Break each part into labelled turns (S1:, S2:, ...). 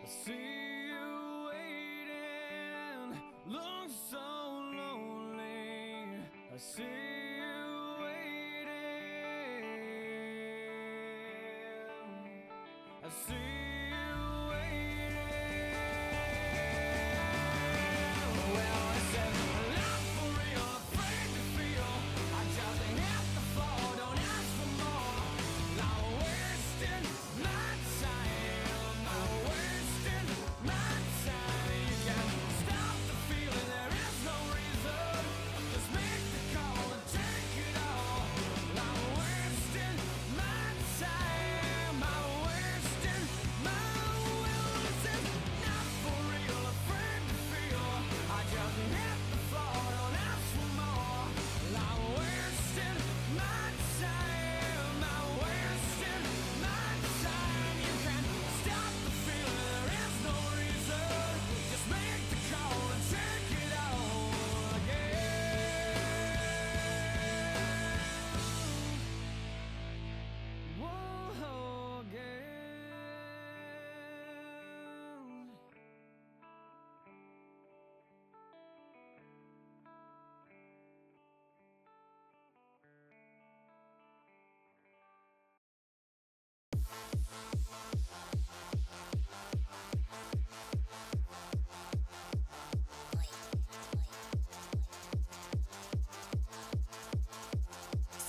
S1: See you waiting, look so lonely. I see you waiting. I see you waiting. Well, I said, not for real, afraid to feel. I just hit the floor, don't ask for more. Not wasting my time, not wasting my time. You can stop the feeling, there is no reason. Just make the call and take it all. Not wasting my time, not wasting my will. This is not for real, afraid to feel. I just hit the floor, don't ask for more. Not wasting my time, not wasting my time. You can stop the feeling, there is no reason. Just make the call and take it all again. Whoa, again.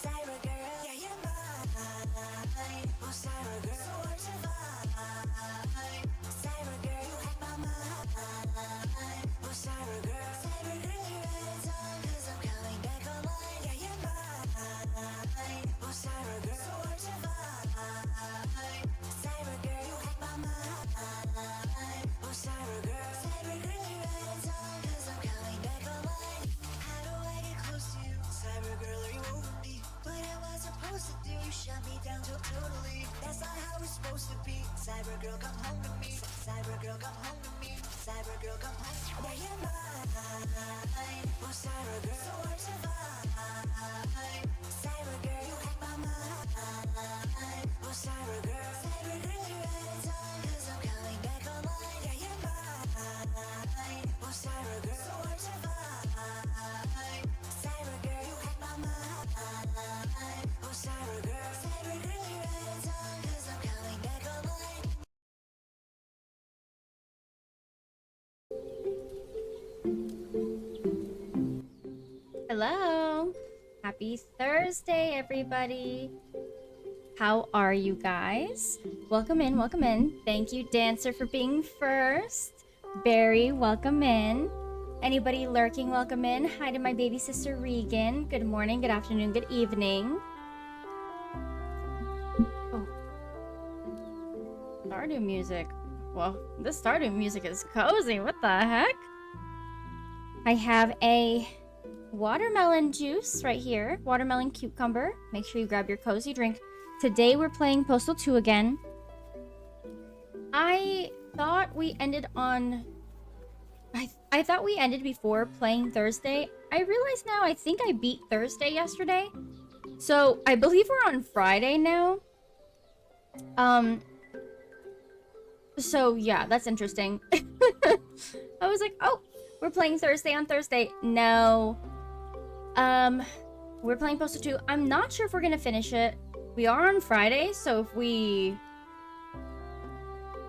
S2: Cyber girl, yeah, you're mine. Oh, cyber girl, so hard to find. Cyber girl, you hack my mind. Oh, cyber girl, you're right on time, 'cause I'm coming back online. Yeah, you're mine. Oh, cyber girl, so hard to find. Cyber girl, you hack my mind. Oh, cyber girl, you're right on time, 'cause I'm coming back online. How do I get close to you? Cyber girl, are you over me? What am I supposed to do? You shut me down totally. That's not how it's supposed to be. Cyber girl, come home to me. Cyber girl, come home to me. Cyber girl, come home. Yeah, you're mine. Oh, cyber girl, so hard to find. Cyber girl, you hack my mind. Oh, cyber girl, you're right on time, 'cause I'm coming back online. Yeah, you're mine. Oh, cyber girl, so hard to find. Cyber girl, you hack my mind. Oh, cyber girl, you're right on time, 'cause I'm coming back online.
S3: Hello. Happy Thursday, everybody. How are you guys? Welcome in, welcome in. Thank you, Dancer, for being first. Barry, welcome in. Anybody lurking, welcome in. Hi to my baby sister, Regan. Good morning, good afternoon, good evening. Oh. Stardew music. Well, this Stardew music is cozy. What the heck? I have a watermelon juice right here. Watermelon cucumber. Make sure you grab your cozy drink. Today we're playing Postal 2 again. I thought we ended on... I thought we ended before playing Thursday. I realize now I think I beat Thursday yesterday. So I believe we're on Friday now. So yeah, that's interesting. I was like, oh, we're playing Thursday on Thursday. No. We're playing Postal 2. I'm not sure if we're gonna finish it. We are on Friday, so if we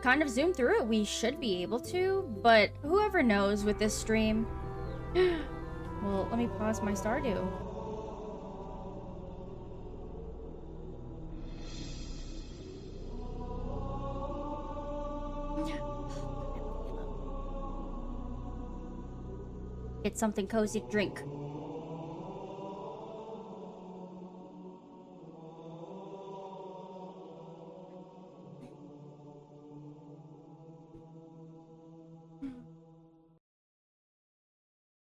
S3: kind of zoom through it, we should be able to, but whoever knows with this stream. Well, let me pause my Stardew. Get something cozy to drink.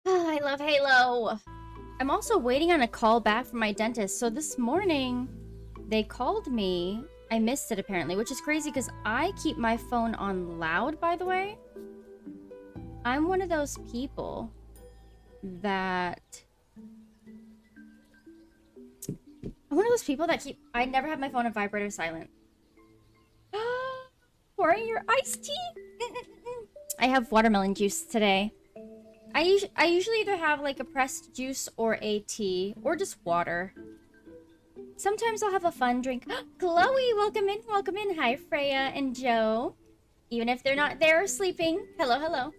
S3: I love Halo. I'm also waiting on a call back from my dentist. So this morning, they called me. I missed it apparently, which is crazy because I keep my phone on loud, by the way. I'm one of those people that... I'm one of those people that keep... I never have my phone on vibrate or silent. pouring your iced tea? I have watermelon juice today. I usually either have like a pressed juice or a tea or just water. Sometimes I'll have a fun drink. Chloe, welcome in, welcome in. Hi, Freya and Joe. Even if they're not there or sleeping. Hello, hello.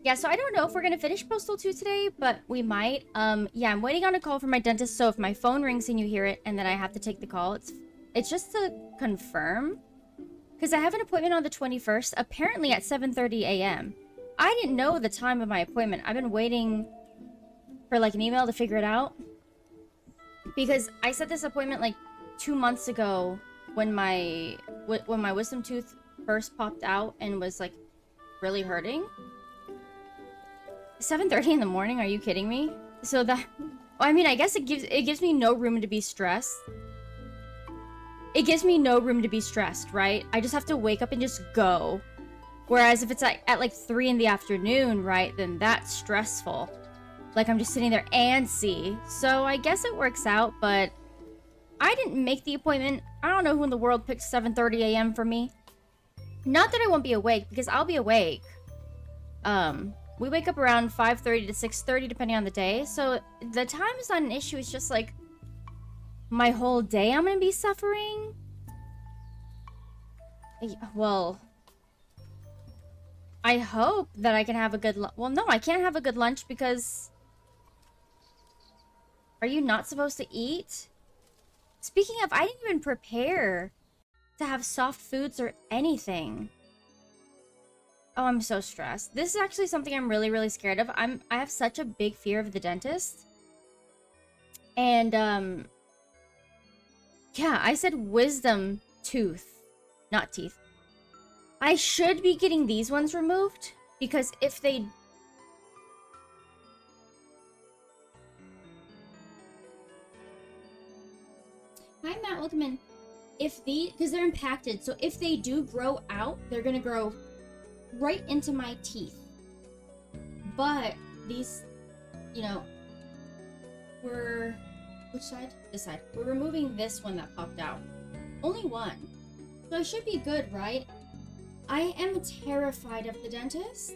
S3: Yeah, so I don't know if we're gonna finish Postal 2 today, but we might. Yeah, I'm waiting on a call from my dentist, so if my phone rings and you hear it and then I have to take the call, it's just to confirm. Because I have an appointment on the 21st, apparently at 7:30 a.m. I didn't know the time of my appointment. I've been waiting for like an email to figure it out. Because I set this appointment like 2 months ago when my wisdom tooth first popped out and was like really hurting. 7:30 in the morning? Are you kidding me? So that, I mean, I guess it gives me no room to be stressed. It gives me no room to be stressed, right? I just have to wake up and just go. Whereas if it's at like 3 in the afternoon, right, then that's stressful. Like I'm just sitting there antsy. So I guess it works out, but I didn't make the appointment. I don't know who in the world picked 7:30 a.m. for me. Not that I won't be awake, because I'll be awake. We wake up around 5:30 to 6:30 depending on the day. So the time is not an issue. It's just like my whole day I'm gonna be suffering. Well, I hope that I can have a good well, no, I can't have a good lunch because... Are you not supposed to eat? Speaking of, I didn't even prepare to have soft foods or anything. Oh, I'm so stressed. This is actually something I'm really, really scared of. I have such a big fear of the dentist. And, yeah, I said wisdom tooth, not teeth. I should be getting these ones removed because if they... Hi, Matt, welcome in. If because they're impacted, so if they do grow out, they're gonna grow right into my teeth. But these, you know, which side? This side. We're removing this one that popped out. Only one. So I should be good, right? I am terrified of the dentist.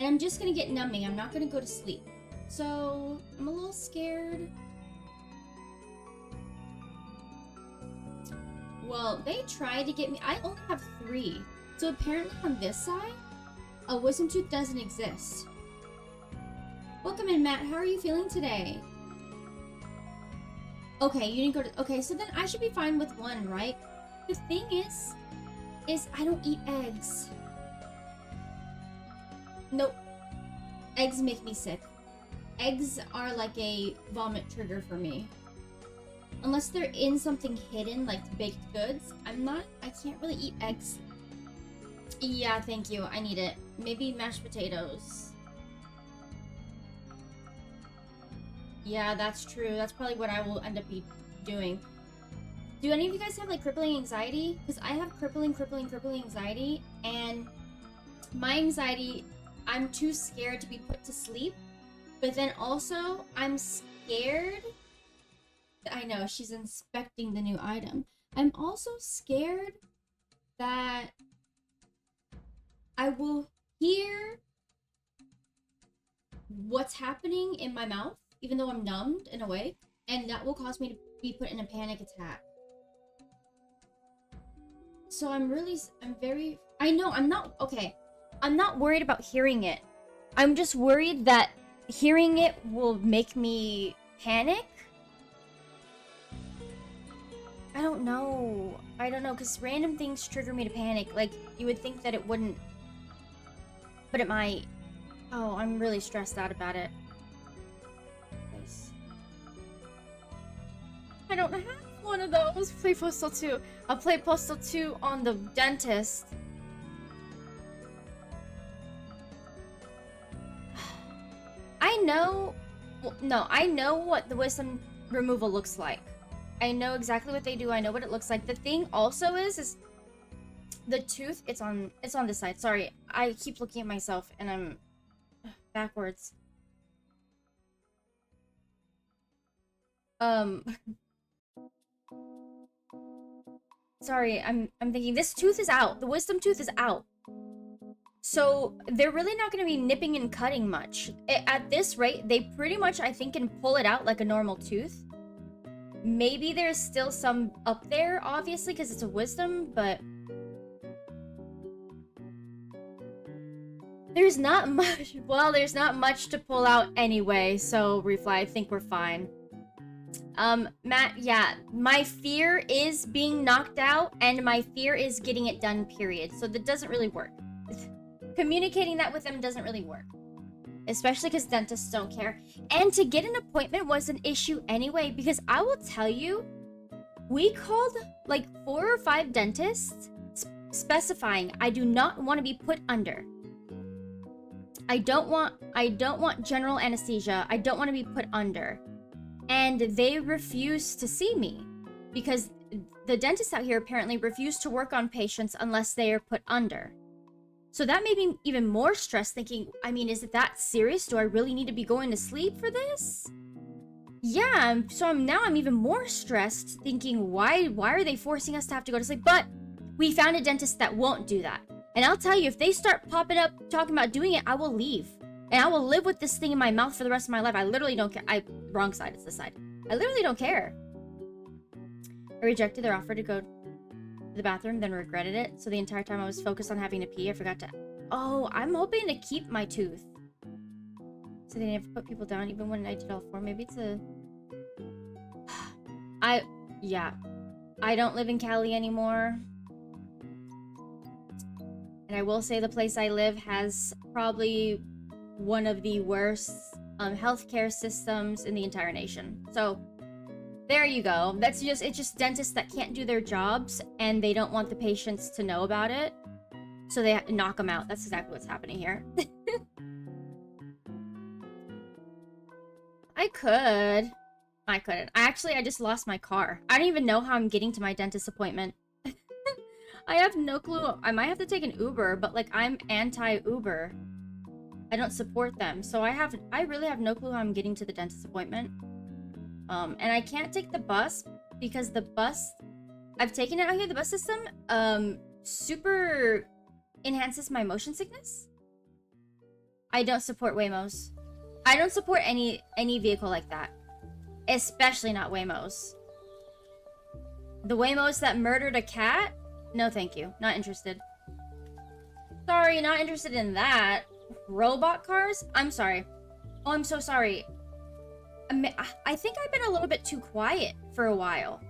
S3: And I'm just gonna get numbing. I'm not gonna go to sleep. So I'm a little scared. Well, they tried to get me. I only have 3. So apparently on this side, a wisdom tooth doesn't exist. Welcome in, Matt. How are you feeling today? Okay, you didn't go to... Okay, so then I should be fine with 1, right? The thing is I don't eat eggs. Nope. Eggs make me sick. Eggs are like a vomit trigger for me. Unless they're in something hidden, like baked goods, I can't really eat eggs. Yeah, thank you. I need it. Maybe mashed potatoes. Yeah, that's true. That's probably what I will end up doing. Do any of you guys have like crippling anxiety? Because I have crippling anxiety, and my anxiety, I'm too scared to be put to sleep. But then also, I'm scared. I know, she's inspecting the new item. I'm also scared that I will hear what's happening in my mouth, even though I'm numbed and awake, and that will cause me to be put in a panic attack. So I know, I'm not worried about hearing it. I'm just worried that hearing it will make me panic. I don't know, because random things trigger me to panic. Like, you would think that it wouldn't, but it might. Oh, I'm really stressed out about it. Nice. I don't have one of those. Play Postal 2. I'll play Postal 2 on the dentist. I know... Well, no, I know what the wisdom removal looks like. I know exactly what they do. I know what it looks like. The thing also is the tooth. It's on this side. Sorry, I keep looking at myself and I'm backwards. Sorry, I'm thinking this tooth is out. The wisdom tooth is out. So they're really not going to be nipping and cutting much. At this rate, they pretty much, I think, can pull it out like a normal tooth. Maybe there's still some up there, obviously, because it's a wisdom, but there's not much. Well, there's not much to pull out anyway, so Refly, I think we're fine. Matt, yeah, my fear is being knocked out, and my fear is getting it done, period. So that doesn't really work. Communicating that with them doesn't really work. Especially because dentists don't care. And to get an appointment was an issue anyway, because I will tell you, we called like 4 or 5 dentists specifying I do not want to be put under. I don't want general anesthesia. I don't want to be put under. And they refuse to see me because the dentists out here apparently refuse to work on patients unless they are put under. So that made me even more stressed, thinking, I mean, is it that serious? Do I really need to be going to sleep for this? Yeah, so I'm even more stressed, thinking, why are they forcing us to have to go to sleep? But we found a dentist that won't do that. And I'll tell you, if they start popping up talking about doing it, I will leave. And I will live with this thing in my mouth for the rest of my life. I literally don't care. Wrong side, it's this side. I literally don't care. I rejected their offer to go to the bathroom, then regretted it. So the entire time I was focused on having to pee, I forgot to... Oh, I'm hoping to keep my tooth. So they never put people down, even when I did all 4. Maybe it's a... Yeah. I don't live in Cali anymore. And I will say the place I live has probably one of the worst healthcare systems in the entire nation. So there you go. It's just dentists that can't do their jobs and they don't want the patients to know about it. So they knock them out. That's exactly what's happening here. I couldn't. I just lost my car. I don't even know how I'm getting to my dentist appointment. I have no clue. I might have to take an Uber, but like I'm anti-Uber. I don't support them. So I really have no clue how I'm getting to the dentist appointment. And I can't take the bus because the bus I've taken it out here, the bus system super enhances my motion sickness. I don't support Waymos. I don't support any vehicle like that. Especially not Waymos. The Waymos that murdered a cat? No, thank you. Not interested. Sorry, not interested in that. Robot cars? I'm sorry. Oh, I'm so sorry. I think I've been a little bit too quiet for a while.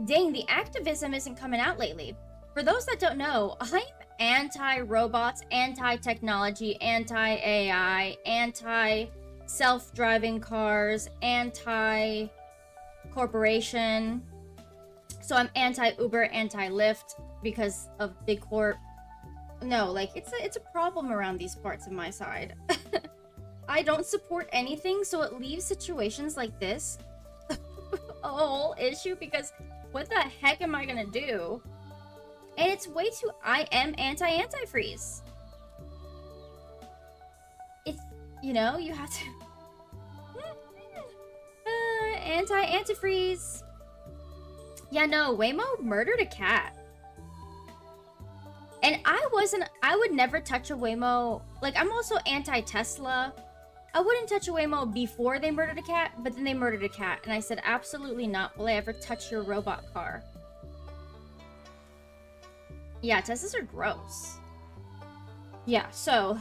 S3: Dang, the activism isn't coming out lately. For those that don't know, I'm anti-robots, anti-technology, anti-AI, anti-self-driving cars, anti-corporation. So I'm anti-Uber, anti-Lyft because of Big Corp. No, like, it's a problem around these parts of my side. I don't support anything, so it leaves situations like this a whole issue because what the heck am I gonna do? And it's way too I am anti-antifreeze. It's, you know, you have to... anti-antifreeze. Yeah, no, Waymo murdered a cat. And I would never touch a Waymo. Like, I'm also anti-Tesla. I wouldn't touch a Waymo before they murdered a cat, but then they murdered a cat. And I said, absolutely not will I ever touch your robot car. Yeah, Teslas are gross. Yeah, so...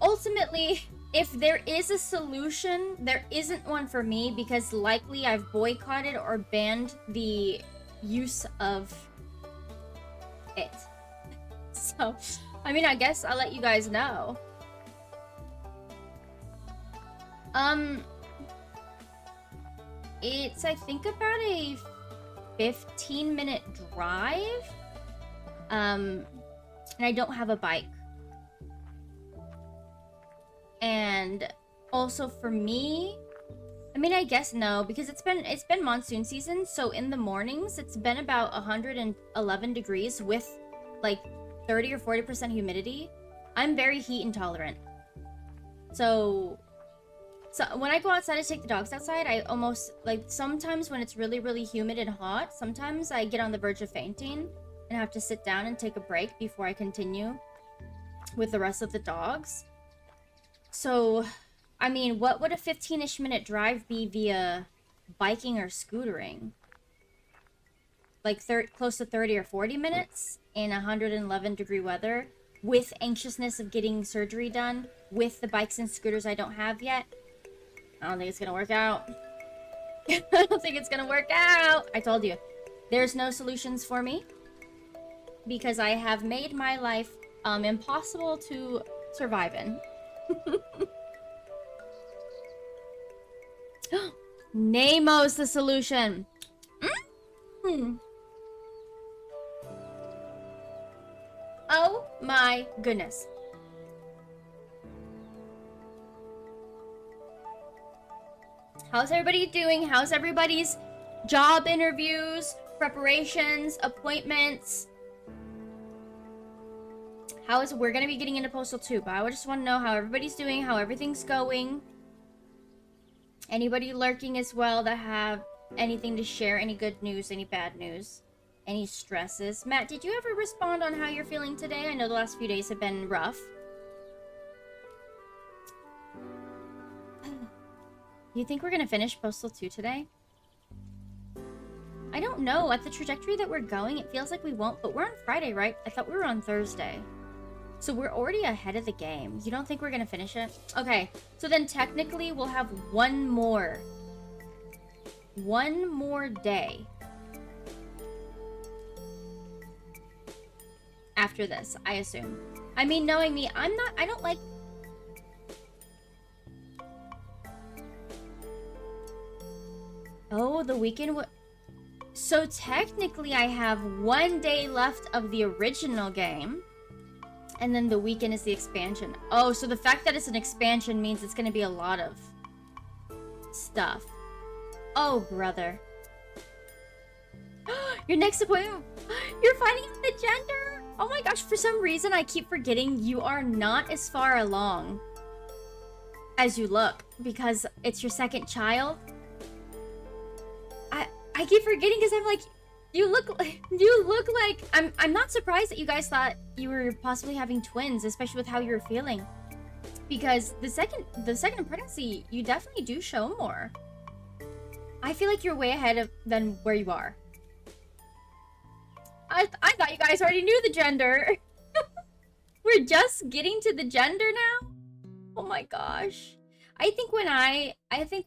S3: ultimately, if there is a solution, there isn't one for me because likely I've boycotted or banned the use of it. So, I mean, I guess I'll let you guys know. It's, I think, about a 15-minute drive. And I don't have a bike. And also for me, I mean, I guess no, because it's been monsoon season, so in the mornings it's been about 111 degrees with like 30 or 40% humidity. I'm very heat intolerant. So So when I go outside to take the dogs outside, I almost, like, sometimes when it's really, really humid and hot, sometimes I get on the verge of fainting and have to sit down and take a break before I continue with the rest of the dogs. So, I mean, what would a 15-ish minute drive be via biking or scootering? Like close to 30 or 40 minutes in 111-degree weather with anxiousness of getting surgery done with the bikes and scooters I don't have yet. I don't think it's gonna work out. I don't think it's gonna work out. I told you, there's no solutions for me because I have made my life impossible to survive in. Nemo's the solution. Oh my goodness. How's everybody doing? How's everybody's job interviews, preparations, appointments? We're gonna be getting into Postal 2, but I just want to know how everybody's doing, how everything's going. Anybody lurking as well that have anything to share, any good news, any bad news, any stresses? Matt, did you ever respond on how you're feeling today? I know the last few days have been rough. Do you think we're gonna finish Postal 2 today? I don't know. At the trajectory that we're going, it feels like we won't, but we're on Friday, right? I thought we were on Thursday. So we're already ahead of the game. You don't think we're gonna finish it? Okay, so then technically we'll have one more day after this, I assume. I mean, knowing me, I don't like... Oh, the weekend... So technically I have one day left of the original game. And then the weekend is the expansion. Oh, so the fact that it's an expansion means it's gonna be a lot of stuff. Oh, brother. Your next appointment. You're finding out the gender. Oh my gosh, for some reason I keep forgetting you are not as far along as you look because it's your second child. I keep forgetting because I'm like, you look like I'm not surprised that you guys thought you were possibly having twins, especially with how you were feeling. Because the second pregnancy, you definitely do show more. I feel like you're way ahead than where you are. I thought you guys already knew the gender. We're just getting to the gender now? Oh my gosh. I think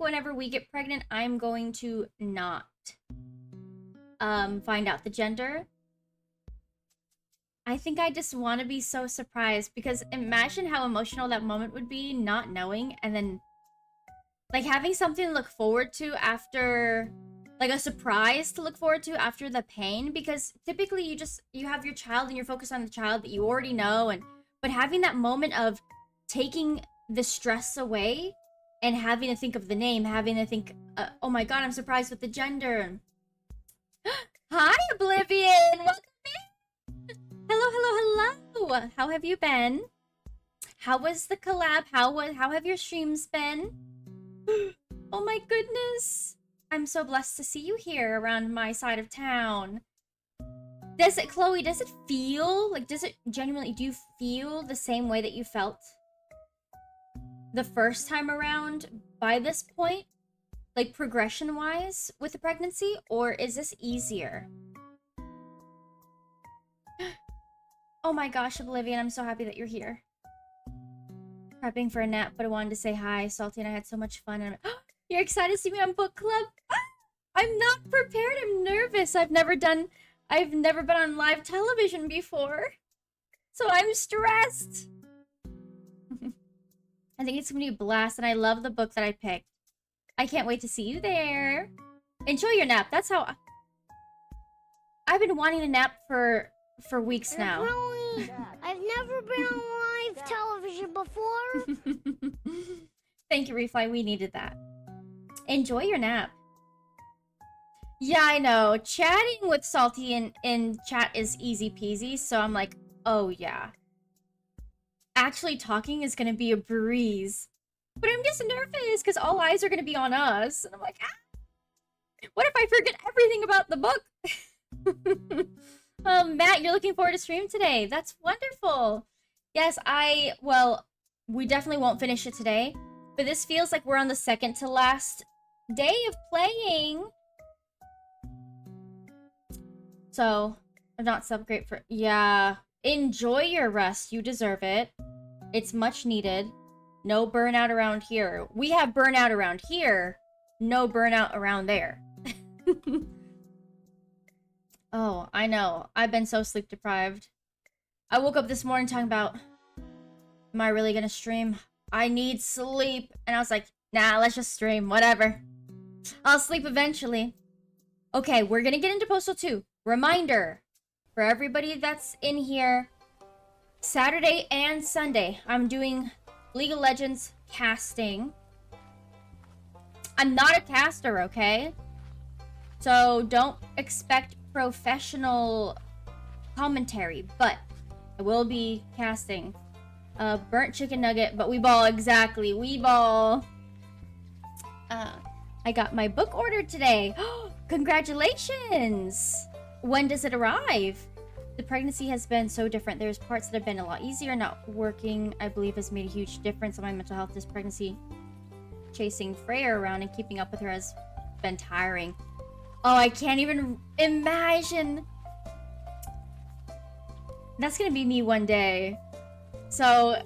S3: whenever we get pregnant, I'm going to not find out the gender. I think I just want to be so surprised because imagine how emotional that moment would be, not knowing, and then like having something to look forward to after, like a surprise to look forward to after the pain, because typically you have your child and you're focused on the child that you already know, but having that moment of taking the stress away and having to think of the name, having to think, oh my god, I'm surprised with the gender. Hi, Oblivion! Welcome in! Hello. How have you been? How was the collab? How have your streams been? Oh my goodness! I'm so blessed to see you here around my side of town. Chloe, does it feel, like, do you feel the same way that you felt the first time around by this point? Like, progression-wise with the pregnancy? Or is this easier? Oh my gosh, Oblivion, I'm so happy that you're here. Prepping for a nap, but I wanted to say hi. Salty and I had so much fun. And you're excited to see me on book club? I'm not prepared. I'm nervous. I've never been on live television before. So I'm stressed. I think it's gonna be a blast, and I love the book that I picked. I can't wait to see you there. Enjoy your nap. That's how... I've been wanting a nap for weeks now.
S4: Really? I've never been on live television before.
S3: Thank you, Refly. We needed that. Enjoy your nap. Yeah, I know. Chatting with Salty in chat is easy peasy, so I'm like, oh yeah. Actually talking is gonna be a breeze. But I'm just nervous because all eyes are going to be on us. And I'm like, what if I forget everything about the book? Matt, you're looking forward to stream today. That's wonderful. Yes, well, we definitely won't finish it today. But this feels like we're on the second to last day of playing. So, I'm not so great for... Yeah. Enjoy your rest. You deserve it. It's much needed. No burnout around here. We have burnout around here. No burnout around there. Oh, I know. I've been so sleep deprived. I woke up this morning talking about, am I really gonna stream? I need sleep. And I was like, nah, let's just stream. Whatever. I'll sleep eventually. Okay, we're gonna get into Postal 2. Reminder for everybody that's in here, Saturday and Sunday, I'm doing League of Legends casting. I'm not a caster, okay? So don't expect professional commentary, but I will be casting a burnt chicken nugget, but we ball, exactly, we ball. I got my book ordered today. Congratulations! When does it arrive? The pregnancy has been so different. There's parts that have been a lot easier. Not working, I believe, has made a huge difference on my mental health. This pregnancy, chasing Freya around and keeping up with her has been tiring. Oh, I can't even imagine. That's gonna be me one day. So,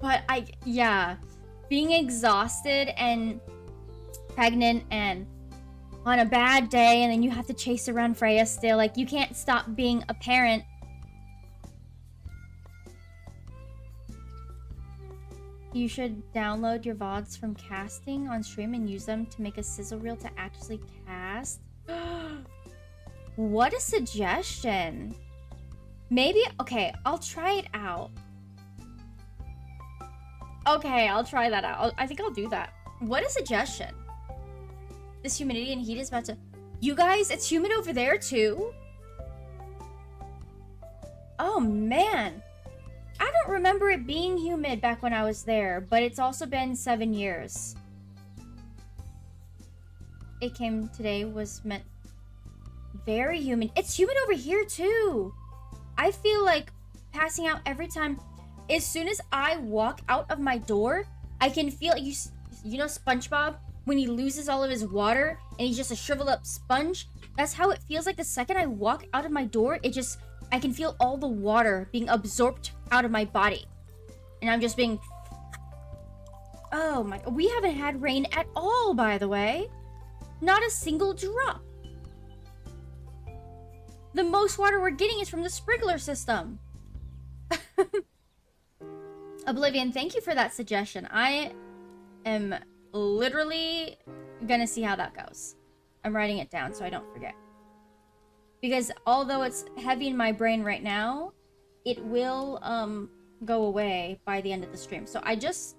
S3: but yeah. Being exhausted and pregnant and on a bad day, and then you have to chase around Freya still. Like, you can't stop being a parent. You should download your VODs from casting on stream and use them to make a sizzle reel to actually cast. What a suggestion. Maybe, okay, I'll try it out. Okay, I'll try that out. I think I'll do that. What a suggestion. This humidity and heat is about to... You guys, it's humid over there too? Oh, man. I don't remember it being humid back when I was there, but it's also been 7 years. It came today, was meant... Very humid. It's humid over here too. I feel like passing out every time. As soon as I walk out of my door, I can feel... You know SpongeBob? When he loses all of his water and he's just a shriveled up sponge? That's how it feels like the second I walk out of my door. I can feel all the water being absorbed out of my body. And I'm just being... Oh my... We haven't had rain at all, by the way. Not a single drop. The most water we're getting is from the sprinkler system. Oblivion, thank you for that suggestion. I am literally gonna see how that goes. I'm writing it down so I don't forget. Because although it's heavy in my brain right now, it will go away by the end of the stream. So I just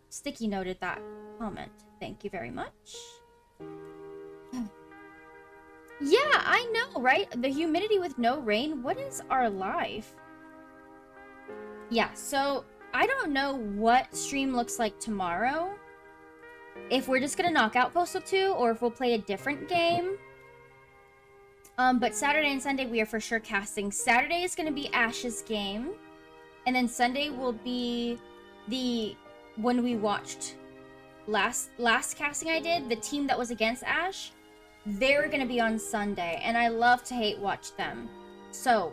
S3: sticky noted that comment. Thank you very much. Yeah, I know, right? The humidity with no rain. What is our life? Yeah, so I don't know what stream looks like tomorrow. If we're just gonna knock out Postal 2 or if we'll play a different game. But Saturday and Sunday we are for sure casting. Saturday is gonna be Ash's game. And then Sunday will be when we watched last casting I did, the team that was against Ash. They're gonna be on Sunday, and I love to hate watch them. So,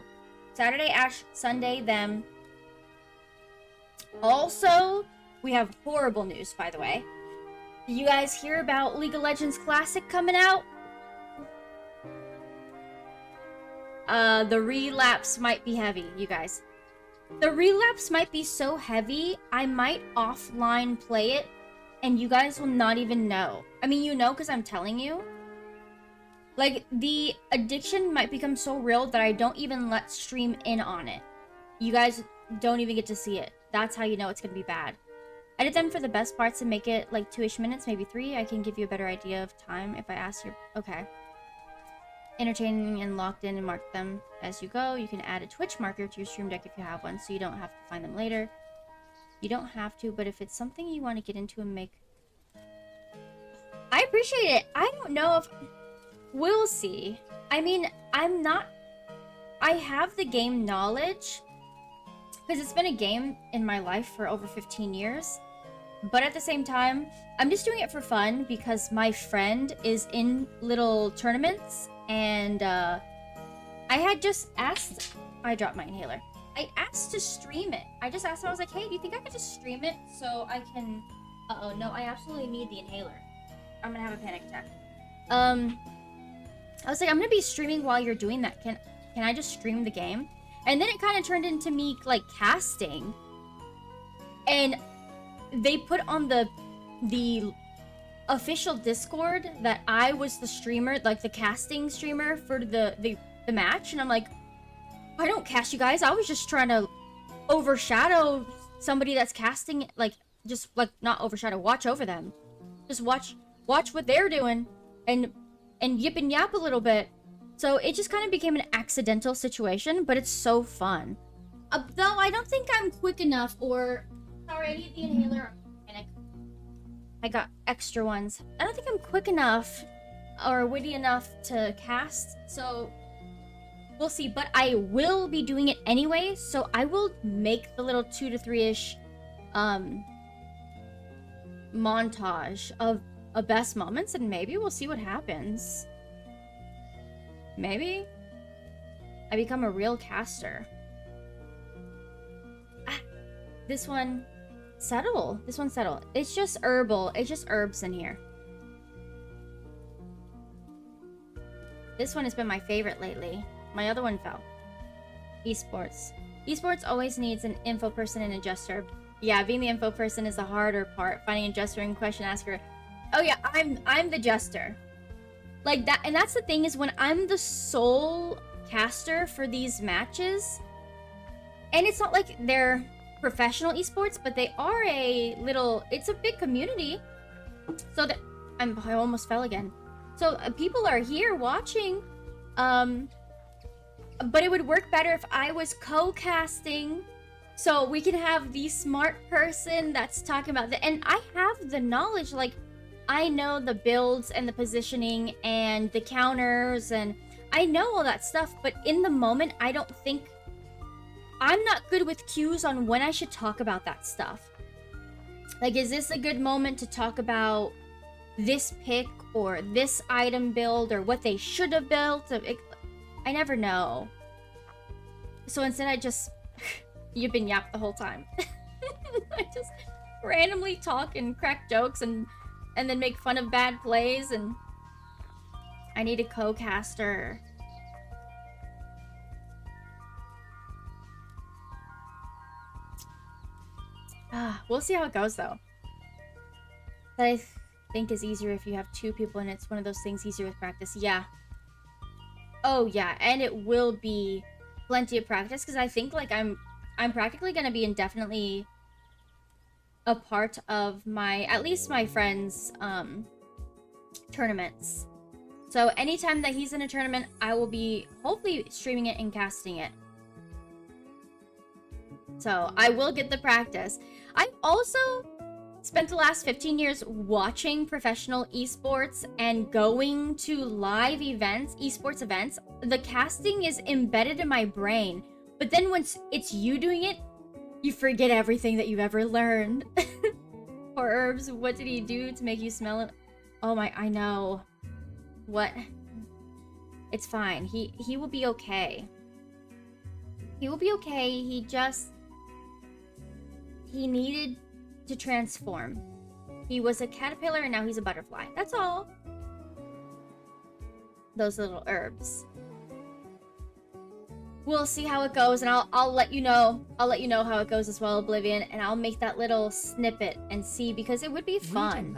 S3: Saturday Ash, Sunday them. Also, we have horrible news, by the way. Did you guys hear about League of Legends Classic coming out? The relapse might be heavy, you guys. The relapse might be so heavy, I might offline play it, and you guys will not even know. I mean, you know, because I'm telling you. Like, the addiction might become so real that I don't even let stream in on it. You guys don't even get to see it. That's how you know it's gonna be bad. Edit them for the best parts and make it like 2-ish minutes, maybe 3. I can give you a better idea of time if I ask you. Okay. Entertaining and locked in and mark them as you go. You can add a Twitch marker to your stream deck if you have one, so you don't have to find them later. You don't have to, but if it's something you want to get into and make... I appreciate it. I don't know if... We'll see. I mean, I'm not... I have the game knowledge, because it's been a game in my life for over 15 years. But at the same time, I'm just doing it for fun because my friend is in little tournaments, and I had just asked... I dropped my inhaler. I asked to stream it. I just asked her, I was like, hey, do you think I could just stream it so I can... Uh-oh, no, I absolutely need the inhaler. I'm gonna have a panic attack. I was like, I'm gonna be streaming while you're doing that. Can I just stream the game? And then it kind of turned into me, like, casting. And they put on the official Discord that I was the streamer, like, the casting streamer for the match. And I'm like, I don't cast you guys. I was just trying to overshadow somebody that's casting, like, just, like, not overshadow, watch over them. Just watch what they're doing and yip and yap a little bit. So it just kind of became an accidental situation, but it's so fun. Though I don't think I'm quick enough, or... Sorry, I need the inhaler. Panic. I got extra ones. I don't think I'm quick enough or witty enough to cast, so... We'll see, but I will be doing it anyway, so I will make the little 2 to 3-ish montage of best moments, and maybe we'll see what happens. Maybe I become a real caster. This one, settle. This one's settle. It's just herbal. It's just herbs in here. This one has been my favorite lately. My other one fell. Esports. Esports always needs an info person and a jester. Yeah, being the info person is the harder part. Finding a jester and question asker. Oh yeah, I'm the jester. Like that, and that's the thing is when I'm the sole caster for these matches, and it's not like they're professional esports, but they are it's a big community. So that I almost fell again. So people are here watching. But it would work better if I was co-casting, so we can have the smart person that's talking about the, and I have the knowledge, like I know the builds and the positioning and the counters, and I know all that stuff, but in the moment I don't think I'm not good with cues on when I should talk about that stuff. Like, is this a good moment to talk about this pick or this item build or what they should have built? I never know. So instead I just yip and yap the whole time. I just randomly talk and crack jokes and then make fun of bad plays, and I need a co-caster. We'll see how it goes though. That I think is easier if you have 2 people, and it's one of those things easier with practice. Yeah. Oh yeah, and it will be plenty of practice because I think like I'm practically gonna be indefinitely a part of at least my friends' tournaments. So anytime that he's in a tournament, I will be hopefully streaming it and casting it. So I will get the practice. I've also spent the last 15 years watching professional esports and going to live events, esports events. The casting is embedded in my brain. But then once it's you doing it, you forget everything that you've ever learned. Poor Herbs, what did he do to make you smell it? Oh my, I know. What? It's fine. He will be okay. He will be okay. He needed to transform. He was a caterpillar and now he's a butterfly. That's all. Those little herbs. We'll see how it goes, and I'll let you know. I'll let you know how it goes as well, Oblivion, and I'll make that little snippet and see, because it would be fun.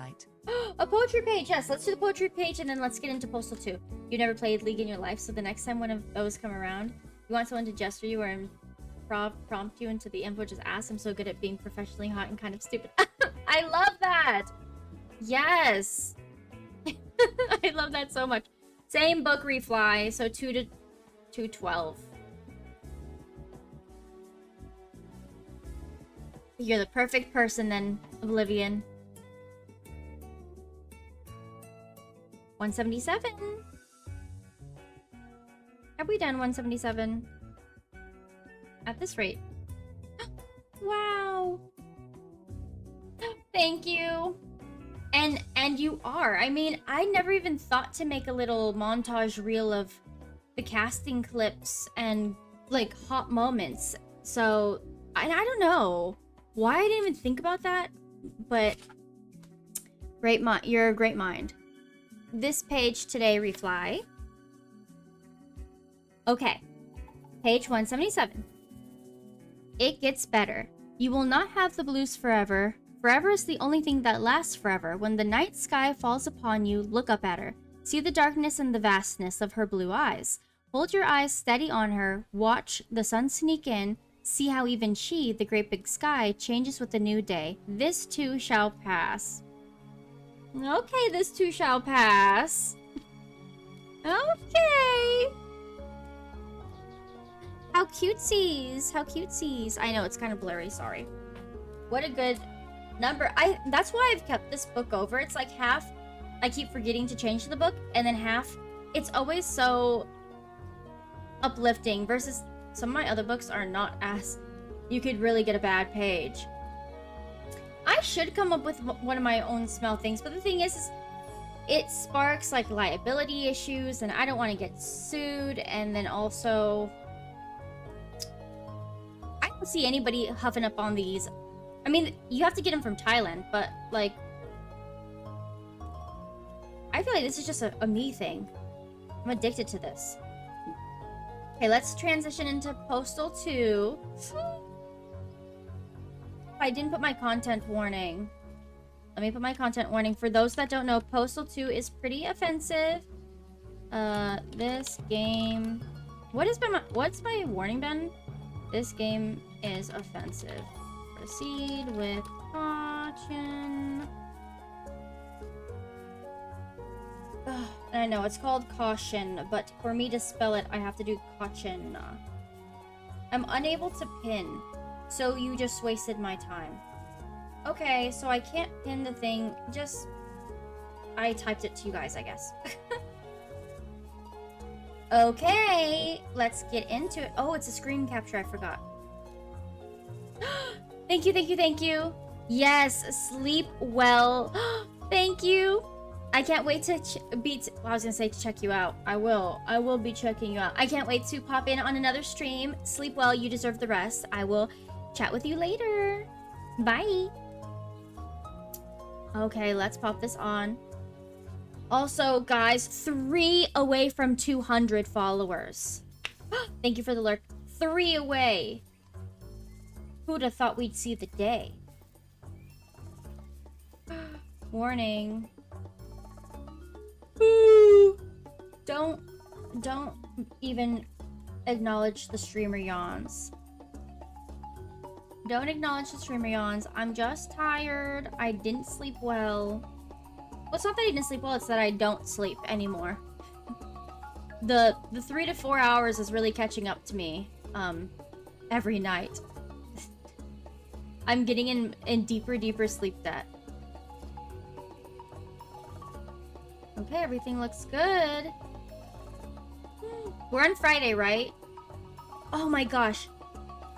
S3: A poetry page, yes. Let's do the poetry page and then let's get into Postal 2. You never played League in your life, so the next time one of those come around, you want someone to gesture you or prompt you into the info, just ask. I'm so good at being professionally hot and kind of stupid. I love that. Yes. I love that so much. Same book refly, so 2 to 212. You're the perfect person then, Oblivion. 177. Have we done 177? At this rate. Wow. Thank you. And you are. I mean, I never even thought to make a little montage reel of the casting clips and like hot moments. So, I don't know why I didn't even think about that, but you're a great mind. This page today, Refly. Okay. Page 177. It gets better. You will not have the blues forever. Forever is the only thing that lasts forever. When the night sky falls upon you, look up at her. See the darkness and the vastness of her blue eyes. Hold your eyes steady on her. Watch the sun sneak in. See how even she, the great big sky, changes with the new day. This too shall pass. Okay, this too shall pass. Okay. How cutesies. How cutesies. I know, it's kind of blurry, sorry. What a good number. That's why I've kept this book over. It's like half I keep forgetting to change the book, and then half it's always so uplifting versus some of my other books are not as you could really get a bad page. I should come up with one of my own smell things, but the thing is it sparks like liability issues and I don't want to get sued, and then also I don't see anybody huffing up on these. I mean, you have to get them from Thailand, but like I feel like this is just a me thing. I'm addicted to this. Okay, let's transition into Postal 2. I didn't put my content warning. Let me put my content warning. For those that don't know, Postal 2 is pretty offensive. This game... what's my warning been? This game is offensive. Proceed with caution. Ugh, and I know, it's called caution, but for me to spell it, I have to do caution. I'm unable to pin, so you just wasted my time. Okay, so I can't pin the thing, just... I typed it to you guys, I guess. Okay, let's get into it. Oh, it's a screen capture, I forgot. Thank you, thank you, thank you. Yes, sleep well. Thank you. I can't wait to well, I was gonna say to check you out. I will be checking you out. I can't wait to pop in on another stream. Sleep well, you deserve the rest. I will chat with you later. Bye. Okay, let's pop this on. Also, guys, 3 away from 200 followers. Thank you for the lurk. 3 away. Who'd have thought we'd see the day? Warning. Don't even acknowledge the streamer yawns. Don't acknowledge the streamer yawns. I'm just tired. I didn't sleep well. Well, it's not that I didn't sleep well, it's that I don't sleep anymore. The 3 to 4 hours is really catching up to me every night. I'm getting in deeper sleep debt. Okay, everything looks good. We're on Friday, right? Oh my gosh.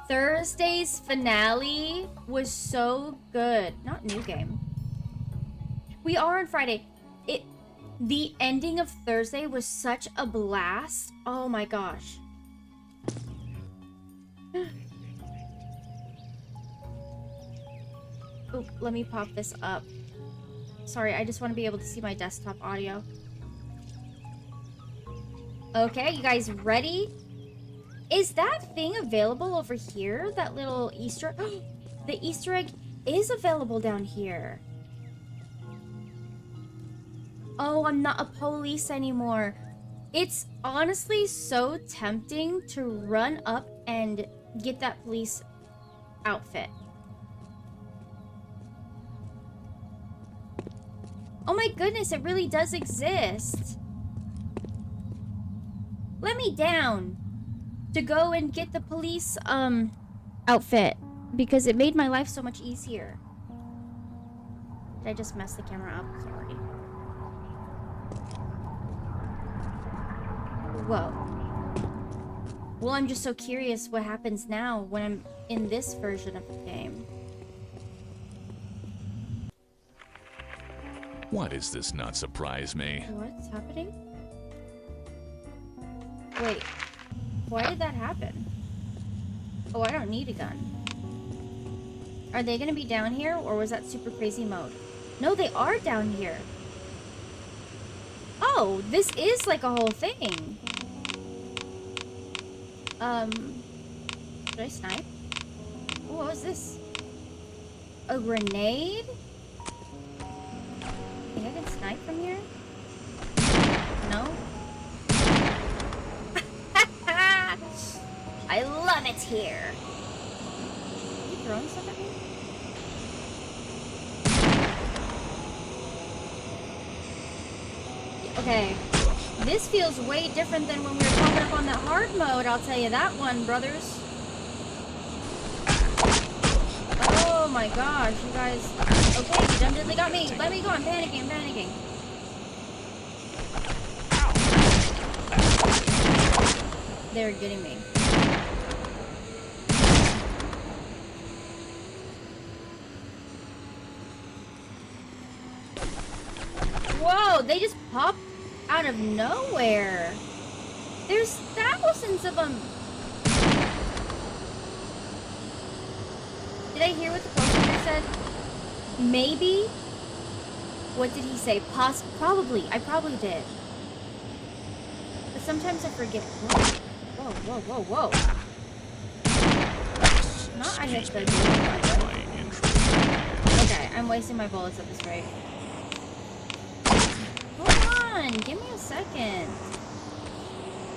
S3: Thursday's finale was so good. Not new game. We are on Friday. The ending of Thursday was such a blast. Oh my gosh. Oh, let me pop this up. Sorry, I just want to be able to see my desktop audio. Okay, you guys ready? Is that thing available over here? That little Easter egg? The Easter egg is available down here. Oh, I'm not a police anymore. It's honestly so tempting to run up and get that police outfit. Oh my goodness, it really does exist. Let me down to go and get the police outfit. because it made my life so much easier. Did I just mess the camera up? Sorry. Whoa. Well, I'm just so curious what happens now when I'm in this version of the game.
S1: Why does this not surprise me?
S3: What's happening? Wait. Why did that happen? Oh, I don't need a gun. Are they gonna be down here, or was that super crazy mode? No, they are down here. Oh, this is like a whole thing. Should I snipe? Oh, what was this? A grenade? Think I can snipe from here? No? I love it here. Are you throwing stuff at me? Okay. This feels way different than when we were popping up on that hard mode, I'll tell you that one, brothers. Oh my gosh, you guys. Okay, you done diddly got me. Let me go, I'm panicking, I'm panicking. They're getting me. Whoa, they just popped out of nowhere. There's thousands of them. Did I hear what the poster said? Maybe? What did he say? Probably. I probably did. But sometimes I forget. Whoa, whoa, whoa, whoa, whoa. Not I hit the door. Okay, I'm wasting my bullets at this rate. Hold on, give me a second.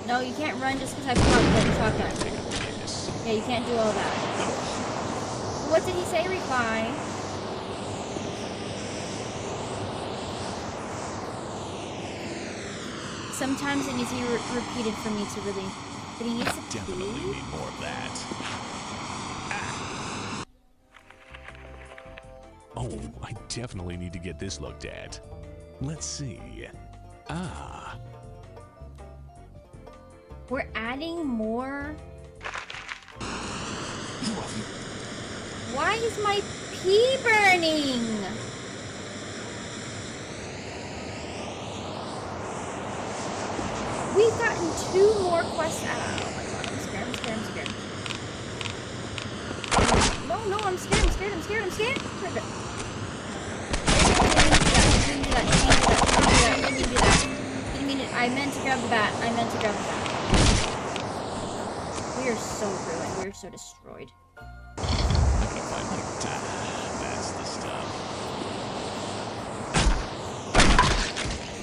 S3: No, you can't run just because I popped the shotgun. Yeah, you can't do all that. What did he say? Reply. Sometimes it needs to be repeated for me to really. But he needs to
S1: Definitely need more of that. Oh, I definitely need to get this looked at. Let's see. Ah.
S3: We're adding more. Why is my pee burning? We've gotten 2 more quests out. Oh my god, I'm scared, I'm scared, I'm scared. No, no, I'm scared, I'm scared, I'm scared, I'm scared. I meant to grab the bat. I meant to grab the bat. We are so ruined. We are so destroyed.
S1: That's the stuff.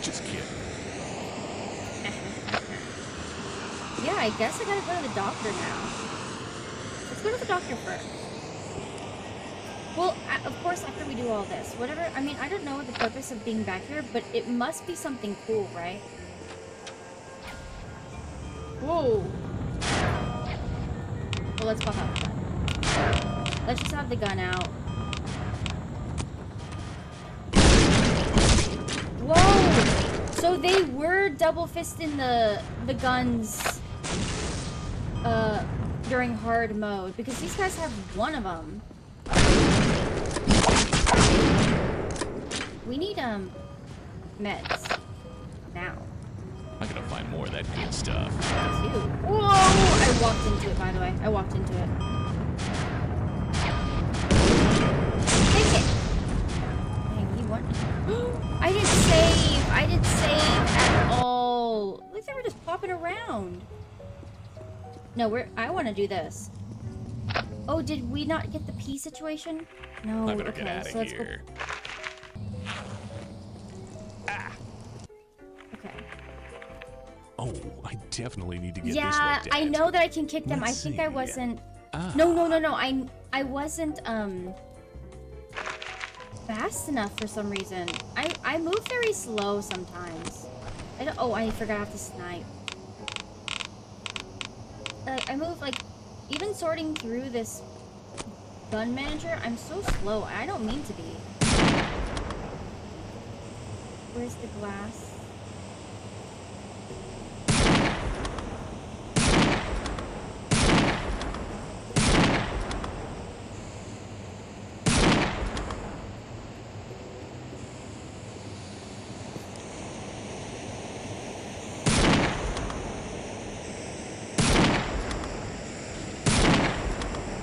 S1: Just kidding.
S3: Yeah, I guess I gotta go to the doctor now. Let's go to the doctor first. Well, of course, after we do all this. Whatever, I mean, I don't know the purpose of being back here, but it must be something cool, right? Whoa. Well, let's pop out the gun. Let's just have the gun out. Whoa! So they were double fisting the guns during hard mode, because these guys have one of them. We need meds now.
S1: I gotta find more of that good stuff.
S3: Too. Whoa! I walked into it, by the way. I walked into it. Take it! Dang, he won. I didn't save! I didn't save at all! Like they were just popping around. No, I want to do this. Oh, did we not get the P situation? No,
S1: I better
S3: okay,
S1: get out
S3: so
S1: of
S3: let's
S1: here.
S3: go. Okay.
S1: Oh, I definitely need to get this
S3: Yeah,
S1: looked at.
S3: I know that I can kick them.
S1: Let's
S3: I think I
S1: see.
S3: wasn't.
S1: Ah.
S3: No. I wasn't fast enough for some reason. I move very slow sometimes. I don't. Oh, I forgot I have to snipe. I move like even sorting through this gun manager? I'm so slow. I don't mean to be. Where's the glass?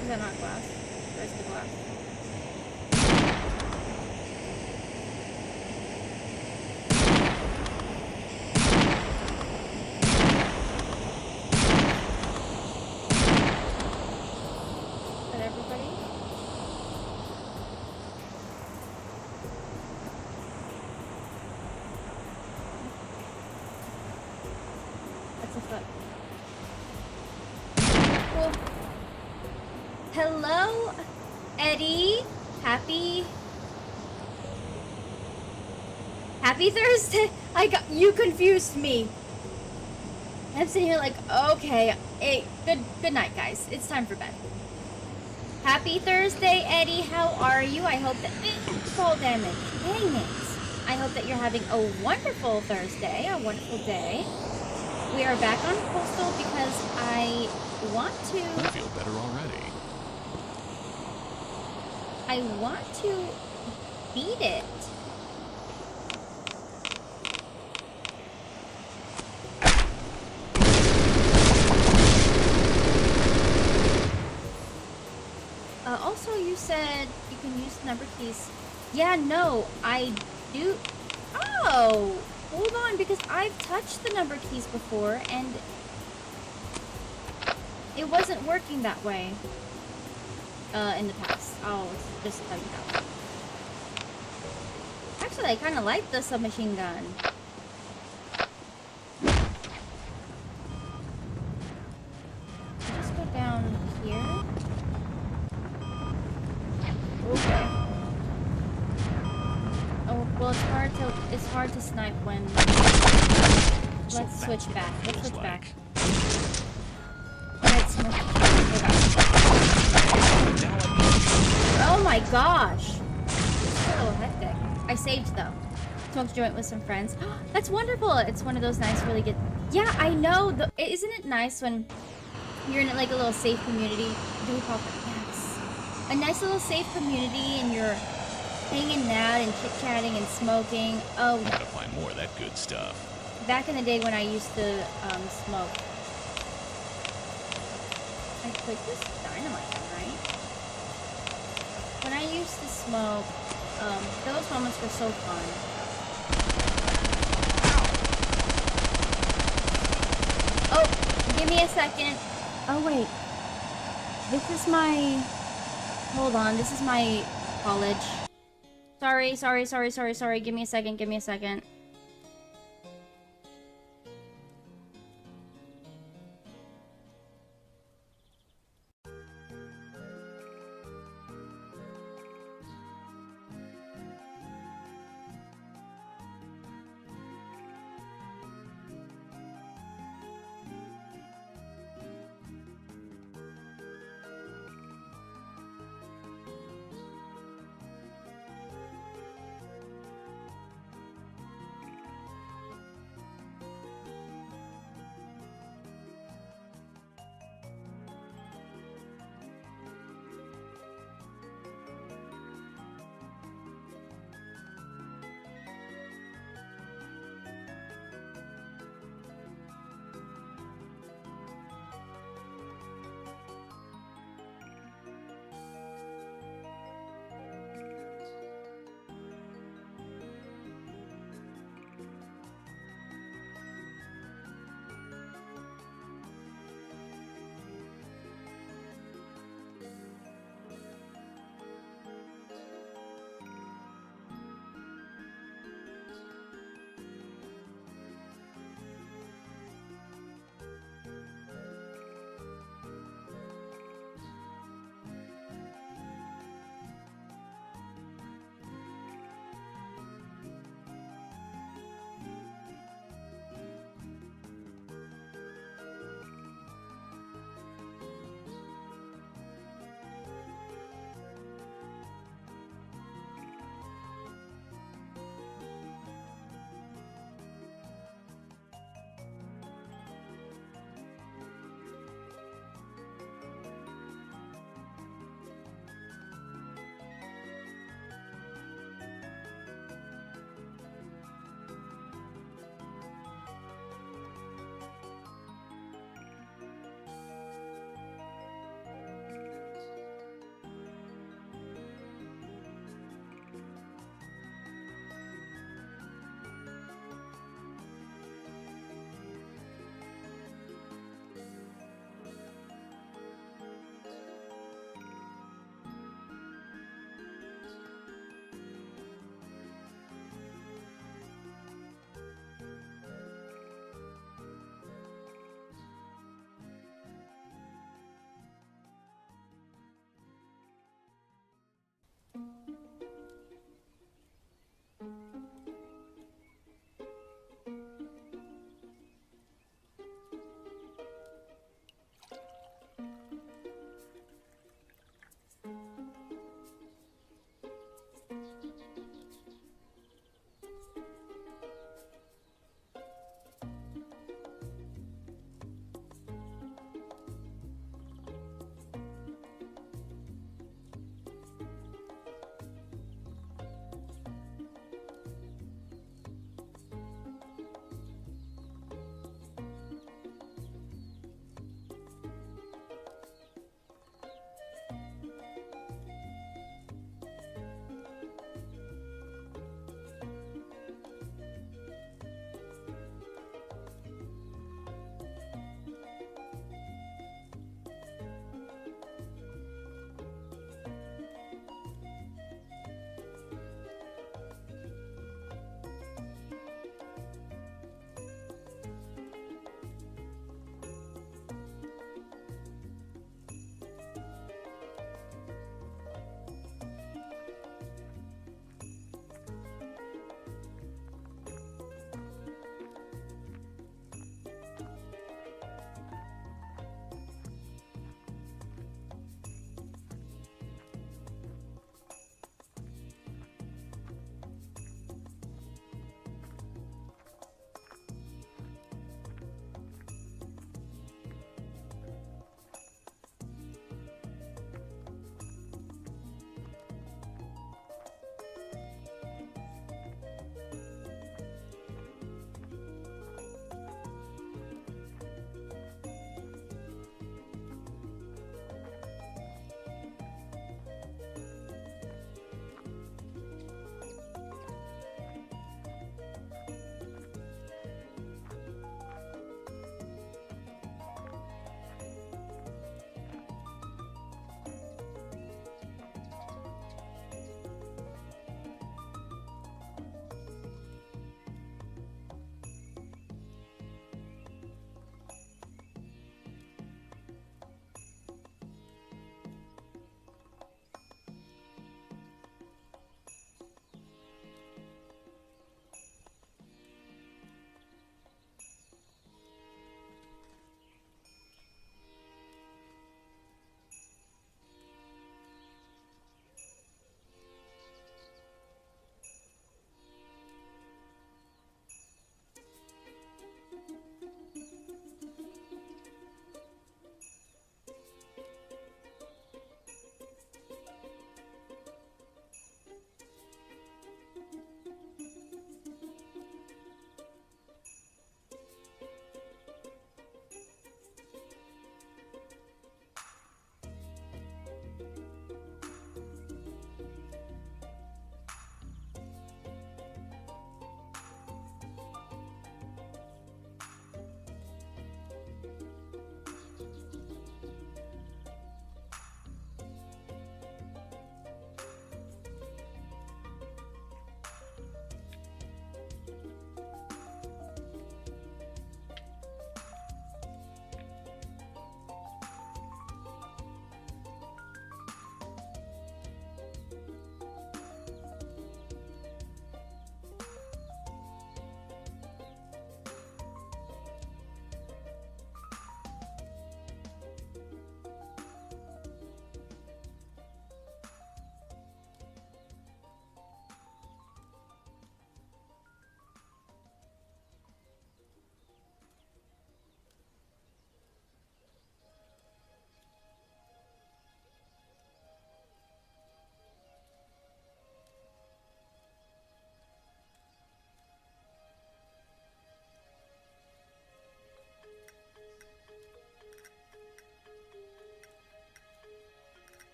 S3: Is that not glass? Where's the glass? Is that everybody? That's a foot. Cool. Hello, Eddie. Happy Thursday. You confused me. I'm sitting here like, okay, hey, good night, guys. It's time for bed. Happy Thursday, Eddie. How are you? I hope that fall damage. Dang it. I hope that you're having a wonderful Thursday, a wonderful day. We are back on Postal because I want to.
S1: I feel better already.
S3: I want to beat it. Also, you said you can use number keys. Yeah, no, I do. Oh, hold on, because I've touched the number keys before and it wasn't working that way in the past. I'll just tell you that. Actually, I kind of like the submachine gun. Just go down here. Okay. Oh, well, it's hard to snipe when. Let's switch back. Let's switch back. Let's switch back. Oh my gosh! It's a little hectic. I saved though. Smoked a joint with some friends. That's wonderful. It's one of those nice, really good. Yeah, I know. Isn't it nice when you're in like a little safe community? Do we pop it? Yes. A nice little safe community, and you're hanging out and chit-chatting and smoking. Oh,
S1: Gotta find more of that good stuff.
S3: back in the day when I used to smoke. I put this dynamite on, right? When I used to smoke, those moments were so fun. Oh, give me a second. Oh, wait. This is my... Hold on, this is my college. Sorry. Give me a second.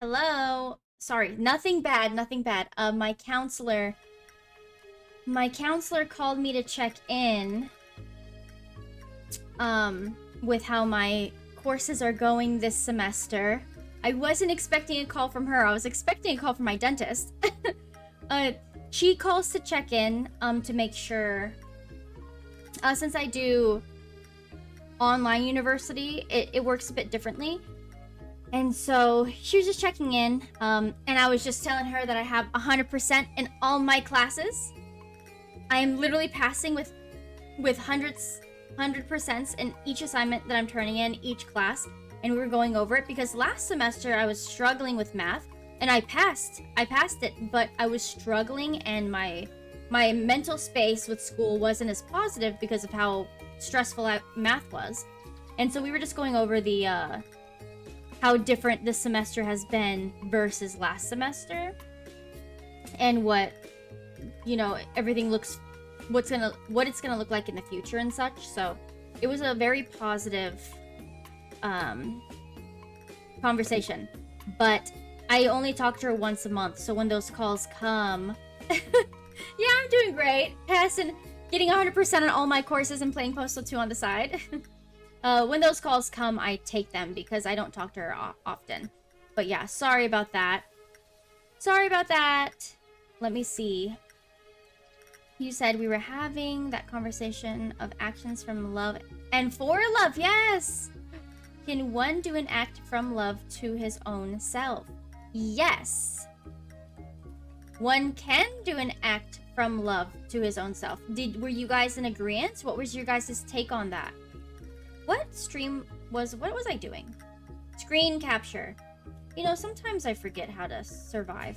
S3: Hello. Sorry, nothing bad, nothing bad. My counselor called me to check in with how my courses are going this semester. I wasn't expecting a call from her. I was expecting a call from my dentist. She calls to check in to make sure, since I do online university, it works a bit differently. And so she was just checking in, and I was just telling her that I have 100% in all my classes. I am literally passing with 100% in each assignment that I'm turning in, each class, and we were going over it because last semester I was struggling with math, and I passed it, but I was struggling, and my mental space with school wasn't as positive because of how stressful math was. And so we were just going over the how different this semester has been versus last semester, and what, you know, everything looks, what it's gonna look like in the future and such. So it was a very positive conversation, but I only talk to her once a month, so when those calls come, yeah, I'm doing great, passing, getting 100% on all my courses and playing Postal 2 on the side. When those calls come, I take them because I don't talk to her often. But yeah, sorry about that. Sorry about that. Let me see. You said we were having that conversation of actions from love and for love. Yes. Can one do an act from love to his own self? Yes. One can do an act from love to his own self. Were you guys in agreement? What was your guys' take on that? What was I doing? Screen capture. You know, sometimes I forget how to survive.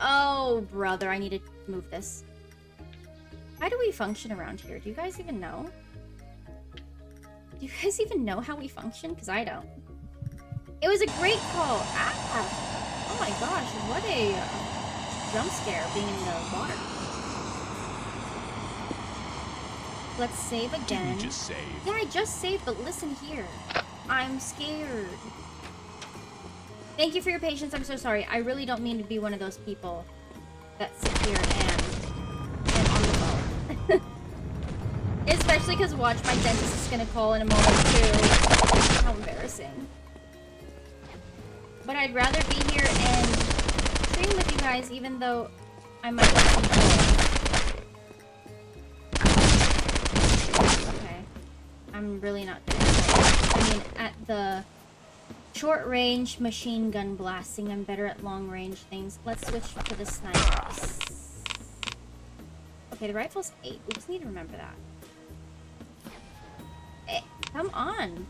S3: Oh, brother, I need to move this. How do we function around here? Do you guys even know? Do you guys even know how we function? Because I don't. It was a great call. Ah! Oh my gosh, what a jump scare being in the water. Let's save again.
S1: Didn't you just save?
S3: Yeah, I just saved, but listen here. I'm scared. Thank you for your patience. I'm so sorry. I really don't mean to be one of those people that sit here and on the phone. Especially because watch, my dentist is gonna call in a moment too. How embarrassing. But I'd rather be here and stream with you guys, even though I might get some calls. Okay. I'm really not doing that. I mean, at the short range machine gun blasting, I'm better at long range things. Let's switch to the snipers. Okay, the rifle's 8. We just need to remember that. Hey, come on.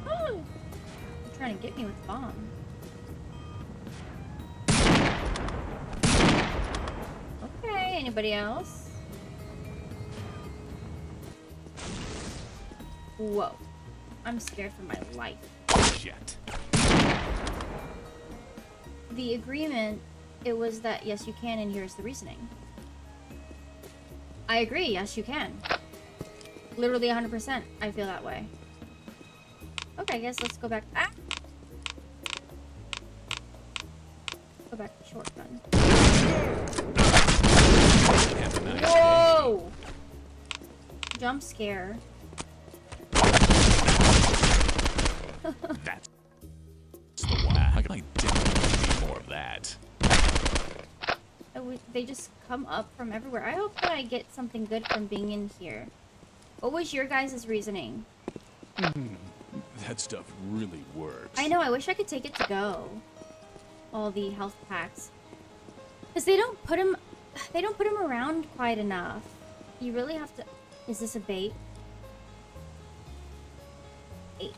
S3: Oh, you're trying to get me with the bomb. Okay, anybody else? Whoa. I'm scared for my life.
S1: Shit.
S3: The agreement, it was that yes you can, and here's the reasoning. I agree, yes you can. Literally 100%, I feel that way. Okay, I guess let's go back. Ah! Go back to shotgun. Whoa! Jump scare.
S1: That's the one. How can I definitely need more of that?
S3: They just come up from everywhere. I hope that I get something good from being in here. What was your guys' reasoning?
S1: That stuff really works.
S3: I know, I wish I could take it to go. All the health packs. Because they don't put them around quite enough. You really have to... Is this a bait? 8.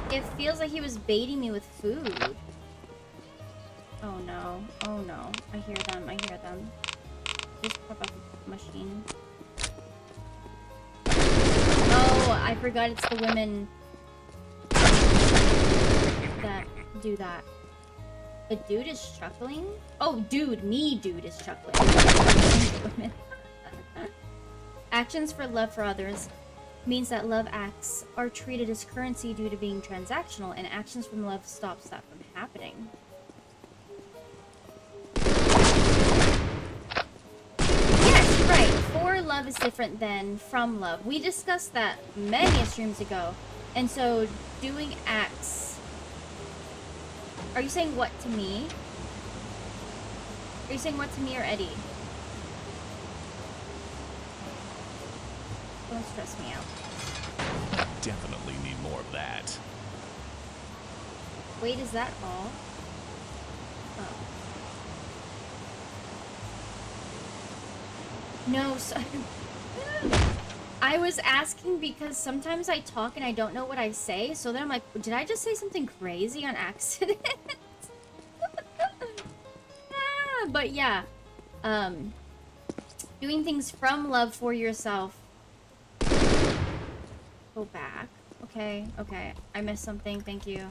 S3: It feels like he was baiting me with food. Oh no. Oh no. I hear them. I hear them. Just pop up a machine. Oh, I forgot it's the women that do that. The dude is chuckling? Oh, dude is chuckling. Actions for love for others. means that love acts are treated as currency due to being transactional, and actions from love stops that from happening. Yes, right. For love is different than from love. We discussed that many streams ago. And so doing acts... Are you saying what to me? Are you saying what to me or Eddie? Don't stress me out.
S1: Definitely need more of that.
S3: Wait, is that all? Oh. No, so I was asking because sometimes I talk and I don't know what I say, so then I'm like, did I just say something crazy on accident? But yeah, doing things from love for yourself. Go back. Okay, okay. I missed something. Thank you.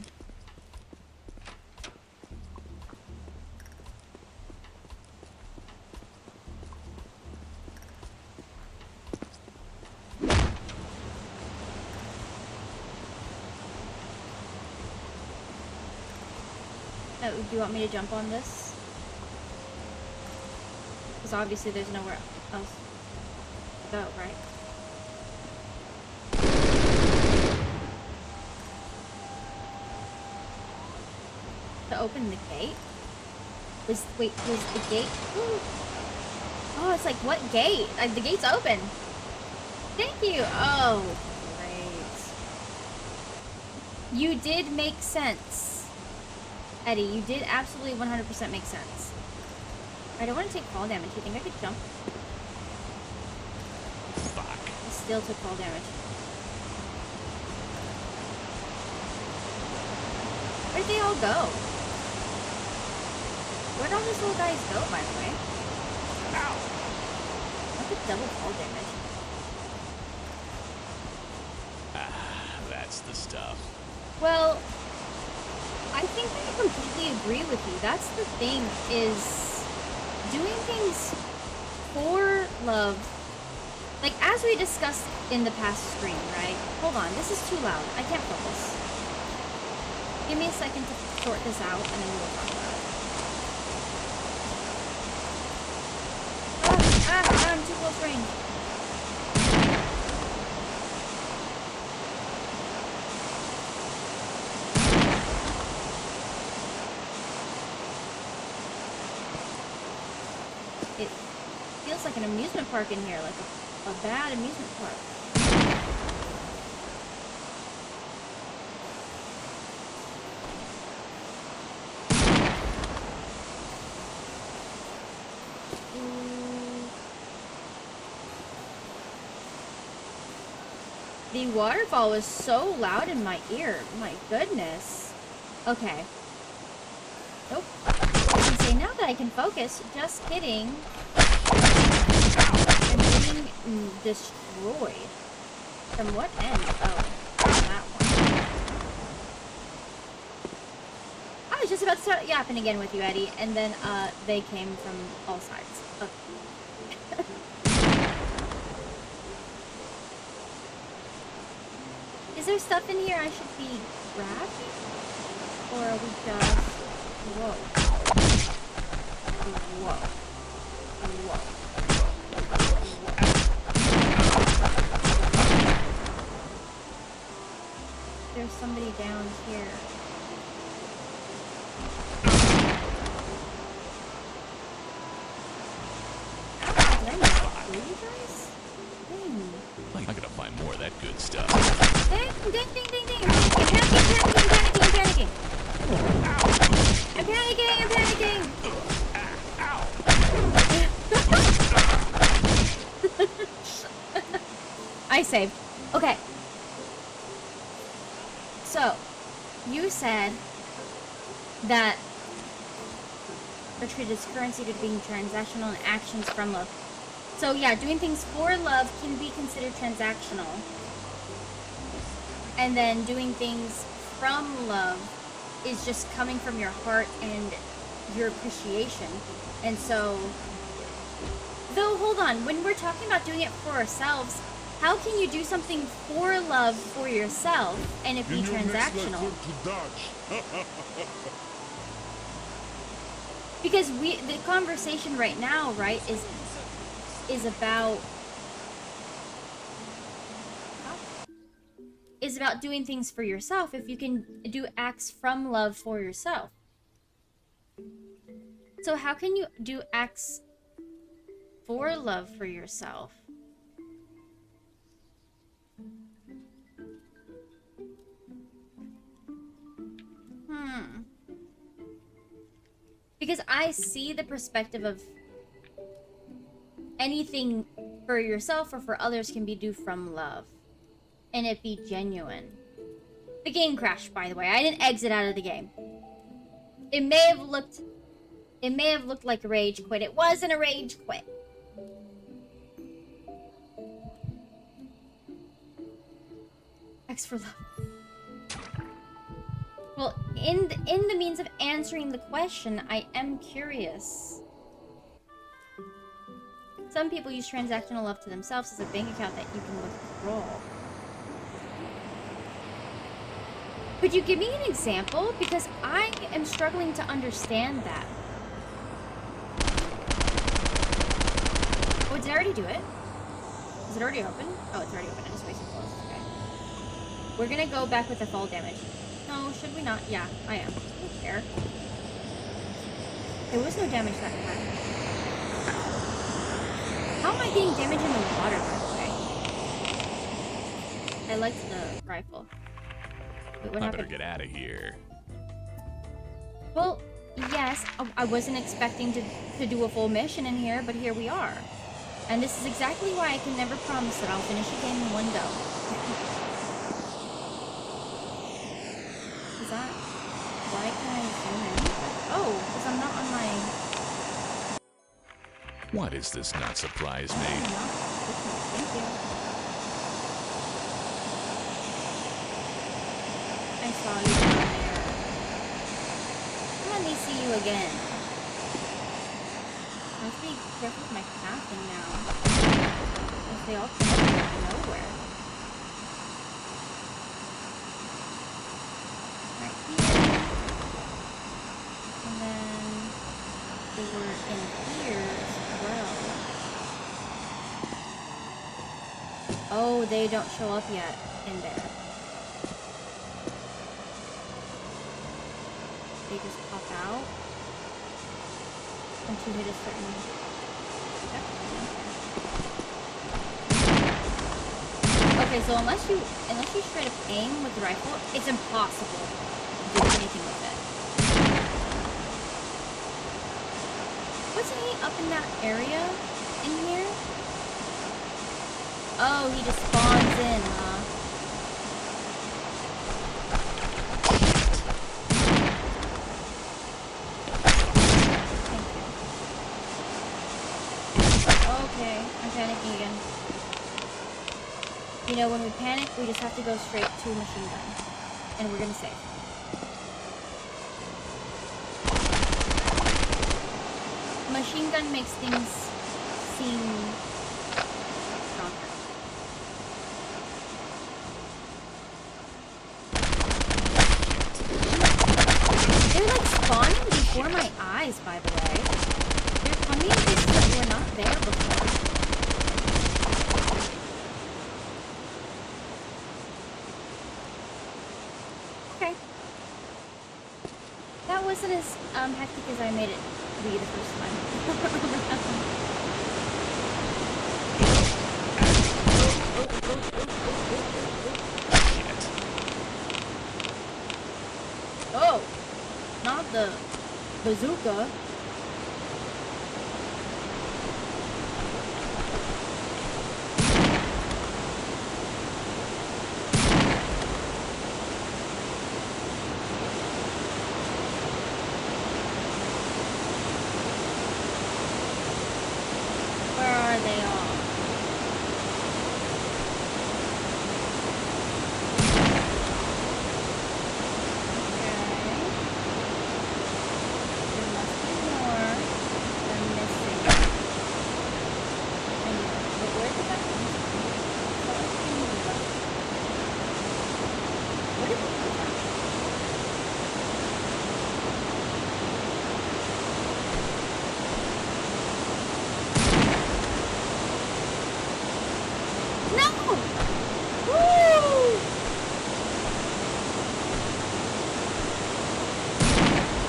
S3: Do you want me to jump on this? Because obviously there's nowhere else to go, right? To open the gate? Was the gate... Oh, it's like, what gate? The gate's open! Thank you! Oh, great. You did make sense. Eddie, you did absolutely 100% make sense. I don't want to take fall damage. You think I could jump?
S1: Fuck.
S3: I still took fall damage. Where'd they all go? Where'd all these little guys go, by the way?
S1: Ow!
S3: Look at double fall damage.
S1: Ah, that's the stuff.
S3: Well, I think I completely agree with you. That's the thing, is doing things for love. Like, as we discussed in the past stream, right? Hold on, this is too loud. I can't focus. Give me a second to sort this out, and then we'll talk about it. I'm too close range. It feels like an amusement park in here, like a bad amusement park. The waterfall was so loud in my ear. My goodness. Okay. Nope. I was gonna say, now that I can focus, just kidding. I'm being destroyed. From what end? Oh, that one. I was just about to start yapping again with you, Eddie, and then they came from all sides. Okay. Is there stuff in here I should be grabbing? Or are we just... Whoa. Whoa. Whoa. There's somebody down here. Did I not kill you guys?
S1: I'm gonna find more of that good stuff.
S3: Ding, ding, ding, ding, ding. I'm panicking. I'm panicking.
S1: Ow!
S3: I saved. Okay. So, you said that are treated as currency due to being transactional and actions from love. So yeah, doing things for love can be considered transactional. And then doing things from love is just coming from your heart and your appreciation. And so, though, hold on, when we're talking about doing it for ourselves, How can you do something for love for yourself and it be transactional? Because the conversation right now, right, is about doing things for yourself. If you can do acts from love for yourself. So how can you do acts for love for yourself? Because I see the perspective of anything for yourself or for others can be do from love. And it be genuine. The game crashed, by the way. I didn't exit out of the game. It may have looked like a rage quit. It wasn't a rage quit. X for love. Well, in the means of answering the question, I am curious. Some people use transactional love to themselves as a bank account that you can withdraw. Could you give me an example? Because I am struggling to understand that. Oh, did I already do it? Is it already open? Oh, it's already open. I just wasted close. Okay. We're gonna go back with the fall damage. No, should we not? Yeah, I am. I don't care. There was no damage that time. How am I getting damage in the water, by the way? I liked the rifle. Wait, what happened?
S1: I better get out of here.
S3: Well, yes, I wasn't expecting to do a full mission in here, but here we are. And this is exactly why I can never promise that I'll finish a game in one go. Is that... Why can I zoom in? Oh, because I'm not on my...
S1: Why does this not surprise me?
S3: Thank you. I saw you down there. Let me see you again. I have to be careful with my crafting now. Because they all come out of nowhere. Right here. And then they were in here as well. Oh, they don't show up yet in there. They just pop out once you hit a certain... Okay, so unless you straight up aim with the rifle, it's impossible to do anything with it. Wasn't he up in that area in here? Oh, he just spawns in, huh? Okay, I'm panicking again. You know, when we panic, we just have to go straight to a machine gun. And we're gonna save. Machine gun makes things seem stronger. They're like spawning before my eyes, by the way. They're coming in places that were not there before. Okay. That wasn't as hectic as I made it be the first time. Oh, not the bazooka. Where are they all? Okay. There must be Woo!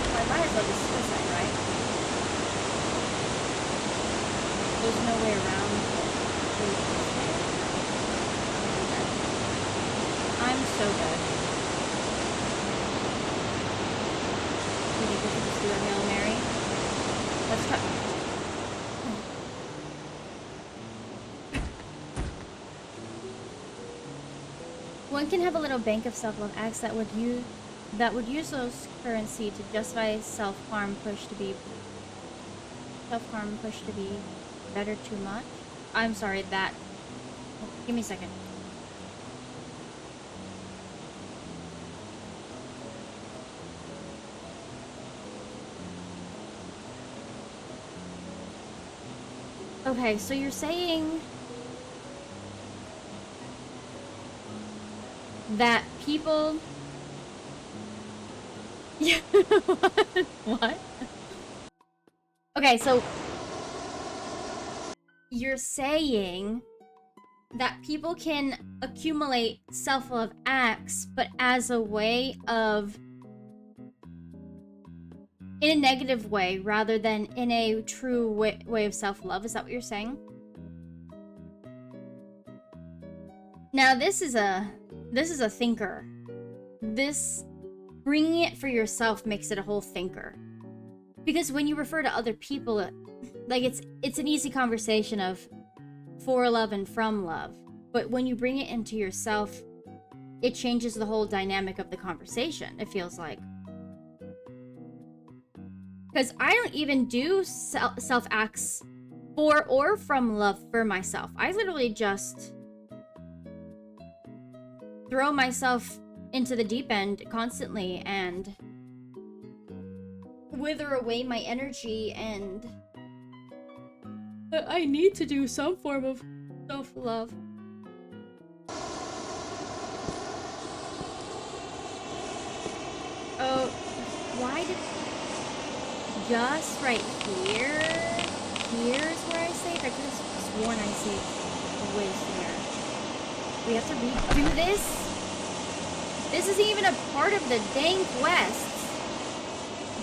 S3: I might as well be suicide, right? There's no way around it. Wait, is there? I'm so dead. You think we should just do a Hail Mary? Let's try. One can have a little bank of self-love acts that would use those currency to justify self-harm pushed to be better too much. I'm sorry, that. Oh, give me a second. Okay, so you're saying that people. Yeah. What? Okay, so you're saying that people can accumulate self-love acts, but as a way of, in a negative way rather than in a true way of self-love. Is that what you're saying? Now this is a thinker. This bringing it for yourself makes it a whole thinker. Because when you refer to other people, like it's an easy conversation of for love and from love. But when you bring it into yourself, it changes the whole dynamic of the conversation, it feels like. Because I don't even do self acts for or from love for myself. I literally just throw myself into the deep end constantly and wither away my energy, and I need to do some form of self-love. Oh, why did... Just right here? Here's where I saved? I could have sworn I saved way here. We have to redo this? This isn't even a part of the dang quests,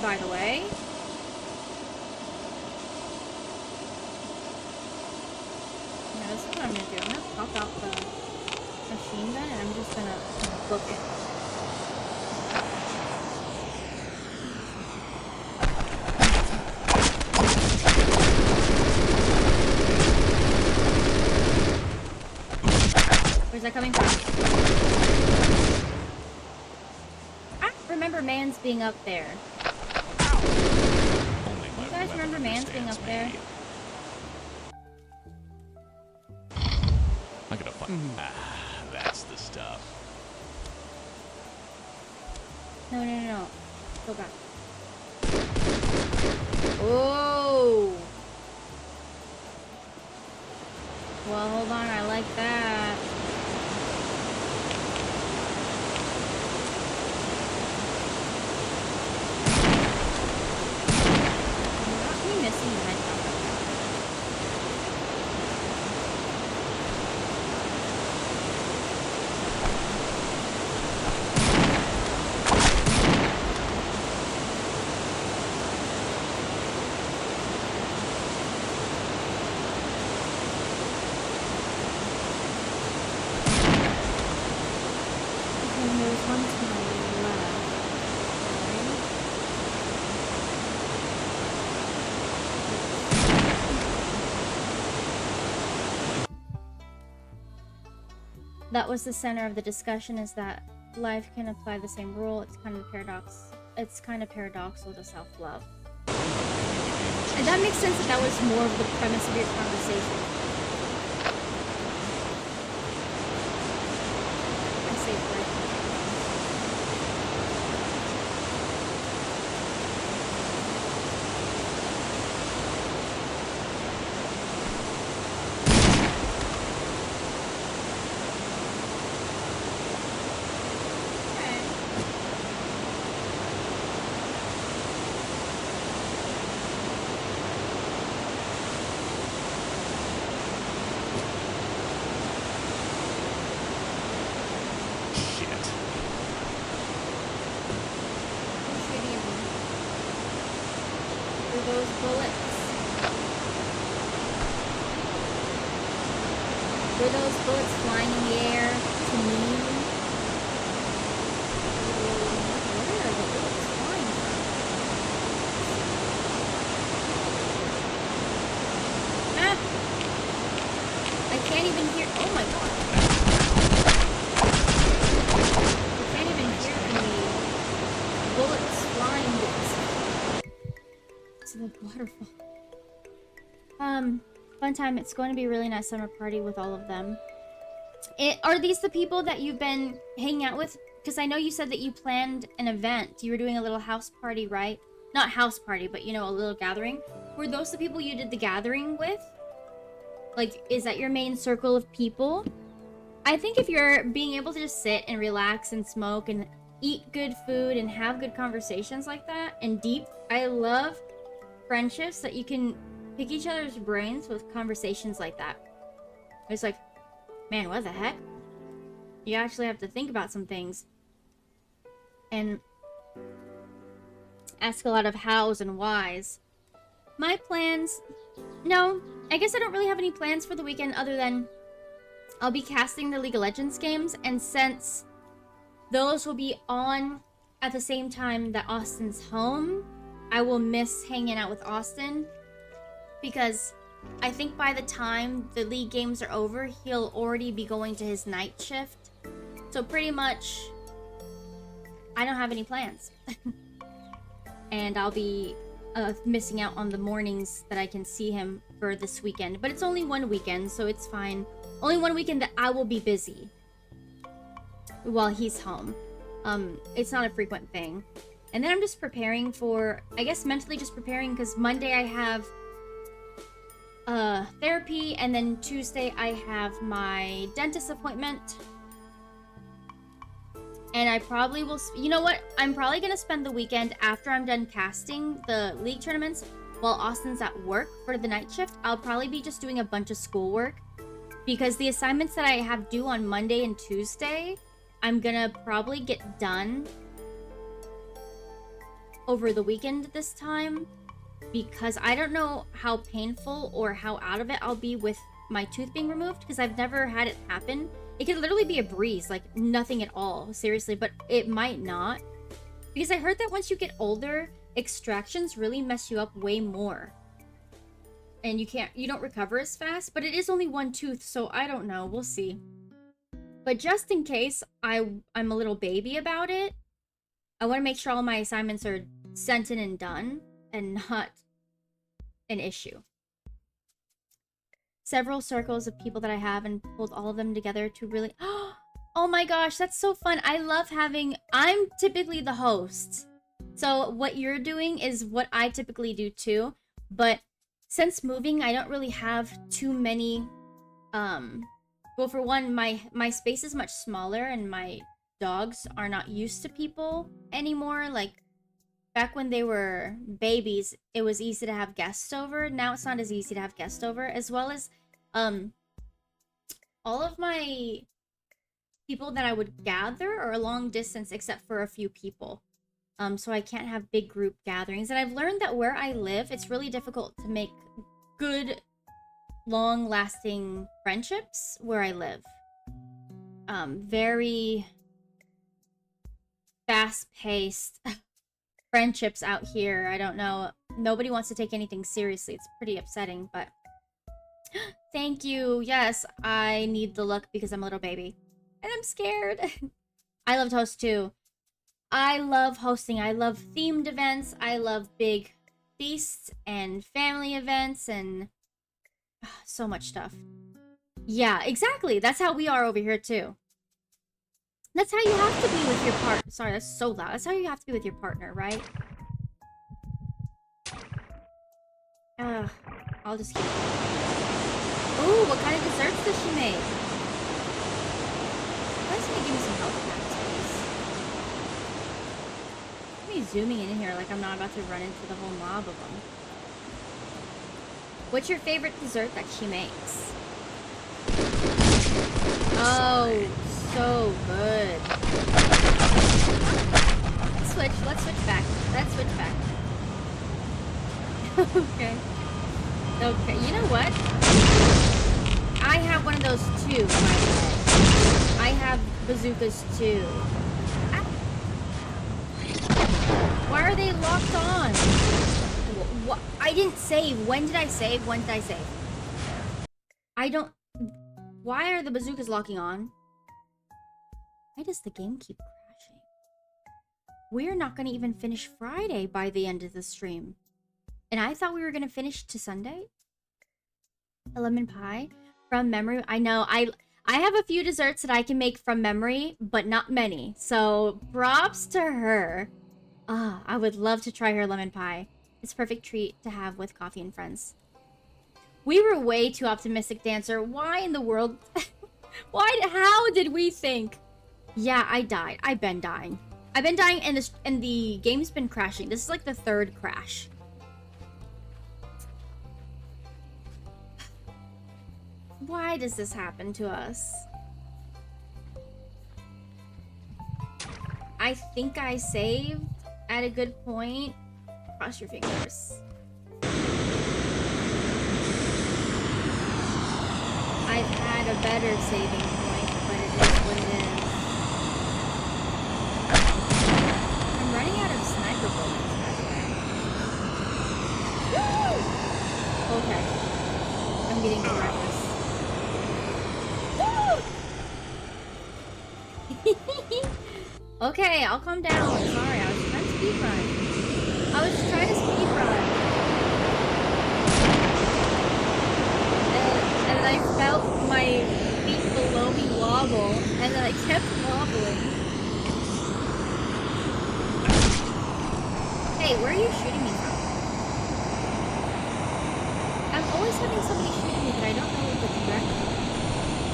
S3: by the way. Now this is what I'm gonna do. I'm gonna pop out the machine gun and I'm just gonna book it. Where's that coming from? I remember Mans being up there. You guys remember Mans being up there?
S5: I'm gonna find. That's the stuff.
S3: No. Go back. Oh! Well, hold on. I like that. Not me missing the headshot. And there's one to my left. That was the center of the discussion, is that life can apply the same rule. It's kind of paradoxical to self-love. And that makes sense that was more of the premise of your conversation. I saved it. those bullets? Were those bullets flying in the air to me? Where are the bullets flying from? Ah! I can't even hear. Oh my god. I can't even hear any bullets flying to the waterfall. Fun time. It's going to be a really nice summer party with all of them. Are these the people that you've been hanging out with? Because I know you said that you planned an event. You were doing a little house party, right? Not house party, but you know, a little gathering. Were those the people you did the gathering with? Like, is that your main circle of people? I think if you're being able to just sit and relax and smoke and eat good food and have good conversations like that and deep, I love friendships that you can pick each other's brains with conversations like that. It's like, man, what the heck? You actually have to think about some things and ask a lot of hows and whys. My plans, no, I guess I don't really have any plans for the weekend other than I'll be casting the League of Legends games, and since those will be on at the same time that Austin's home, I will miss hanging out with Austin because I think by the time the League games are over, he'll already be going to his night shift. So pretty much, I don't have any plans. And I'll be missing out on the mornings that I can see him for this weekend. But it's only one weekend, so it's fine. Only one weekend that I will be busy while he's home. It's not a frequent thing. And then I'm just preparing for, I guess mentally just preparing, because Monday I have therapy, and then Tuesday I have my dentist appointment. And I probably will, you know what? I'm probably going to spend the weekend after I'm done casting the League tournaments while Austin's at work for the night shift. I'll probably be just doing a bunch of schoolwork because the assignments that I have due on Monday and Tuesday, I'm going to probably get done over the weekend this time, because I don't know how painful or how out of it I'll be with my tooth being removed, because I've never had it happen. It could literally be a breeze, like nothing at all, seriously, but it might not. Because I heard that once you get older, extractions really mess you up way more. And you don't recover as fast, but it is only one tooth, so I don't know, we'll see. But just in case I'm a little baby about it, I want to make sure all my assignments are sent in and done and not an issue. Several circles of people that I have and pulled all of them together to really... Oh my gosh, that's so fun. I love having... I'm typically the host. So what you're doing is what I typically do too. But since moving, I don't really have too many... Well, for one, my space is much smaller and my dogs are not used to people anymore. Like, back when they were babies, it was easy to have guests over. Now it's not as easy to have guests over. As well as, all of my people that I would gather are a long distance except for a few people. So I can't have big group gatherings. And I've learned that where I live, it's really difficult to make good, long-lasting friendships where I live. Very fast-paced friendships out here. I don't know. Nobody wants to take anything seriously. It's pretty upsetting, but... Thank you. Yes, I need the luck because I'm a little baby. And I'm scared. I love to host too. I love hosting. I love themed events. I love big feasts and family events and so much stuff. Yeah, exactly. That's how we are over here too. That's how you have to be with your partner. Sorry, that's so loud. That's how you have to be with your partner, right? I'll just keep... Ooh, what kind of desserts does she make? You guys need to give me some health packs, please. Let me zooming in here like I'm not about to run into the whole mob of them. What's your favorite dessert that she makes? Oh, so good. Let's switch back. Let's switch back. Okay. Okay, you know what? I have one of those too, by the way. I have bazookas too. Ah. Why are they locked on? What? I didn't save. When did I save? When did I save? I don't... Why are the bazookas locking on? Why does the game keep crashing? We're not going to even finish Friday by the end of the stream. And I thought we were going to finish to Sunday? A lemon pie from memory. I know. I have a few desserts that I can make from memory, but not many. So props to her. Ah, I would love to try her lemon pie. It's a perfect treat to have with coffee and friends. We were way too optimistic, Dancer. Why in the world? How did we think? Yeah, I died. I've been dying. I've been dying, and the game's been crashing. This is like the third crash. Why does this happen to us? I think I saved at a good point. Cross your fingers. I've had a better saving point, but it is what it is. I'm running out of sniper bullets, by the way. Woo! Okay. I'm getting too reckless. Okay, I'll calm down. Sorry, I was trying to speedrun. I was trying to speedrun. And then I felt my feet below me wobble, and then I kept wobbling. Hey, where are you shooting me from? I'm always having somebody shooting me, but I don't know what the direction.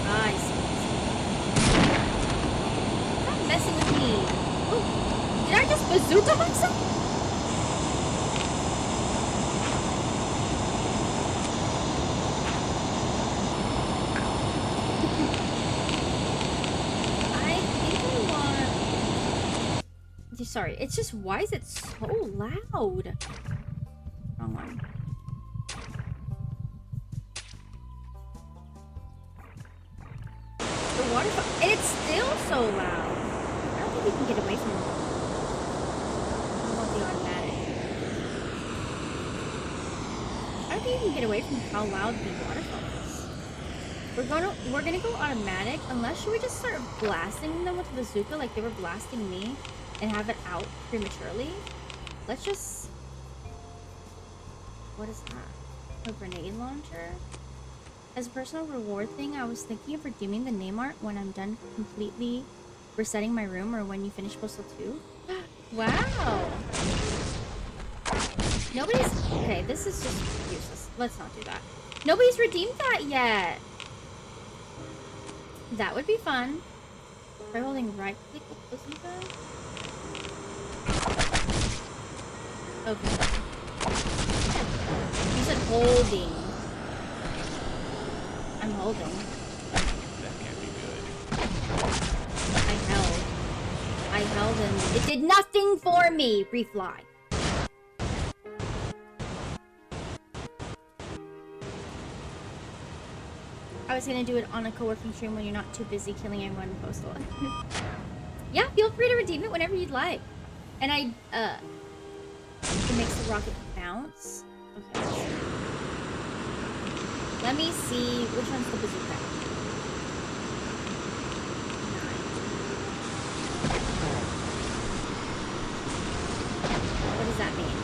S3: Ah, I see. Stop messing with me. Oh, did I just bazooka myself? Sorry, it's just, why is it so loud? Wrong one. The waterfall, and it's still so loud. I don't think we can get away from it. I want the automatic. I don't think you can get away from how loud the waterfall is. We're gonna go automatic, unless should we just start blasting them with the bazooka like they were blasting me? And have it out prematurely. Let's just... What is that? A grenade launcher? As a personal reward thing, I was thinking of redeeming the name art when I'm done completely resetting my room or when you finish Postal 2. Wow! Nobody's... Okay, this is just useless. Let's not do that. Nobody's redeemed that yet! That would be fun. Try holding right click with bazooka. Okay. You said holding. I'm holding.
S5: That can't be good.
S3: I held and it did nothing for me! Refly. I was gonna do it on a co-working stream when you're not too busy killing everyone in Postal. Yeah, feel free to redeem it whenever you'd like. And it makes the rocket bounce. Okay. Let me see which one's the bazooka. 9. What does that mean?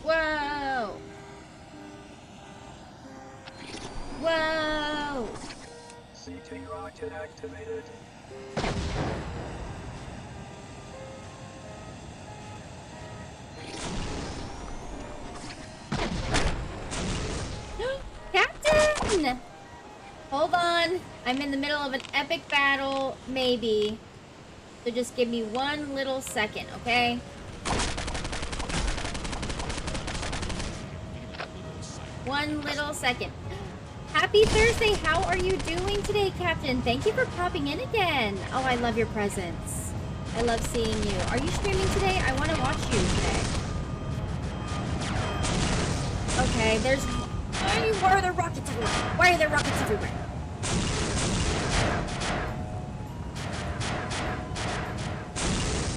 S3: Whoa! Whoa!
S6: CT rocket activated.
S3: Captain! Hold on. I'm in the middle of an epic battle, maybe. So just give me one little second, okay? One little second. Happy Thursday. How are you doing today, Captain? Thank you for popping in again. Oh, I love your presence. I love seeing you. Are you streaming today? I want to watch you today. Okay, there's... Why are there rockets everywhere? Why are there rockets everywhere?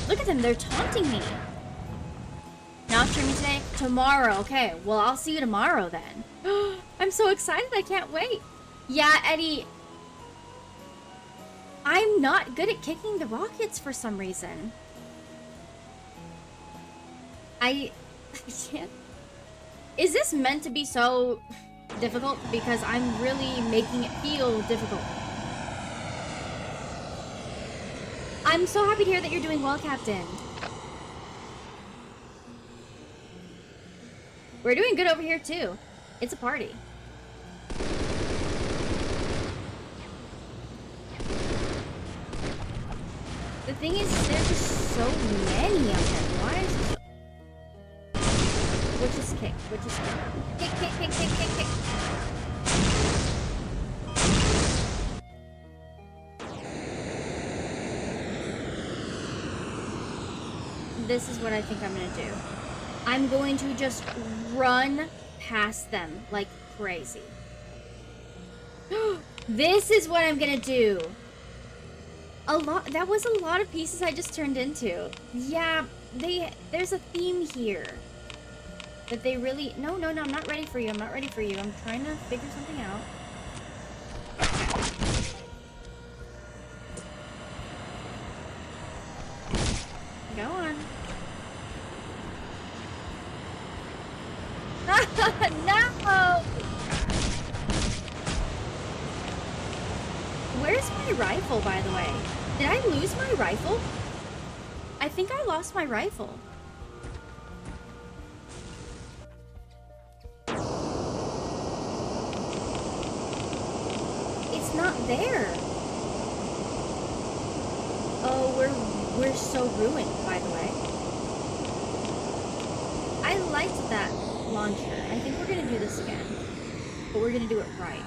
S3: Look at them. They're taunting me. Not streaming today? Tomorrow. Okay, well, I'll see you tomorrow then. I'm so excited. I can't wait. Yeah, Eddie. I'm not good at kicking the rockets for some reason. I can't. Is this meant to be so difficult? Because I'm really making it feel difficult. I'm so happy to hear that you're doing well, Captain. We're doing good over here, too. It's a party. The thing is, there's just so many of them. Why is it so... Which is kick? Which is kick? Kick, kick, kick, kick, kick, kick. This is what I think I'm gonna do. I'm going to just run past them like crazy. This is what I'm gonna do. That was a lot of pieces I just turned into. Yeah, there's a theme here. That they really... No, I'm not ready for you. I'm not ready for you. I'm trying to figure something out. Go on. No! Where's my rifle, by the way? Did I lose my rifle? I think I lost my rifle. It's not there. Oh, we're so ruined, by the way. I liked that launcher. I think we're gonna do this again. But we're gonna do it right.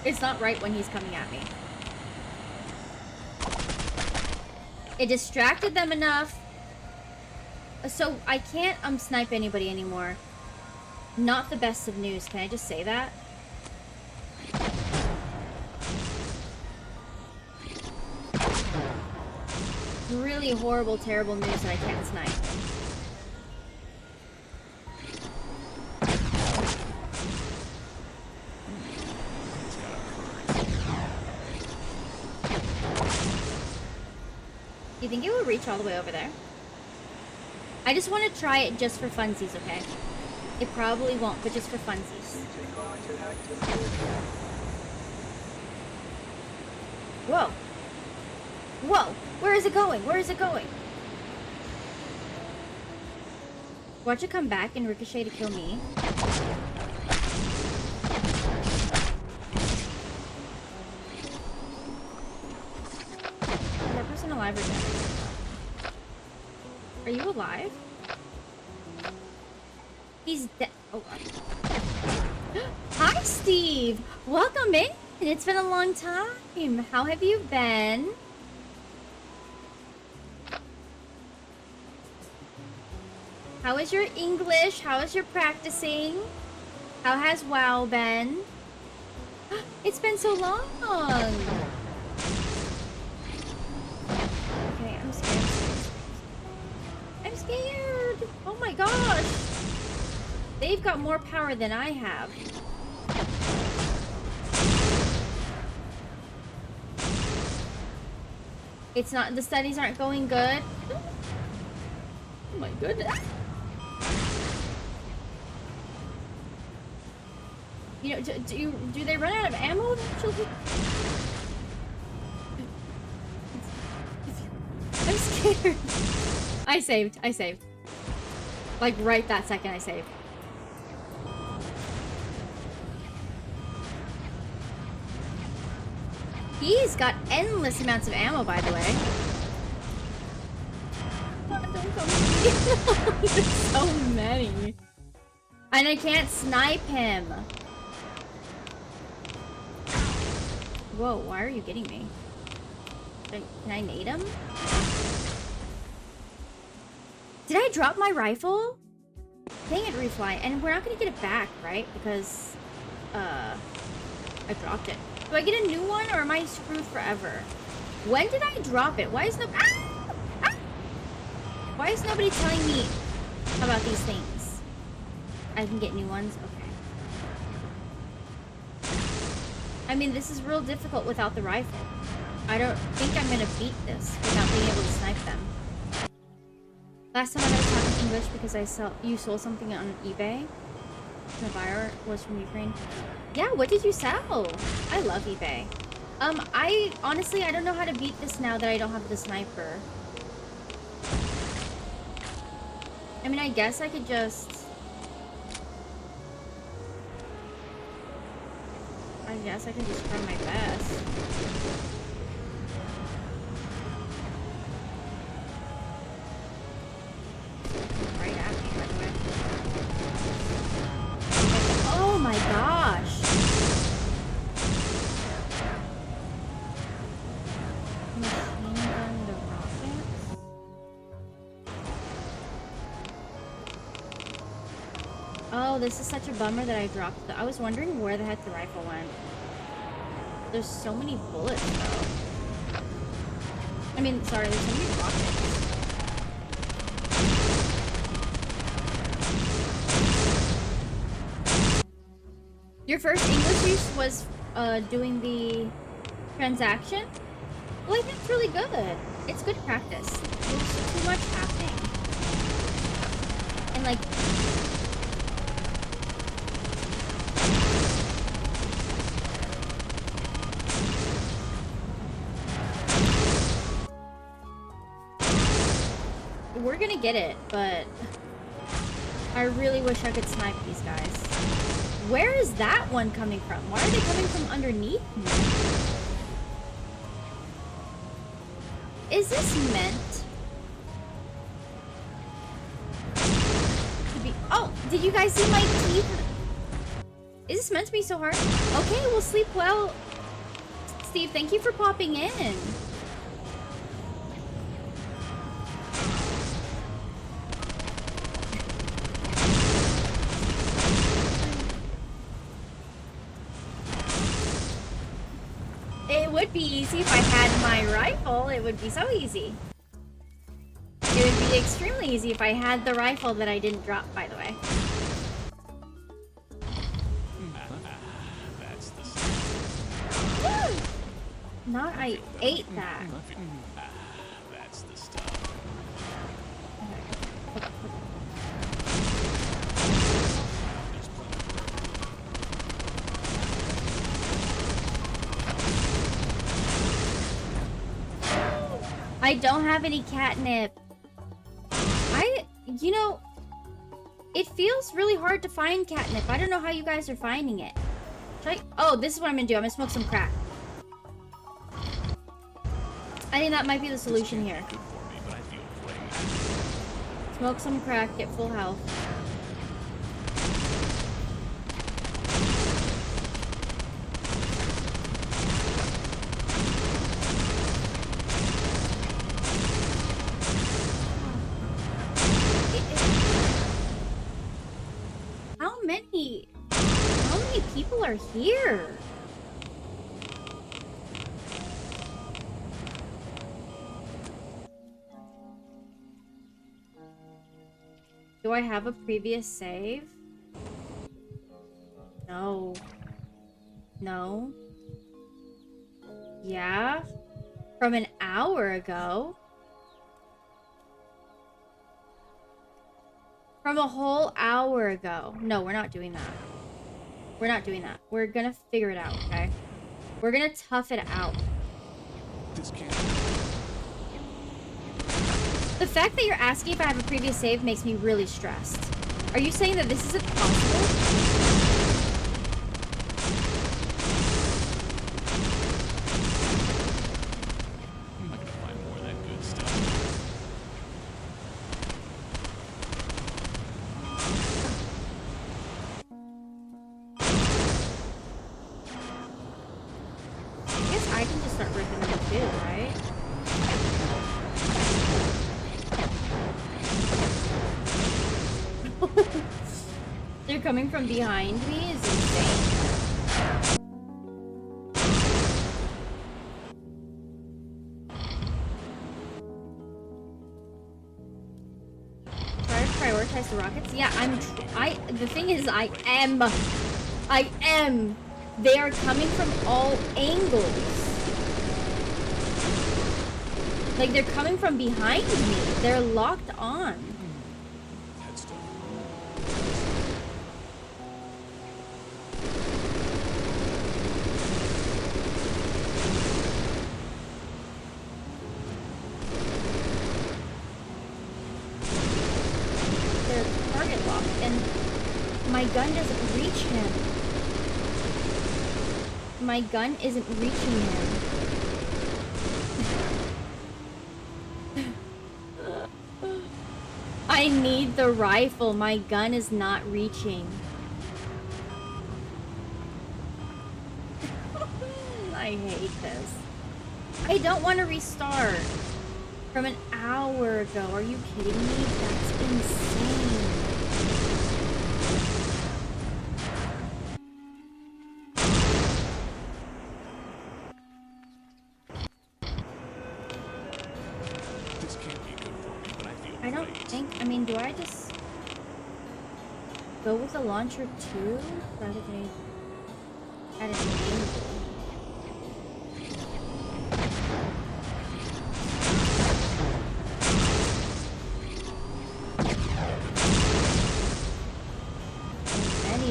S3: It's not right when he's coming at me. It distracted them enough. So I can't snipe anybody anymore. Not the best of news. Can I just say that? Really horrible, terrible news that I can't snipe. Do you think it will reach all the way over there? I just want to try it just for funsies, okay? It probably won't, but just for funsies. Whoa. Whoa! Where is it going? Where is it going? Watch it come back and ricochet to kill me. Is that person alive or dead? Are you alive? He's dead. Oh. Hi, Steve! Welcome in! It's been a long time. How have you been? How is your English? How is your practicing? How has WoW been? It's been so long! Okay, I'm scared. I'm scared! Oh my gosh! They've got more power than I have. It's not, the studies aren't going good. Oh my goodness. You know, do they run out of ammo eventually? I'm scared. I saved. Like right that second I saved. He's got endless amounts of ammo, by the way. God, don't come to me. There's so many. And I can't snipe him. Whoa, why are you getting me? Can I nade him? Did I drop my rifle? Dang it, Refly. And we're not gonna get it back, right? Because, I dropped it. Do I get a new one, or am I screwed forever? When did I drop it? Why is no- ah! Ah! Why is nobody telling me about these things? I can get new ones? Okay. I mean, this is real difficult without the rifle. I don't think I'm gonna beat this without being able to snipe them. Last time I was talking English because you sold something on eBay. The buyer was from Ukraine. Yeah, what did you sell? I love eBay. I honestly, I don't know how to beat this now that I don't have the sniper. I mean, I guess I could just... I guess I can just try my best. Right at me, by the way. Oh my gosh! Machine gun the rockets? Oh, this is such a bummer that I dropped the... I was wondering where the heck the rifle went. There's so many bullets, though. I mean, sorry, there's so many rockets. Your first English use was doing the transaction? Well, I think it's really good. It's good practice. There's too much happening. And like... We're gonna get it, but... I really wish I could snipe these guys. Where is that one coming from? Why are they coming from underneath me? Is this meant to be... Oh, did you guys see my teeth? Is this meant to be so hard? Okay, well, sleep well. Steve, thank you for popping in. It would be easy if I had my rifle. It would be so easy. It would be extremely easy if I had the rifle that I didn't drop, by the way.
S5: That's the stuff.
S3: Not I ate that.
S5: That's the stuff.
S3: I don't have any catnip. You know, it feels really hard to find catnip. I don't know how you guys are finding it. Oh, this is what I'm gonna do. I'm gonna smoke some crack. I think that might be the solution here. Smoke some crack, get full health. How many people are here? Do I have a previous save? No. No. Yeah? From an hour ago? From a whole hour ago. No, we're not doing that. We're not doing that. We're gonna figure it out, okay? We're gonna tough it out.
S5: This can't.
S3: The fact that you're asking if I have a previous save makes me really stressed. Are you saying that this isn't possible? They're coming from behind me is insane. Try to prioritize the rockets. Yeah, the thing is, I am. They are coming from all angles. Like, they're coming from behind me. They're locked on.
S5: Headstone.
S3: They're target locked, and my gun doesn't reach him. My gun isn't reaching him. I need the rifle. My gun is not reaching. I hate this. I don't want to restart from an hour ago. Are you kidding me? That's insane.
S5: This can't be good for me, but I feel
S3: I don't
S5: great.
S3: think, I mean, do I just go with the launcher too? Rather than at an angle?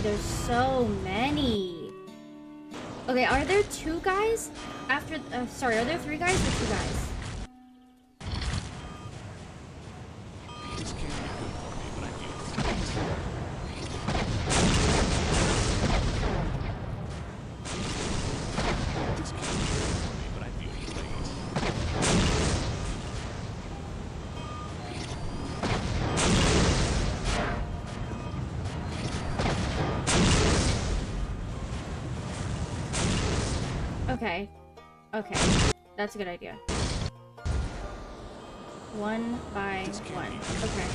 S3: There's so many. Okay, are there two guys after? Sorry, are there three guys or two guys?
S5: This can't be good for me, but I feel great. This can't be good for me, but I feel great.
S3: Okay. Okay. That's a good idea. One by one. Okay.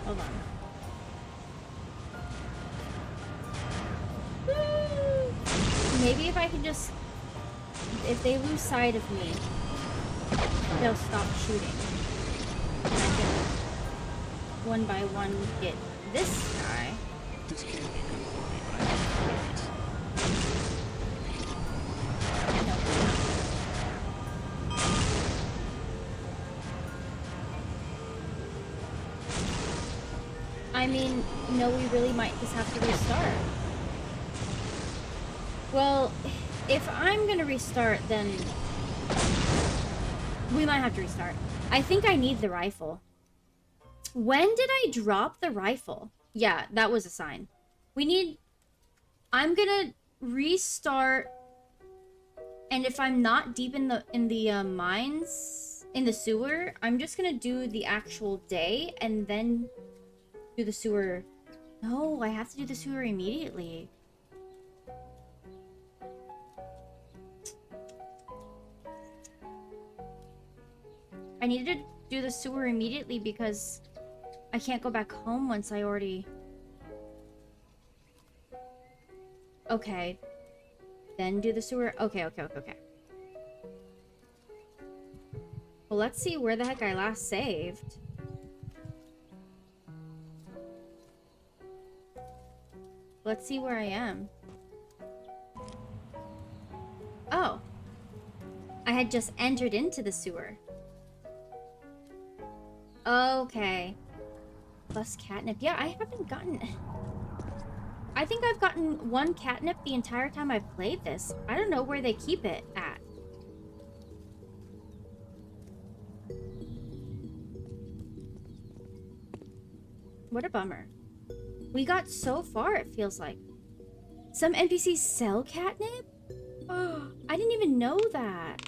S3: Hold on. Maybe if I can just... If they lose sight of me, they'll stop shooting. And I can one by one get this guy.
S5: This can't be good for me, but I feel great.
S3: I mean, no, we really might just have to restart. Well, if I'm gonna restart, then we might have to restart. I think I need the rifle. When did I drop the rifle? Yeah, that was a sign. I'm gonna restart, and if I'm not deep in the mines, in the sewer, I'm just gonna do the actual day, and then do the sewer. No, I have to do the sewer immediately. I needed to do the sewer immediately because I can't go back home once I already... Okay. Then do the sewer. Okay. Well, let's see where the heck I last saved. Let's see where I am. Oh. I had just entered into the sewer. Okay. Plus catnip. Yeah, I haven't gotten... I think I've gotten one catnip the entire time I've played this. I don't know where they keep it at. What a bummer. We got so far, it feels like. Some NPCs sell catnip? Oh, I didn't even know that.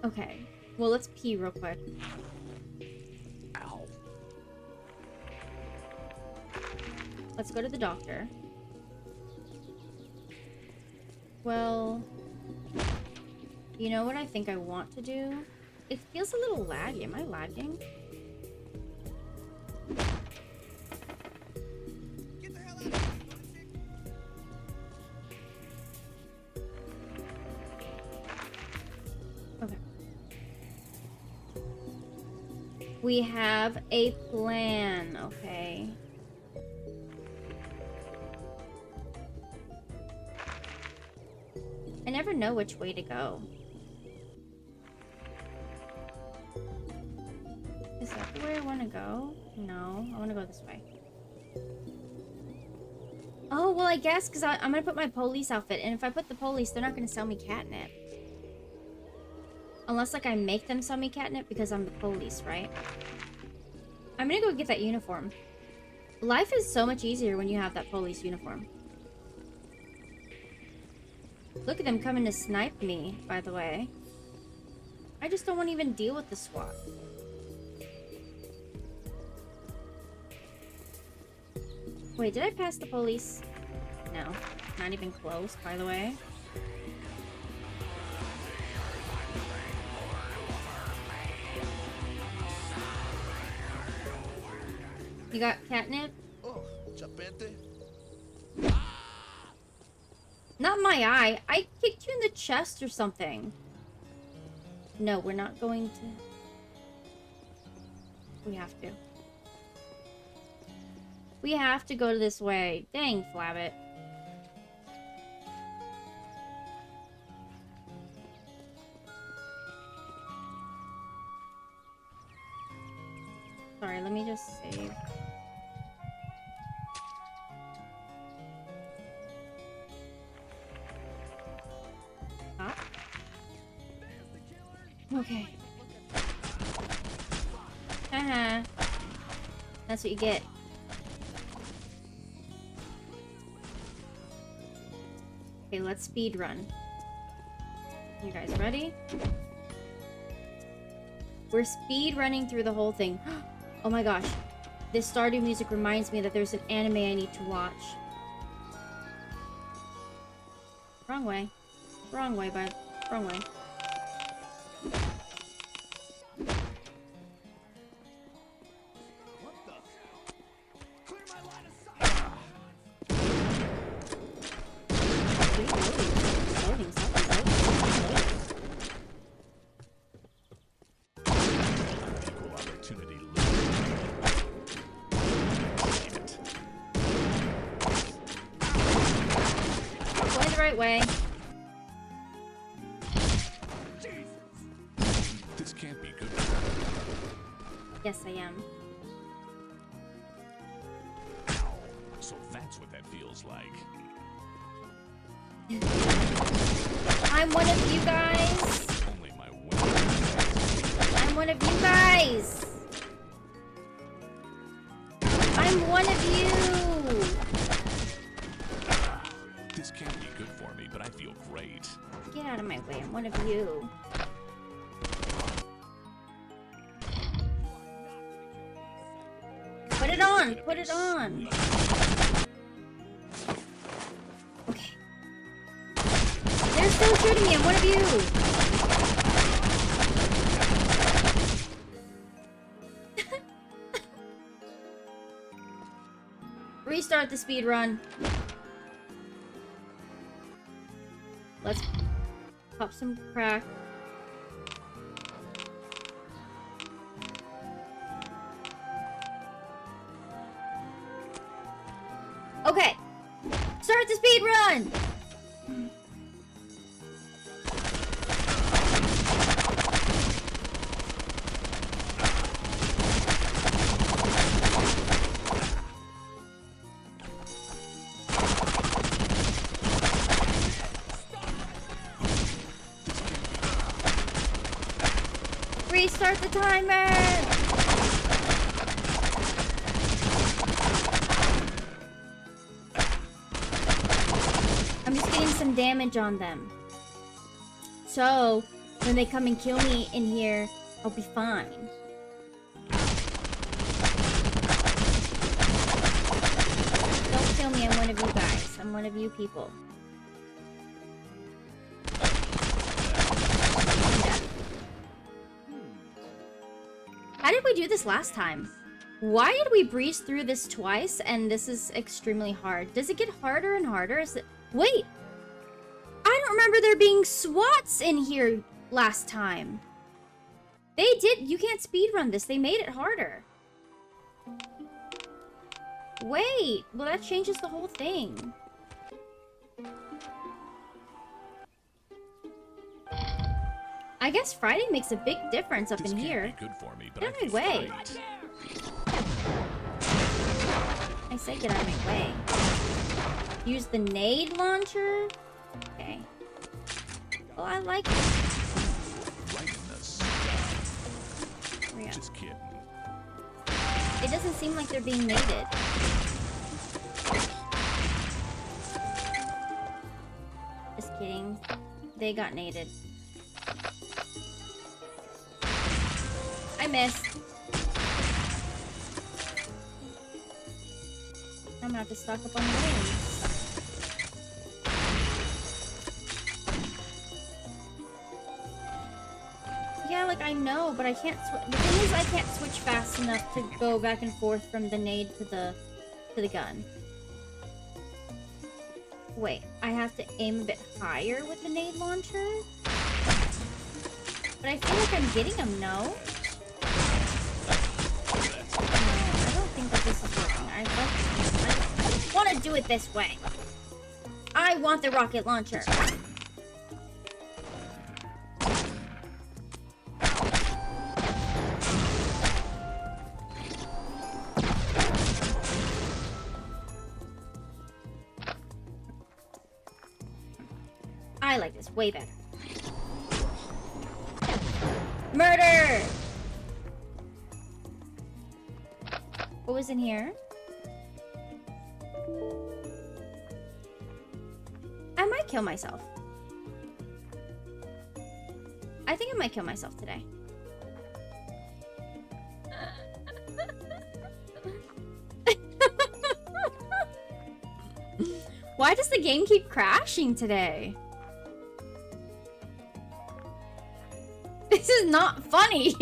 S3: Okay. Well, let's pee real quick.
S5: Ow.
S3: Let's go to the doctor. Well, you know what I think I want to do? It feels a little laggy. Am I lagging?
S5: Get the hell out of here, lunatic.
S3: Okay. We have a plan, okay? I never know which way to go. Is that the way I want to go? No, I want to go this way. Oh, well, I guess because I'm going to put my police outfit. And if I put the police, they're not going to sell me catnip. Unless, like, I make them sell me catnip because I'm the police, right? I'm going to go get that uniform. Life is so much easier when you have that police uniform. Look at them coming to snipe me, by the way. I just don't want to even deal with the SWAT. Wait, did I pass the police? No, not even close, by the way. You got catnip?
S5: Oh, chapete.
S3: Not my eye. I kicked you in the chest or something. No, we're not going to. We have to. We have to go this way. Dang, Flabbit. Sorry, let me just save. Stop. Okay. Haha. That's what you get. Okay, let's speed run. You guys ready? We're speed running through the whole thing. Oh my gosh. This Stardew music reminds me that there's an anime I need to watch. Wrong way. Wrong way, bud. Wrong way.
S5: What the? Clear my line of sight.
S3: Loading, something's loading.
S5: Equal opportunity.
S3: Going the right way.
S5: This can't be good.
S3: Yes, I am.
S5: So that's what that feels like.
S3: I'm one of you guys.
S5: Only my winner.
S3: I'm one of you guys. I'm one of you.
S5: This can't be good for me, but I feel great.
S3: Get out of my way. I'm one of you. Put it on. Put it on. Okay. They're still shooting me. I'm one of you. Restart the speed run. Let's pop some crack. Okay. Start the speed run. Restart the timer! I'm just getting some damage on them. So, when they come and kill me in here, I'll be fine. Don't kill me, I'm one of you guys. I'm one of you people. How did we do this last time? Why did we breeze through this twice and this is extremely hard? Does it get harder and harder? Is it... Wait! I don't remember there being SWATs in here last time. They did. You can't speedrun this. They made it harder. Wait. Well, that changes the whole thing. I guess Friday makes a big difference up in here.
S5: Be good for me, but
S3: Get
S5: I
S3: out of my way.
S5: fight.
S3: I say get out of my way. Use the nade launcher? Okay. Well, I like it.
S5: Right in the sky.
S3: Hurry up.
S5: Just kidding.
S3: It doesn't seem like they're being naded. Just kidding. They got naded. I missed. I'm gonna have to stock up on the wings. Yeah, like I know, but I can't switch. The thing is, I can't switch fast enough to go back and forth from the nade to the gun. Wait, I have to aim a bit higher with the nade launcher? But I feel like I'm getting them, no? I don't think that this is working. I want to do it this way. I want the rocket launcher. I like this way better. Murder! What was in here? I might kill myself. I think I might kill myself today. Why does the game keep crashing today? This is not funny.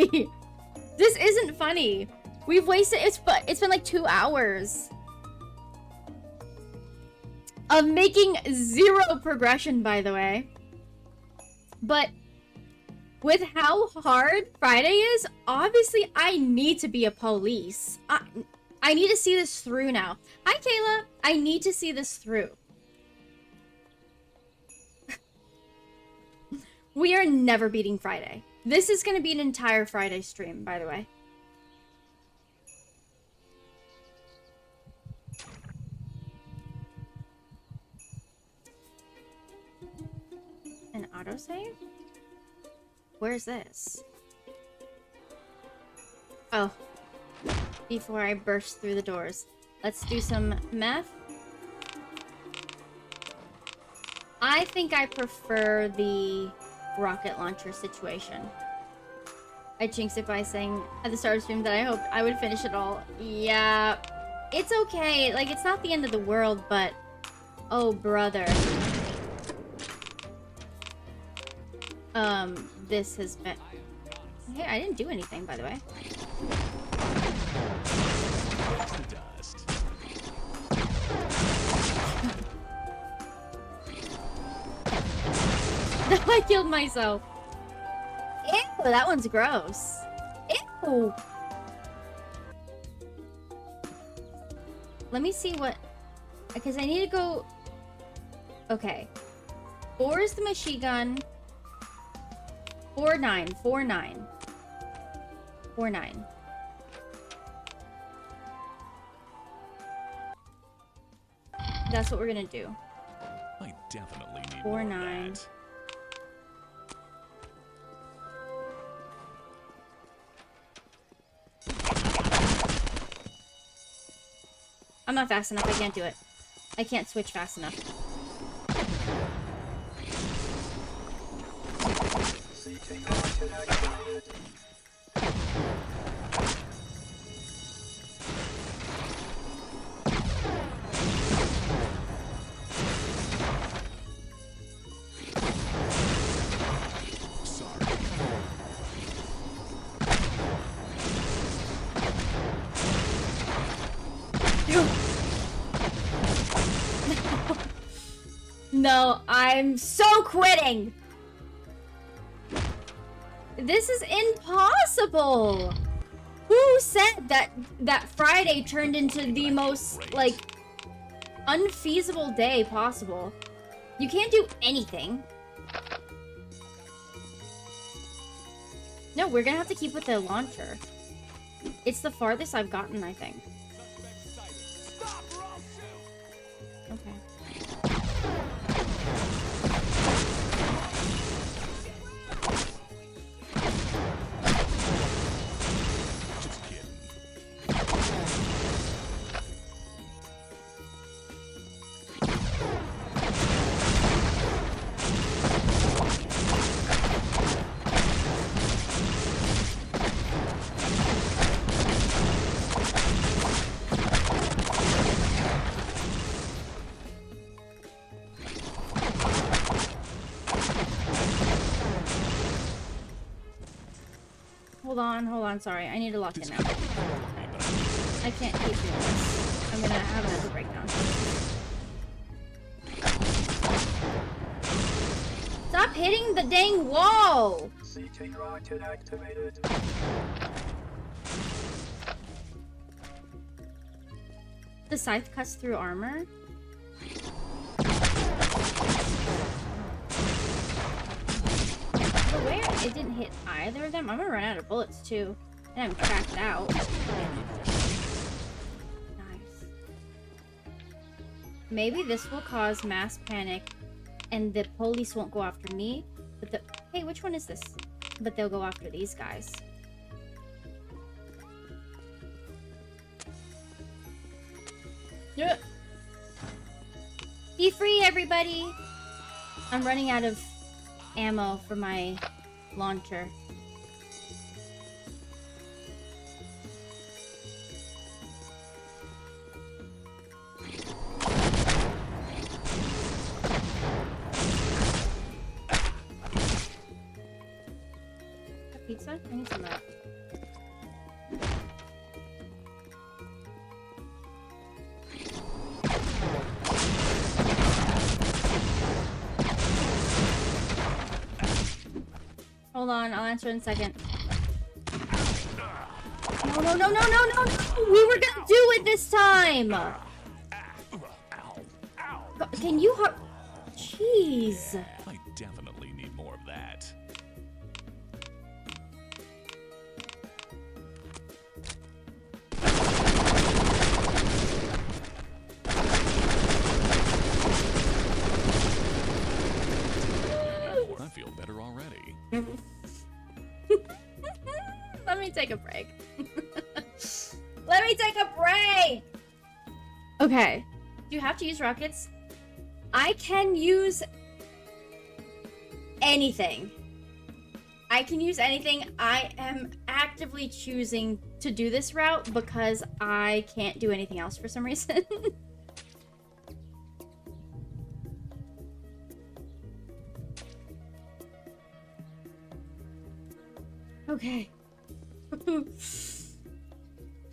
S3: This isn't funny. We've wasted it's been like 2 hours of making zero progression, by the way. But with how hard Friday is, obviously I need to be a police. I need to see this through now. Hi, Kayla. I need to see this through. We are never beating Friday. This is going to be an entire Friday stream, by the way. An autosave? Where's this? Oh. Before I burst through the doors. Let's do some meth. I think I prefer the rocket launcher situation. I jinxed it by saying at the start of the stream that I hoped I would finish it all. Yeah. It's okay. Like, it's not the end of the world, but... Oh, brother. This has been... Hey, I didn't do anything, by the way.
S5: Dust.
S3: I killed myself. Ew, that one's gross. Ew. Let me see what... Because I need to go... Okay. 4 is the machine gun. 4-9. 4-9. 4-9. That's what we're gonna do.
S5: I definitely need
S3: 4-9.
S5: more of that.
S3: I'm not fast enough. I can't do it. I can't switch fast enough.
S6: Seeking rocket activated.
S5: Sorry.
S3: No, I'm so quitting. This is impossible. Who said that Friday turned into the most, like, unfeasible day possible? You can't do anything. No, we're gonna have to keep with the launcher. It's the farthest I've gotten, I think. Okay.
S5: Just kidding.
S3: Hold on, sorry. I need to lock in now. I can't keep doing this. I'm gonna have another breakdown. Stop hitting the dang wall!
S6: CT rocket activated.
S3: The scythe cuts through armor? The way it didn't hit either of them, I'm gonna run out of bullets too. And I'm cracked out. Nice. Maybe this will cause mass panic and the police won't go after me. But the hey, which one is this? But they'll go after these guys. Yeah. Be free, everybody! I'm running out of ammo for my launcher. Pizza? I need some of that. Hold on, I'll answer in a second. No, no, no, no, no, no, no! We were gonna do it this time! Can you Jeez.
S5: I definitely need more of that. I feel better already.
S3: Let me take a break. Let me take a break! Okay. Do you have to use rockets? I can use anything. I can use anything. I am actively choosing to do this route because I can't do anything else for some reason. Okay.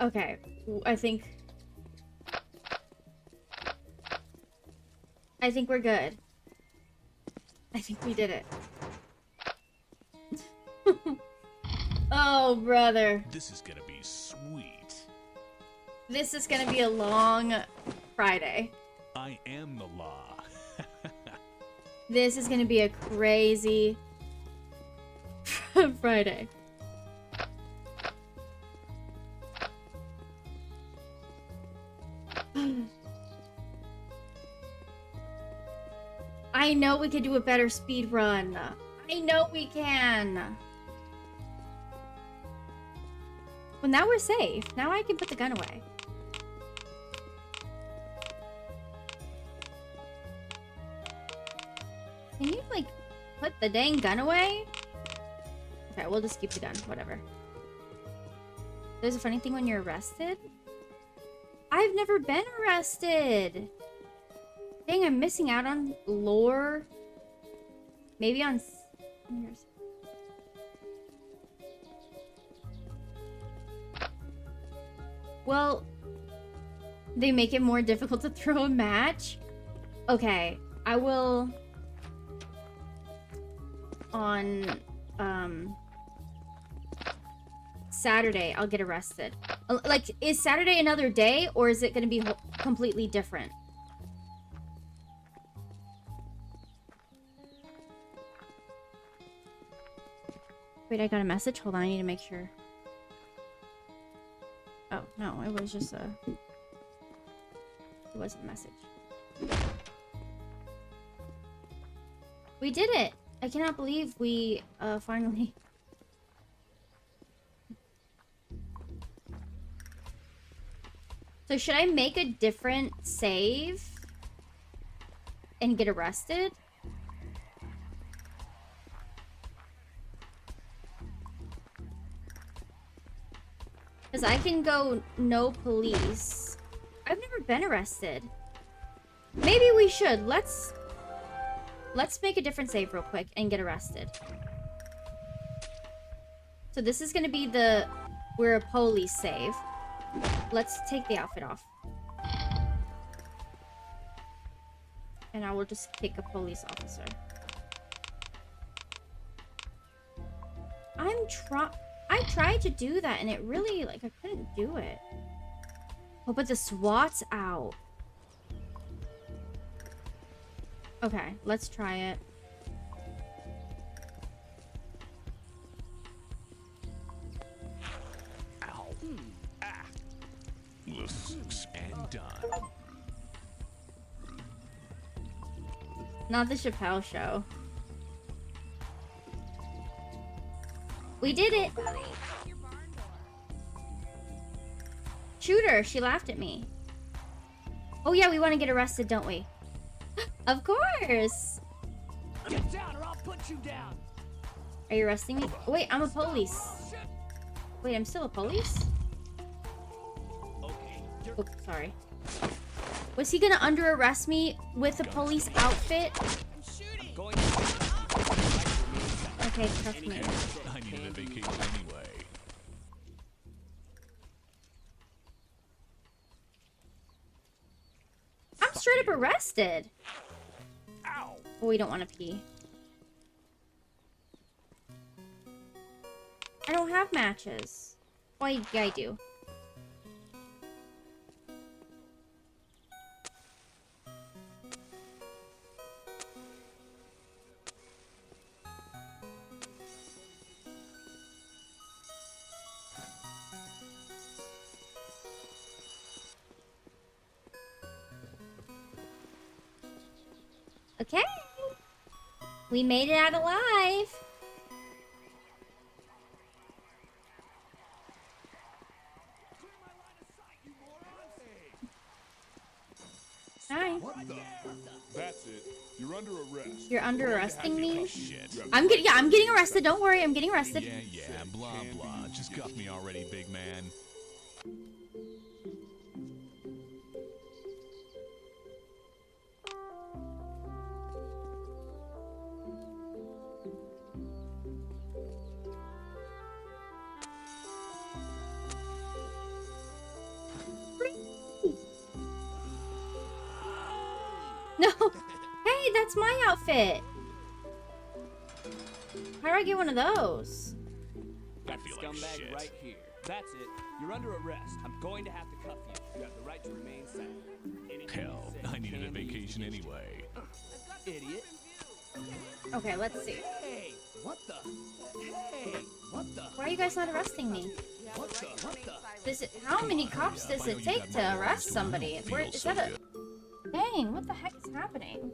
S3: Okay. I think we're good. I think we did it. Oh, brother.
S5: This is gonna be sweet.
S3: This is gonna be a long Friday.
S5: I am the law.
S3: This is gonna be a crazy Friday. I know we could do a better speed run. I know we can. Well, now we're safe. Now I can put the gun away. Can you, like, put the dang gun away? Okay, we'll just keep the gun. Whatever. There's a funny thing when you're arrested. I've never been arrested. Dang, I'm missing out on lore. Maybe on... Well, they make it more difficult to throw a match? Okay, I will on Saturday I'll get arrested. Like, is Saturday another day, or is it going to be completely different? Wait, I got a message? Hold on, I need to make sure. Oh, no, it was just a... It wasn't a message. We did it! I cannot believe we, finally... So should I make a different save and get arrested? Because I can go no police. I've never been arrested. Maybe we should. Let's make a different save real quick and get arrested. So this is going to be the we're a police save. Let's take the outfit off. And I will just pick a police officer. I tried to do that and it really, like, I couldn't do it. Oh, but the SWAT's out. Okay, let's try it.
S5: Ow. Ah. Looks and done.
S3: Not the Chappelle Show. We did it! Shoot her! She laughed at me. Oh yeah, we want to get arrested, don't we? Of course!
S1: Get down or I'll put you down.
S3: Are you arresting me? Oh, wait, I'm a police. Wait, I'm still a police?
S1: Okay, you're
S3: Oh, sorry. Was he gonna under arrest me with a police outfit?
S1: going
S3: Okay, trust me.
S5: I needed a vacation anyway.
S3: I'm straight up arrested.
S5: Ow.
S3: Oh, we don't want to pee. I don't have matches. Oh, yeah, I do. Okay. We made it out alive. Hi.
S7: That's it. You're under arrest.
S3: You're under arresting me?
S5: Shit.
S3: I'm getting arrested. Don't worry, I'm getting arrested.
S5: Yeah, blah, blah. Just cuff me already, big man. No. Hey, that's my outfit. How do I get one of those? I feel like
S1: scumbag
S5: shit.
S1: right here. That's it. You're under arrest. I'm going to have to cuff you. You have the right to remain silent. Anything
S5: Hell,
S1: you say
S5: I needed a
S1: can be
S5: vacation
S1: used against you.
S5: anyway.
S1: Idiot.
S3: Okay, let's see.
S1: Hey, what the? Hey, what the?
S3: Why are you guys not arresting me?
S1: What the? What the?
S3: How many cops does it take to arrest somebody? Where is that a... Dang, what the heck is happening?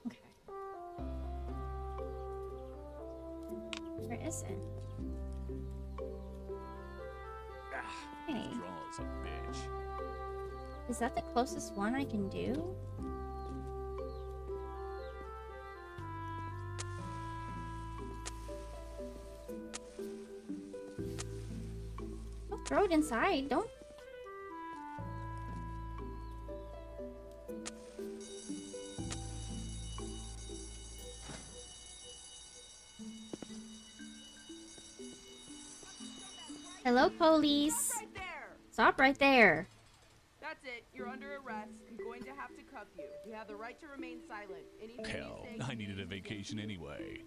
S3: Okay. Where is it? Hey,
S5: Draw is a bitch.
S3: is that the closest one I can do? Don't throw it inside. Don't. Hello, police. Stop right there.
S8: That's it. You're under arrest. I'm going to have to cuff you. You have the right to remain silent. Anything
S5: Hell,
S8: you say
S5: I needed a vacation anyway.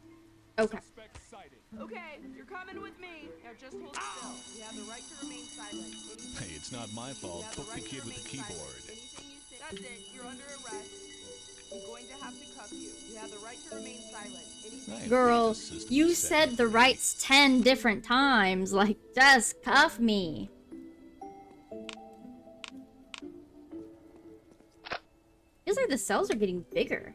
S3: Okay.
S7: Suspect sighted.
S8: Okay, you're coming with me. Now just hold still. You have the right to remain silent. Anything
S5: Hey, it's not my fault.
S8: You have
S5: Book
S8: the
S5: the
S8: right to
S5: kid with the
S8: remain silent.
S5: keyboard.
S8: Anything you say. That's it. You're under arrest. I'm going to have to cuff you. You have the right to remain silent. Anything
S3: Girl,
S5: The system
S3: you
S5: set
S3: said the rights 10 different times. Like, just cuff me. Feels like the cells are getting bigger.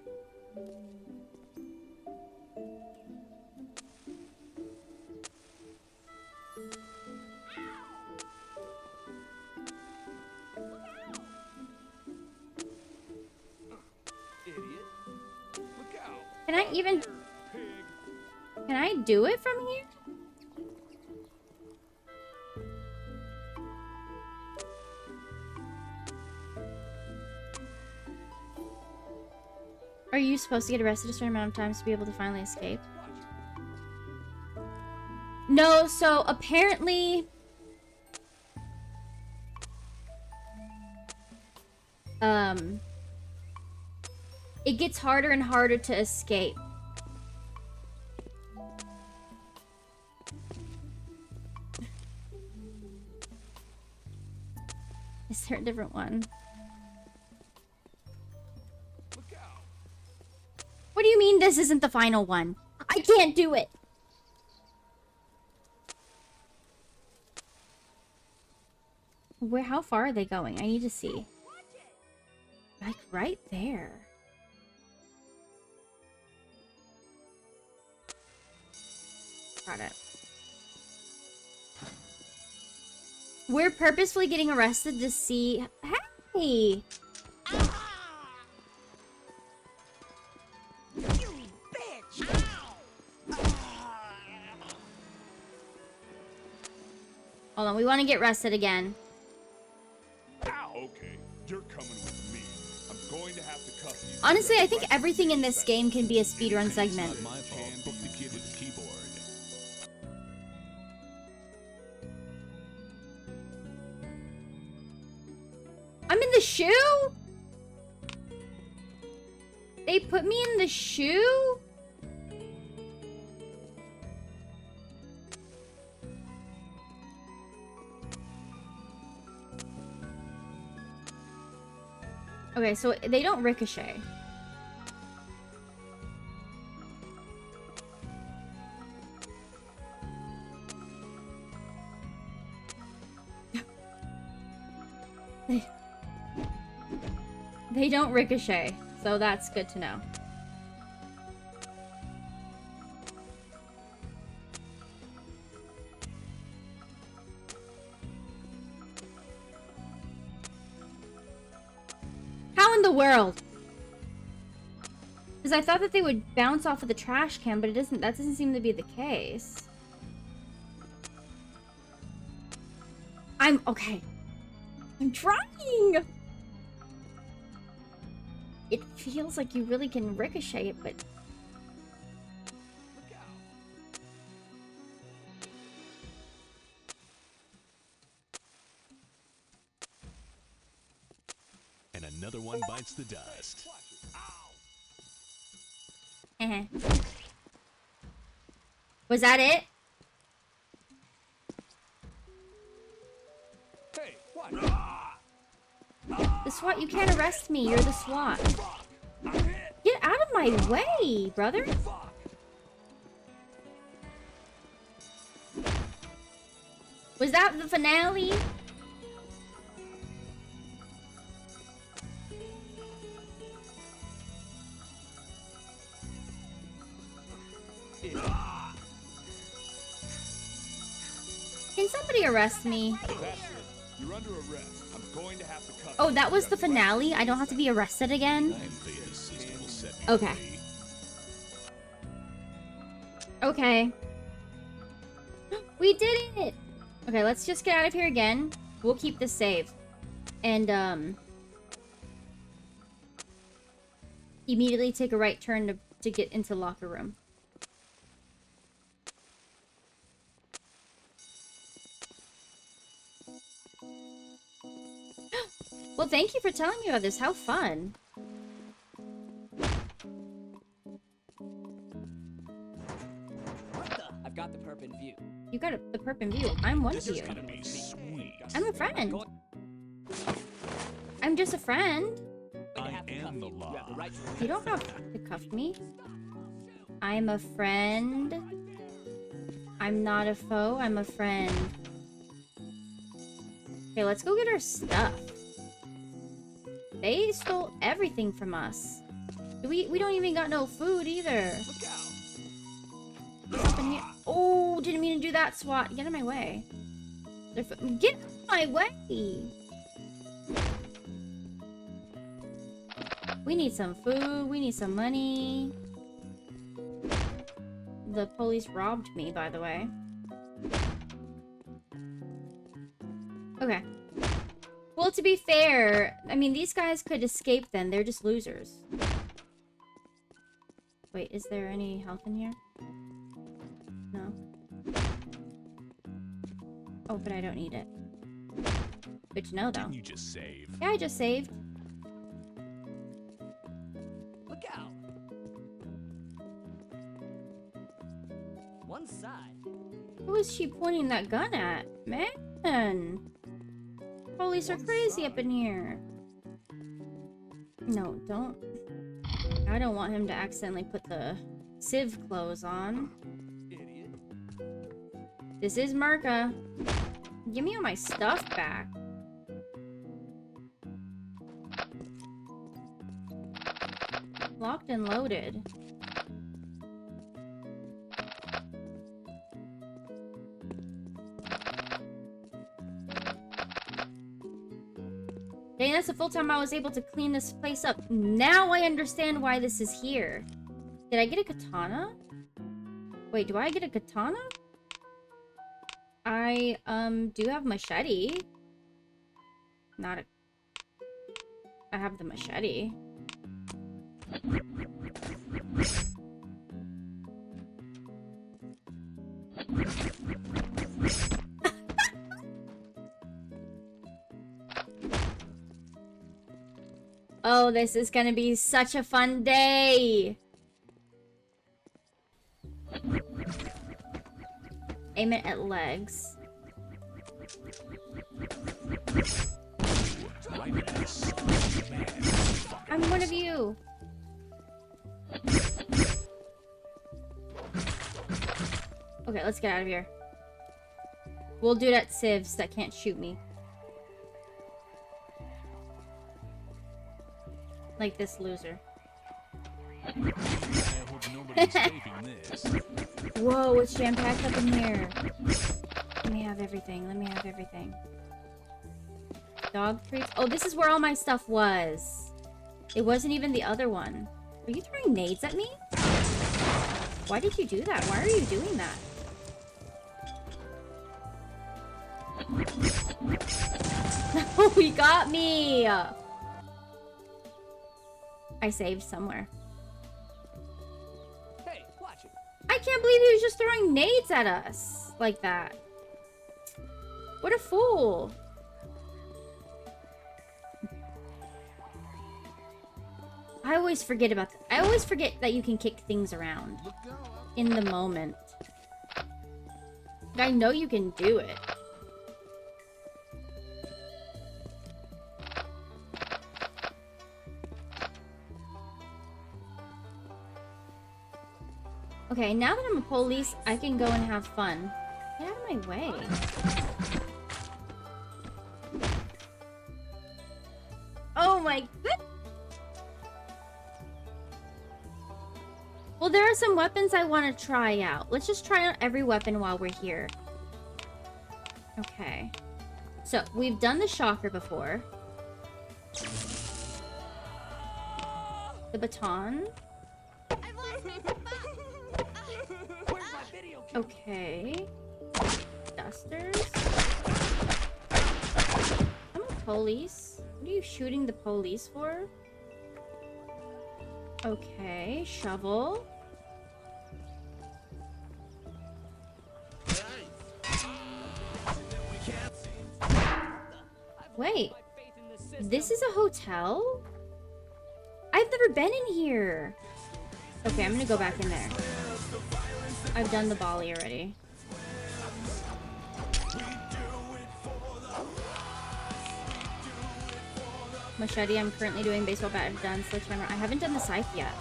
S7: Idiot. Look out.
S3: Can I even...
S7: Pig.
S3: Can I do it from here? Are you supposed to get arrested a certain amount of times to be able to finally escape? No, so apparently... It gets harder and harder to escape. Is there a different one?
S7: Look out.
S3: What do you mean this isn't the final one? I can't do it! Where? How far are they going? I need to see. Like right there. Got it. We're purposefully getting arrested to see... Hey! Hold on, we want to get arrested again.
S7: Ow. Okay, you're coming with me. I'm going to have to cuff you.
S3: Honestly, I think everything in this game can be a speedrun segment.
S5: It's not my fault. Book the kid with the keyboard.
S3: I'm in the shoe? They put me in the shoe? Okay, so they don't ricochet. They don't ricochet, so that's good to know. How in the world? Because I thought that they would bounce off of the trash can, but it doesn't. That doesn't seem to be the case. I'm okay. I'm trying. It feels like you really can ricochet it, but
S7: Look out.
S5: And another one bites the dust.
S7: Watch it. Ow.
S3: Was that it?
S7: Hey, watch.
S3: The SWAT, you can't arrest me. You're the SWAT.
S7: Fuck. I'm hit.
S3: Get out of my way, brother.
S7: Fuck.
S3: Was that the finale? Can somebody arrest me?
S7: That's it. You're under arrest. I'm going to have to cuff
S3: Oh,
S7: you.
S3: that was
S7: You
S3: the
S7: have right
S3: finale? I don't have to be arrested again?
S5: I am afraid the system will set me
S3: Okay.
S5: free.
S3: Okay. We did it! Okay, let's just get out of here again. We'll keep this save. And, immediately take a right turn to get into locker room. Well, thank you for telling me about this. How fun.
S9: I've got the perp in view.
S3: You got the perp in view. I'm one of you.
S5: Gonna be sweet.
S3: I'm a friend. I'm just a friend.
S5: I am the law.
S3: You don't have to cuff me. I'm a friend. I'm not a foe. I'm a friend. Okay, let's go get our stuff. They stole everything from us. We don't even got no food either. What's up in here? Oh, didn't mean to do that, SWAT. Get out of my way. Get out of my way. We need some food. We need some money. The police robbed me, by the way. Okay. Well, to be fair, I mean, these guys could escape then. They're just losers. Wait, is there any health in here? No. Oh, but I don't need it. Good to know, though.
S5: Didn't you just save?
S3: Yeah, I just saved.
S9: Look out! One side.
S3: Who is she pointing that gun at? Man! Police are crazy up in here. No, don't. I don't want him to accidentally put the Civ clothes on.
S9: Idiot.
S3: This is Merca. Give me all my stuff back. Locked and loaded. Dang, that's the full time I was able to clean this place up. Now I understand why this is here. Did I get a katana? Wait, do I get a katana? I, do have machete. Not a... I have the machete. Oh, this is gonna be such a fun day! Aim it at legs. I'm one of you! Okay, let's get out of here. We'll do it at civs that can't shoot me. Like this loser.
S5: I hope nobody's taping this.
S3: Whoa, it's jam-packed up in here. Let me have everything. Let me have everything. Dog treats. Oh, this is where all my stuff was. It wasn't even the other one. Are you throwing nades at me? Why did you do that? Why are you doing that? No, he got me! I saved somewhere.
S9: Hey, watch it.
S3: I can't believe he was just throwing nades at us like that. What a fool. I always forget about that. I always forget that you can kick things around in the moment. But I know you can do it. Okay, now that I'm a police, I can go and have fun. Get out of my way. Oh my goodness! Well, there are some weapons I want to try out. Let's just try out every weapon while we're here. Okay. So, we've done the shocker before. The baton.
S9: Where's my video camera?
S3: Okay. Dusters. I'm a police. What are you shooting the police for? Okay, shovel. Wait, This is a hotel? I've never been in here. Okay, I'm gonna go back in there. I've done the Bali already. Machete, I'm currently doing baseball bat. I've done sledgehammer. I haven't done the scythe yet.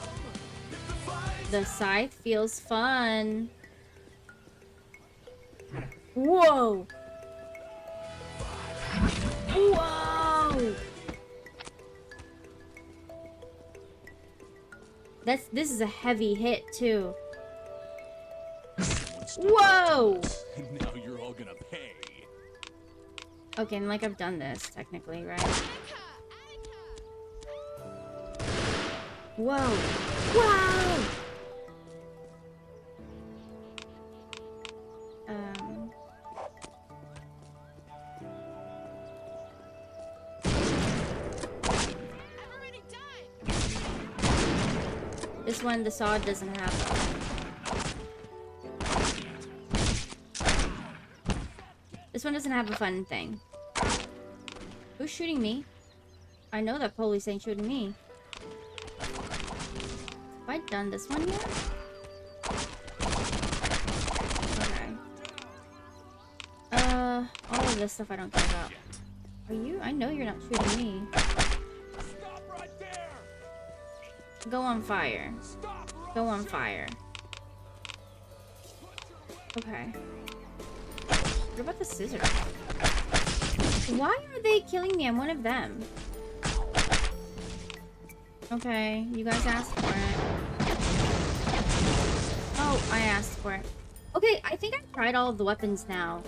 S3: The scythe feels fun. Whoa! Whoa! This is a heavy hit too. Whoa!
S7: And now you're all gonna pay.
S3: Okay, and like I've done this technically, right? Whoa! Whoa! This one, the saw doesn't have. This one doesn't have a fun thing. Who's shooting me? I know that police ain't shooting me. Have I done this one yet? Okay. All of this stuff I don't care about. Are you? I know you're not shooting me.
S7: Stop right there!
S3: Go on fire. Go on fire. Okay. What about the scissors? Why are they killing me? I'm one of them. Okay, you guys asked for it. Oh, I asked for it. Okay, I think I've tried all of the weapons now.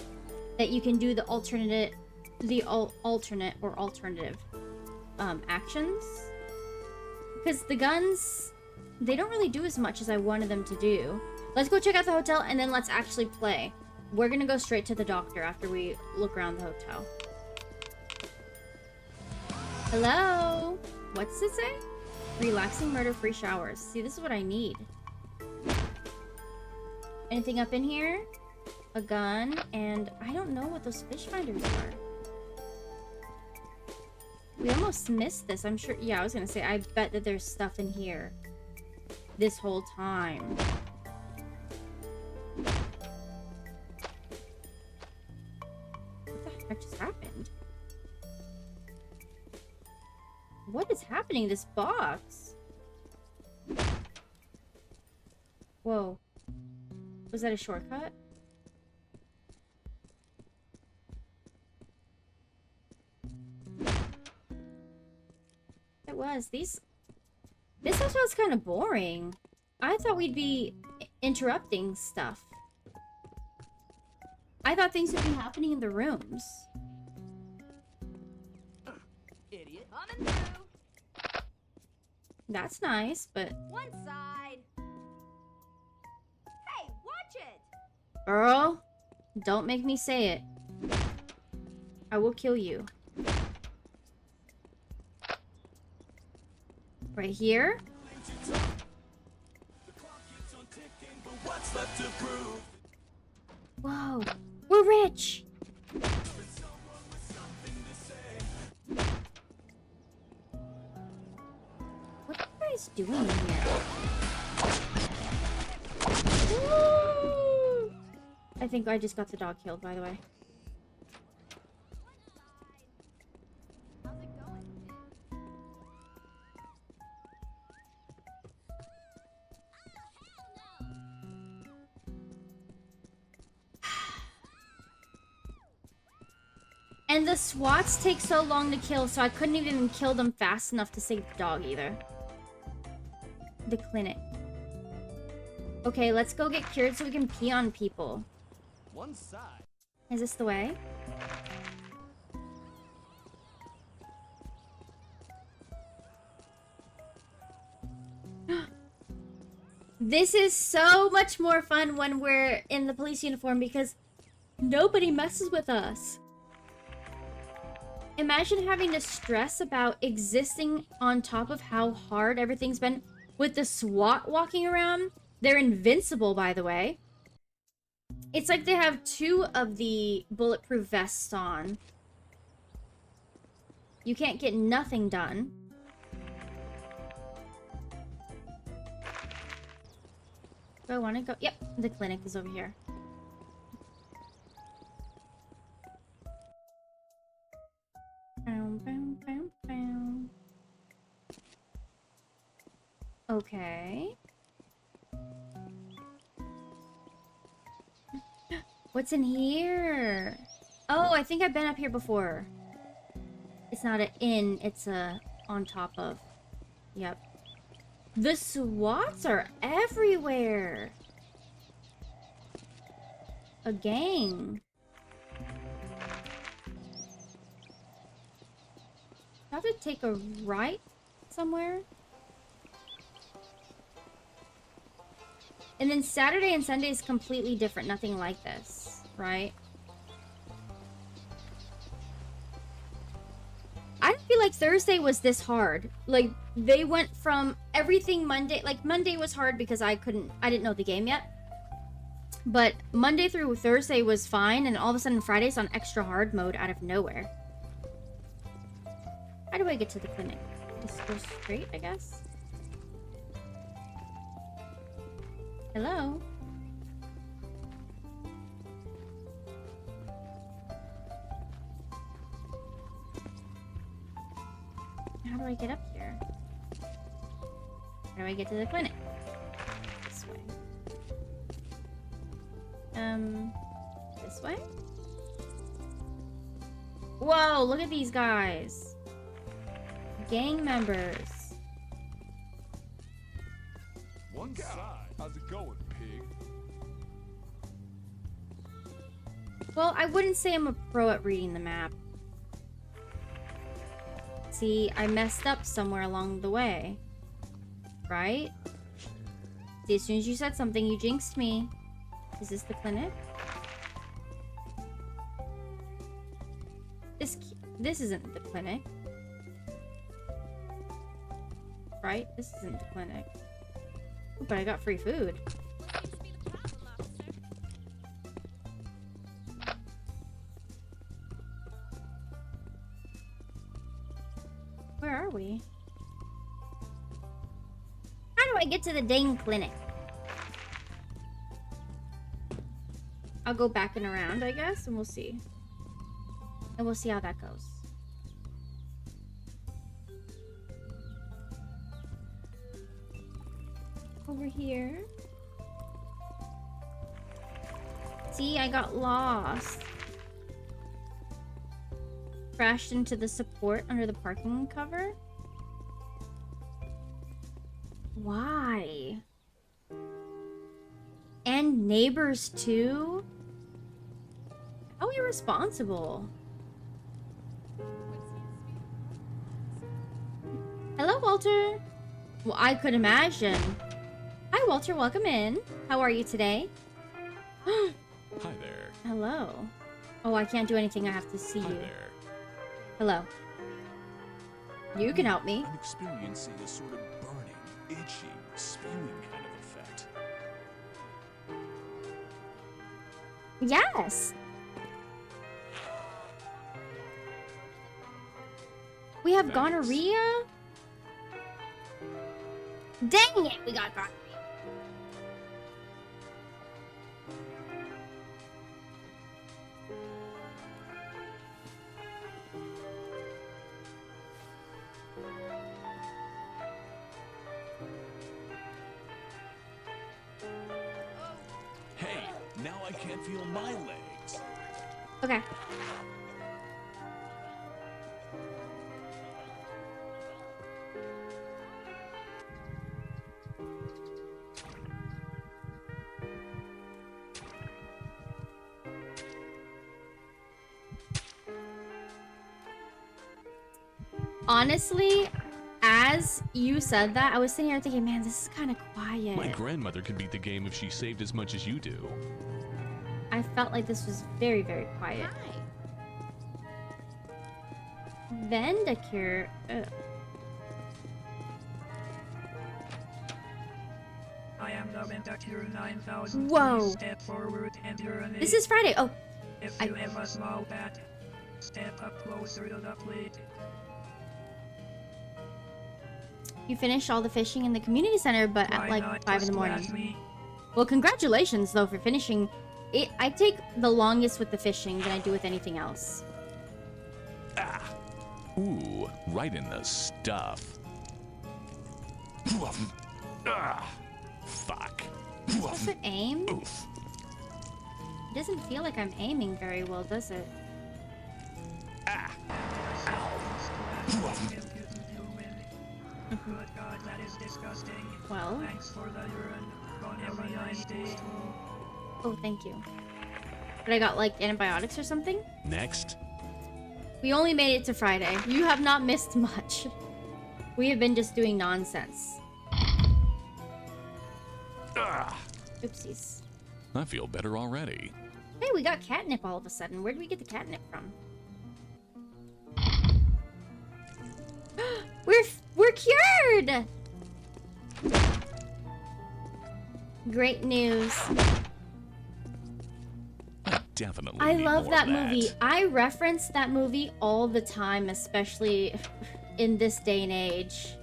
S3: That you can do the alternative actions. Because the guns, they don't really do as much as I wanted them to do. Let's go check out the hotel and then let's actually play. We're gonna go straight to the doctor after we look around the hotel. Hello? What's it say? Relaxing murder-free showers. See, this is what I need. Anything up in here? A gun, and I don't know what those fish finders are. We almost missed this, I'm sure. Yeah, I was gonna say, I bet that there's stuff in here this whole time. What the heck just happened? What is happening? This box? Whoa. Was that a shortcut? It was. This hotel's kind of boring. I thought we'd be interrupting stuff. I thought things would be happening in the rooms.
S8: Idiot. Coming through.
S3: That's nice, but...
S8: One side. Hey, watch it.
S3: Girl, don't make me say it. I will kill you. Right here? Whoa, we're rich! What are you guys doing in here? Woo! I think I just got the dog killed, by the way.
S8: How's it going?
S3: And the SWATs take so long to kill, so I couldn't even kill them fast enough to save the dog either. The clinic. Okay, let's go get cured so we can pee on people.
S9: One side.
S3: Is this the way? This is so much more fun when we're in the police uniform because nobody messes with us. Imagine having to stress about existing on top of how hard everything's been with the SWAT walking around. They're invincible, by the way. It's like they have 2 of the bulletproof vests on. You can't get nothing done. Do I want to go? Yep, the clinic is over here. Okay. What's in here? Oh, I think I've been up here before. It's not an inn, it's a on top of. Yep. The SWATs are everywhere. A gang. I have to take a right somewhere. And then Saturday and Sunday is completely different. Nothing like this, right? I don't feel like Thursday was this hard. Like, they went from everything Monday... Like, Monday was hard because I didn't know the game yet. But Monday through Thursday was fine, and all of a sudden Friday's on extra hard mode out of nowhere. How do I get to the clinic? Just go straight, I guess? Hello? How do I get up here? How do I get to the clinic? This way. This way? Whoa, look at these guys. Gang members.
S7: One side. How's it going, pig?
S3: Well, I wouldn't say I'm a pro at reading the map. See, I messed up somewhere along the way. Right? See, as soon as you said something, you jinxed me. Is this the clinic? This isn't the clinic. Right? This isn't the clinic. Ooh, but I got free food. Where are we? How do I get to the dang clinic? I'll go back and around, I guess, and we'll see. And we'll see how that goes. Over here. See, I got lost. Crashed into the support under the parking cover? Why? And neighbors too? How irresponsible. Hello, Walter. Well, I could imagine. Hi, Walter. Welcome in. How are you today?
S5: Hi there.
S3: Hello. Oh, I can't do anything. I have to see
S5: Hi
S3: you.
S5: there.
S3: Hello. You can help me.
S5: I'm experiencing a sort of burning, itching, spewing kind of effect.
S3: Yes. We have
S5: Thanks.
S3: gonorrhea? Dang it, we got gonorrhea.
S5: Hey, now I can't feel my legs.
S3: Okay. Honestly, as you said that, I was sitting here thinking, man, this is kind of quiet.
S5: My grandmother could beat the game if she saved as much as you do.
S3: I felt like this was very, very quiet. Vendicure. Ugh.
S6: I am the Vendicure 9000.
S3: Whoa.
S6: Please step forward and you're an
S3: This is Friday. Oh,
S6: If
S3: I-
S6: you have a small bat, Step up closer to the plate.
S3: You finished all the fishing in the community center, but at
S6: Why
S3: like
S6: not
S3: 5 in the
S6: just
S3: morning.
S6: blast me?
S3: Well, congratulations though for finishing. I take the longest with the fishing than I do with anything else.
S5: Ooh, right in the stuff. Fuck.
S3: Does it aim?
S5: Oof.
S3: It doesn't feel like I'm aiming very well, does it?
S6: Good God, that is disgusting.
S3: Well.
S6: Thanks for the urine. Have a nice day.
S3: Oh, thank you. But I got like antibiotics or something?
S5: Next.
S3: We only made it to Friday. You have not missed much. We have been just doing nonsense. Oopsies.
S5: I feel better already.
S3: Hey, we got catnip all of a sudden. Where did we get the catnip from? We're cured! Great news.
S5: Definitely.
S3: I
S5: need
S3: love
S5: more
S3: that
S5: of
S3: movie. I reference that movie all the time, especially in this day and age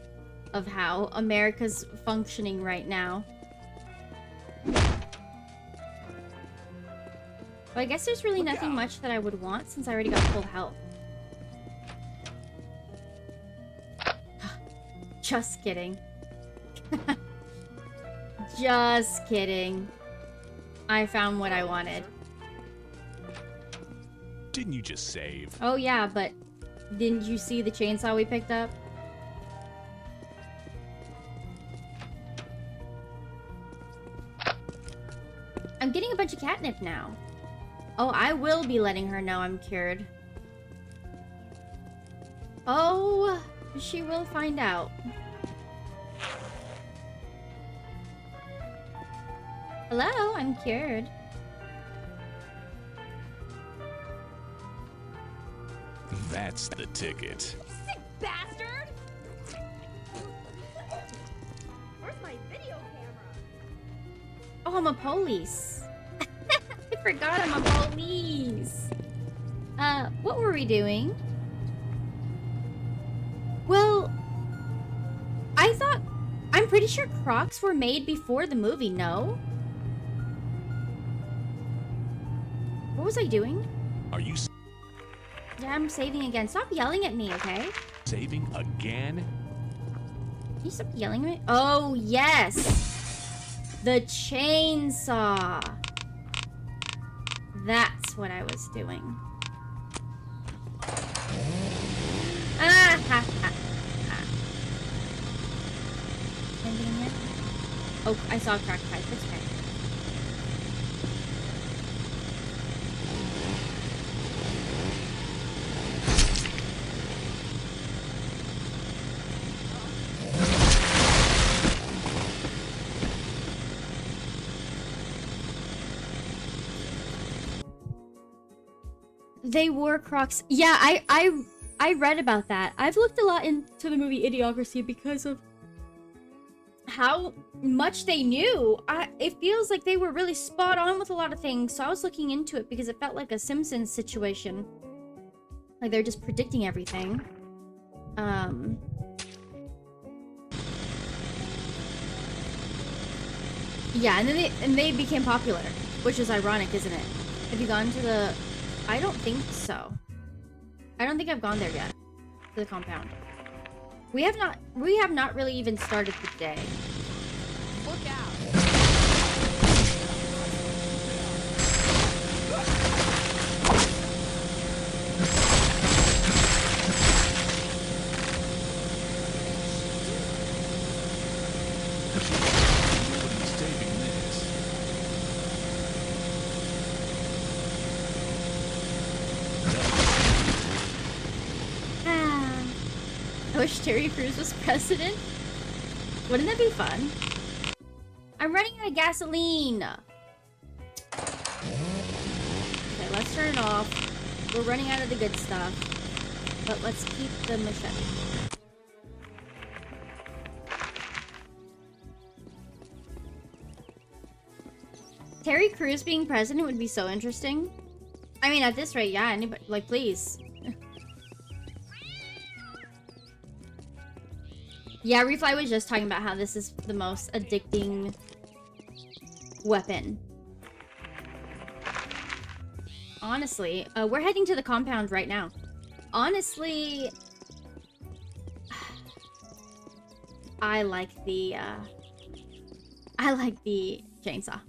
S3: of how America's functioning right now. But I guess there's really nothing much that I would want since I already got full health. Just kidding. Just kidding. I found what I wanted.
S5: Didn't you just save?
S3: Oh yeah, but didn't you see the chainsaw we picked up? I'm getting a bunch of catnip now. Oh, I will be letting her know I'm cured. Oh, she will find out. Hello, I'm cured.
S5: That's the ticket.
S8: Sick bastard! Where's my video camera?
S3: Oh, I'm a police. I forgot I'm a police. What were we doing? Well, I'm pretty sure Crocs were made before the movie, no? What was I doing?
S5: Are you
S3: Yeah, I'm saving again. Stop yelling at me, okay?
S5: saving again?
S3: Can you stop yelling at me? Oh, yes! The chainsaw! That's what I was doing. Ah, ha, ha, ha. Anything in here? Oh, I saw a cracked pipe. It's okay. They wore Crocs. Yeah, I read about that. I've looked a lot into the movie Idiocracy because of how much they knew. It feels like they were really spot on with a lot of things, so I was looking into it because it felt like a Simpsons situation. Like they're just predicting everything. Yeah, and then they became popular, which is ironic, isn't it? Have you gone to the... I don't think so. I don't think I've gone there yet. To the compound. We have not really even started the day.
S8: Look out!
S5: Nobody's saving this.
S3: I wish Terry Crews was president. Wouldn't that be fun? I'm running out of gasoline. Okay, let's turn it off. We're running out of the good stuff. But let's keep the machete. Terry Crews being president would be so interesting. I mean, at this rate, yeah, anybody, like, please. Yeah, Refly was just talking about how this is the most addicting weapon. Honestly, we're heading to the compound right now. Honestly, I like the chainsaw.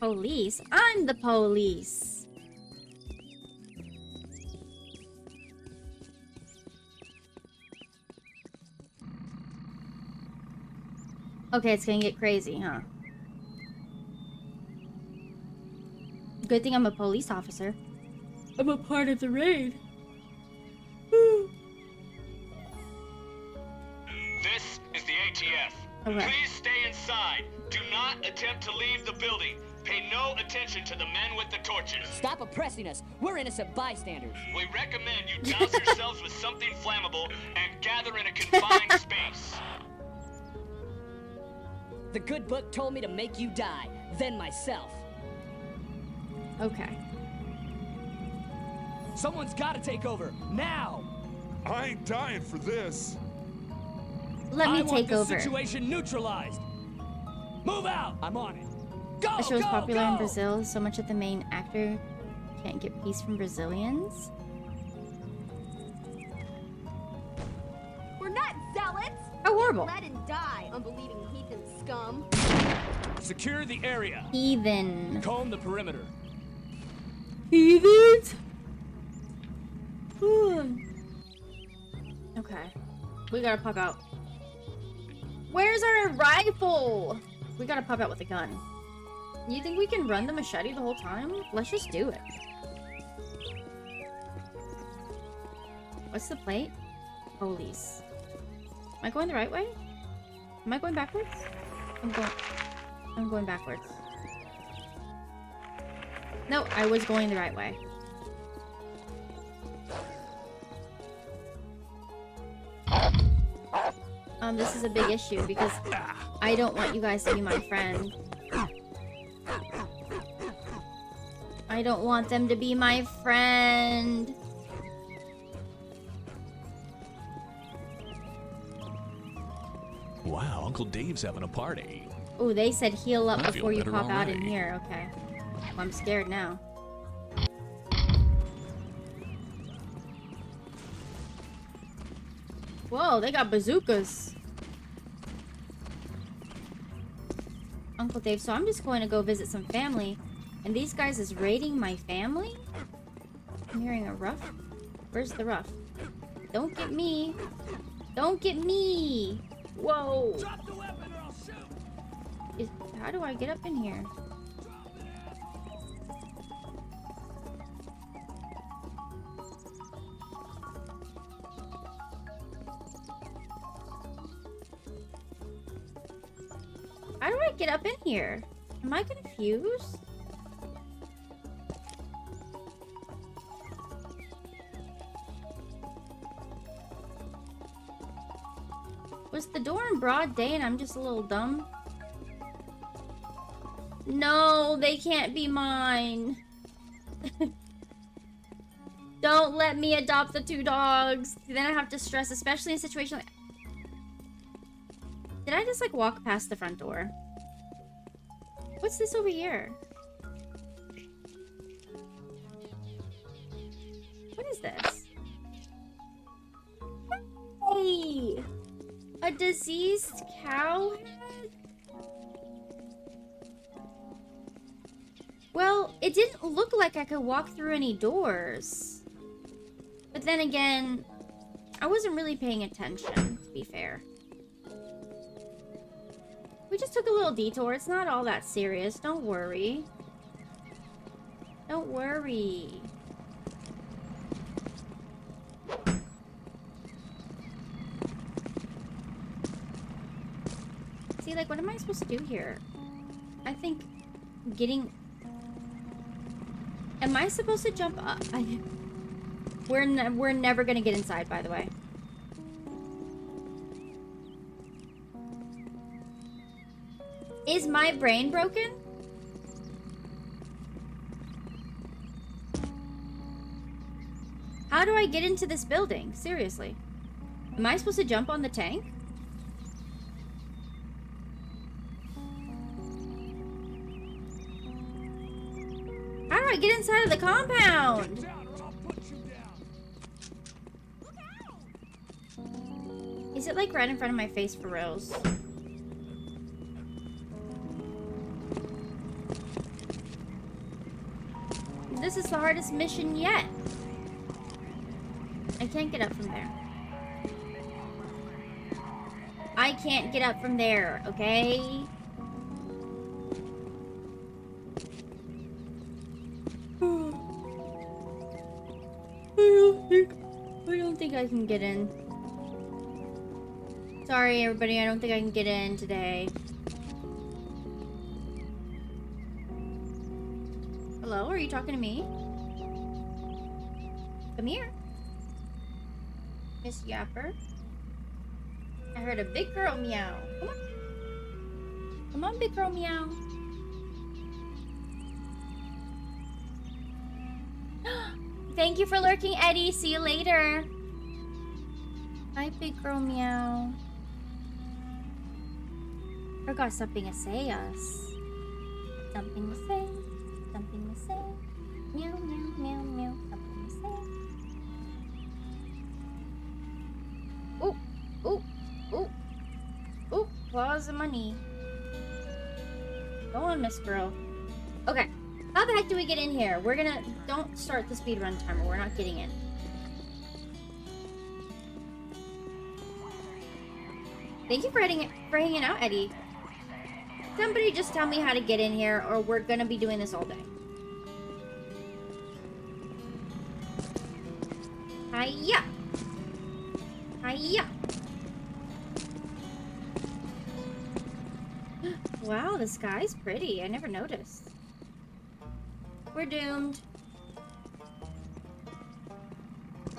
S3: Police? I'm the police. Okay, it's gonna get crazy, huh? Good thing I'm a police officer. I'm a part of the raid.
S10: This is the ATF.
S3: Okay.
S10: Please stay inside. Do not attempt to leave the building. Pay no attention to the men with the torches.
S9: Stop oppressing us. We're innocent bystanders.
S10: We recommend you douse yourselves with something flammable and gather in a confined space.
S9: The good book told me to make you die, then myself.
S3: Okay.
S9: Someone's got to take over now.
S7: I ain't dying for this.
S3: Let me
S9: I want
S3: take
S9: this
S3: over.
S9: situation neutralized. Move out. I'm on it. Go.
S3: The show is
S9: go,
S3: popular in
S9: go!
S3: Brazil so much that the main actor can't get peace from Brazilians.
S8: We're not zealots.
S3: How horrible.
S8: Let and die, unbelieving heathen scum.
S9: Secure the area.
S3: Heathen.
S9: Comb the perimeter.
S3: Heathens? Okay. We gotta pop out. Where's our rifle? We gotta pop out with a gun. You think we can run the machete the whole time? Let's just do it. What's the plate? Police. Am I going the right way? Am I going backwards? I'm going backwards. No, I was going the right way. This is a big issue because I don't want you guys to be my friend. I don't want them to be my friend.
S5: Wow, Uncle Dave's having a party.
S3: Oh, they said heal up
S5: I feel
S3: before you
S5: better
S3: pop out in
S5: already.
S3: here. Okay. Well, I'm scared now. Whoa, they got bazookas. Uncle Dave, so I'm just going to go visit some family. And these guys is raiding my family? I'm hearing a rough. Where's the rough? Don't get me. Don't get me. Whoa.
S9: Drop the weapon or I'll shoot.
S3: How do I get up in here? How do I get up in here? Am I confused? Was the door in broad day and I'm just a little dumb? No, they can't be mine. Don't let me adopt the 2 dogs. Then I have to stress, especially in a situation like... Did I just like walk past the front door? What's this over here? What is this? Hey! A diseased cow head? Well, it didn't look like I could walk through any doors. But then again, I wasn't really paying attention, to be fair. We just took a little detour. It's not all that serious. Don't worry. Don't worry. See, like, what am I supposed to do here? I think getting... Am I supposed to jump up? We're never gonna get inside, by the way. Is my brain broken? How do I get into this building? Seriously. Am I supposed to jump on the tank? How do I get inside of the compound?
S5: Get down or I'll put you down.
S3: Is it like right in front of my face for reals? This is the hardest mission yet. I can't get up from there. I can't get up from there, okay? I don't think I can get in. Sorry, everybody. I don't think I can get in today. Hello? Are you talking to me? Come here. Miss Yapper. I heard a big girl meow. Come on. Come on, big girl meow. Thank you for lurking, Eddie. See you later. Hi, big girl meow. Forgot something to say us. Something to say. Something to say. Meow, meow, meow, meow. Something to say. Ooh, ooh, ooh, ooh. Claws of money. Go on, Miss Girl. Okay. How the heck do we get in here? We're gonna... Don't start the speedrun timer. We're not getting in. Thank you for hanging out, Eddie. Somebody just tell me how to get in here, or we're gonna be doing this all day. Hiya! Hiya! Wow, the sky's pretty. I never noticed. We're doomed.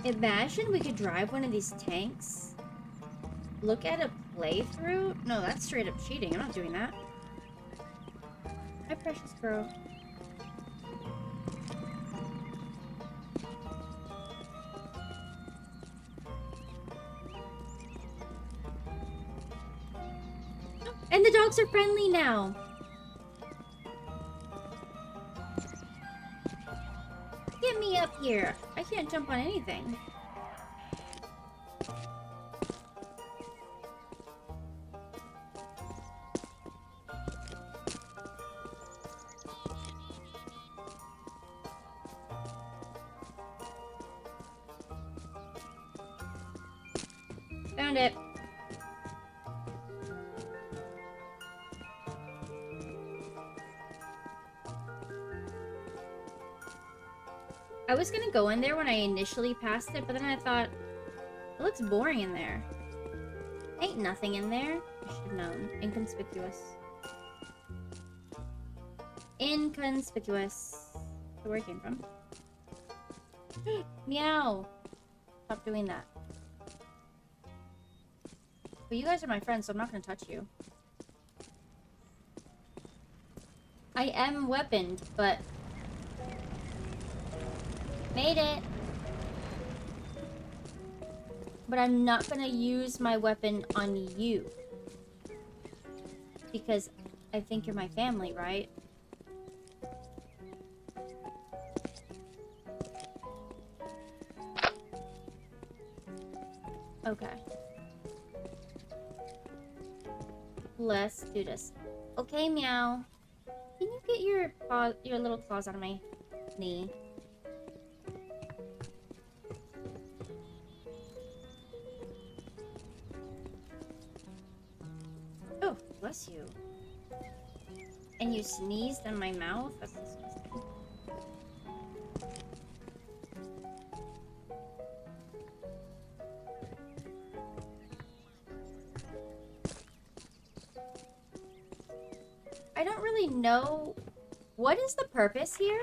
S3: Imagine we could drive one of these tanks. Look at a playthrough? No, that's straight up cheating. I'm not doing that. My precious girl. And the dogs are friendly now. Get me up here. I can't jump on anything. Found it. I was gonna go in there when I initially passed it, but then I thought, it looks boring in there. Ain't nothing in there. I should have known. Inconspicuous. Inconspicuous. That's where it came from. Meow. Stop doing that. But you guys are my friends, so I'm not gonna touch you. I am weaponed, but... Made it! But I'm not gonna use my weapon on you. Because I think you're my family, right? Okay. Let's do this. Okay, meow. Can you get your little claws out of my knee? Oh, bless you. And you sneezed in my mouth? That's disgusting. I don't really know. What is the purpose here?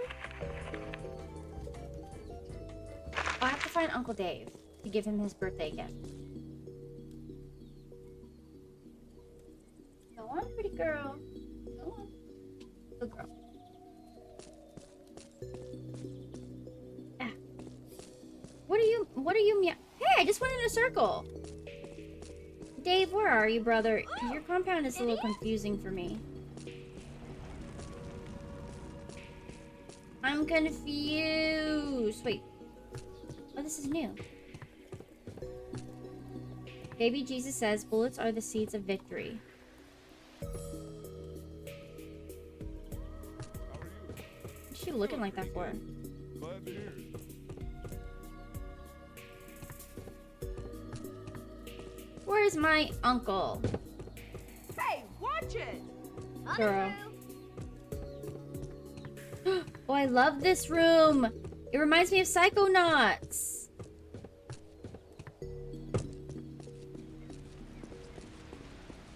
S3: I have to find Uncle Dave to give him his birthday gift. Go on, pretty girl. circle. Dave, where are you, brother? Your compound is a little confusing for me. I'm confused. Wait. Oh, this is new. Baby Jesus says bullets are the seeds of victory. What's she looking like that for?
S7: Glad to hear it.
S3: Where's my uncle?
S8: Hey, watch it!
S3: Girl. Oh, I love this room. It reminds me of Psychonauts.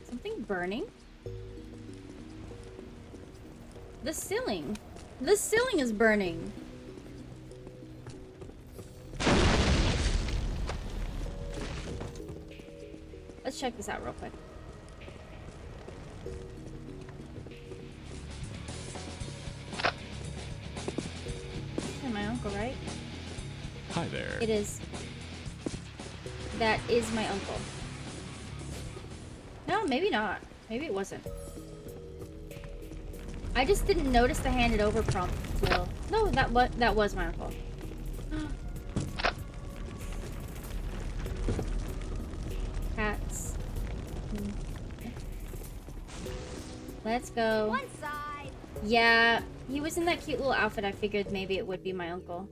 S3: Something burning? The ceiling. The ceiling is burning. Let's check this out real quick. This is my uncle, right?
S5: Hi there.
S3: It is. That is my uncle. No, maybe not. Maybe it wasn't. I just didn't notice the handed over prompt till... No, that was my uncle. Cats. Let's go.
S4: One side.
S3: Yeah, he was in that cute little outfit. I figured maybe it would be my uncle.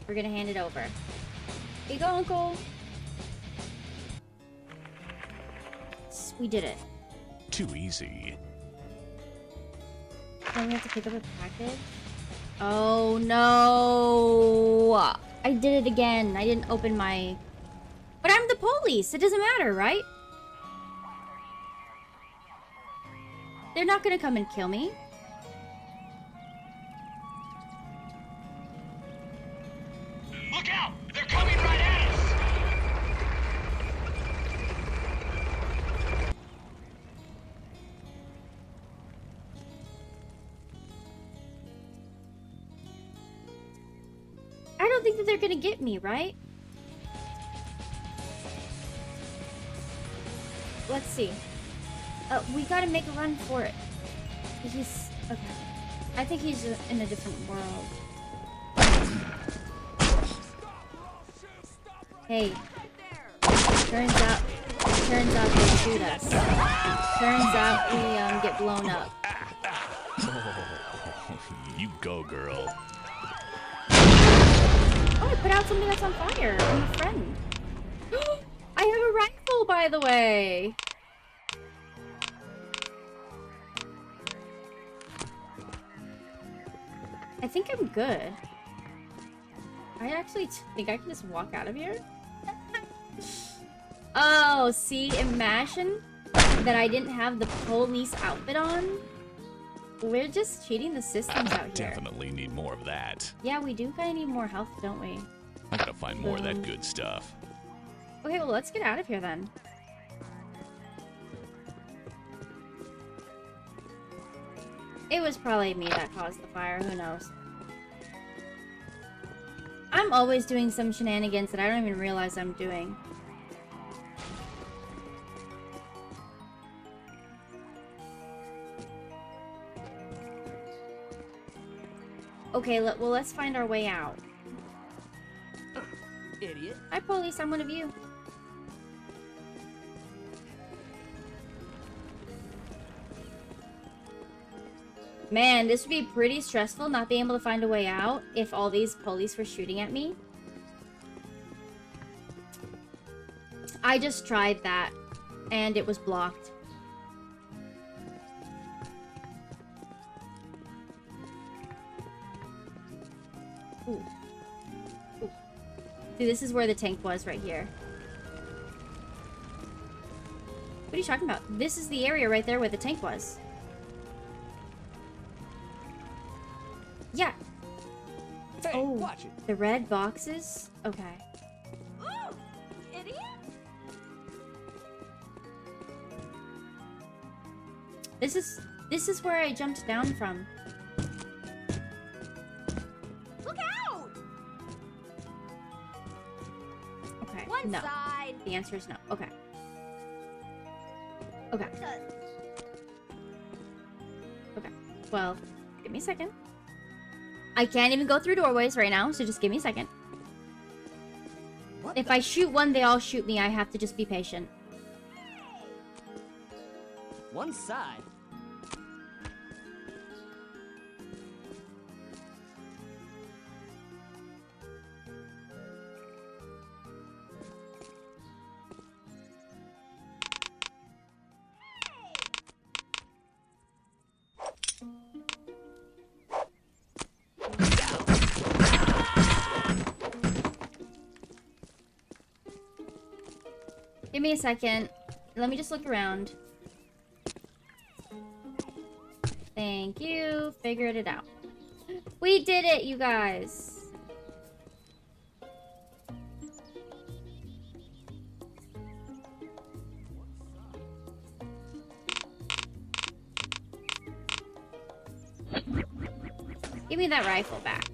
S3: We're gonna hand it over. Here you go, uncle. We did it.
S5: Too easy.
S3: Then we have to pick up a package. Oh no! I did it again. I didn't open my... But I'm the police. It doesn't matter, right? They're not gonna come and kill me.
S10: Look out! They're coming right at us!
S3: I don't think that they're gonna get me, right? Let's see. We gotta make a run for it. He's... Okay. I think he's in a different world. Hey. Turns out they shoot us. Turns out we get blown up.
S5: You go, girl.
S3: Oh, I put out something that's on fire. I'm a friend. I have a rifle, by the way. I think I'm good. I actually think I can just walk out of here. Oh, see? Imagine that I didn't have the police outfit on. We're just cheating the systems out here.
S5: Definitely need more of that.
S3: Yeah, we do kind of need more health, don't we?
S5: I gotta find more of that good stuff.
S3: Okay, well, let's get out of here then. It was probably me that caused the fire, who knows? I'm always doing some shenanigans that I don't even realize I'm doing. Okay, well, let's find our way out.
S9: Idiot.
S3: Hi, police, I'm one of you. Man, this would be pretty stressful not being able to find a way out if all these police were shooting at me. I just tried that, and it was blocked. Ooh. Ooh. See, this is where the tank was, right here. What are you talking about? This is the area right there where the tank was. Yeah.
S9: Hey,
S3: Oh,
S9: watch it.
S3: the red boxes? Okay.
S8: Ooh, idiot!
S3: This is where I jumped down from.
S8: Look out!
S3: Okay.
S4: One
S3: No.
S4: side.
S3: The answer is no. Okay. Okay. Okay. Well, give me a second. I can't even go through doorways right now, so just give me a second. If I shoot one, they all shoot me. I have to just be patient.
S9: One side.
S3: Give me a second. Let me just look around. Thank you. Figured it out. We did it, you guys. Give me that rifle back.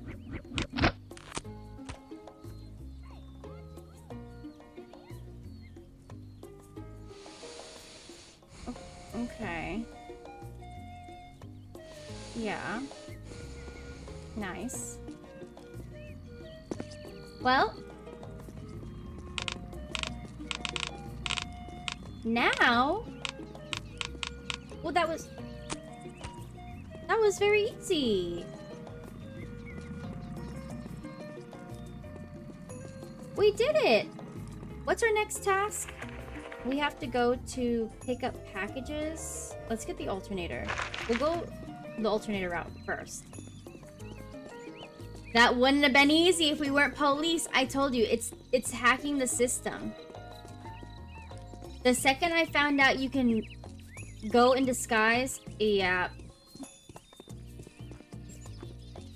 S3: Okay. Yeah. Nice. Well. Now. Well, that was very easy. We did it. What's our next task? We have to go to pick up packages. Let's get the alternator. We'll go the alternator route first. That wouldn't have been easy if we weren't police. I told you, it's hacking the system. The second I found out you can go in disguise, yeah.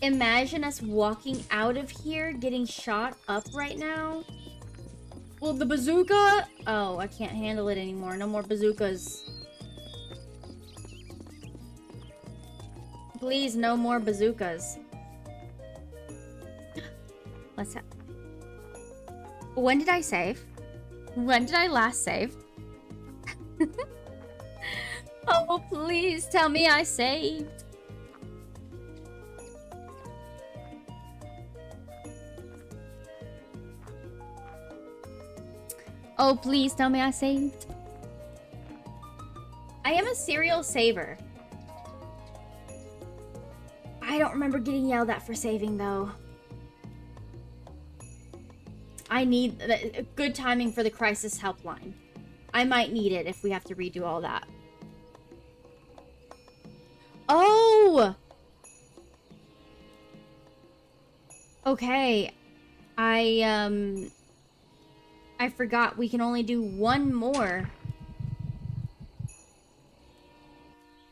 S3: Imagine us walking out of here, getting shot up right now. Well, the bazooka... Oh, I can't handle it anymore. No more bazookas. Please, no more bazookas. Let's have... When did I save? When did I last save? Oh, please tell me I saved. Oh, please tell me I saved. I am a serial saver. I don't remember getting yelled at for saving, though. I need good timing for the crisis helpline. I might need it if we have to redo all that. Oh! Okay. I forgot we can only do one more.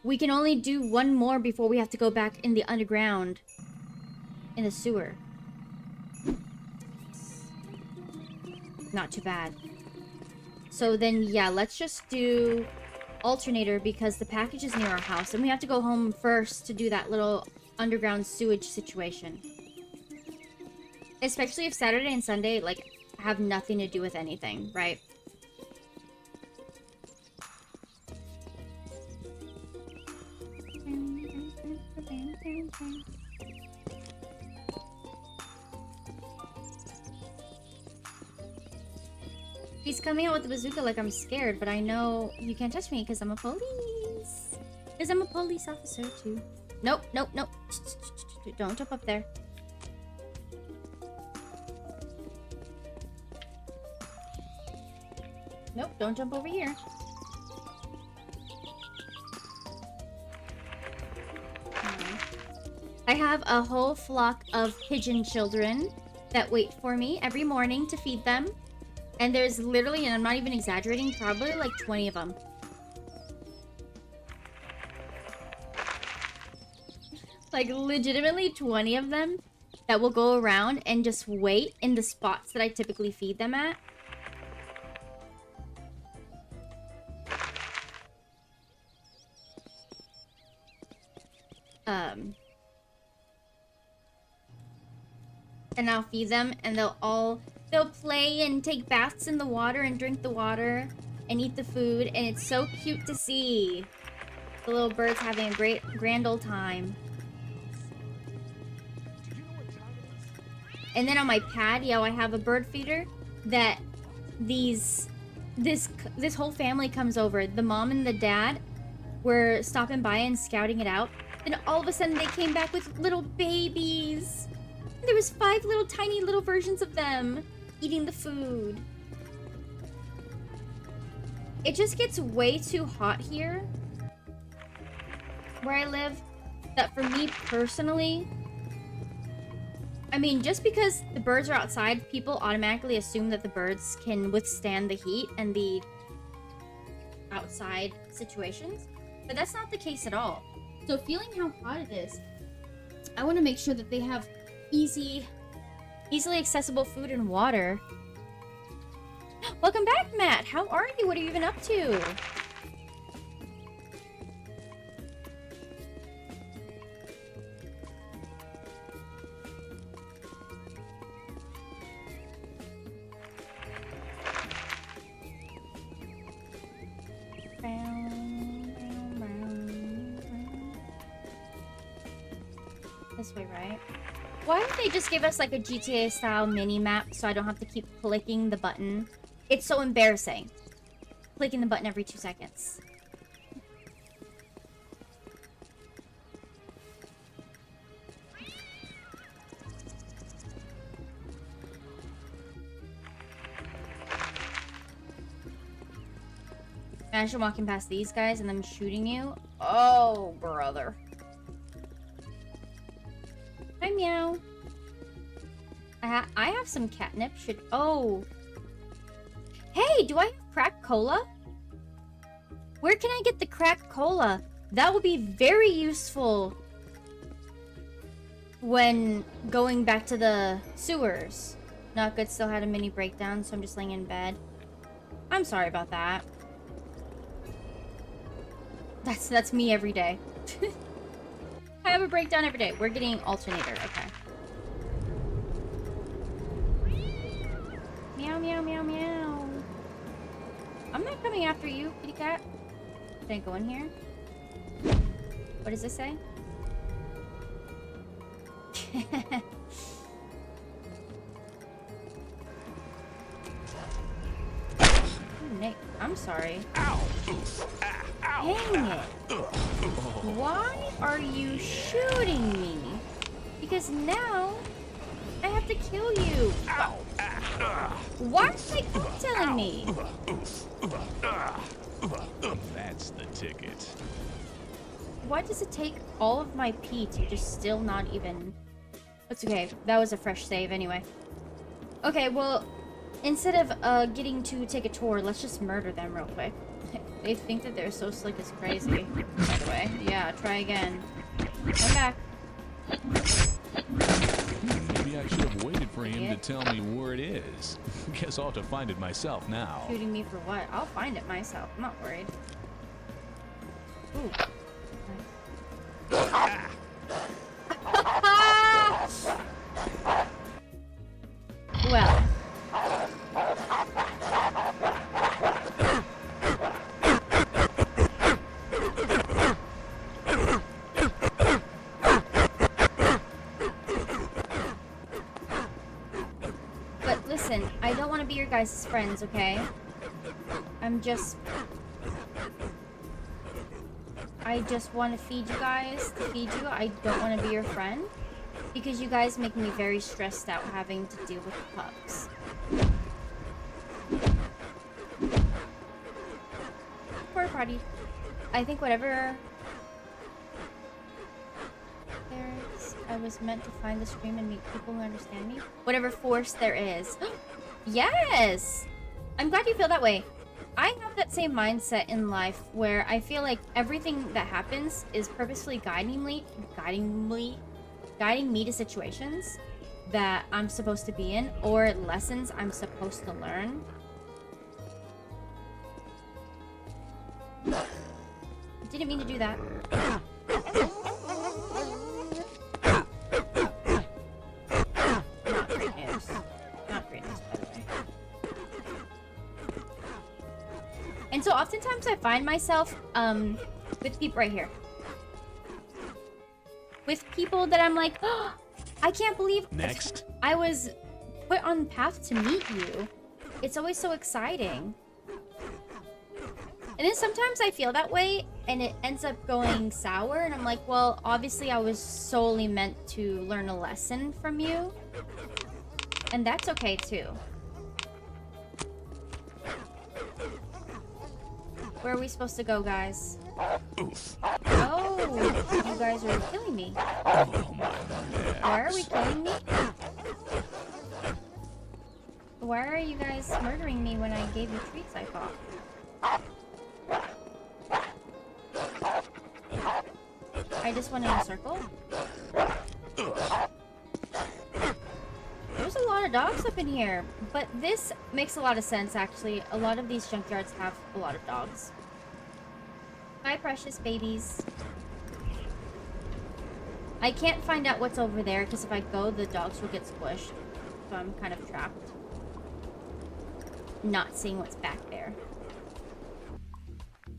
S3: We can only do one more before we have to go back in the underground. In the sewer. Not too bad. So then, yeah, let's just do alternator because the package is near our house. And we have to go home first to do that little underground sewage situation. Especially if Saturday and Sunday, like, have nothing to do with anything, right? He's coming out with the bazooka like I'm scared, but I know you can't touch me because I'm a police. Because I'm a police officer too. Nope, nope, nope. Don't jump up there. Nope, don't jump over here. I have a whole flock of pigeon children that wait for me every morning to feed them. And there's literally, and I'm not even exaggerating, probably like 20 of them. Like legitimately 20 of them that will go around and just wait in the spots that I typically feed them at. And I'll feed them and they'll all They'll play and take baths in the water and drink the water and eat the food, and it's so cute to see. The little birds having a grand old time. And then on my patio, I have a bird feeder that this whole family comes over. The mom and the dad were stopping by and scouting it out. Then all of a sudden, they came back with little babies. There was 5 little tiny little versions of them eating the food. It just gets way too hot here where I live, that for me personally, I mean, just because the birds are outside, people automatically assume that the birds can withstand the heat and the outside situations, but that's not the case at all. So feeling how hot it is, I want to make sure that they have easily accessible food and water. Welcome back, Matt. How are you? What are you even up to? This way, right? Why don't they just give us like a GTA style mini map so I don't have to keep clicking the button? It's so embarrassing. Clicking the button every 2 seconds. Imagine walking past these guys and them shooting you. Oh, brother. Hi, meow. I have some catnip. Oh. Hey, do I have crack cola? Where can I get the crack cola? That will be very useful when going back to the sewers. Not good, still had a mini breakdown, so I'm just laying in bed. I'm sorry about that. That's me every day. I have a breakdown every day. We're getting alternator, okay. Meow, meow, meow, meow. I'm not coming after you, kitty cat. Can I go in here? What does this say? Nick, I'm sorry.
S5: Ow! Ah, ow!
S3: Dang it. Why are you shooting me? Because now I have to kill you.
S5: Ow!
S3: Why are they telling me?
S5: That's the ticket.
S3: Why does it take all of my pee to just still not even... It's okay. That was a fresh save anyway. Okay, well, instead of getting to take a tour, let's just murder them real quick. They think that they're so slick as crazy, by the way. Yeah, try again. Come back.
S5: Maybe I should have waited for him to tell me where it is. Guess I'll have to find it myself now.
S3: Shooting me for what? I'll find it myself. I'm not worried. Ooh. Well. But listen, I don't want to be your guys' friends, okay? I just want to feed you guys, I don't want to be your friend. Because you guys make me very stressed out having to deal with the pups. Poor party. I think whatever there is, I was meant to find the stream and meet people who understand me. Whatever force there is. Yes! I'm glad you feel that way. I have that same mindset in life where I feel like everything that happens is purposefully guiding me to situations that I'm supposed to be in or lessons I'm supposed to learn. Didn't mean to do that. Not great news. Not great news, by the way. And so oftentimes I find myself with people right here. With people that I'm like, oh, I can't believe
S5: Next.
S3: I was put on the path to meet you. It's always so exciting. And then sometimes I feel that way and it ends up going sour and I'm like, well, obviously I was solely meant to learn a lesson from you. And that's okay too. Where are we supposed to go, guys?
S5: Oof.
S3: Oh, you guys are killing me.
S5: Oh, my
S3: Why are we killing me? Why are you guys murdering me when I gave you treats, I thought? I just went in a circle? There's a lot of dogs up in here, but this makes a lot of sense, actually. A lot of these junkyards have a lot of dogs. Hi, precious babies. I can't find out what's over there, because if I go, the dogs will get squished. So I'm kind of trapped. Not seeing what's back there.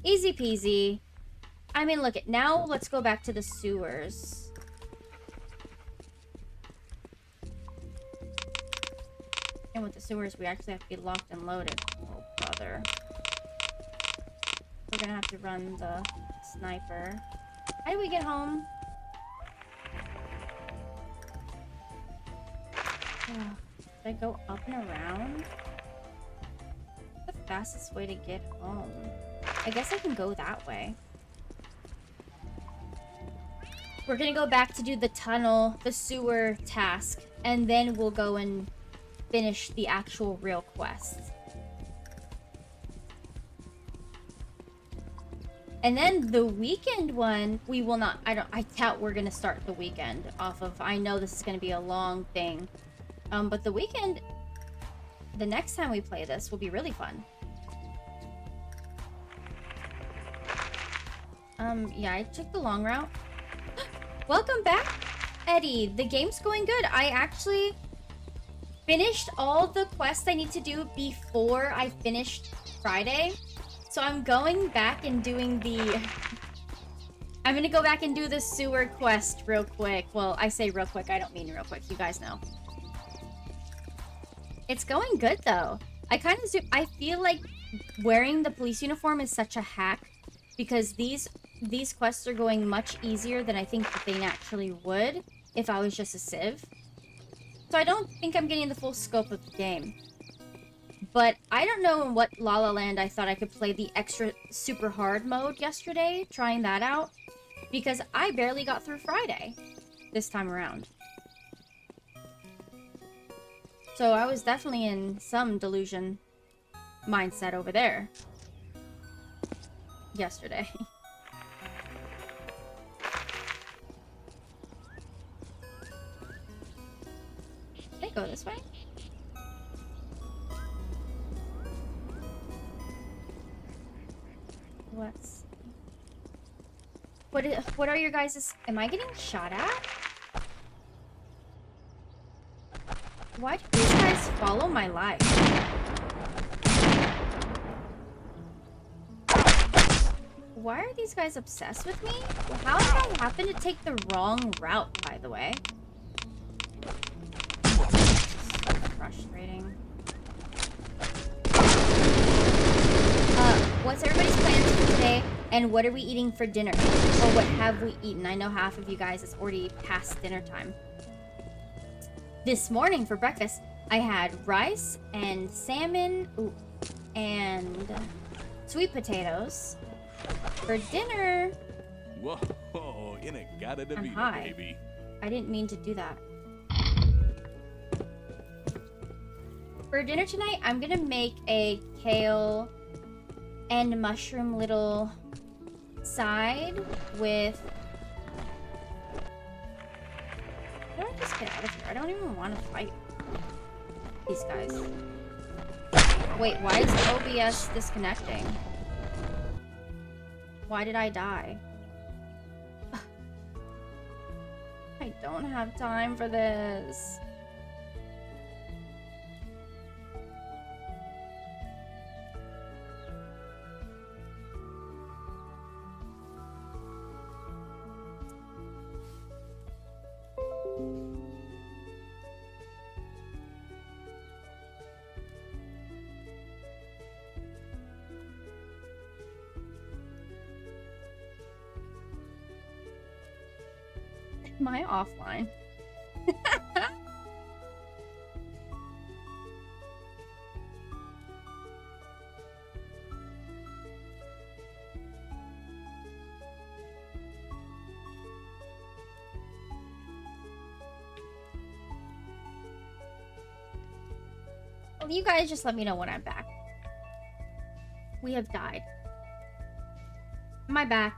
S3: Easy peasy. I mean, look, now let's go back to the sewers. And with the sewers, we actually have to be locked and loaded. Oh, brother. We're gonna have to run the sniper. How do we get home? Oh, should I go up and around? What's the fastest way to get home? I guess I can go that way. We're gonna go back to do the tunnel, the sewer task, and then we'll go and finish the actual real quest. And then the weekend one, we will not, I doubt we're gonna start the weekend off of, I know this is gonna be a long thing. But the weekend, the next time we play this will be really fun. Yeah, I took the long route. Welcome back, Eddie. The game's going good. I actually finished all the quests I need to do before I finished Friday. So I'm going back and doing the... I'm gonna go back and do the sewer quest real quick. Well, I say real quick, I don't mean real quick. You guys know. It's going good, though. I feel like wearing the police uniform is such a hack because these quests are going much easier than I think that they naturally would if I was just a civ. So I don't think I'm getting the full scope of the game. But I don't know in what La La Land I thought I could play the extra super hard mode yesterday, trying that out, because I barely got through Friday this time around. So I was definitely in some delusion mindset over there yesterday. Can I go this way? Let's... What are your guys'... Am I getting shot at? Why do these guys follow my life? Why are these guys obsessed with me? How did I happen to take the wrong route, by the way? So frustrating. What's everybody's plans for today? And what are we eating for dinner? Or what have we eaten? I know half of you guys it's already past dinner time. This morning for breakfast, I had rice and salmon and sweet potatoes. For dinner...
S5: Whoa, in a gotta
S3: I'm
S5: be
S3: high.
S5: baby.
S3: I didn't mean to do that. For dinner tonight, I'm gonna make a kale and mushroom little side with... How do I just get out of here? I don't even want to fight these guys. Wait, why is OBS disconnecting? Why did I die? I don't have time for this. My offline. Well, you guys just let me know when I'm back. We have died. Am I back?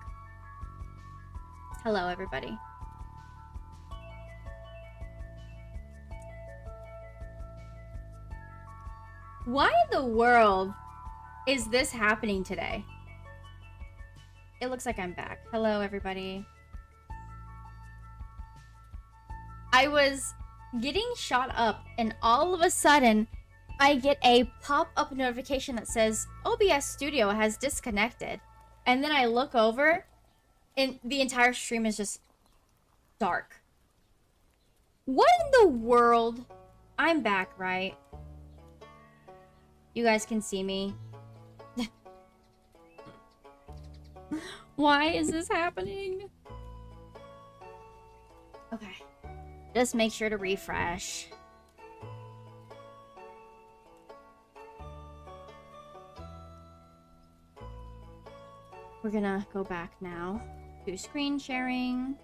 S3: Hello, everybody. Why in the world is this happening today? It looks like I'm back. Hello, everybody. I was getting shot up, and all of a sudden, I get a pop-up notification that says, OBS Studio has disconnected. And then I look over, and the entire stream is just dark. What in the world? I'm back, right? You guys can see me. Why is this happening? Okay. Just make sure to refresh. We're gonna go back now to screen sharing.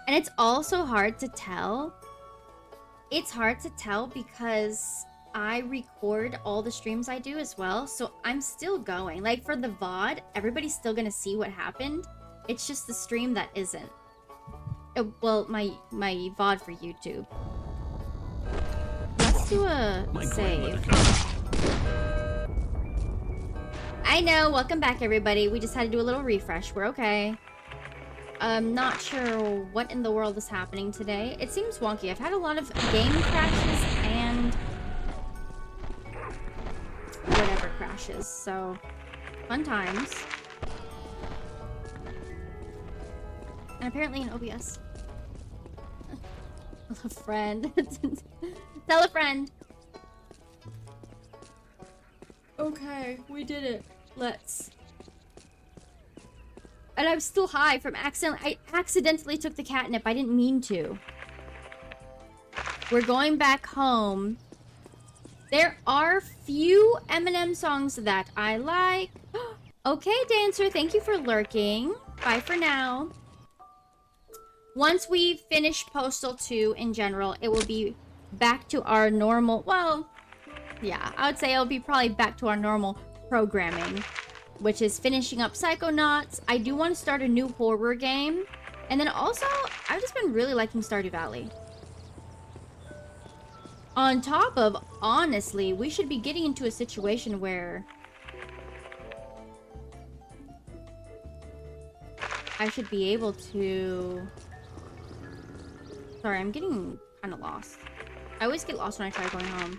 S3: And it's also hard to tell. It's hard to tell because I record all the streams I do as well. So I'm still going. Like for the VOD, everybody's still gonna see what happened. It's just the stream that isn't. Well, my VOD for YouTube. Let's do a save. I know, welcome back everybody. We just had to do a little refresh. We're okay. I'm not sure what in the world is happening today. It seems wonky. I've had a lot of game crashes and whatever crashes, so fun times. And apparently in OBS. A friend. Tell a friend. Okay, we did it. Let's. And I'm still high from accident. I accidentally took the catnip. I didn't mean to. We're going back home. There are few Eminem songs that I like. Okay, Dancer, thank you for lurking. Bye for now. Once we finish Postal 2 in general, it will be back to our normal... Well, yeah, I would say it'll be probably back to our normal programming, which is finishing up Psychonauts. I do want to start a new horror game. And then also, I've just been really liking Stardew Valley. On top of, honestly, we should be getting into a situation where I should be able to... Sorry, I'm getting kind of lost. I always get lost when I try going home.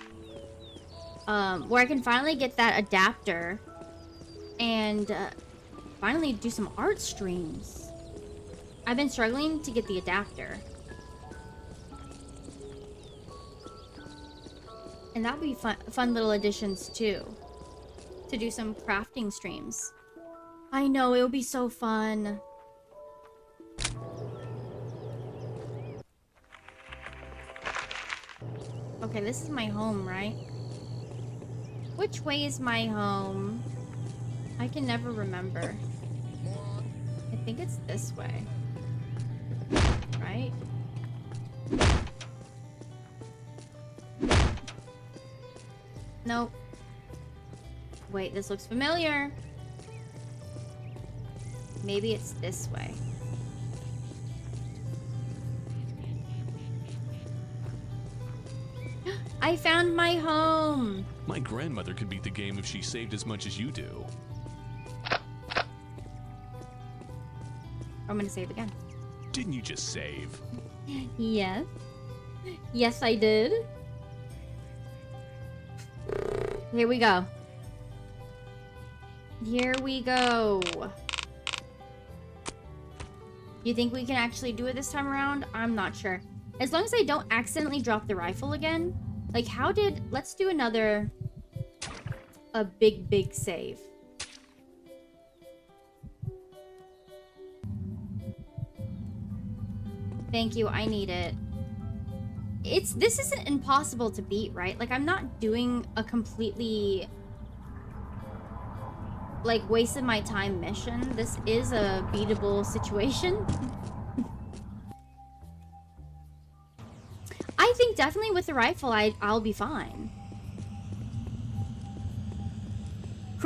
S3: Where I can finally get that adapter and finally do some art streams. I've been struggling to get the adapter. And that would be fun little additions too. To do some crafting streams. I know, it would be so fun. Okay, this is my home, right? Which way is my home? I can never remember. I think it's this way. Right? Nope. Wait, this looks familiar. Maybe it's this way. I found my home!
S5: My grandmother could beat the game if she saved as much as you do.
S3: I'm gonna save again.
S5: Didn't you just save?
S3: Yes. Yes, I did. Here we go. Here we go. You think we can actually do it this time around? I'm not sure. As long as I don't accidentally drop the rifle again. Like, how did... Let's do another... A big save. Thank you, I need it. This isn't impossible to beat, right? Like, I'm not doing a completely, like, wasted my time mission. This is a beatable situation. I think definitely with the rifle, I'll be fine.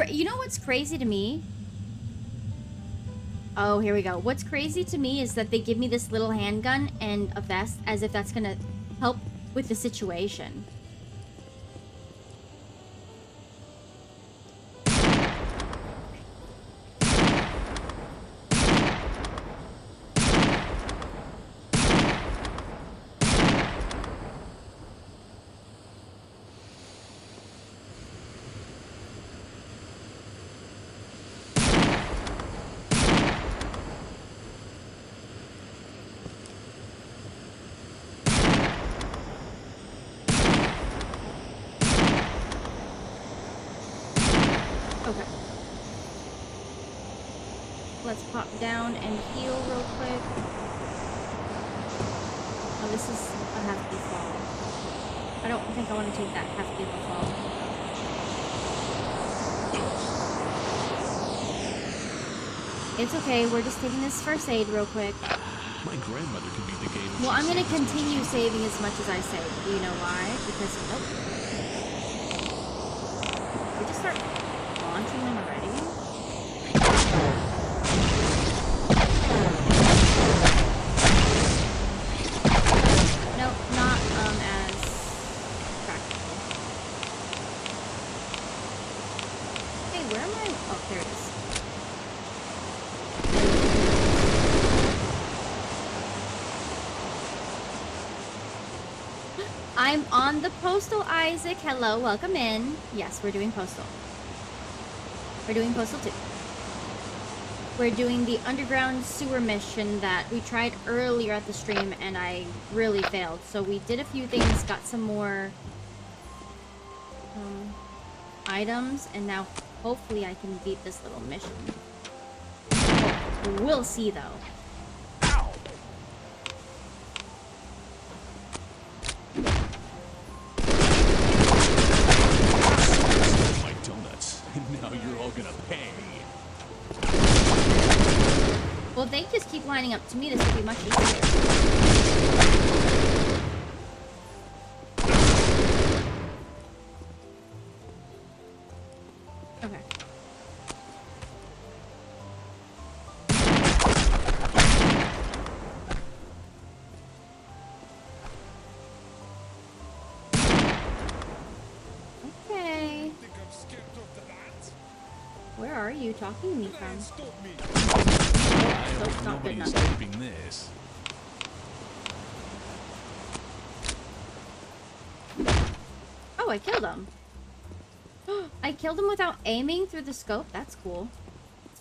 S3: You know what's crazy to me? Oh, here we go. What's crazy to me is that they give me this little handgun and a vest as if that's gonna help with the situation. Okay. Let's pop down and heal real quick. Oh, this is a hefty fall. I don't think I want to take that hefty of a fall. It's okay, we're just taking this first aid real quick.
S5: My grandmother could beat the game.
S3: Well, I'm gonna continue saving as much as I save. Do you know why? Because, nope. We just start launching them already? Nope, not as practical. Hey, where am I? Oh, there it is. I'm on the postal, Isaac. Hello, welcome in. Yes, we're doing postal. We're doing postal too. We're doing the underground sewer mission that we tried earlier at the stream and I really failed. So we did a few things, got some more items, and now hopefully I can beat this little mission. We'll see though.
S5: Now you're all gonna pay.
S3: Well, they just keep lining up to me. This will be much easier. Okay. Okay. Where are you talking to me from?
S5: I hope nobody is taping this.
S3: Oh, I killed him. I killed him without aiming through the scope. That's cool.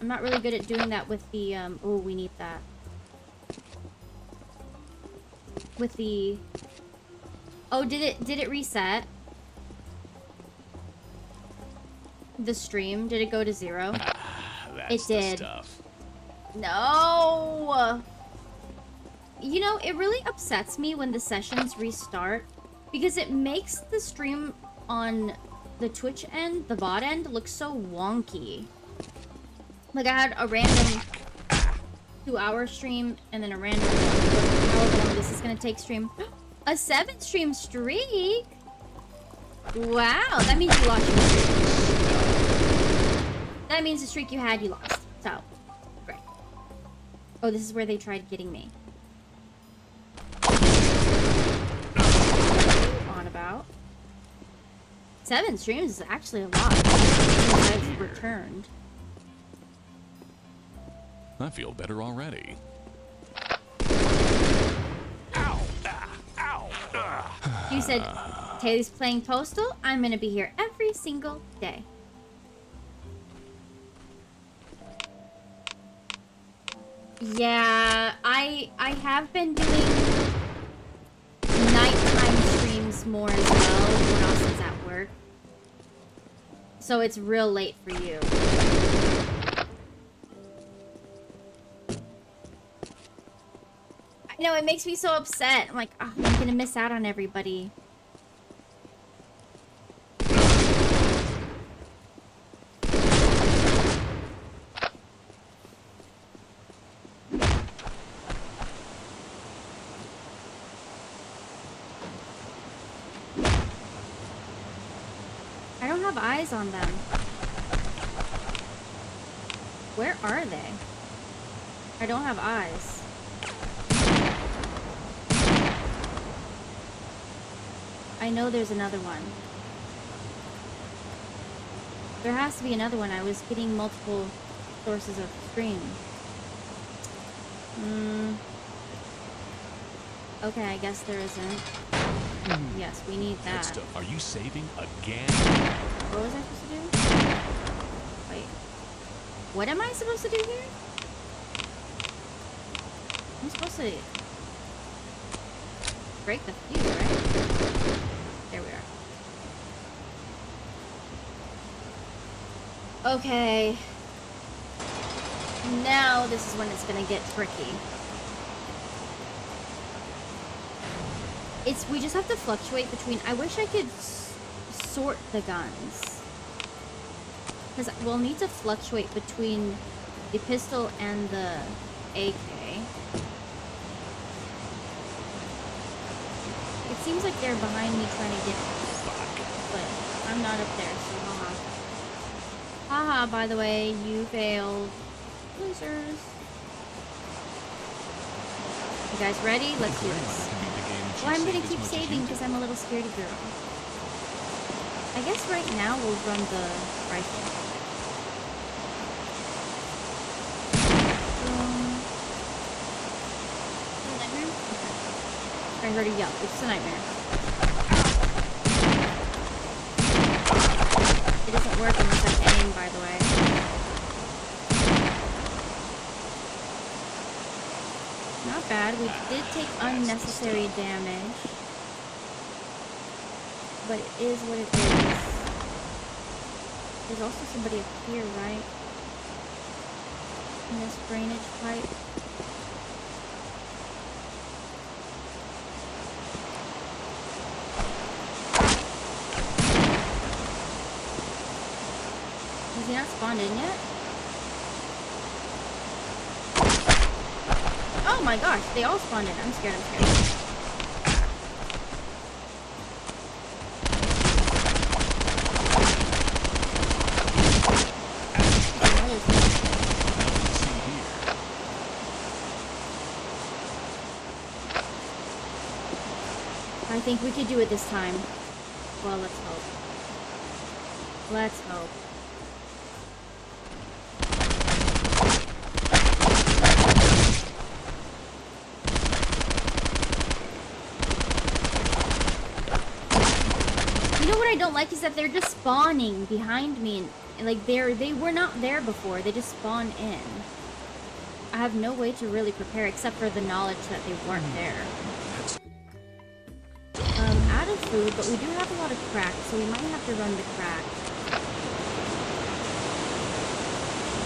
S3: I'm not really good at doing that with the, oh, we need that. With the... Oh, did it reset? The stream? Did it go to 0?
S5: That's
S3: it did.
S5: The stuff.
S3: No! You know, it really upsets me when the sessions restart because it makes the stream on the Twitch end, the VOD end, look so wonky. Like, I had a random 2-hour stream and then a random however long this is gonna take stream. A 7-stream streak? Wow, that means you lost your streak. That means the streak you had, you lost. So, great. Oh, this is where they tried getting me. On about. 7 streams is actually a lot since I've returned.
S5: I feel better already.
S3: You said, Taylor's playing Postal? I'm gonna be here every single day. Yeah, I have been doing nighttime streams more as well when Austin's at work. So it's real late for you. know, it makes me so upset. I'm like, oh, I'm gonna miss out on everybody. I don't have eyes on them. Where are they? I don't have eyes. I know there's another one. There has to be another one. I was getting multiple sources of stream. Okay, I guess there isn't. Yes, we need that.
S5: Good stuff. Are you saving again?
S3: What was I supposed to do? Wait. What am I supposed to do here? I'm supposed to break the fuse, right? There we are. Okay. Now this is when it's gonna get tricky. We just have to fluctuate between. I wish I could sort the guns, because we'll need to fluctuate between the pistol and the AK. It seems like they're behind me trying to get, but I'm not up there, so haha. Haha, by the way, you failed. Losers. You guys ready? Let's do this. Well, I'm gonna keep saving because I'm a little scaredy girl. I guess right now we'll run the rifle. Nightmare? Okay. I heard a yelp. It's a nightmare. It doesn't work unless I aim, by the way. Not bad. We did take unnecessary damage. But it is what it is. There's also somebody up here, right? In this drainage pipe. Has he not spawned in yet? Oh my gosh, they all spawned in. I'm scared, I'm scared. I think we could do it this time. Well, let's hope. Let's hope. I don't like is that they're just spawning behind me, and like they were not there before. They just spawn in. I have no way to really prepare except for the knowledge that they weren't there. Out of food, but we do have a lot of crack, so we might have to run the crack.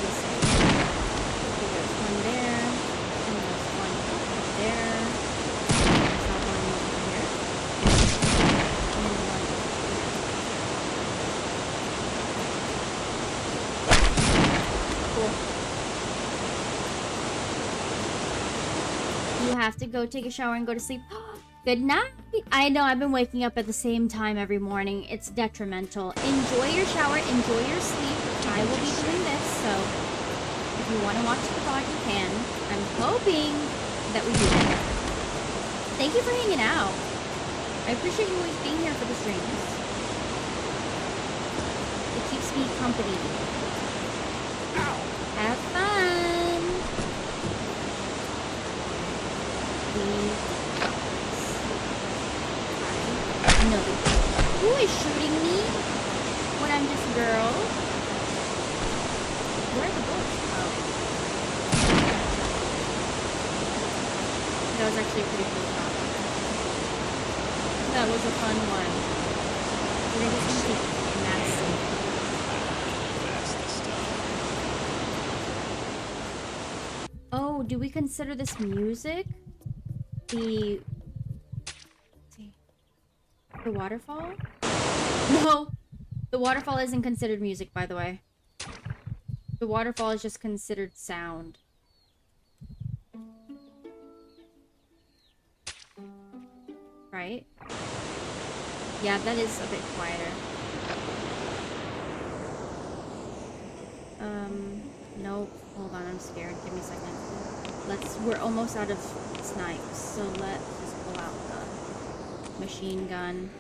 S3: Let's see. Okay, there's one there, and there's one there. There's not one over here. And one over here. Cool. You have to go take a shower and go to sleep. Good night. I know I've been waking up at the same time every morning. It's detrimental. Enjoy your shower. Enjoy your sleep. I will be doing this, so if you want to watch the vlog, you can. I'm hoping that we do that. Thank you for hanging out. I appreciate you always being here for the streams. It keeps me company. Have fun. No. Who is shooting me when I'm just a girl? Where are the bullets? Oh. That was actually a pretty cool shot. That was a fun one. We're just gonna take massive.
S5: That's the stuff.
S3: Oh, do we consider this music? The... let's see. The waterfall? No! The waterfall isn't considered music, by the way. The waterfall is just considered sound. Right? Yeah, that is a bit quieter. Nope. Hold on, I'm scared. Give me a second. We're almost out of snipes, so let's just pull out the machine gun.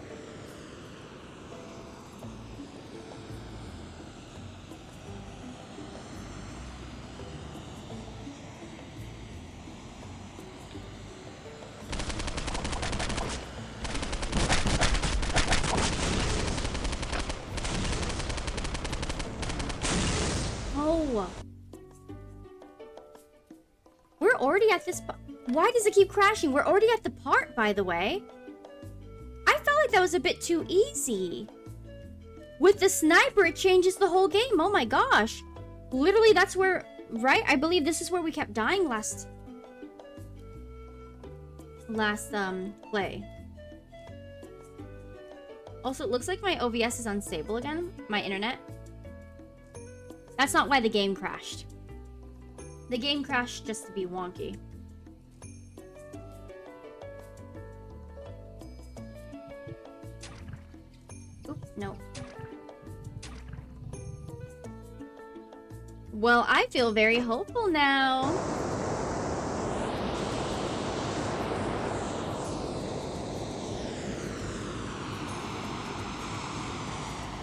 S3: Oh! We're already at this why does it keep crashing? We're already at the part, by the way. I felt like that was a bit too easy. With the sniper, it changes the whole game. Oh my gosh. Literally, that's where... right? I believe this is where we kept dying last play. Also, it looks like my OBS is unstable again. My internet. That's not why the game crashed. The game crashed just to be wonky. Oops, no. Well, I feel very hopeful now.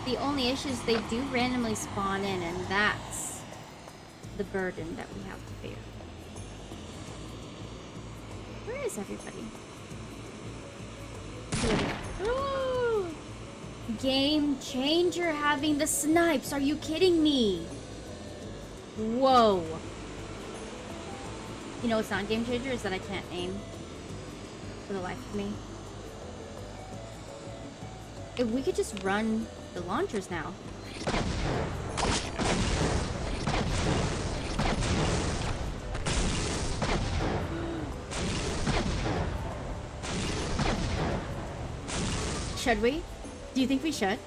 S3: The only issue is they do randomly spawn in, and that's the burden that we have to bear. Where is everybody? Ooh. Game changer having the snipes. Are you kidding me? Whoa. You know what's not game changer is that I can't aim for the life of me. If we could just run the launchers now. Should we? Do you think we should?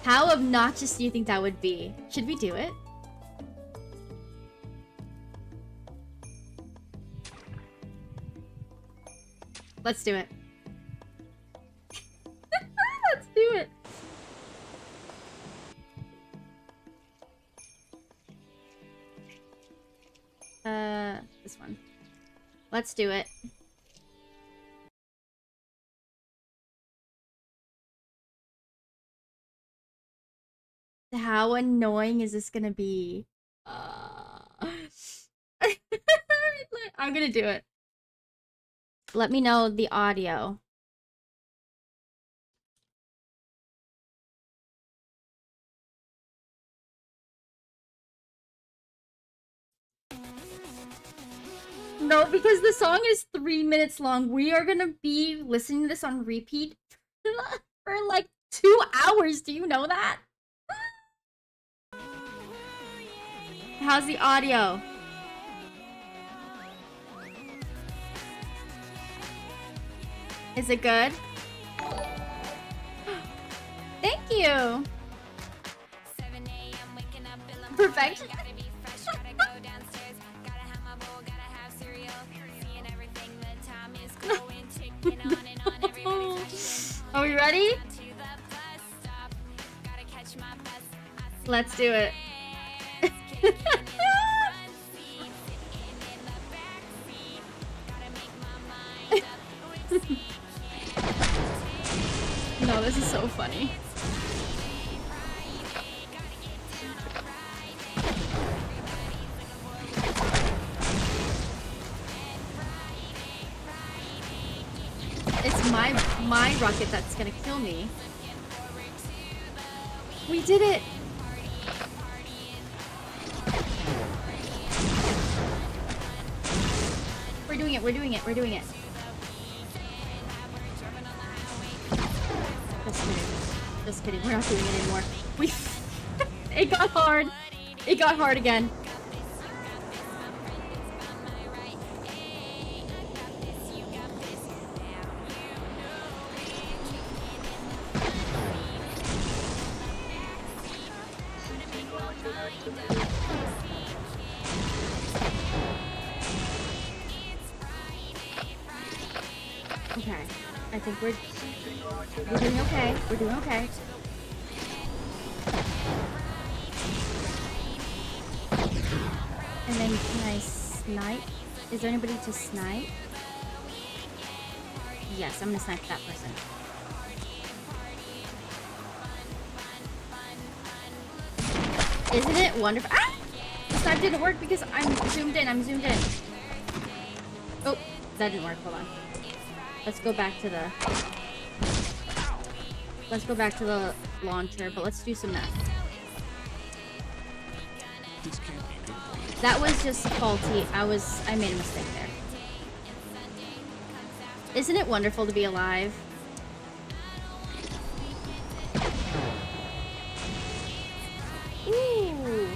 S3: How obnoxious do you think that would be? Should we do it? Let's do it. Let's do it. This one. Let's do it. How annoying is this gonna be? I'm gonna do it. Let me know the audio. No, because the song is 3 minutes long. We are gonna be listening to this on repeat for like 2 hours. Do you know that? How's the audio? Is it good? Thank you. Perfect. Are we ready? Let's do it. No, this is so funny. It's my rocket that's gonna kill me. We did it! We're doing it, we're doing it, we're doing it. Just kidding. Just kidding, we're not doing it anymore. It got hard. It got hard again. Okay. I think we're doing okay. We're doing okay. And then can I snipe? Is there anybody to snipe? Yes, I'm gonna snipe that person. Isn't it wonderful? Ah! The snipe didn't work because I'm zoomed in. Oh, that didn't work. Hold on. Let's go back to the launcher, but let's do some math.
S5: This can't be good for you.
S3: That was just faulty. I made a mistake there. Isn't it wonderful to be alive? Ooh.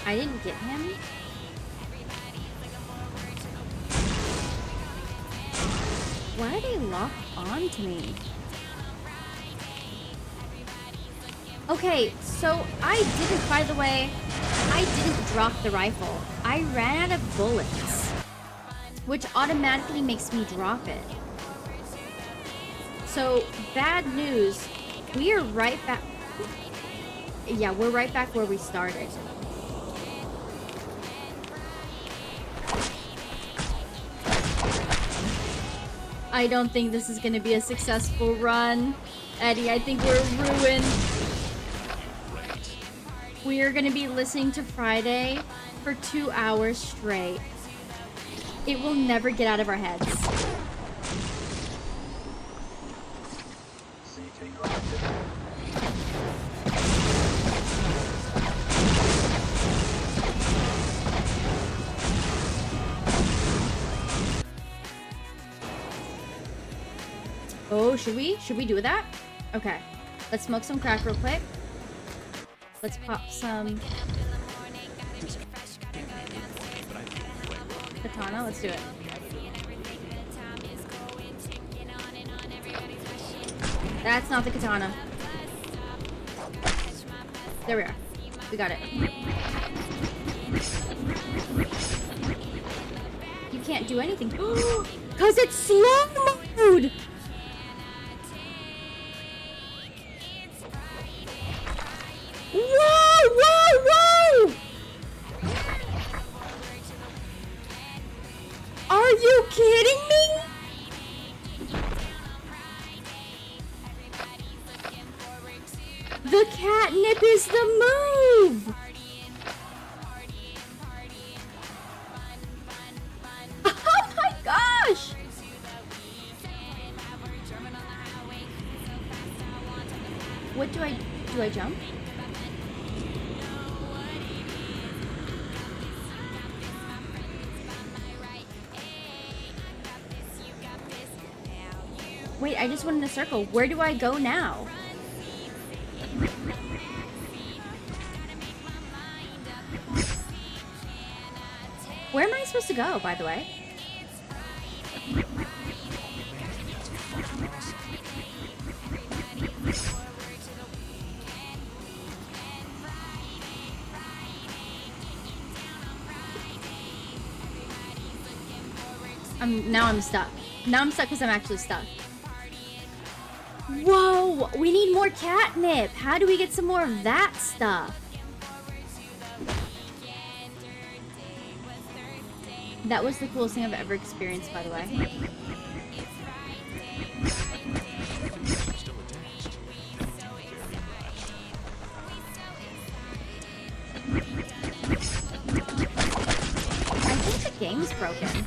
S3: I didn't get him. Why are they locked onto me? Okay, so I didn't, by the way, I didn't drop the rifle. I ran out of bullets, which automatically makes me drop it. So, bad news. We are right back. Yeah, we're right back where we started. I don't think this is gonna be a successful run. Eddie, I think we're ruined. We are gonna be listening to Friday for 2 hours straight. It will never get out of our heads. Oh, should we? Should we do that? Okay. Let's smoke some crack real quick. Let's pop some katana. Let's do it. That's not the katana. There we are. We got it. You can't do anything. Because it's slow mode! Whoa, whoa, whoa! Are you kidding me? The catnip is the move! Oh my gosh! What do I jump? Wait, I just went in a circle. Where do I go now? Where am I supposed to go, by the way? Now I'm stuck. Now I'm stuck because I'm actually stuck. Whoa! We need more catnip! How do we get some more of that stuff? That was the coolest thing I've ever experienced, by the way.
S5: Still attached.
S3: I think the game's broken.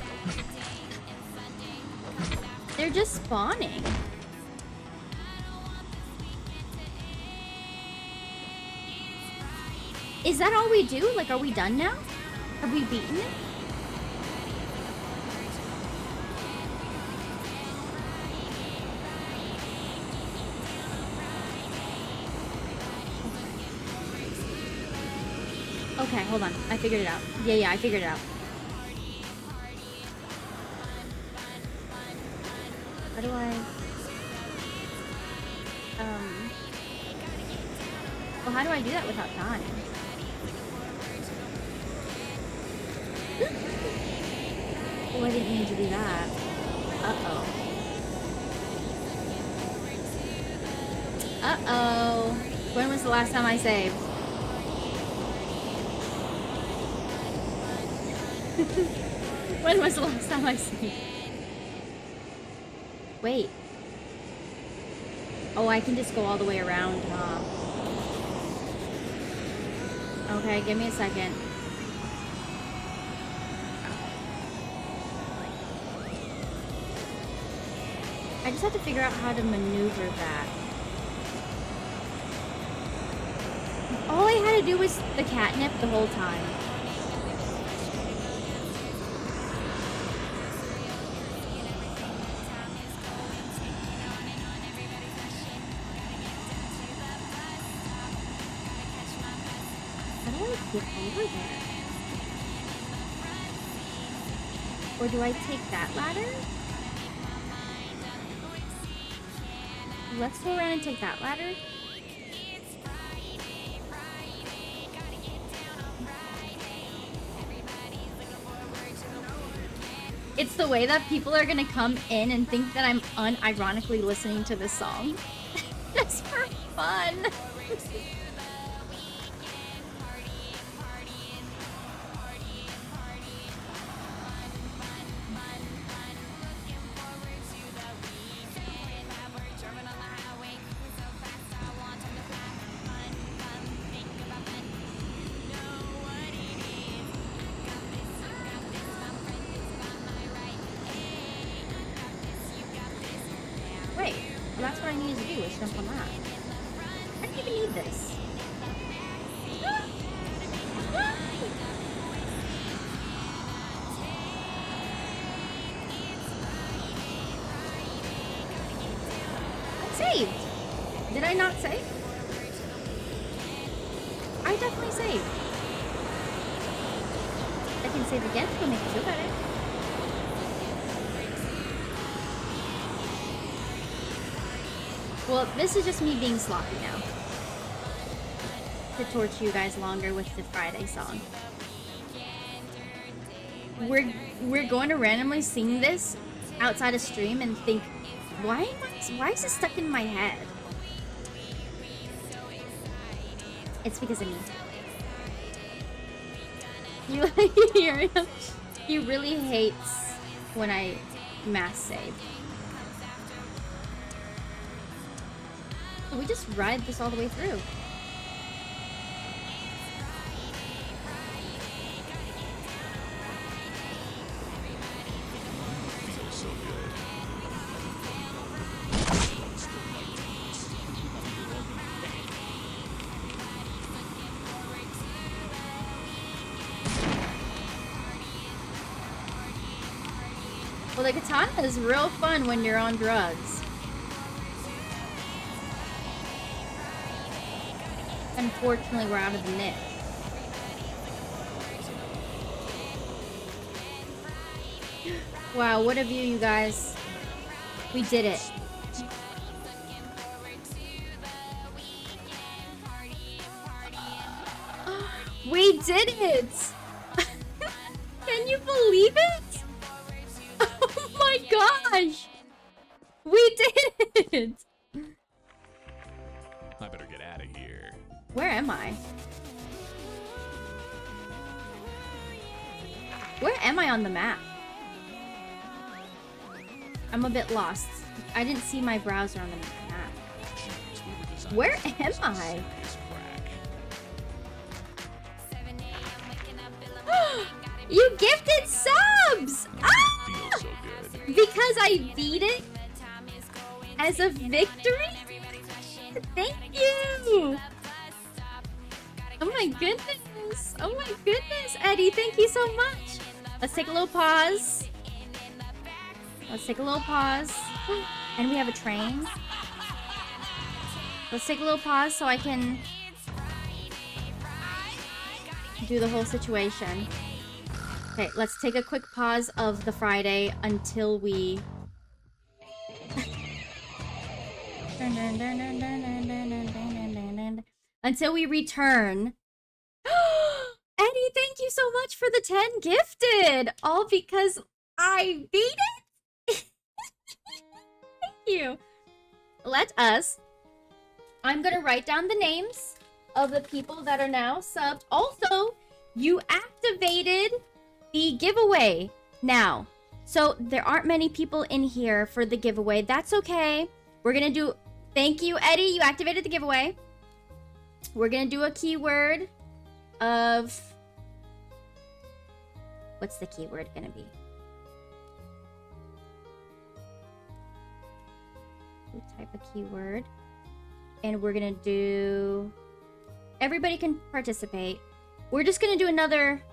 S3: They're just spawning. Is that all we do? Like, are we done now? Have we beaten it? Okay, hold on. I figured it out. Yeah, I figured it out. How do I... Well, how do I do that without dying? Oh, I didn't mean to do that. Uh-oh. Uh-oh. When was the last time I saved? When was the last time I saved? Wait. Oh, I can just go all the way around, huh? Okay, give me a second. I just have to figure out how to maneuver that. All I had to do was the catnip the whole time. How do I get over there? Or do I take that ladder? Let's go around and take that ladder. It's the way that people are gonna come in and think that I'm unironically listening to this song. Just for fun. Wait, well, that's what I needed to do, was jump on that. I don't even need this. I saved. Did I not save? I definitely saved. I can save again to make it feel better. Well, this is just me being sloppy now. To torture you guys longer with the Friday song. We're going to randomly sing this outside a stream and think, why is this stuck in my head? It's because of me. You hear him? He really hates when I mass save. We just ride this all the way through.
S5: Feels so good.
S3: Well, the katana is real fun when you're on drugs. Unfortunately, we're out of the knit. Wow, what a view, you guys. We did it. We did it! Can you believe it? Oh my gosh! We did it!
S5: I better get out of here.
S3: Where am I? Where am I on the map? I'm a bit lost. I didn't see my browser on the map.
S5: Jeez,
S3: Where am I? You gifted subs! Ah!
S5: Feels so good.
S3: Because I beat it as a victory? Thank you! Oh my goodness! Oh my goodness, Eddie, thank you so much! Let's take a little pause. Let's take a little pause. And we have a train. Let's take a little pause so I can do the whole situation. Okay, let's take a quick pause of the Friday until we... until we return. Eddie, thank you so much for the 10 gifted! All because I beat it? Thank you. Let us. I'm gonna write down the names of the people that are now subbed. Also, you activated the giveaway now. So there aren't many people in here for the giveaway. That's okay. We're gonna do... Thank you, Eddie. You activated the giveaway. We're gonna do a keyword of... What's the keyword gonna be? We'll type a keyword. And we're gonna do... Everybody can participate. We're just gonna do another...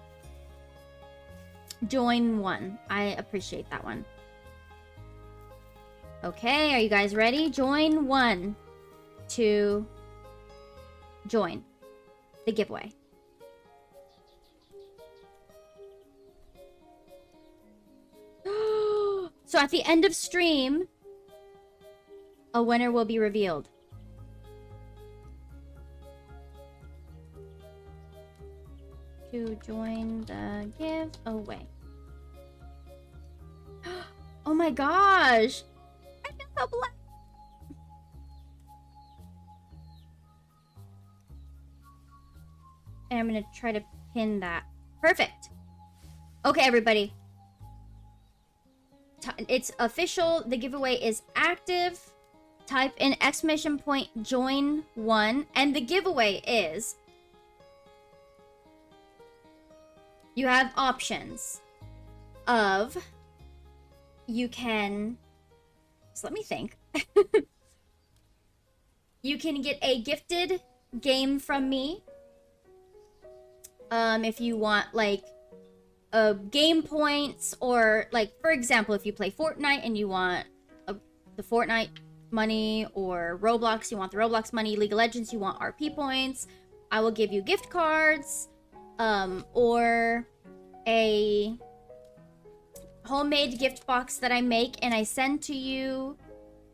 S3: Join one. I appreciate that one. Okay, are you guys ready? Join one to join the giveaway. So at the end of stream, a winner will be revealed. To join the giveaway. Oh my gosh! I feel so blessed. And I'm gonna try to pin that. Perfect. Okay, everybody. It's official. The giveaway is active. Type in ! join one, and the giveaway is... You have options of... You can... So let me think. You can get a gifted game from me. If you want, like, game points, or, like, for example, if you play Fortnite and you want the Fortnite money, or Roblox, you want the Roblox money, League of Legends, you want RP points, I will give you gift cards, or a homemade gift box that I make and I send to you,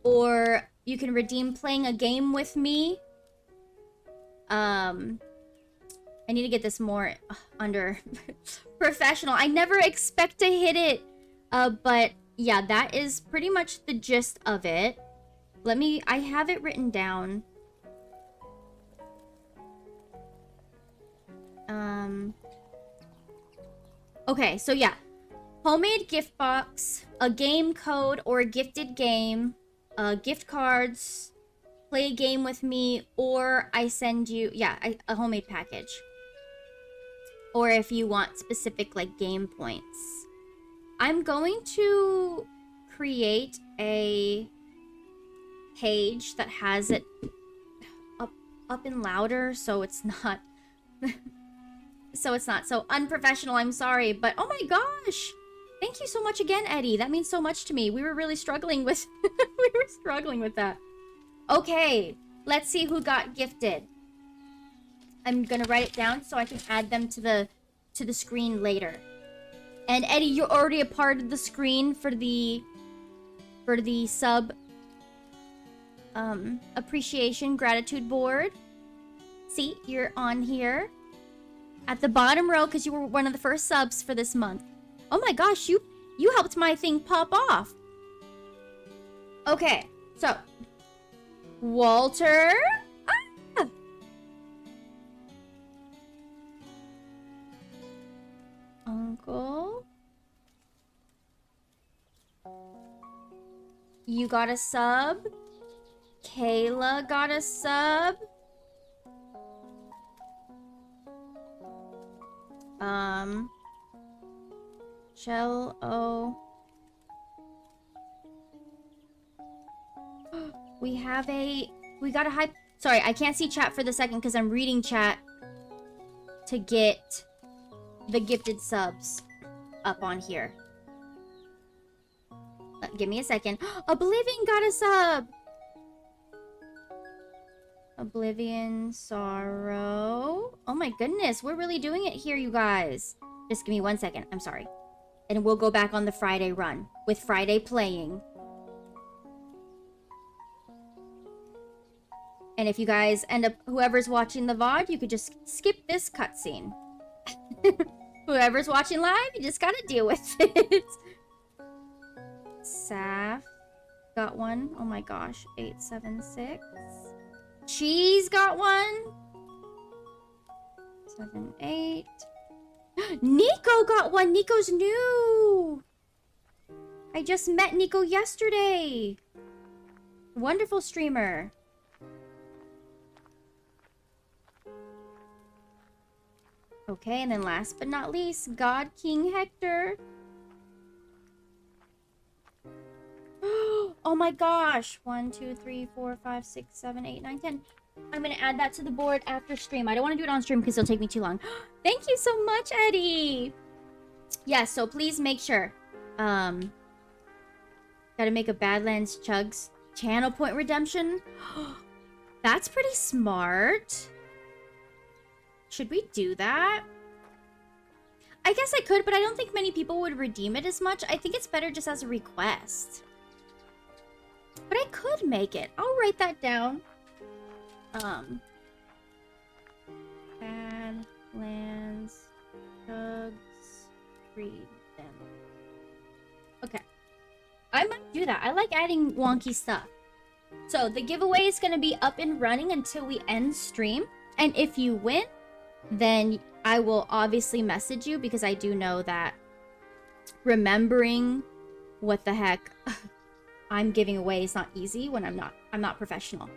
S3: or you can redeem playing a game with me. I need to get this more under professional. I never expect to hit it. But yeah, that is pretty much the gist of it. I have it written down. Okay, so yeah. Homemade gift box, a game code or a gifted game, gift cards, play a game with me, or I send you, a homemade package. Or if you want specific, like, game points. I'm going to create a page that has it up and louder, so it's not so unprofessional. I'm sorry, but oh my gosh, thank you so much again, Eddie. That means so much to me. We were really struggling with that. Okay, let's see who got gifted. I'm gonna write it down so I can add them to the screen later. And Eddie, you're already a part of the screen for the sub appreciation gratitude board. See, you're on here at the bottom row because you were one of the first subs for this month. Oh my gosh, you helped my thing pop off. Okay, so Walter. Uncle. You got a sub. Kayla got a sub. Cello. We got a hype. Sorry, I can't see chat for the second because I'm reading chat to get the gifted subs up on here. Give me a second. Oblivion got a sub. Oblivion, Sorrow. Oh my goodness, we're really doing it here, you guys. Just give me 1 second. I'm sorry. And we'll go back on the Friday run with Friday playing. And if you guys end up, whoever's watching the VOD, you could just skip this cutscene. Whoever's watching live, you just gotta deal with it. Saf got one. Oh my gosh. 876. Cheese got one. 78. Nico got one. Nico's new. I just met Nico yesterday. Wonderful streamer. Okay, and then last but not least, God King Hector. Oh my gosh. 1, 2, 3, 4, 5, 6, 7, 8, 9, 10. I'm gonna add that to the board after stream. I don't want to do it on stream because it'll take me too long. Thank you so much, Eddie. Yeah, so please make sure. Gotta make a Badlands Chugs channel point redemption. That's pretty smart. Should we do that? I guess I could, but I don't think many people would redeem it as much. I think it's better just as a request. But I could make it. I'll write that down. Badlands Chugs redemption. Okay. I might do that. I like adding wonky stuff. So the giveaway is going to be up and running until we end stream. And if you win, then I will obviously message you because I do know that remembering what the heck I'm giving away is not easy when I'm not professional.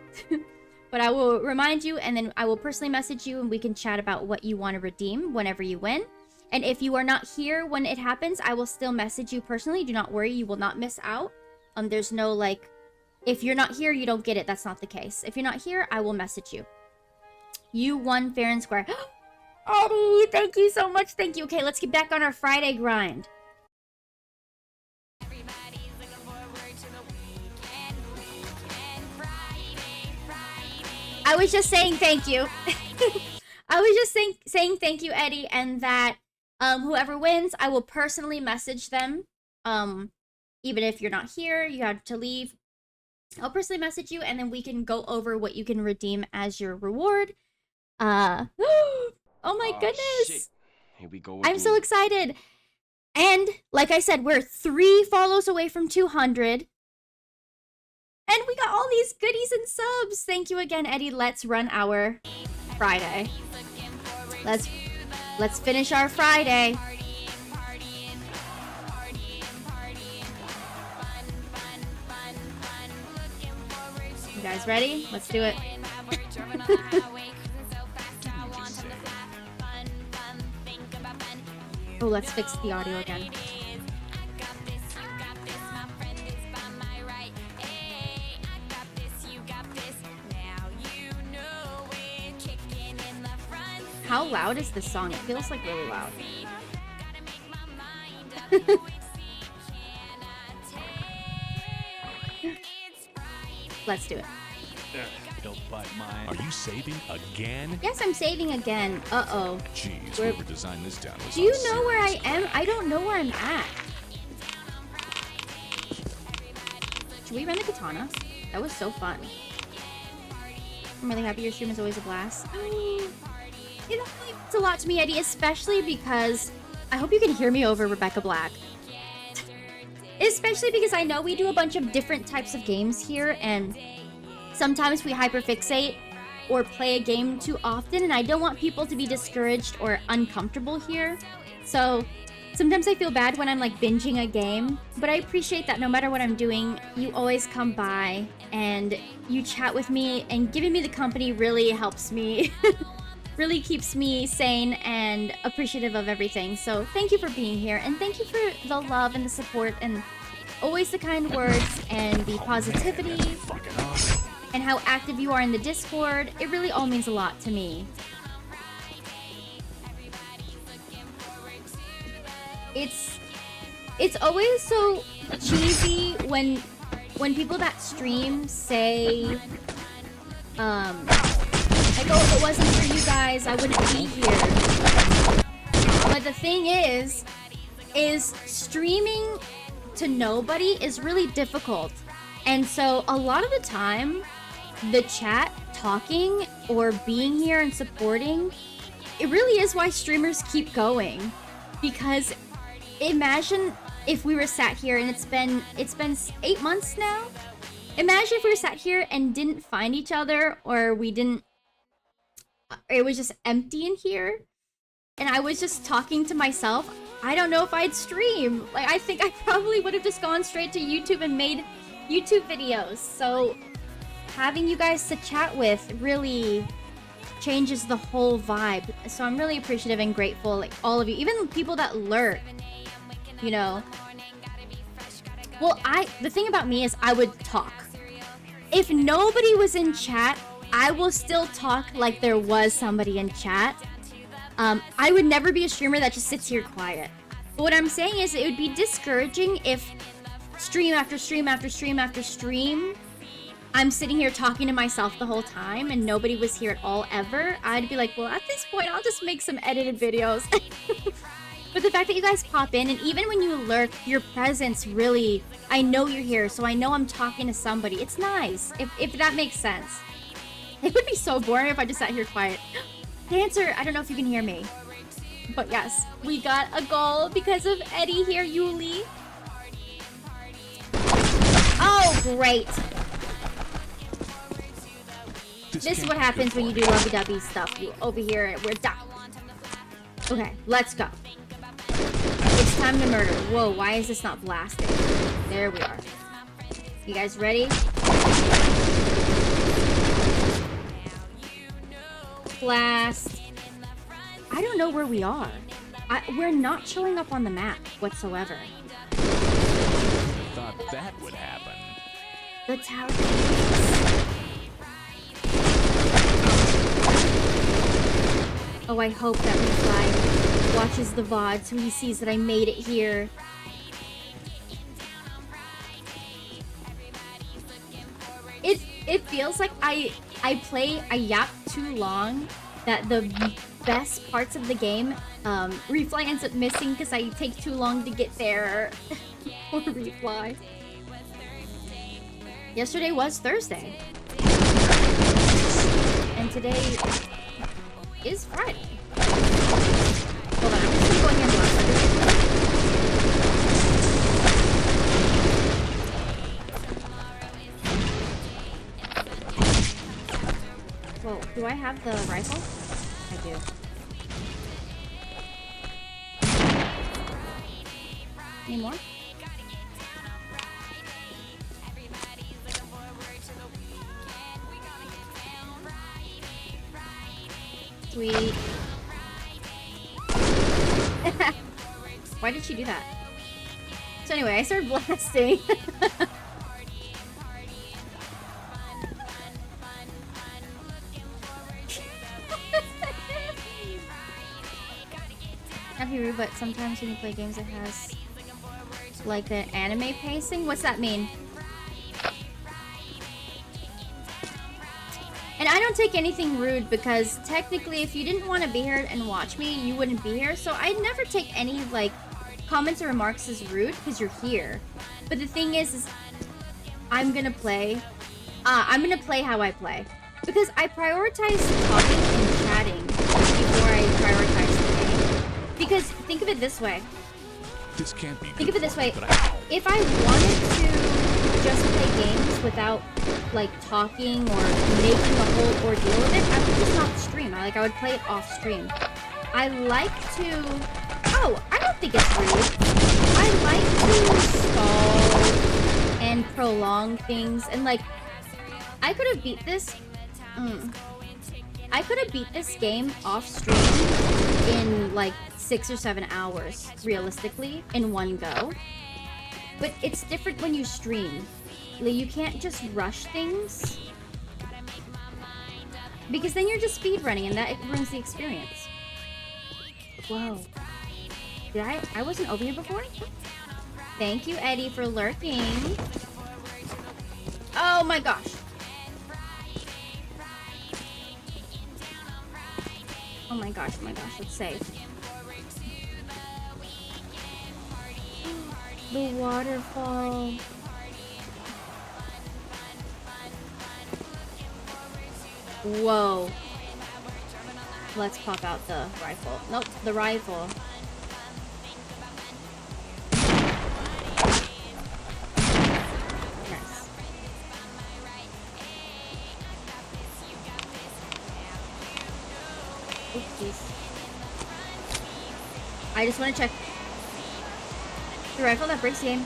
S3: But I will remind you, and then I will personally message you, and we can chat about what you want to redeem whenever you win. And if you are not here when it happens, I will still message you personally. Do not worry, you will not miss out. There's no like, if you're not here, you don't get it. That's not the case. If you're not here, I will message you. You won fair and square. Eddie, thank you so much. Thank you. Okay, let's get back on our Friday grind. I was just saying thank you. I was just saying thank you, Eddie, and that whoever wins, I will personally message them. Even if you're not here, you have to leave. I'll personally message you, and then we can go over what you can redeem as your reward. Oh my goodness.
S11: Shit. Here we go.
S3: I'm so excited. And like I said, we're 3 follows away from 200. And we got all these goodies and subs. Thank you again, Eddie. Let's run our Friday. Let's finish our Friday. You guys ready? Let's do it. Oh, let's fix the audio again. How loud is this song? It feels like really loud. Let's do it.
S5: Don't bite mine. Are you saving again?
S3: Yes, I'm saving again. Uh-oh.
S5: Jeez, whoever designed this town was
S3: Do you know where I am? I don't know where I'm at. Should we run the katana? That was so fun. I'm really happy your stream is always a blast. It means a lot to me, Eddie, especially because I hope you can hear me over Rebecca Black. Especially because I know we do a bunch of different types of games here, and sometimes we hyperfixate or play a game too often, and I don't want people to be discouraged or uncomfortable here. So sometimes I feel bad when I'm like binging a game, but I appreciate that no matter what I'm doing, you always come by and you chat with me, and giving me the company really helps me. Really keeps me sane and appreciative of everything. So thank you for being here, and thank you for the love and the support and always the kind words and the positivity and how active you are in the Discord. It really all means a lot to me. It's always so cheesy when people that stream say like, oh, if it wasn't for you guys, I wouldn't be here. But the thing is streaming to nobody is really difficult. And so a lot of the time, the chat talking or being here and supporting, it really is why streamers keep going. Because imagine if we were sat here and it's been 8 months now. Imagine if we were sat here and didn't find each other, or we didn't. It was just empty in here, and I was just talking to myself. I don't know if I'd stream. Like, I think I probably would have just gone straight to YouTube and made YouTube videos. So having you guys to chat with really changes the whole vibe. So I'm really appreciative and grateful, like all of you, even people that lurk, you know. Well, the thing about me is I would talk. If nobody was in chat, I will still talk like there was somebody in chat. I would never be a streamer that just sits here quiet. But what I'm saying is it would be discouraging if stream after stream after stream after stream, I'm sitting here talking to myself the whole time and nobody was here at all ever. I'd be like, well, at this point, I'll just make some edited videos. But the fact that you guys pop in, and even when you lurk, your presence really, I know you're here, so I know I'm talking to somebody. It's nice, if that makes sense. It would be so boring if I just sat here quiet. Dancer, I don't know if you can hear me. But yes, we got a goal because of Eddie here, Yuli. Oh, great. This is what happens when you do lovey-dovey stuff. You over here, we're done. Okay, let's go. It's time to murder. Whoa, why is this not blasting? There we are. You guys ready? Blast. I don't know where we are. We're not showing up on the map whatsoever.
S5: Thought that would happen.
S3: The tower. Oh, I hope that Refly watches the VOD so he sees that I made it here. It feels like I yap too long that the best parts of the game, Refly ends up missing because I take too long to get there. Or Refly. Yesterday was Thursday. And today is Friday. Hold on, I'm just gonna go ahead and blast. Whoa, do I have the rifle? I do. Any more? Sweet. Why did she do that? So anyway, I started blasting. Not be rude, but sometimes when you play games it has like an anime pacing. What's that mean? And I don't take anything rude because technically if you didn't want to be here and watch me, you wouldn't be here. So I never take any like comments or remarks as rude because you're here. But the thing is I'm gonna play how I play. Because I prioritize talking and chatting before I prioritize the game. Because think of it this way.
S5: This can't be.
S3: Think of it this way. If I wanted to just play games without like talking or making a whole ordeal of it, I would just not stream. I would play it off stream. I like to. Oh, I don't think it's rude. I like to stall and prolong things, and like I could have beat this. I could have beat this game off stream in like 6 or 7 hours, realistically, in one go. But it's different when you stream. Like, you can't just rush things. Because then you're just speedrunning and that ruins the experience. Whoa. Did I wasn't over here before? Thank you, Eddie, for lurking. Oh my gosh. Oh my gosh, it's safe. The waterfall. Whoa. Let's pop out the rifle. Nope, the rifle. Oh, jeez. I just want to check. The rifle that breaks the game.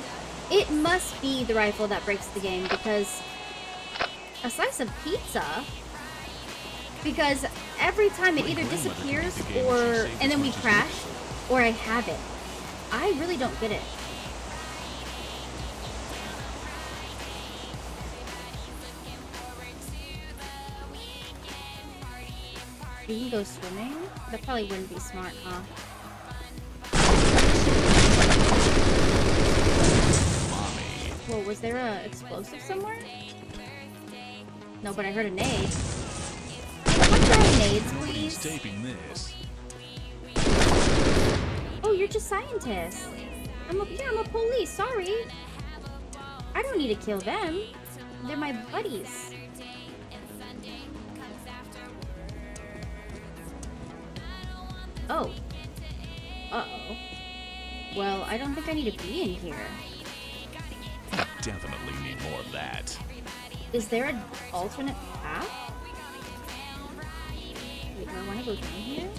S3: It must be the rifle that breaks the game because a slice of pizza. Because every time it either disappears or and then we crash, or I have it. I really don't get it. You can go swimming? That probably wouldn't be smart, huh? Whoa, was there a explosive somewhere? No, but I heard a nade. What's throwing nades, please?
S5: Taping this.
S3: Oh, you're just scientists. I'm a police, sorry. I don't need to kill them. They're my buddies. Oh. Uh-oh. Well, I don't think I need to be in here.
S5: Definitely need more of that.
S3: Is there an alternate path? Wait, do I want to go down here?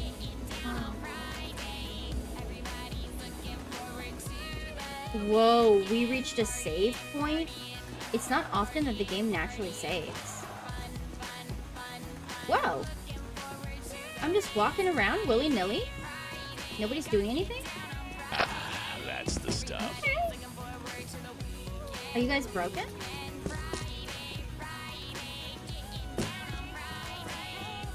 S3: Whoa, we reached a save point? It's not often that the game naturally saves. Whoa! I'm just walking around willy-nilly. Nobody's doing anything?
S5: That's the stuff.
S3: Okay. Are you guys broken?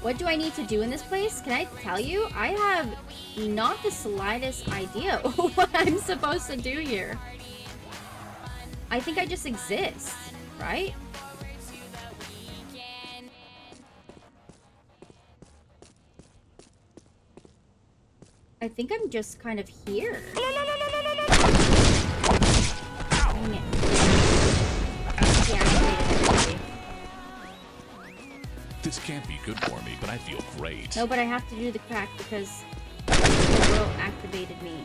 S3: What do I need to do in this place? Can I tell you? I have not the slightest idea what I'm supposed to do here. I think I just exist, right? I think I'm just kind of here. Dang it.
S5: This can't be good for me, but I feel great.
S3: No, but I have to do the crack because the girl activated me.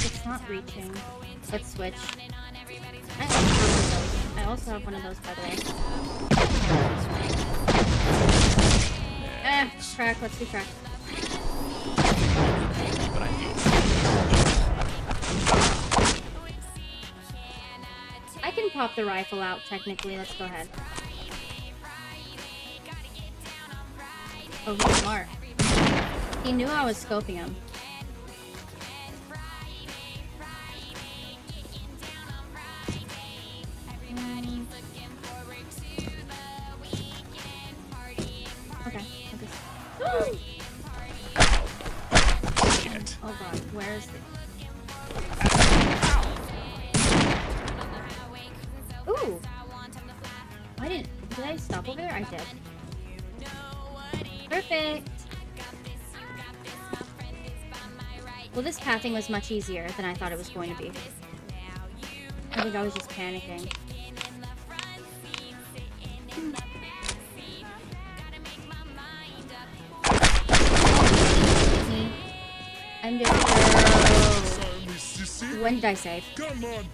S3: It's not reaching. Let's switch. I also have one of those, by the way. Crack. Let's do crack.
S5: But I feel
S3: I can pop the rifle out, technically. Let's go ahead. Oh, he's smart. He knew I was scoping him. Okay.
S5: Shit.
S3: Oh god, where is it? Ooh! Did I stop over there? I did. Perfect! Well, this pathing was much easier than I thought it was going to be. I think I was just panicking. I'm just When did I save?
S7: Come on.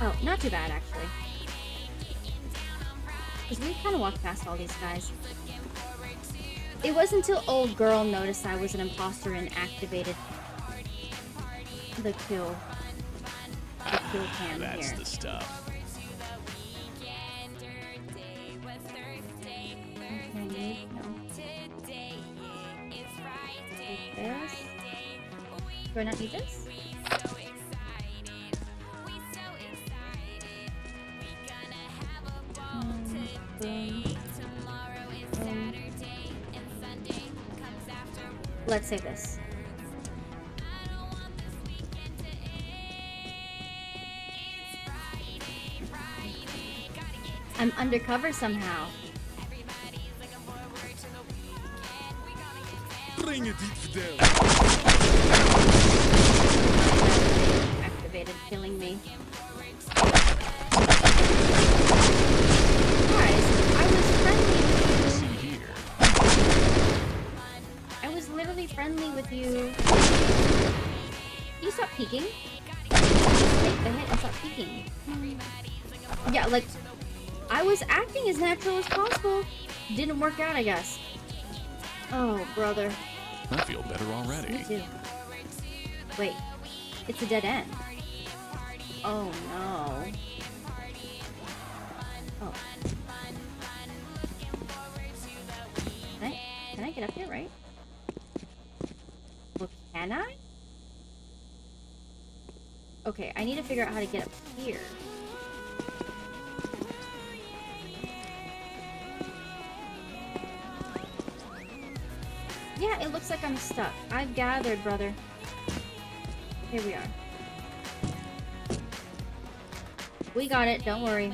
S3: Oh, not too bad, actually. Because we kind of walked past all these guys. It wasn't until old girl noticed I was an imposter and activated the kill cam
S5: That's
S3: here.
S5: the stuff.
S3: Okay, no. Take this. Do I not need this? Let's save this. I'm undercover somehow.
S7: Bring it, infidel.
S3: Activated, killing me. be friendly with you. Can you stop peeking? Take the hit and stop peeking. Yeah, like, I was acting as natural as possible. Didn't work out, I guess. Oh, brother.
S5: I feel better already.
S3: Me too. Wait, it's a dead end. Oh no. Oh. Can I get up here, right? Well, can I? Okay, I need to figure out how to get up here. Yeah, it looks like I'm stuck. I've gathered, brother. Here we are. We got it, don't worry.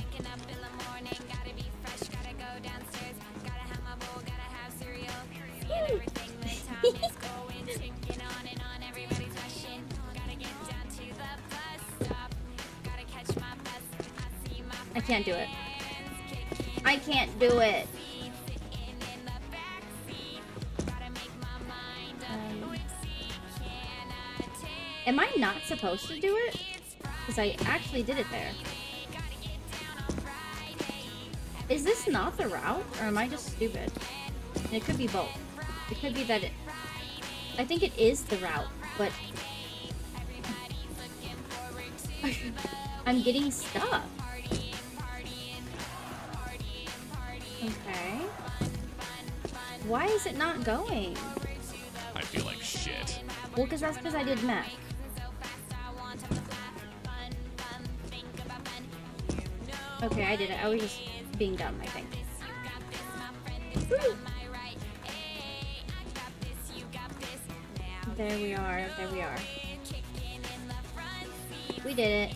S3: I can't do it. I can't do it. Am I not supposed to do it? Because I actually did it there. Is this not the route? Or am I just stupid? And it could be both. It could be that it... I think it is the route, but... I'm getting stuck. Okay. Why is it not going?
S5: I feel like shit.
S3: Well, because that's because I did math. Okay, I did it. I was just being dumb, I think. Woo. There we are. There we are. We did it.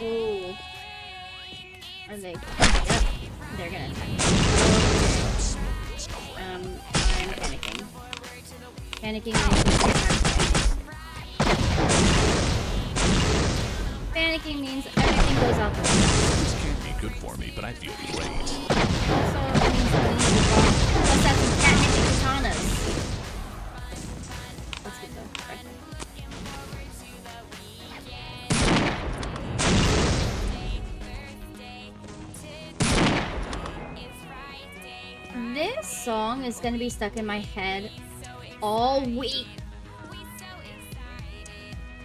S3: Oh. Are they? Yep. They're gonna attack me. I'm panicking. Panicking means everything goes out the window.
S5: This can't be good for me, but I feel great.
S3: Also, it means that we need to go. Let's have some catnip katanas. Let's get the rifle. This song is gonna be stuck in my head all week.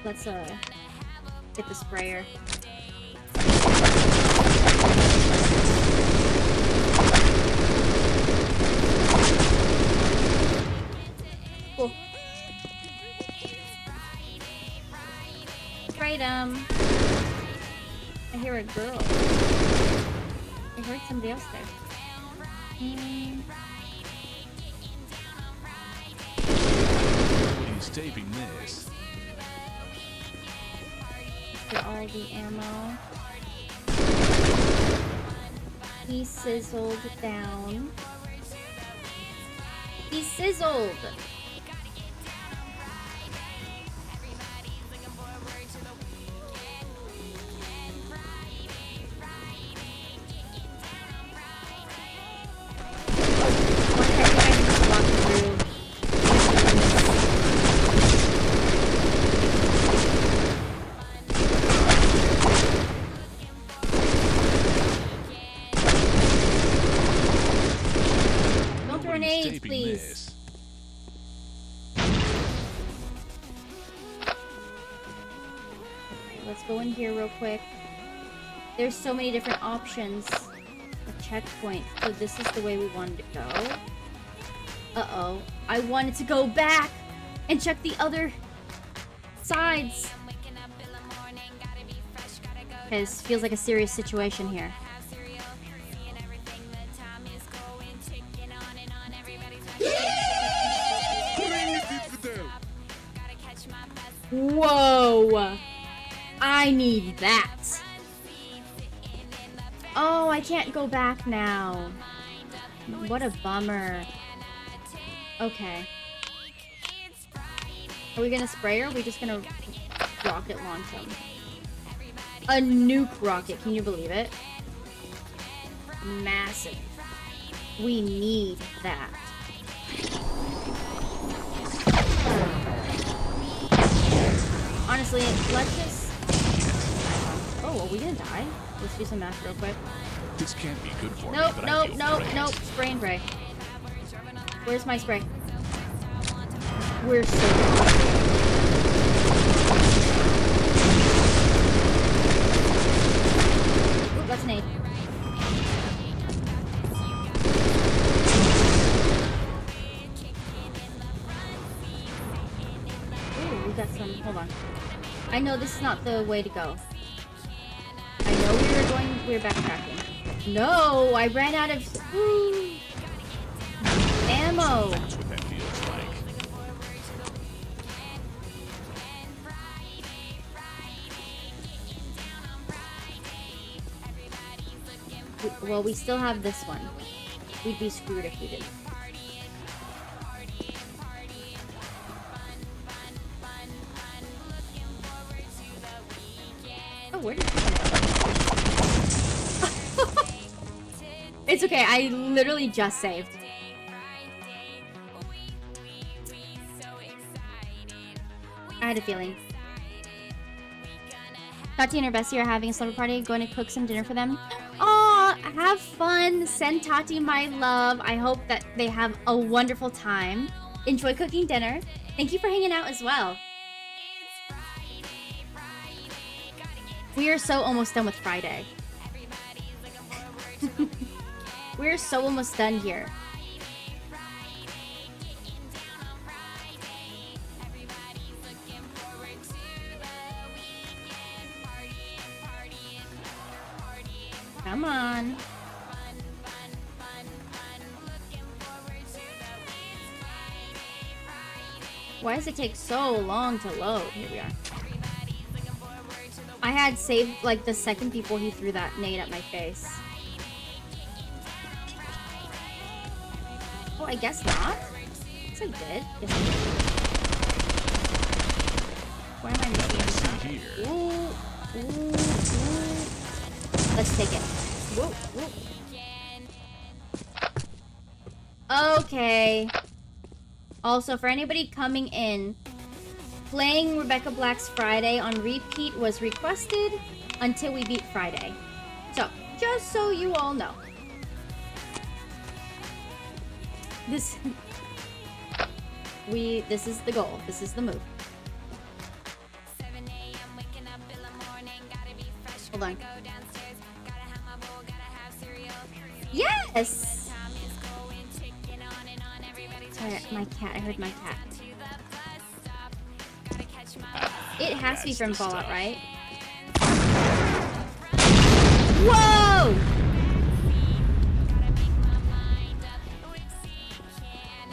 S3: Let's get the sprayer. Cool. Sprayed him. I hear a girl. I heard somebody else there.
S5: He's taping this.
S3: Get all the ammo. He sizzled down. He sizzled! Grenades, please. Okay, let's go in here real quick. There's so many different options. A checkpoint. So this is the way we wanted to go. Uh-oh. I wanted to go back and check the other sides. This feels like a serious situation here. Whoa! I need that. Oh, I can't go back now. What a bummer. Okay. Are we gonna spray or are we just gonna rocket launch him? A nuke rocket, can you believe it? Massive. We need that. Honestly, let's just... Oh, well, we didn't die. Let's do some math real quick.
S5: This can't be good for
S3: Nope,
S5: me, but
S3: nope,
S5: I feel
S3: nope,
S5: great.
S3: nope. Spray and pray. Where's my spray? We're so... Ooh, that's an 8. Ooh, we got some... Hold on. I know this is not the way to go. I know we were backtracking. No, I ran out of ammo.
S5: That's what that feels like.
S3: Well, we still have this one. We'd be screwed if we didn't. Oh, where did it go? It's okay, I literally just saved. I had a feeling. Tati and her bestie are having a slumber party, going to cook some dinner for them. Aw, have fun. Send Tati my love. I hope that they have a wonderful time. Enjoy cooking dinner. Thank you for hanging out as well. We are so almost done with Friday. We're so almost done here. Come on. Why does it take so long to load? Here we are. I had saved like the second before he threw that nade at my face. Oh, I guess not. Yes, I did. Yes, I did. Why am I missing
S5: Here.
S3: Ooh, ooh, ooh. Let's take it. Whoa, whoa. Okay. Also, for anybody coming in, playing Rebecca Black's Friday on repeat was requested until we beat Friday. So, just so you all know. This is the goal. This is the move. Hold on. Yes! Sorry, my cat. I heard my cat. It has to be from Fallout, right? Whoa!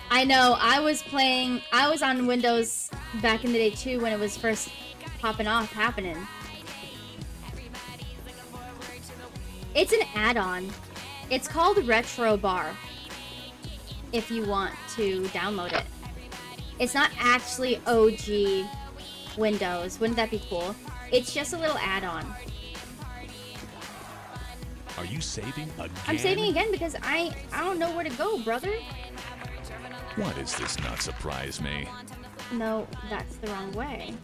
S3: I know, I was on Windows back in the day too when it was first happening. It's an add-on. It's called Retro Bar. If you want to download it. It's not actually OG Windows. Wouldn't that be cool? It's just a little add-on.
S5: Are you saving again?
S3: I'm saving again because I don't know where to go, brother.
S5: Why does this not surprise me?
S3: No, that's the wrong way.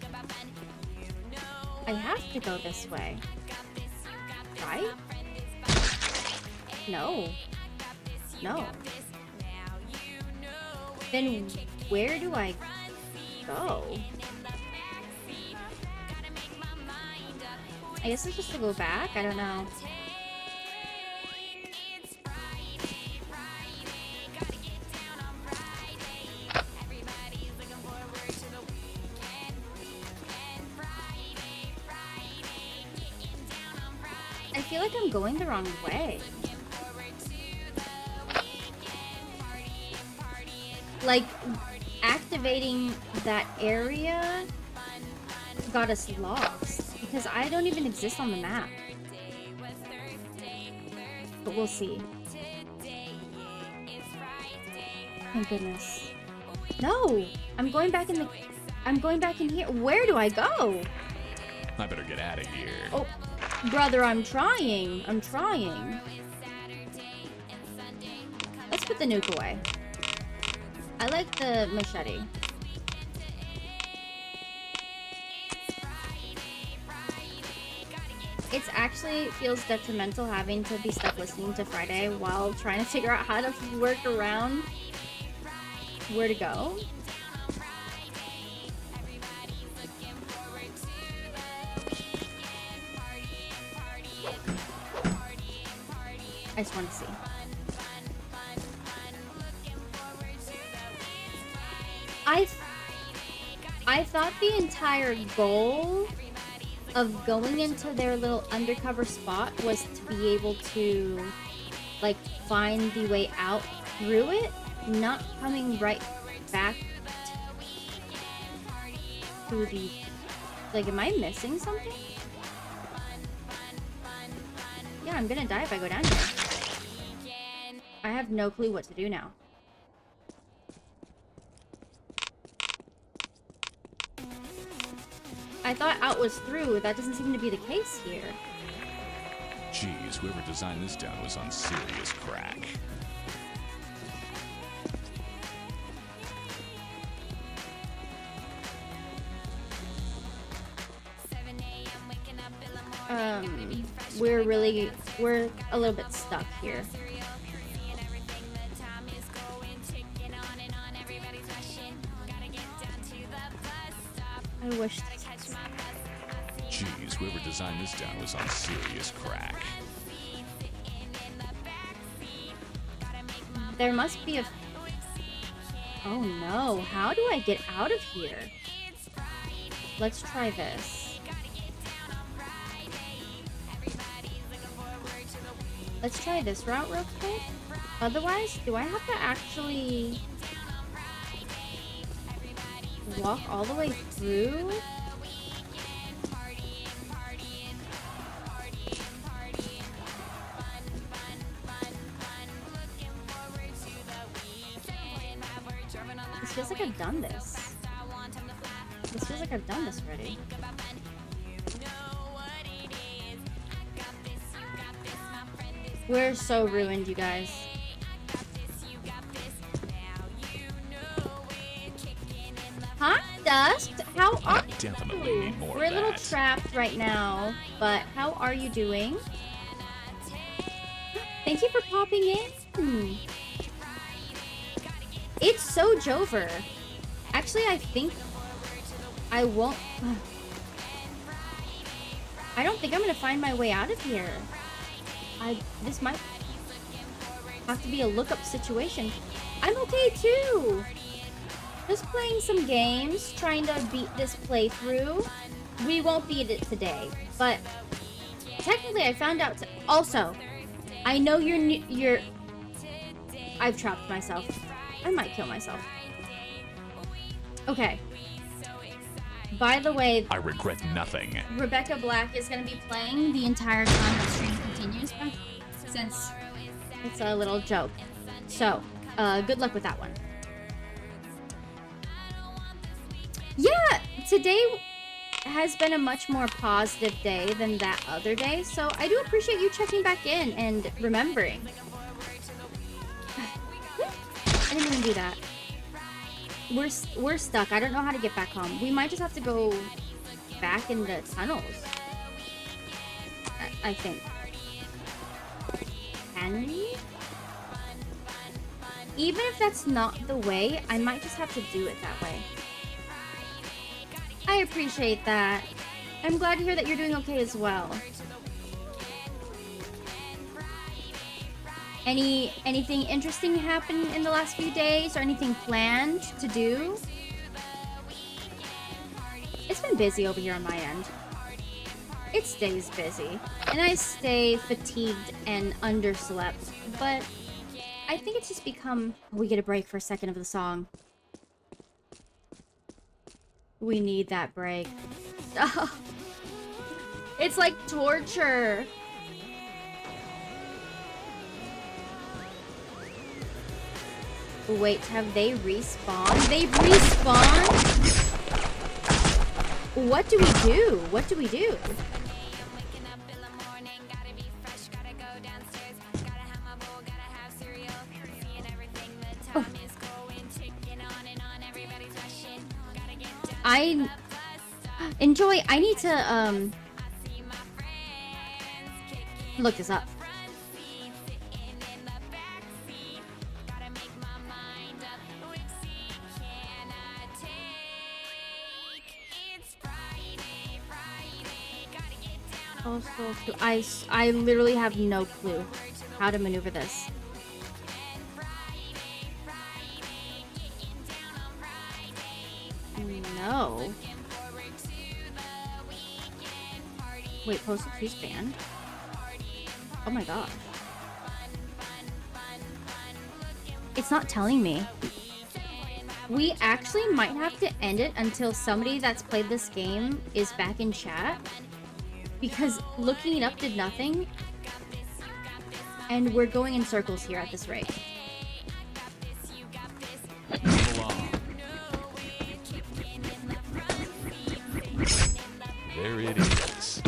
S3: I have to go this way. Right? No. No. Then where do I go? I guess it's just to go back? I don't know. I feel like I'm going the wrong way. Like, activating that area got us lost because I don't even exist on the map. But we'll see. Thank goodness. No! I'm going back in here. Where do I go?
S5: I better get out of here.
S3: Oh, brother, I'm trying. Let's put the nuke away. I like the machete. It's actually feels detrimental having to be stuck listening to Friday while trying to figure out how to work around where to go. I just want to see. I thought the entire goal of going into their little undercover spot was to be able to like find the way out through it, not coming right back to the, like, am I missing something? Yeah, I'm gonna die if I go down here. I have no clue what to do now. I thought out was through. That doesn't seem to be the case here.
S5: Jeez, whoever designed this town was on serious crack. We're a little bit stuck here. I wish. Jeez, whoever designed this town was on serious crack.
S3: There must be a... Oh no, how do I get out of here? Let's try this. Let's try this route real quick. Otherwise, do I have to actually walk all the way through? This feels like I've done this. This feels like I've done this already. We're so ruined, you guys. Hi, Dust. How are you?
S5: Definitely need more
S3: We're a
S5: of
S3: little
S5: that.
S3: trapped right now, but how are you doing? Thank you for popping in. It's so Jover. Actually, I think I won't. I don't think I'm gonna find my way out of here. This might have to be a look-up situation. I'm okay too. Just playing some games, trying to beat this playthrough. We won't beat it today, but technically I found out. Also, I know you're. I've trapped myself. I might kill myself. Okay. By the way,
S5: I regret nothing.
S3: Rebecca Black is going to be playing the entire time the stream continues, since it's a little joke. So, good luck with that one. Yeah, today has been a much more positive day than that other day, so I do appreciate you checking back in and remembering. I didn't even do that. We're stuck. I don't know how to get back home. We might just have to go back in the tunnels. I think. Can we? Even if that's not the way, I might just have to do it that way. I appreciate that. I'm glad to hear that you're doing okay as well. Anything interesting happen in the last few days, or anything planned to do? It's been busy over here on my end. It stays busy, and I stay fatigued and underslept, but I think it's just become... We get a break for a second of the song. We need that break. It's like torture. Wait, have they respawned? They've respawned? What do we do? What do we do? I enjoy. I need to look this up. Also, I literally have no clue how to maneuver this. No. Wait, postal cues banned? Oh my god. It's not telling me. We actually might have to end it until somebody that's played this game is back in chat. Because looking it up did nothing. And we're going in circles here at this rate.
S5: There it is.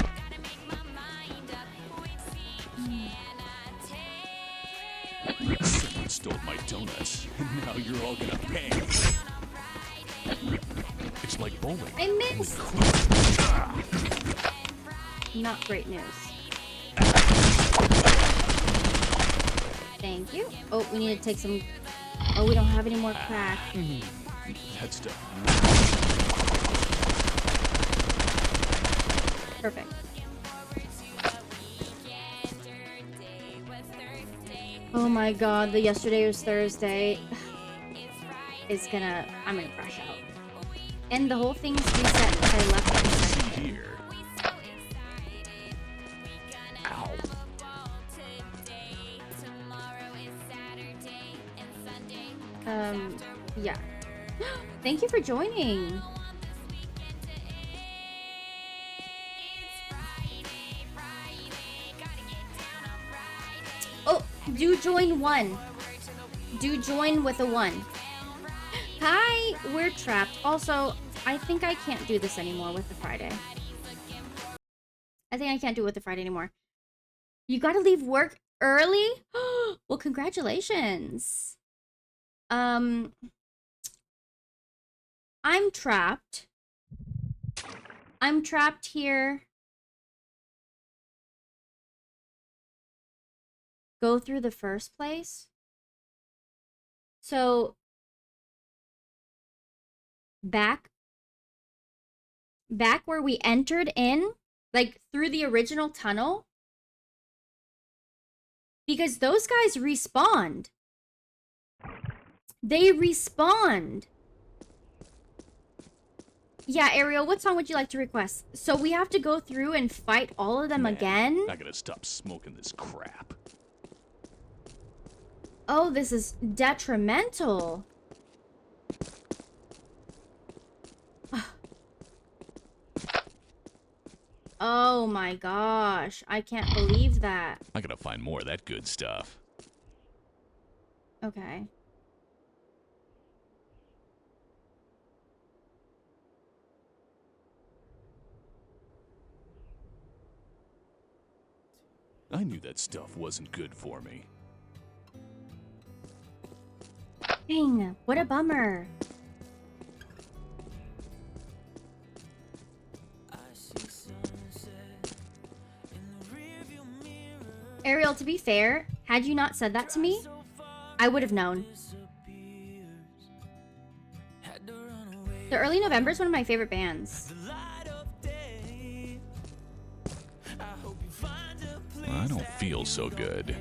S5: Someone stole my donuts, and now you're all gonna pay. It's like bowling.
S3: I missed! Not great news. Thank you. Oh, we need to take some... Oh, we don't have any more crack.
S5: That stuff.
S3: Perfect. Oh my god, the yesterday was Thursday. It's gonna... I'm gonna crash out. And the whole thing's reset because I left it
S5: Here. Ow.
S3: Yeah. Thank you for joining. Oh, do join one. Do join with a 1. Hi, we're trapped. Also, I think I can't do this anymore with the Friday. I think I can't do it with the Friday anymore. You gotta leave work early? Well, congratulations. I'm trapped. I'm trapped here. Go through the first place. So back where we entered in, like through the original tunnel, because those guys respawned. They respawned. Yeah, Ariel, what song would you like to request? So we have to go through and fight all of them again?
S5: I gotta stop smoking this crap.
S3: Oh, this is detrimental. Oh my gosh. I can't believe that.
S5: I gotta find more of that good stuff.
S3: Okay.
S5: I knew that stuff wasn't good for me.
S3: Dang, what a bummer. Ariel, to be fair, had you not said that to me, I would have known. The Early November is one of my favorite bands.
S5: I don't feel so good.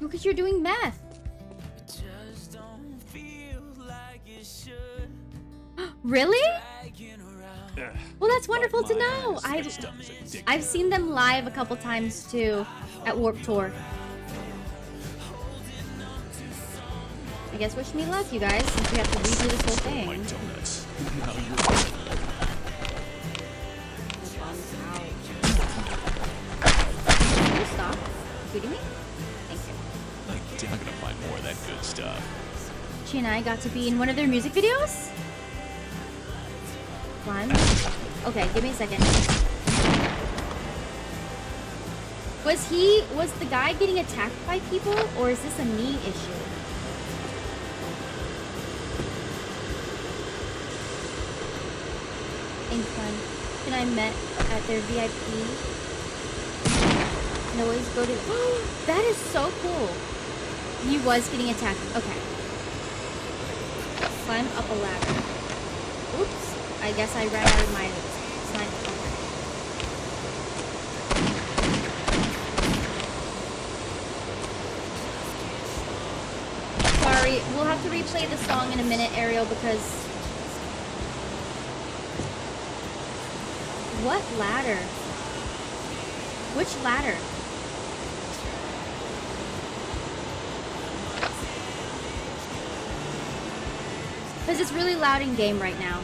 S3: Because you're doing meth. Really? Well, that's wonderful to know. I've seen them live a couple times too at Warped Tour. I guess wish me luck, you guys, since we have to redo this whole thing.
S5: My donuts. Now
S3: Can you stop shooting me? Thank you.
S5: I'm gonna find more of that good stuff.
S3: She and I got to be in one of their music videos? One. Okay, give me a second. Was the guy getting attacked by people, or is this a me issue? I met at their VIP. And always go to. That is so cool. He was getting attacked. Okay. Climb up a ladder. Oops. I guess I ran out of my slime. Okay. Sorry, we'll have to replay the song in a minute, Ariel, because... What ladder? Which ladder? Because it's really loud in game right now.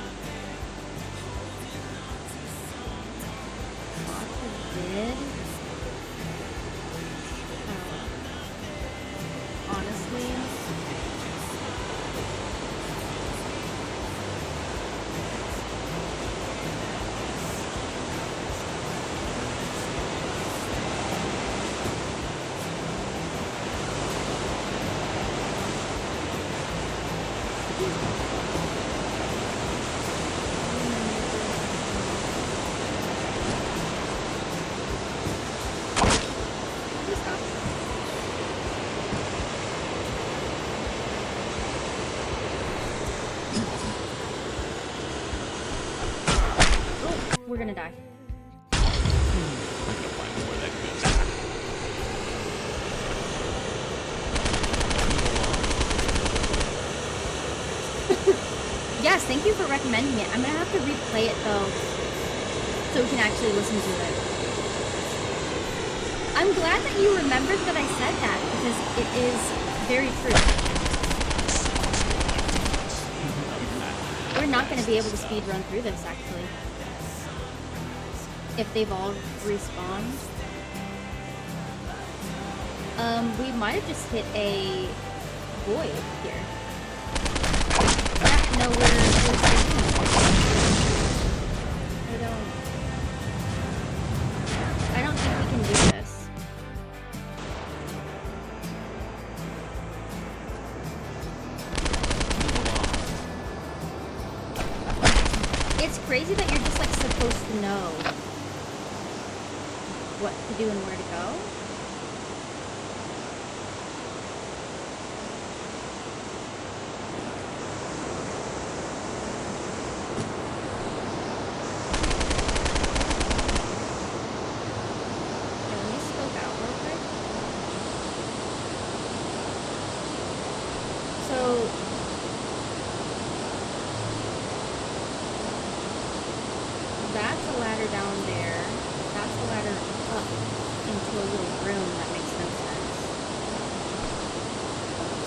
S3: Honestly. We're gonna die. Yes, thank you for recommending it. I'm gonna have to replay it though, so we can actually listen to it. I'm glad that you remembered that I said that, because it is very true. We're not gonna be able to speed run through this, actually. If they've all respawned. We might have just hit a void here. Yeah, no, we're I don't think we can do this. It's crazy that you're just like supposed to know what to do and where to go. Okay, let me scope out real quick. So that's a ladder down there. That's a ladder up into a little room. That makes no sense.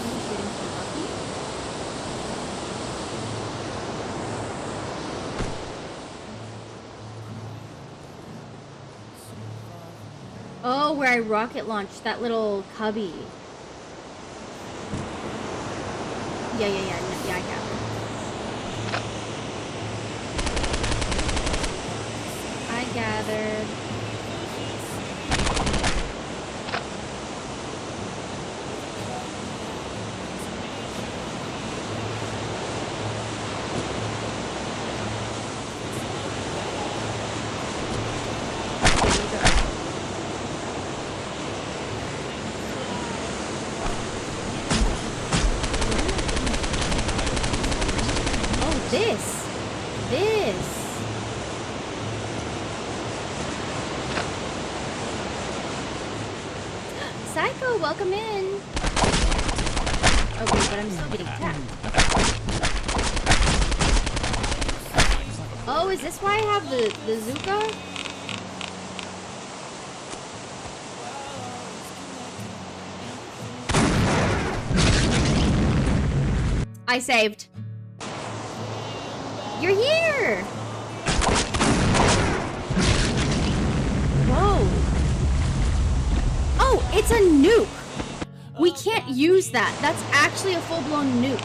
S3: I'm shooting from Bucky. Oh, where I rocket launched that little cubby. Yeah, I got it. I gathered. This. Psycho, welcome in. Okay, but I'm still getting attacked. Oh, is this why I have the Zuka? I saved. You're here! Whoa. Oh, it's a nuke! We can't use that. That's actually a full-blown nuke.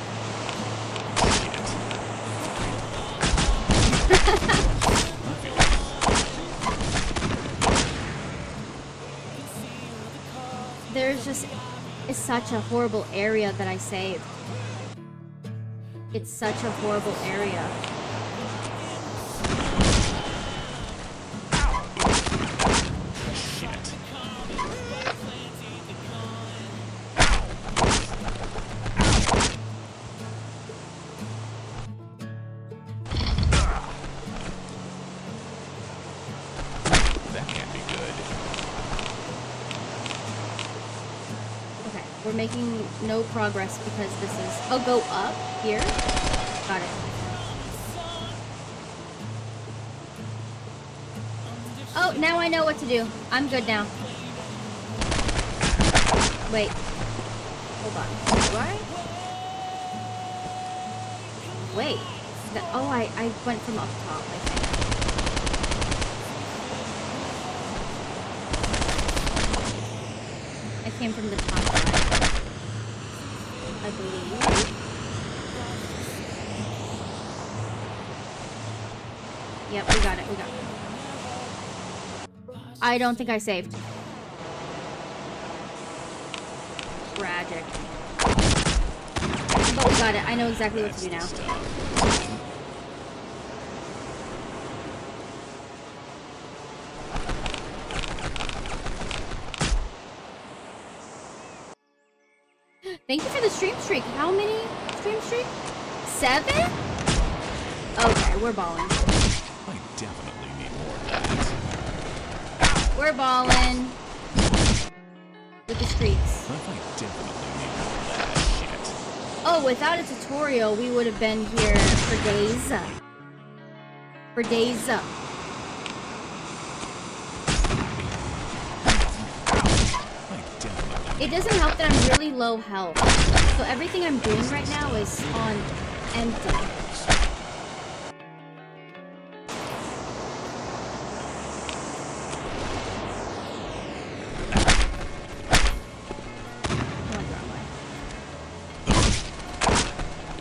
S3: There's just... It's such a horrible area that I saved. It's such a horrible area. We're making no progress because this is... Oh, go up here? Got it. Oh, now I know what to do. I'm good now. Wait. Hold on. Do I? Wait. Oh, I went from up top, I think. I came from the top side, I believe. Yep, we got it, we got it. I don't think I saved. Tragic. But we got it. I know exactly what to do now. Thank you for the stream streak. How many stream streak? 7? Okay, we're balling.
S5: I definitely need more of that.
S3: We're balling. With the streaks.
S5: I definitely need more of that shit.
S3: Oh, without a tutorial, we would have been here for days. For days. It doesn't help that I'm really low health. So everything I'm doing right now is on empty.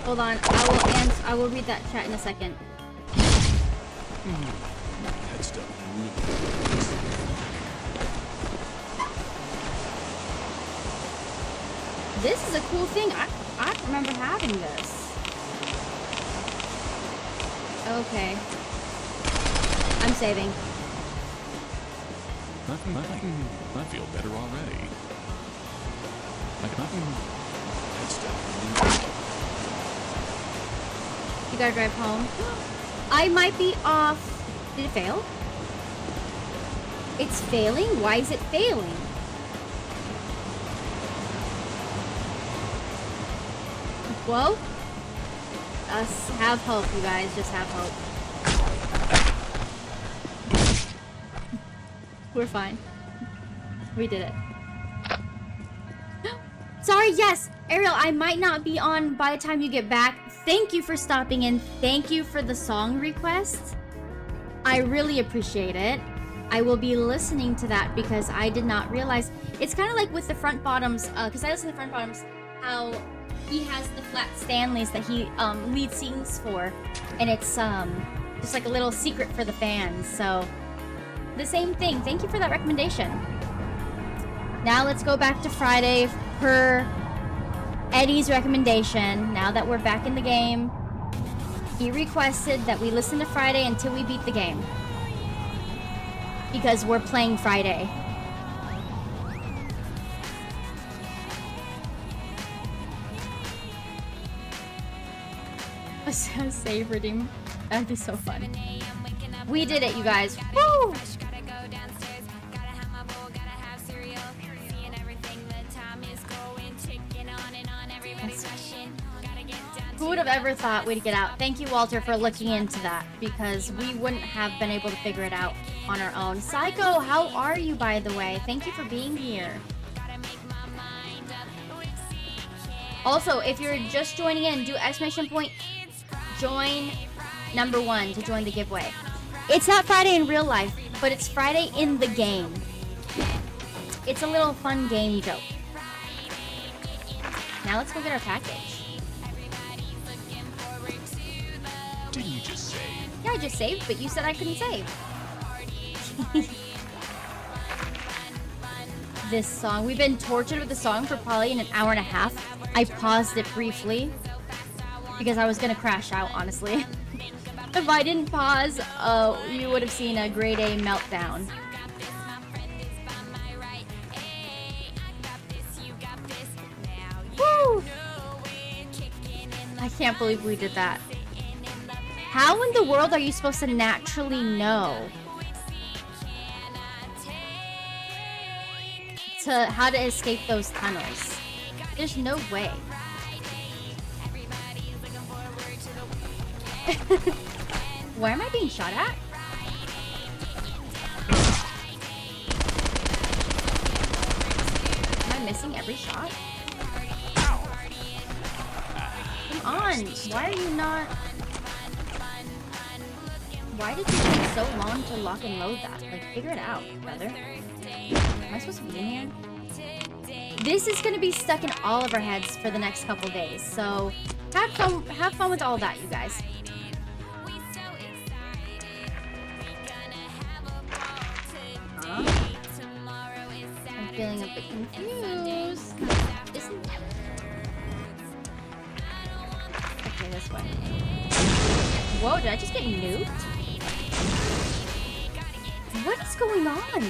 S3: Hold on, I will read that chat in a second.
S5: That stuff really
S3: This is a cool thing. I don't remember having this. Okay. I'm saving.
S5: I feel better already. That stuff
S3: You gotta drive home. I might be off. Did it fail? It's failing? Why is it failing? Whoa. Us have hope, you guys. Just have hope. We're fine. We did it. Sorry, yes! Ariel, I might not be on by the time you get back. Thank you for stopping in. Thank you for the song request. I really appreciate it. I will be listening to that because I did not realize. It's kind of like with the front bottoms, because I listen to front bottoms, how he has the flat Stanleys that he lead sings for. And it's just like a little secret for the fans. So, the same thing. Thank you for that recommendation. Now let's go back to Friday per Eddie's recommendation. Now that we're back in the game, he requested that we listen to Friday until we beat the game. Because we're playing Friday. Save redeem. That'd be so fun. We did it, you guys. Woo! Who would have ever thought we'd get out? Thank you, Walter, for looking into that, because we wouldn't have been able to figure it out on our own. Psycho, how are you, by the way? Thank you for being here. Also, if you're just joining in, do exclamation point join #1 to join the giveaway. It's not Friday in real life, but it's Friday in the game. It's a little fun game joke. Now let's go get our package.
S5: Didn't you just save?
S3: Yeah, I just saved, but you said I couldn't save. This song. We've been tortured with the song for probably an hour and a half. I paused it briefly because I was gonna crash out, honestly. If I didn't pause, you would have seen a grade A meltdown. Woo! I can't believe we did that. How in the world are you supposed to naturally know how to escape those tunnels? There's no way. Why am I being shot at? Am I missing every shot? Come on, why are you not... Why did it take so long to lock and load that? Like, figure it out, brother. Am I supposed to be in here? This is gonna be stuck in all of our heads for the next couple days, so have fun with all that, you guys. Huh? I'm feeling a bit confused. Okay, this way. Whoa, did I just get nuked? What is going on?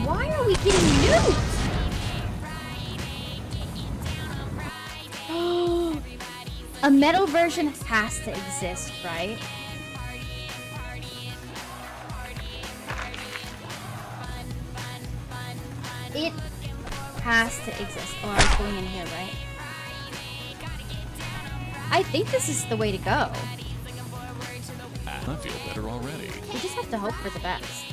S3: Why are we getting nuked? A metal version has to exist, right? It has to exist. Oh, I was going in here, right? I think this is the way to go.
S5: I feel better already.
S3: We just have to hope for the best.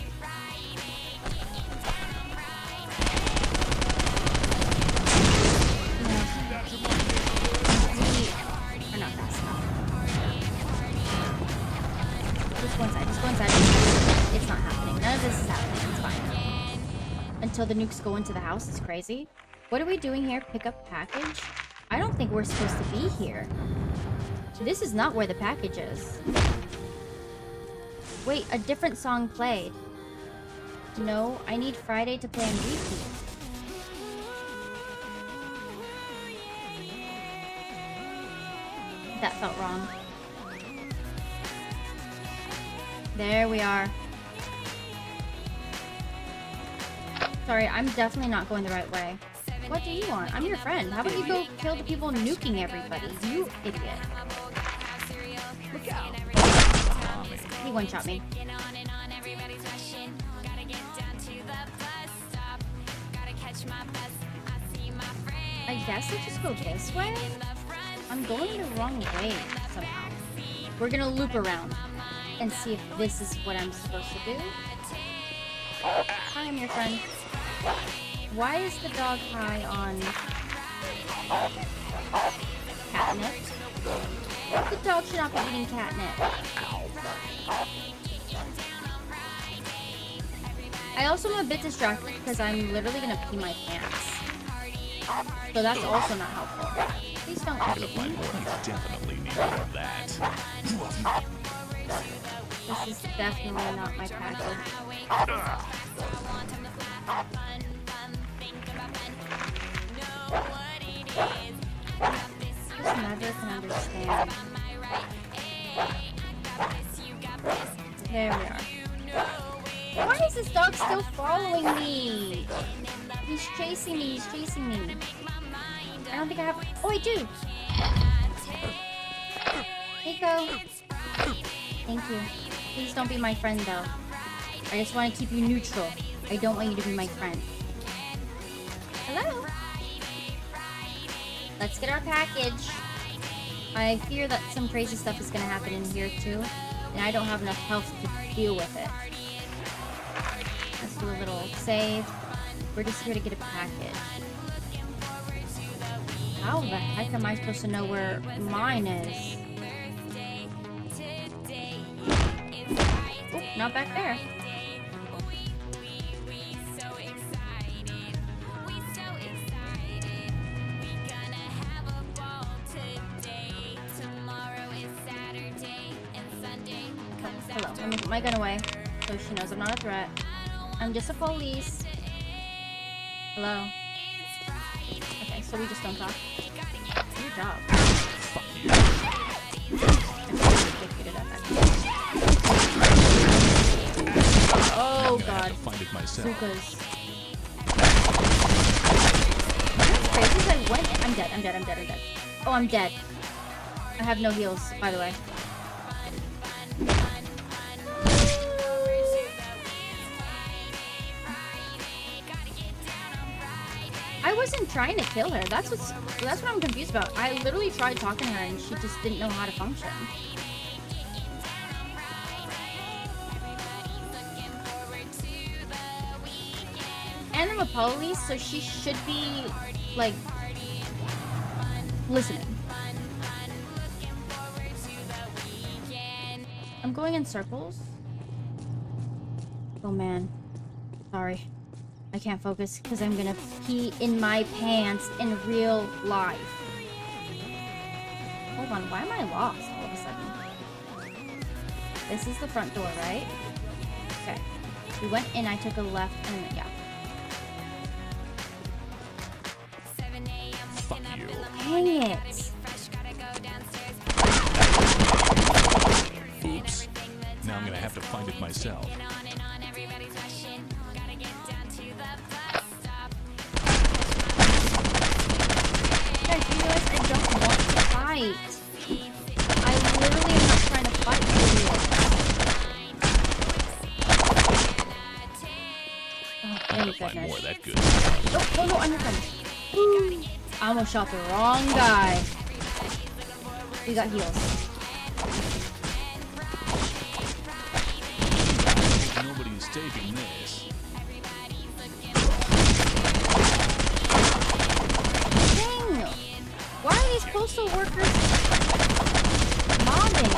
S3: We're not fast enough. Just one side, just one side. It's not happening. None of this is happening. It's fine. Until the nukes go into the house, it's crazy. What are we doing here? Pick up package? I don't think we're supposed to be here. This is not where the package is. Wait, a different song played. No, I need Friday to play on repeat. That felt wrong. There we are. Sorry, I'm definitely not going the right way. What do you want? I'm your friend. How about you go kill the people nuking everybody? You idiot.
S5: Look out.
S3: He one-shot me. I guess I just go this way? I'm going the wrong way somehow. We're gonna loop around and see if this is what I'm supposed to do. Hi, I'm your friend. Why is the dog high on catnip? The dog should not be eating catnip. I also am a bit distracted because I'm literally gonna pee my pants. So that's also not helpful. Please don't eat me.
S5: I definitely need more of that.
S3: This is definitely not my package. Just never can understand. There we are. Why is this dog still following me? He's chasing me, he's chasing me. I don't think I have... Oh, I do! Nico! Thank you. Please don't be my friend, though. I just want to keep you neutral. I don't want you to be my friend. Hello? Let's get our package. I fear that some crazy stuff is going to happen in here, too. And I don't have enough health to deal with it. Let's do a little save. We're just here to get a package. How the heck am I supposed to know where mine is? Oh, not back there. Hello, let me put my gun away so she knows I'm not a threat. I'm just a police. Hello. Okay, so we just don't talk. Your job.
S5: Fuck you.
S3: Oh god.
S5: Find it myself.
S3: Sukas. That's crazy. I went. I'm dead. I'm dead. I'm dead. I'm dead. Oh, I'm dead. I have no heals, by the way. I wasn't trying to kill her. That's what I'm confused about. I literally tried talking to her and she just didn't know how to function. And I'm a police, so she should be like listening. I'm going in circles. Oh man. Sorry. I can't focus because I'm gonna pee in my pants in real life. Hold on, why am I lost all of a sudden? This is the front door, right? Okay. We went in, I took a left, and yeah.
S5: Fuck you.
S3: Dang it!
S5: Oops. Now I'm gonna have to find it myself.
S3: Guys, you realize I don't want to fight. I literally am not trying to fight for you. Oh, thank
S5: Find more
S3: goodness.
S5: of that good.
S3: Oh, no, I'm your friend. Woo. I almost shot the wrong guy. We got heals.
S5: Nobody's taking this.
S3: Dang! Why are these postal workers mobbing?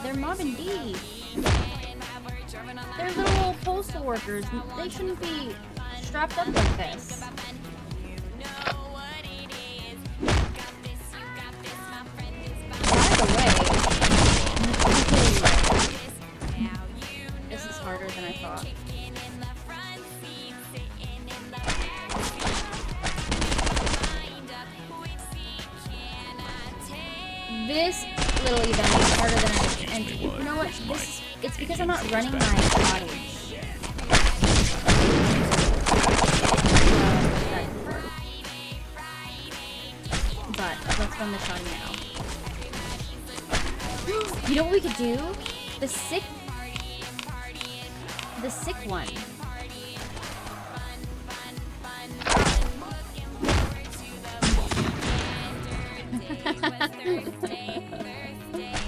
S3: They're mobbing D. They're little postal workers. They shouldn't be strapped up like this. By the way, this is harder than I thought. This little event is harder than I and you know what? It's because I'm not running my cottage. But let's run the shotty now. You know what we could do? The sick one.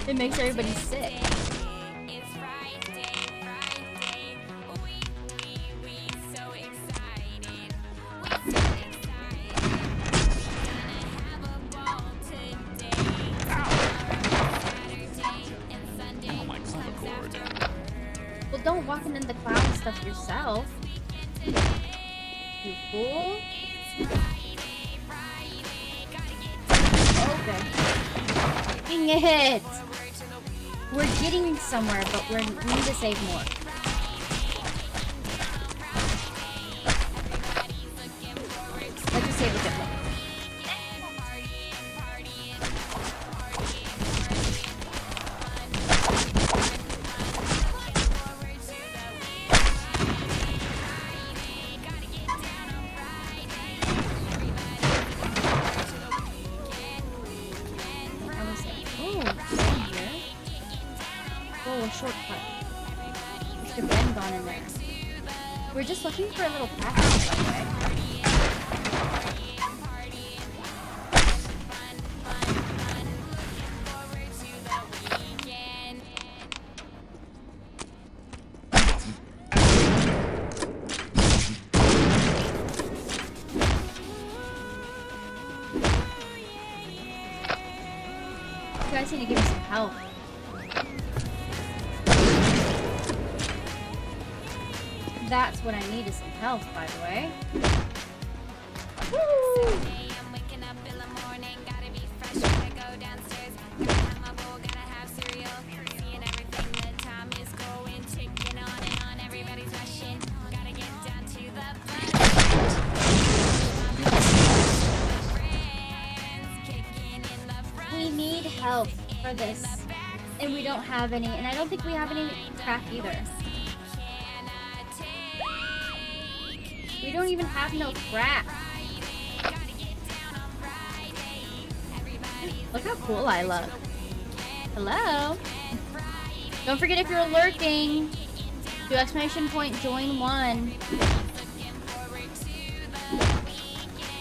S3: It makes everybody sick.
S5: Oh, my clavichord.
S3: Well, don't walk into the cloud and stuff yourself. You fool. Okay. Dang it! We're getting somewhere, but we need to save more. Let's just save a bit more. Shortcut. There should have been gone in there. We're just looking for a little path, by the way. You guys need to give me some help. That's what I need is some health, by the way. Woo! We need help for this, and we don't have any, and I don't think we have any crack either. We don't even have no crack. Look how cool I look. Hello? Don't forget if you're lurking, do exclamation point join one.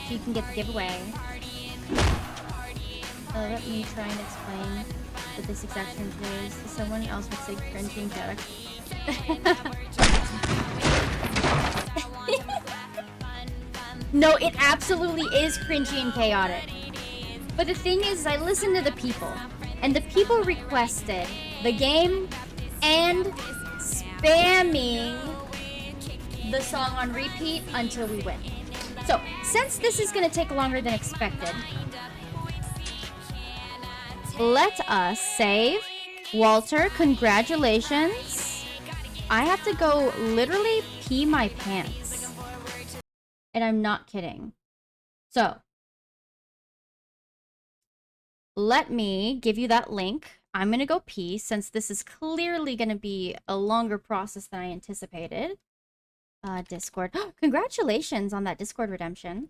S3: you can get the giveaway. Let me try and explain what this exact term is. Someone else would say cringing chaotic. No, it absolutely is cringy and chaotic. But the thing is, I listened to the people, and the people requested the game and spamming the song on repeat until we win. So, since this is going to take longer than expected, let us save. Walter, congratulations. I have to go literally pee my pants. And I'm not kidding. So, let me give you that link. I'm going to go pee since this is clearly going to be a longer process than I anticipated. Discord. Congratulations on that Discord redemption.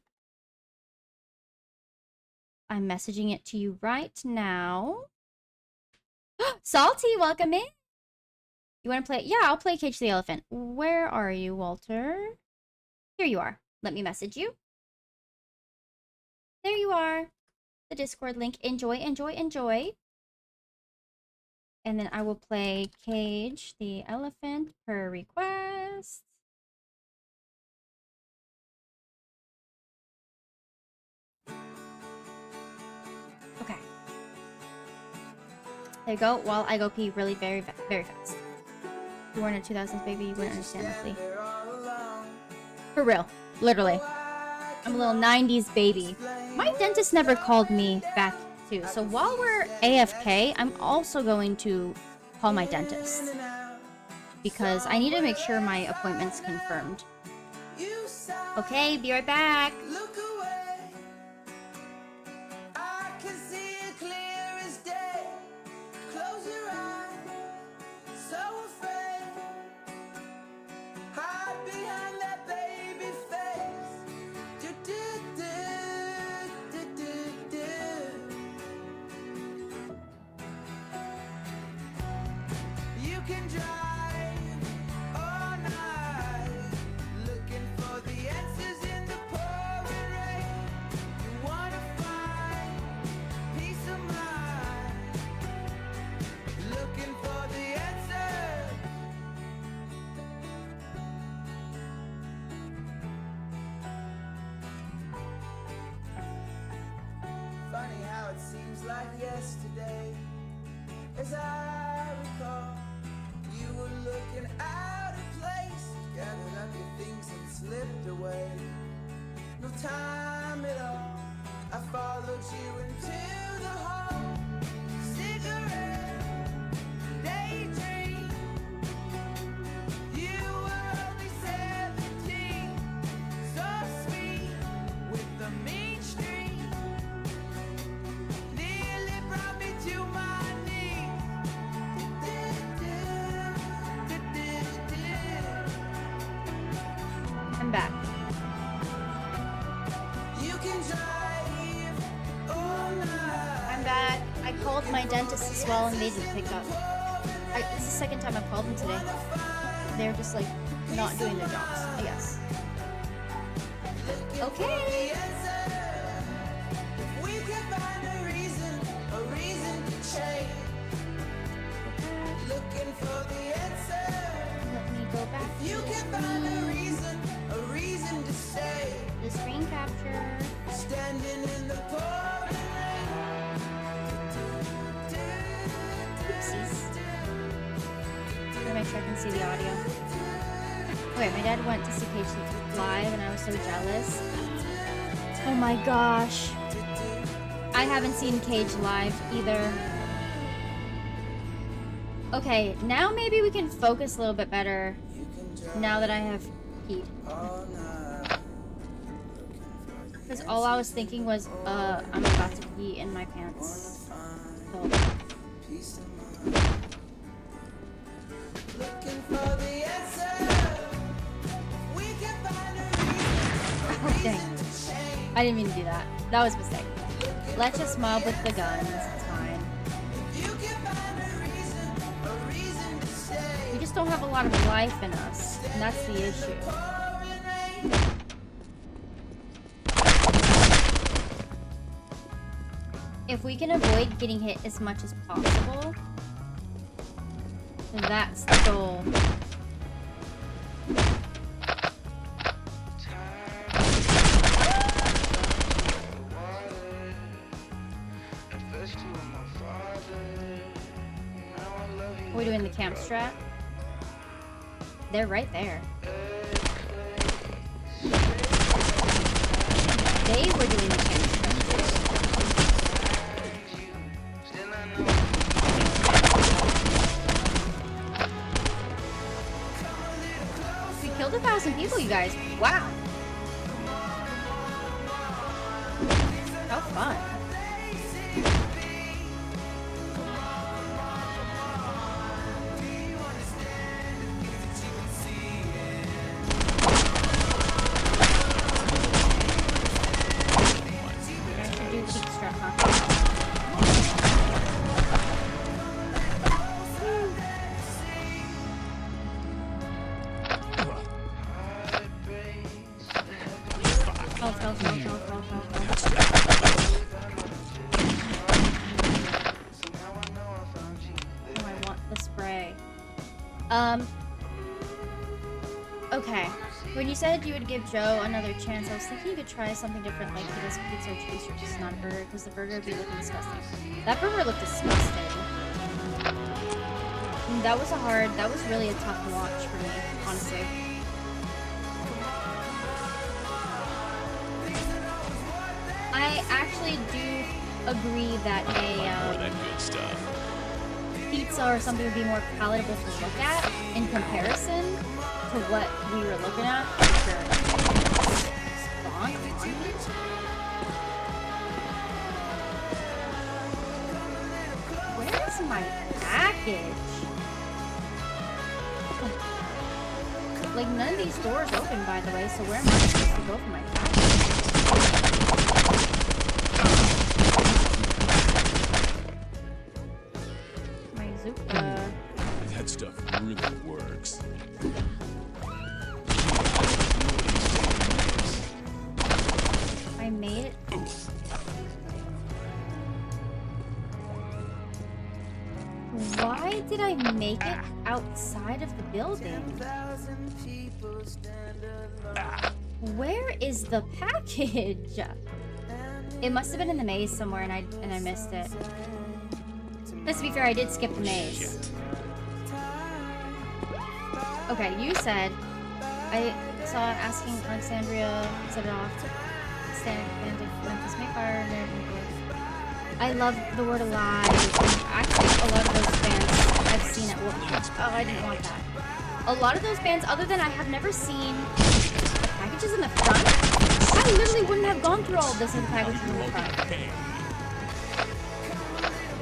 S3: I'm messaging it to you right now. Salty, welcome in. You want to play? Yeah, I'll play Cage the Elephant. Where are you, Walter? Here you are. Let me message you. There you are. The Discord link. Enjoy, enjoy, enjoy. And then I will play Cage the Elephant per request. Okay. There you go. While I go pee really very fast. You weren't a 2000s baby, you wouldn't understand Leslie. For real. Literally. I'm a little 90s baby. My dentist never called me back too. So while we're AFK, I'm also going to call my dentist. Because I need to make sure my appointment's confirmed. Okay, be right back.
S1: Yesterday, as I recall, you were looking out of place, gathered up your things and slipped away. No time at all, I followed you into the hall. Cigarette, daydream. You were only 17, so sweet with the mean street. To my knees.
S3: I'm back.
S1: You can drive all night.
S3: I'm back. I called my dentist as well and they didn't pick up. It's the second time I've called them today. They're just like not doing their jobs, I guess. Okay.
S1: Looking for the answer.
S3: Let me go back.
S1: You can find a reason to stay.
S3: The screen capture.
S1: Standing in the pouring rain.
S3: Oopsies. Let me make sure I can see the audio. Okay, my dad went to see Cage live and I was so jealous. Oh my gosh. I haven't seen Cage live either. Okay, now maybe we can focus a little bit better now that I have peed. Because all I was thinking was, I'm about to pee in my pants. So. Oh, dang. I didn't mean to do that. That was a mistake. Let's just mob with the guns. It's fine. We just don't have a lot of life in us. And that's the issue. If we can avoid getting hit as much as possible, then that's the goal. Are we doing the camp strat? They're right there. They were doing the camp strat. We killed 1,000 people, you guys. Wow. How fun. Okay. When you said you would give Joe another chance, I was thinking you could try something different, like he does pizza or cheese or just not a burger, because the burger would be looking disgusting. That burger looked disgusting. And that was really a tough watch for me, honestly. I actually do agree that
S5: that good stuff.
S3: Pizza or something would be more palatable to look at in comparison to what we were looking at. Where's my package? Like, none of these doors open, by the way, so where am I supposed to go for my package? My Zuka.
S5: That stuff really works.
S3: I made it. Why did I make it outside of the building? Where is the package? It must have been in the maze somewhere, and I missed it. Let's be fair, I did skip the maze. Okay, you said I saw asking Alexandria set it off. Memphis Mayfire. I love the word alive. Actually, a lot of those bands I've seen at work. Oh, I didn't want that. A lot of those bands, other than I have never seen the packages in the front. I literally wouldn't have gone through all of this if the packages in the front.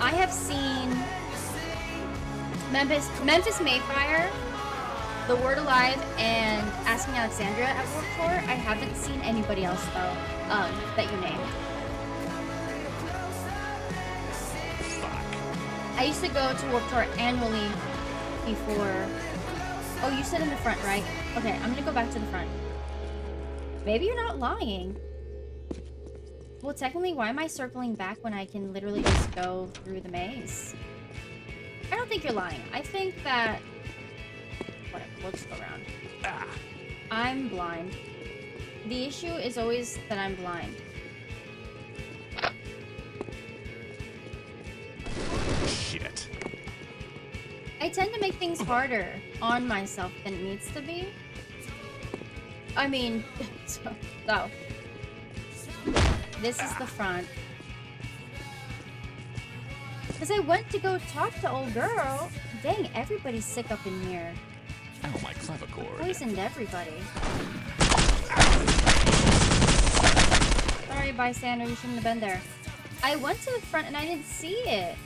S3: I have seen Memphis Mayfire, The Word Alive, and Asking Alexandria at Warped Tour. I haven't seen anybody else though, that you named. I used to go to Warped Tour annually before. Oh, you said in the front, right? Okay, I'm gonna go back to the front. Maybe you're not lying. Well, technically, why am I circling back when I can literally just go through the maze? I don't think you're lying. I think that... Whatever, we'll just go around. I'm blind. The issue is always that I'm blind.
S5: Shit.
S3: I tend to make things harder on myself than it needs to be. I mean, so this is the front. Because I went to go talk to old girl. Dang, everybody's sick up in here.
S5: Ow, my clavichord.
S3: Poisoned everybody. Sorry, bystander, you shouldn't have been there. I went to the front and I didn't see it.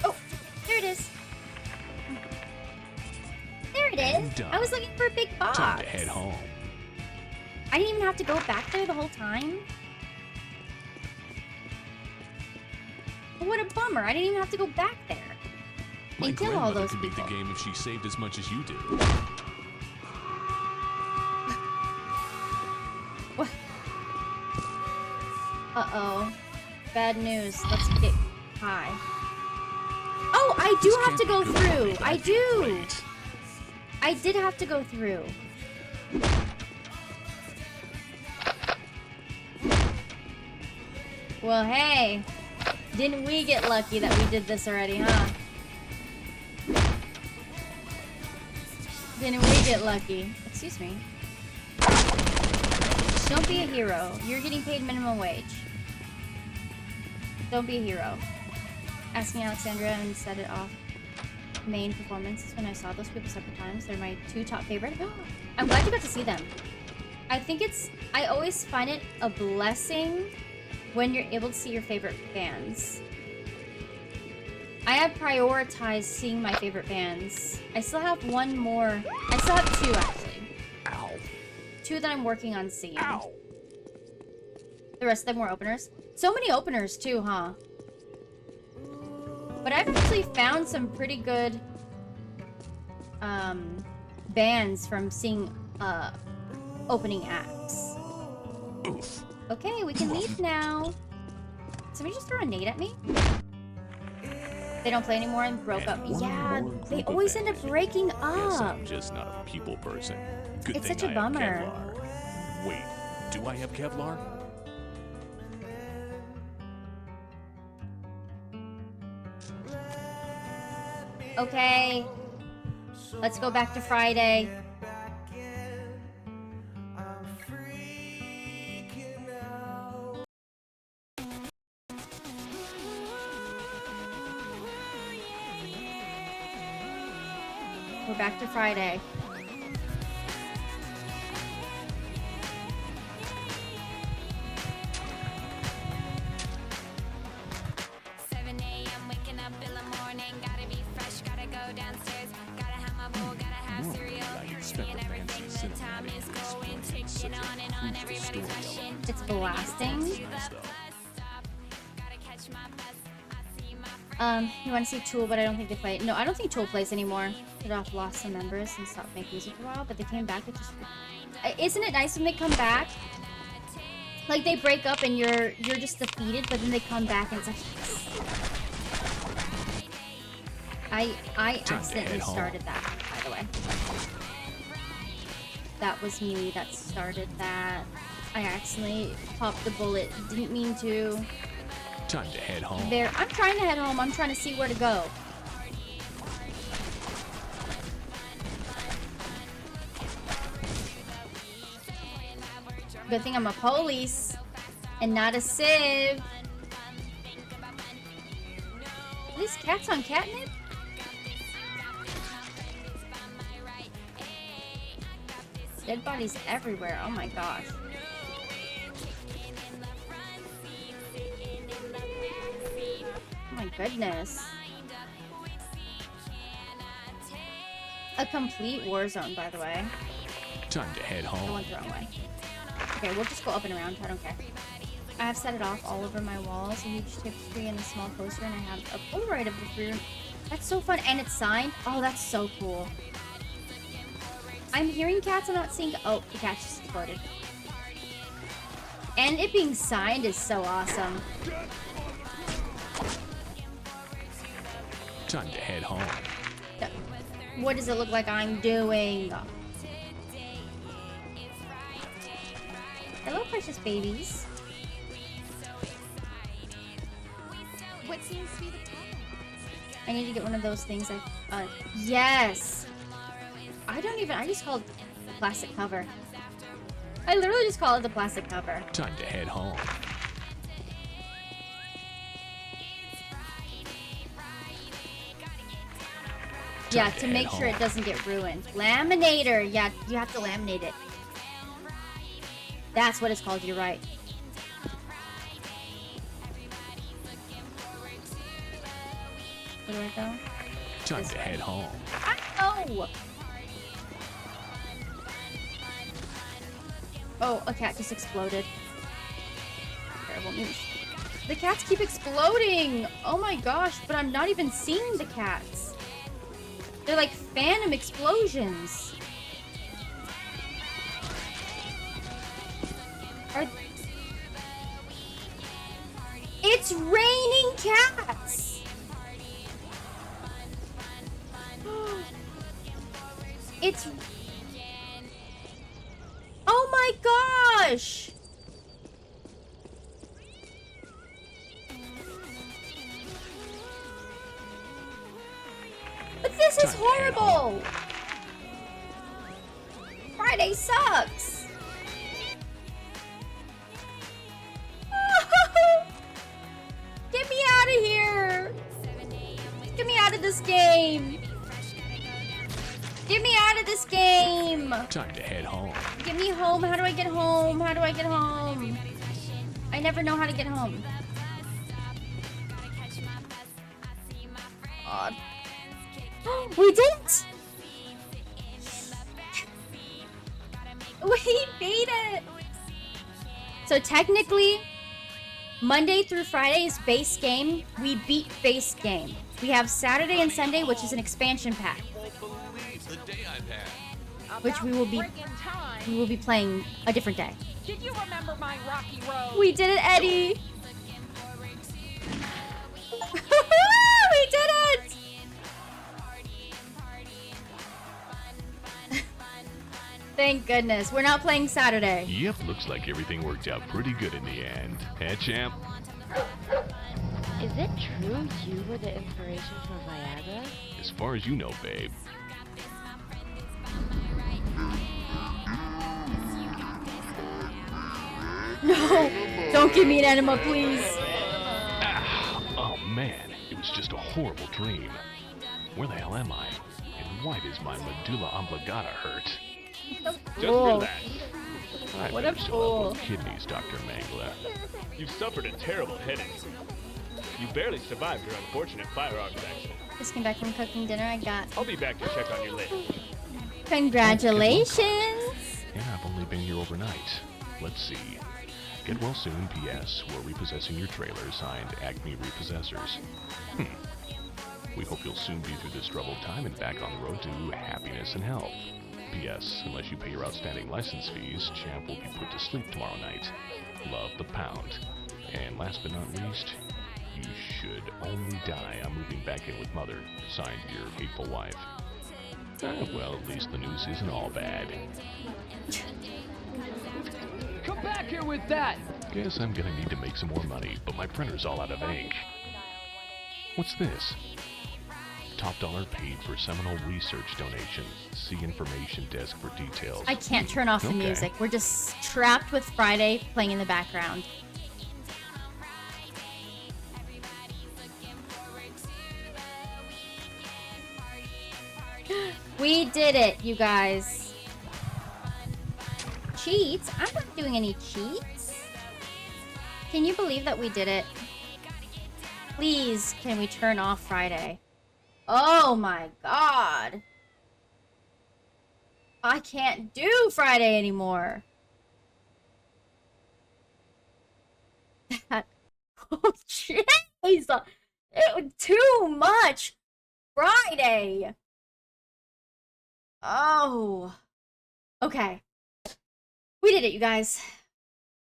S3: Oh, there it is. There it is. I was looking for a big box.
S5: Time to head home.
S3: I didn't even have to go back there the whole time. What a bummer. I didn't even have to go back there.
S5: My
S3: and kill all
S5: grandmother
S3: those
S5: could beat the
S3: people.
S5: game if she saved as much as you do.
S3: What? Uh-oh. Bad news. Let's get high. Oh, I do have to go through. I do.
S5: Great.
S3: I did have to go through. Well, hey. Didn't we get lucky that we did this already, huh? Didn't we get lucky? Excuse me. Don't be a hero. You're getting paid minimum wage. Don't be a hero. Asking Alexandra and set it off. Main performances when I saw those people several times. They're my 2 top favorite. I'm glad you got to see them. I always find it a blessing when you're able to see your favorite bands. I have prioritized seeing my favorite bands. I still have 1 more. I still have 2 actually.
S5: Ow.
S3: 2 that I'm working on seeing.
S5: Ow.
S3: The rest of them were openers. So many openers too, huh? But I've actually found some pretty good bands from seeing opening acts.
S5: Oof.
S3: Okay, we can leave now. Somebody just throw a nade at me? They don't play anymore and broke up.
S5: And one
S3: Yeah,
S5: more
S3: they
S5: group of
S3: always end up
S5: bands.
S3: breaking
S5: Guess
S3: up.
S5: I'm just not a people person. Good
S3: It's
S5: thing
S3: such a
S5: I have
S3: bummer.
S5: Kevlar. Wait, do I have Kevlar?
S3: Okay, let's go back to Friday. We're back to Friday. It's blasting. You want to see Tool, but I don't think they play. No, I don't think Tool plays anymore. They've off lost some members and stopped making music for a while, but they came back. It just isn't it nice when they come back? Like they break up and you're just defeated, but then they come back and it's like I accidentally started that, by the way. That was me that started that. I accidentally popped the bullet. Didn't mean to.
S5: Time to head home.
S3: There, I'm trying to head home. I'm trying to see where to go. Good thing I'm a police and not a civ. Are these cats on catnip? Dead bodies everywhere. Oh my gosh. Oh my goodness. A complete war zone, by the way.
S5: Time to head
S3: I
S5: home.
S3: went the wrong way. Okay, we'll just go up and around. I don't care. I have set it off all over my walls. A huge tapestry and a small poster, and I have a Polaroid of the 3 room. That's so fun, and it's signed. Oh, that's so cool. I'm hearing cats. I'm not seeing. Oh, the cat just exploded. And it being signed is so awesome.
S5: Time to head home.
S3: What does it look like I'm doing? Hello, precious babies.
S11: What seems to be the problem?
S3: I need to get one of those things. Yes. I just call it the plastic cover. I literally just call it the plastic cover.
S5: Time to head home.
S3: Yeah, to make sure it doesn't get ruined. Laminator. Yeah, you have to laminate it. That's what it's called. You're right. Where do I go?
S5: Time to head home.
S3: Oh! Oh, a cat just exploded. Terrible news. The cats keep exploding! Oh my gosh, but I'm not even seeing the cats. They're like phantom explosions. It's raining cats! It's... Oh my gosh! But this is horrible! Friday sucks! Get me out of here! Get me out of this game! Get me out of this game!
S5: Time to head home.
S3: Get me home. How do I get home? How do I get home? I never know how to get home. God. We did it! We beat it! So technically, Monday through Friday is base game. We beat base game. We have Saturday and Sunday, which is an expansion pack,
S5: The day I've had.
S3: which we will be playing a different day.
S8: Did you remember my rocky road?
S3: We did it, Eddie. We did it. Thank goodness. We're not playing Saturday.
S5: Yep, looks like everything worked out pretty good in the end. Eh, champ?
S12: Is it true you were the inspiration for Viagra?
S5: As far as you know, babe.
S3: No, don't give me an enema, please.
S5: Oh man, it was just a horrible dream. Where the hell am I? And why does my medulla oblongata hurt?
S10: Just relax.
S5: I
S3: What a
S5: better still
S3: fool.
S5: have kidneys, Dr. Mangler.
S10: You've suffered a terrible head injury. You barely survived your unfortunate firearms accident.
S3: Just came back from cooking dinner. I got...
S10: I'll be back to check on your leg.
S3: Congratulations.
S5: And I've only been here overnight. Let's see. Get well soon, P.S. We're repossessing your trailer, signed Acme Repossessors. We hope you'll soon be through this troubled time and back on the road to happiness and health. P.S. Unless you pay your outstanding license fees, Champ will be put to sleep tomorrow night. Love, the Pound. And last but not least, you should only die on moving back in with Mother, signed your hateful wife. Well, at least the news isn't all bad.
S9: Come back here with that!
S5: Guess I'm gonna need to make some more money, but my printer's all out of ink. What's this? Top dollar paid for Seminole research donation. See information desk for details.
S3: I can't turn off the music. We're just trapped with Friday playing in the background. We did it, you guys. Cheats? I'm not doing any cheats. Can you believe that we did it? Please, can we turn off Friday? Oh my god. I can't do Friday anymore. Oh, jeez. It was too much. Friday. Oh. Okay. We did it, you guys.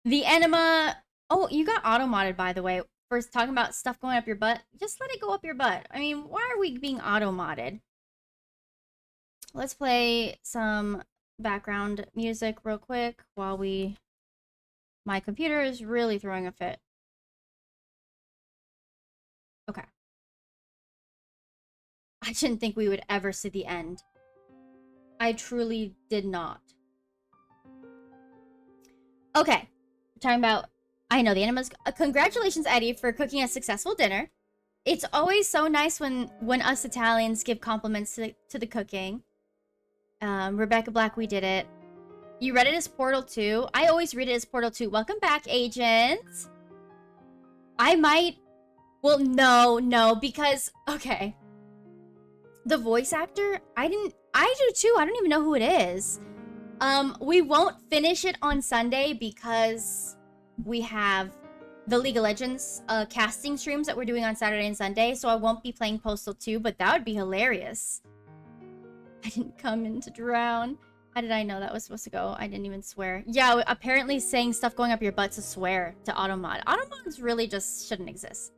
S3: The enema. Oh, you got auto-modded, by the way. First, talking about stuff going up your butt. Just let it go up your butt. I mean, why are we being auto-modded? Let's play some background music real quick while we... My computer is really throwing a fit. Okay. I didn't think we would ever see the end. I truly did not. Okay. We're talking about... I know, the enemas... congratulations, Eddie, for cooking a successful dinner. It's always so nice when us Italians give compliments to the cooking. Rebecca Black, we did it. You read it as Portal 2. I always read it as Portal 2. Welcome back, Agent. I might... Well, no, because... Okay. The voice actor, I do too. I don't even know who it is. We won't finish it on Sunday because we have the League of Legends casting streams that we're doing on Saturday and Sunday, so I won't be playing Postal 2, but that would be hilarious. I didn't come in to drown. How did I know that was supposed to go? I didn't even swear. Yeah, apparently saying stuff going up your butt's a swear to automod. Automods really just shouldn't exist.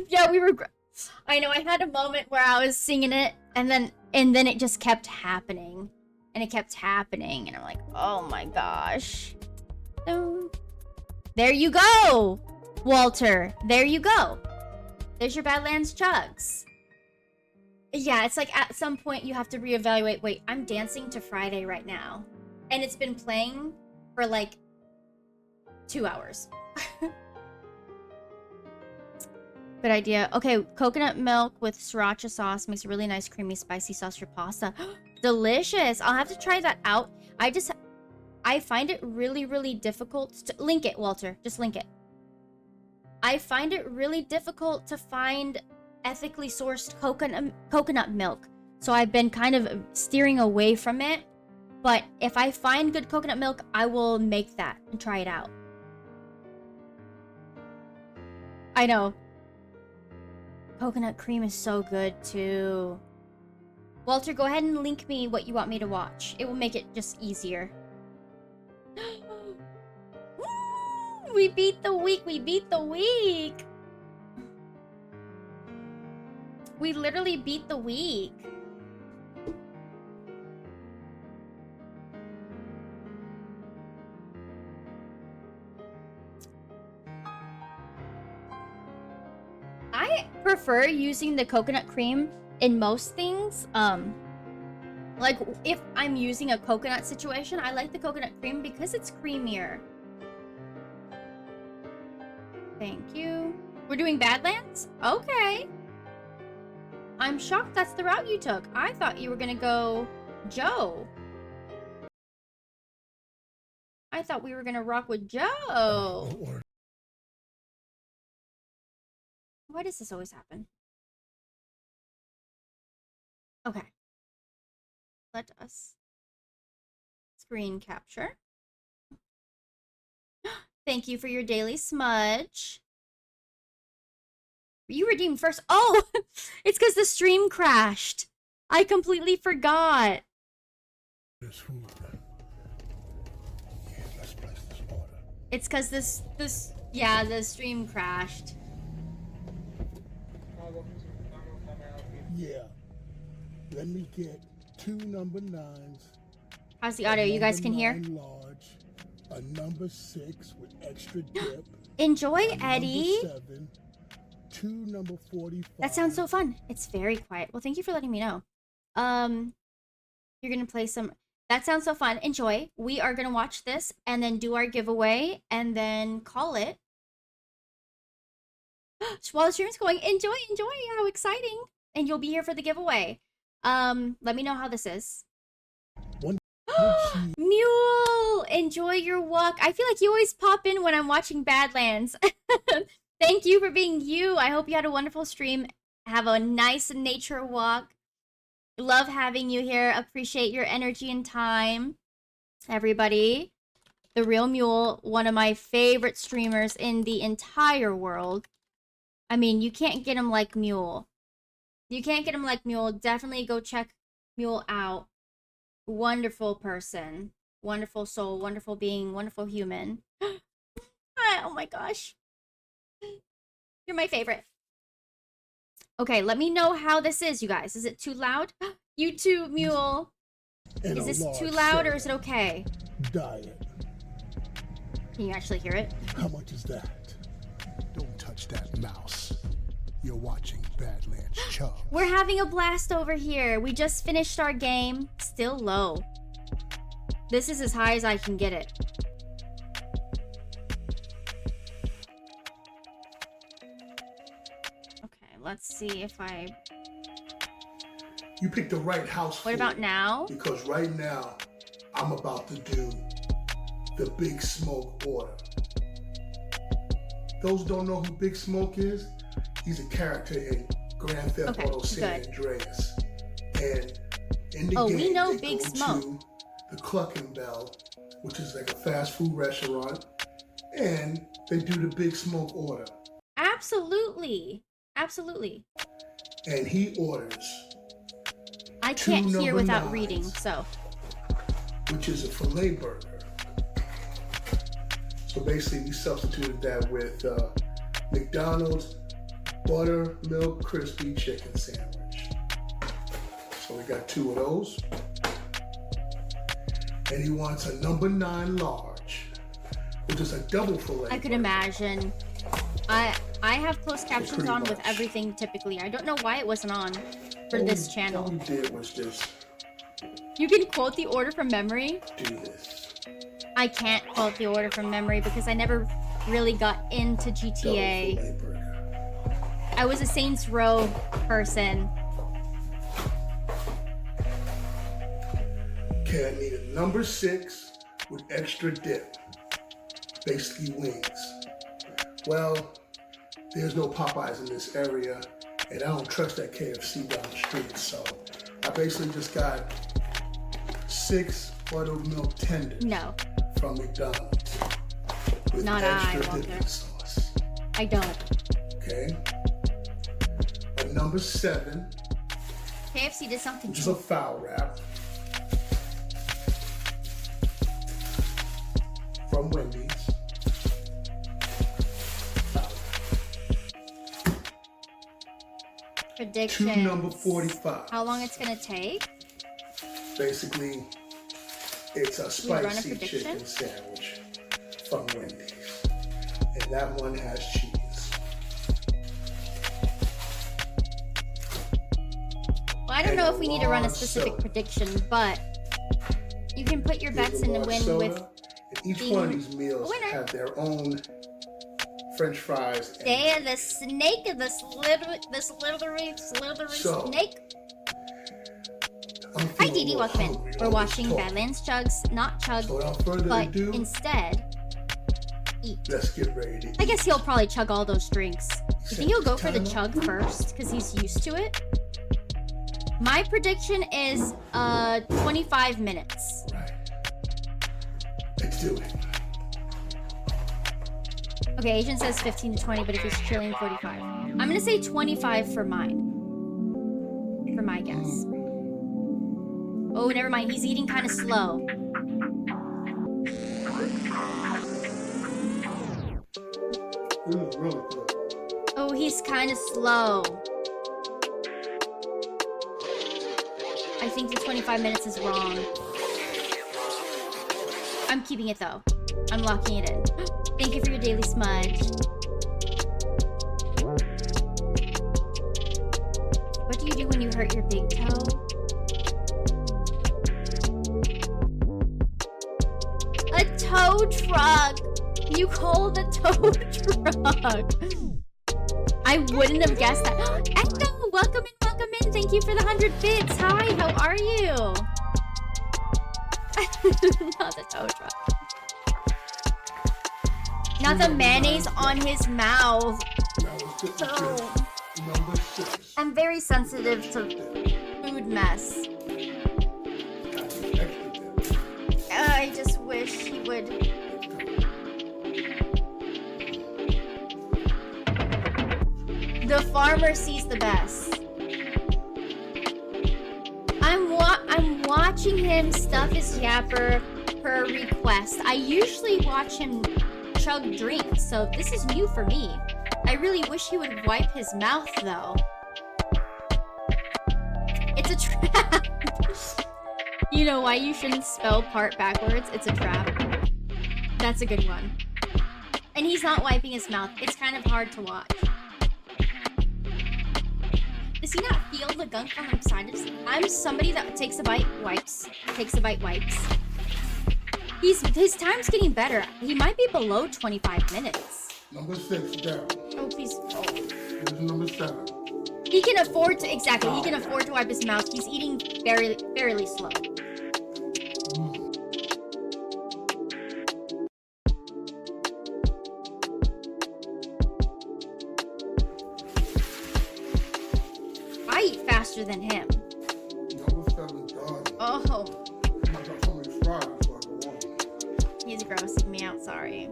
S3: Yeah, we were... I know, I had a moment where I was singing it, and then it just kept happening. And it kept happening, and I'm like, oh my gosh. There you go, Walter. There you go. There's your Badlands Chugs. Yeah, it's like at some point you have to reevaluate. Wait, I'm dancing to Friday right now. And it's been playing for like 2 hours. Good idea. Okay, coconut milk with sriracha sauce makes a really nice creamy spicy sauce for pasta. Delicious. I'll have to try that out. I find it really, really difficult to... Link it, Walter. Just link it. I find it really difficult to find ethically sourced coconut milk. So I've been kind of steering away from it. But if I find good coconut milk, I will make that and try it out. I know. Coconut cream is so good too. Walter, go ahead and link me what you want me to watch. It will make it just easier. We beat the week. We beat the week. We literally beat the week. I prefer using the coconut cream in most things. Like if I'm using a coconut situation, I like the coconut cream because it's creamier. Thank you. We're doing Badlands? Okay. I'm shocked that's the route you took. I thought you were gonna go Joe. I thought we were gonna rock with Joe. Why does this always happen? Okay. Let us screen capture. Thank you for your daily smudge. You redeemed first. Oh, it's because the stream crashed. I completely forgot. It's because yeah, the stream crashed.
S13: Yeah. Let me get 2 number 9s.
S3: How's the audio? You guys can hear?
S13: Large, a number 6 with extra dip.
S3: Enjoy, Eddie.
S13: Number 7, 2 number 45.
S3: That sounds so fun. It's very quiet. Well, thank you for letting me know. You're gonna play some... That sounds so fun. Enjoy. We are gonna watch this and then do our giveaway and then call it. While the stream's going, enjoy, how exciting. And you'll be here for the giveaway. Let me know how this is. Mule, enjoy your walk. I feel like you always pop in when I'm watching Badlands. Thank you for being you. I hope you had a wonderful stream. Have a nice nature walk. Love having you here. Appreciate your energy and time. Everybody, The Real Mule, one of my favorite streamers in the entire world. I mean, you can't get him like Mule. You can't get him like Mule. Definitely go check Mule out. Wonderful person. Wonderful soul. Wonderful being. Wonderful human. Oh my gosh. You're my favorite. Okay, let me know how this is, you guys. Is it too loud? You too, Mule. Is this too loud or is it okay?
S13: Diet.
S3: Can you actually hear it?
S13: How much is that? Don't touch that mouse. You're watching Badlands Chug.
S3: We're having a blast over here. We just finished our game. Still low. This is as high as I can get it. Okay, let's see if I...
S13: You picked the right house.
S3: What about now?
S13: Because right now, I'm about to do the Big Smoke order. Those who don't know who Big Smoke is, he's a character in Grand Theft Auto San Andreas. And in the game,
S3: we know
S13: they
S3: Big
S13: go
S3: Smoke.
S13: to the Cluck and Bell, which is like a fast food restaurant, and they do the Big Smoke order.
S3: Absolutely. Absolutely.
S13: and he orders
S3: I can't hear
S13: number
S3: without
S13: nines.
S3: reading, so.
S13: Which is a filet burger. So basically, we substituted that with McDonald's buttermilk crispy chicken sandwich. So we got 2 of those. And he wants a number 9 large, which is a double filet.
S3: I could imagine. I have closed captions on with everything typically. I don't know why it wasn't on for this channel.
S13: All we did was just
S3: You can quote the order from memory.
S13: do this.
S3: I can't quote the order from memory because I never really got into GTA.
S13: Double filet burger.
S3: I was a Saints Row person.
S13: Okay, I need a number 6 with extra dip. Basically wings. Well, there's no Popeyes in this area, and I don't trust that KFC down the street, so I basically just got 6 buttermilk tenders from McDonald's with
S3: Not
S13: extra
S3: I,
S13: dipping
S3: Walter.
S13: sauce.
S3: I don't.
S13: Okay. A number 7,
S3: KFC did something
S13: which is a foul wrap from Wendy's.
S3: Predictions.
S13: 2 number 45.
S3: How long it's gonna take?
S13: Basically, it's a
S3: You run a
S13: spicy
S3: prediction?
S13: chicken sandwich from Wendy's. And that one has cheese.
S3: Well, I don't know if we need to run a
S13: large
S3: specific
S13: soda.
S3: prediction, but you can put your bets in to
S13: Large
S3: win
S13: soda,
S3: with
S13: and each
S3: being
S13: one of these
S3: a
S13: meals
S3: winner.
S13: have their own French fries. And
S3: They're the snake of this slithery
S13: So,
S3: snake.
S13: I'm
S3: Hi
S13: feeling
S3: Dee
S13: a
S3: Dee,
S13: little
S3: welcome in.
S13: hungry
S3: We're
S13: on this
S3: watching
S13: talk.
S3: Badlands Chugs, not Chug,
S13: So without further
S3: but
S13: ado,
S3: instead eat.
S13: let's get ready to eat.
S3: I guess he'll probably chug all those drinks. You think he'll go for the
S13: Timer.
S3: chug first because he's used to it? My prediction is 25 minutes.
S13: Right. Let's do it.
S3: Okay, Agent says 15 to 20, but if he's chilling, 45. I'm gonna say 25 for mine. For my guess. Oh, never mind. He's eating kind of slow.
S13: This is really good.
S3: Oh, he's kind of slow. I think the 25 minutes is wrong. I'm keeping it though. I'm locking it in. Thank you for your daily smudge. What do you do when you hurt your big toe? A tow truck! You call the tow truck! I wouldn't have guessed that. Echo, welcome in. Thank you for the 100 bits. Hi, how are you? Not the tow truck. Not the mayonnaise on his mouth. Oh.
S13: Number 6.
S3: I'm very sensitive to food mess. I just wish he would. The farmer sees the best. I'm watching him stuff his yapper per request. I usually watch him chug drinks, so this is new for me. I really wish he would wipe his mouth though. It's a trap. You know why you shouldn't spell part backwards? It's a trap. That's a good one. And he's not wiping his mouth. It's kind of hard to watch. Does he not feel the gunk on the side of his... I'm somebody that takes a bite, wipes. Takes a bite, wipes. His time's getting better. He might be below 25 minutes.
S13: Number 6, down.
S3: Oh, please. Oh.
S13: Here's number 7.
S3: He can afford to... Exactly. He can afford to wipe his mouth. He's eating fairly slow. I eat faster than him.
S13: Number 7 done.
S3: Oh,
S13: I got so many fries before I go on.
S3: he's grossing me out. Sorry.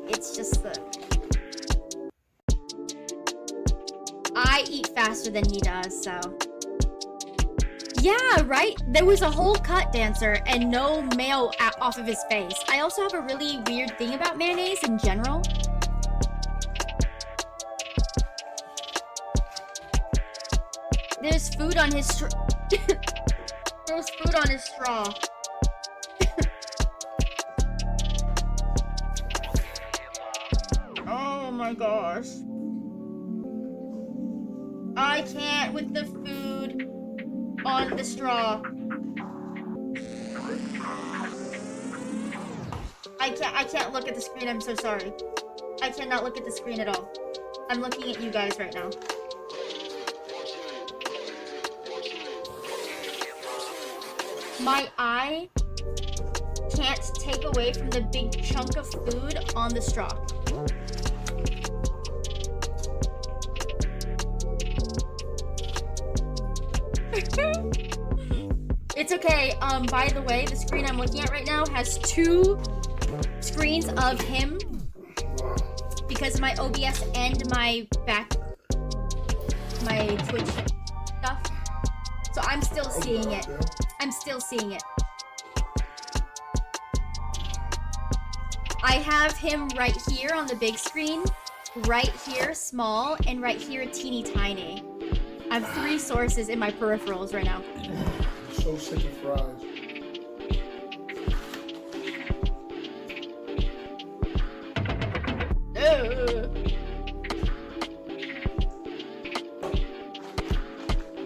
S3: It's just the... I eat faster than he does, so. Yeah, right? There was a whole cut, Dancer, and no mayo off of his face. I also have a really weird thing about mayonnaise in general. There's food on his straw. There's food on his straw. Oh my gosh. I can't with the food on the straw. I can't look at the screen, I'm so sorry. I cannot look at the screen at all. I'm looking at you guys right now. My eye can't take away from the big chunk of food on the straw. It's okay. By the way, the screen I'm looking at right now has 2 screens of him because of my OBS and my Twitch stuff. So I'm still seeing it. I'm still seeing it. I have him right here on the big screen, right here small, and right here teeny tiny. I have 3 sources in my peripherals right now.
S13: I'm so sick of fries.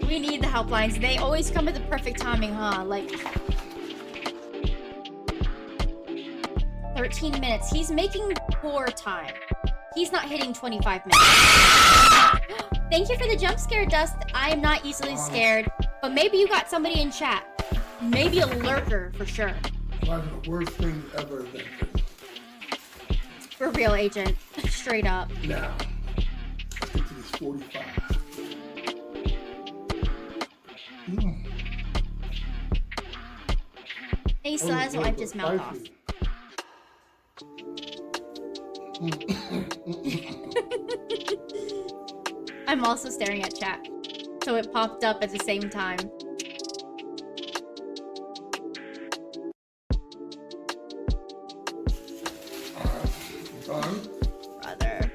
S3: We need the helplines. They always come at the perfect timing, huh? Like 13 minutes. He's making poor time. He's not hitting 25 minutes. Thank you for the jump scare, Dust. I am not easily scared, but maybe you got somebody in chat. Maybe a lurker for sure.
S13: One of the worst things ever invented.
S3: For real, Agent. Straight up.
S13: Now, let's get to this 45.
S3: He still has to wipe his mouth off. I'm also staring at chat, so it popped up at the same time. Brother.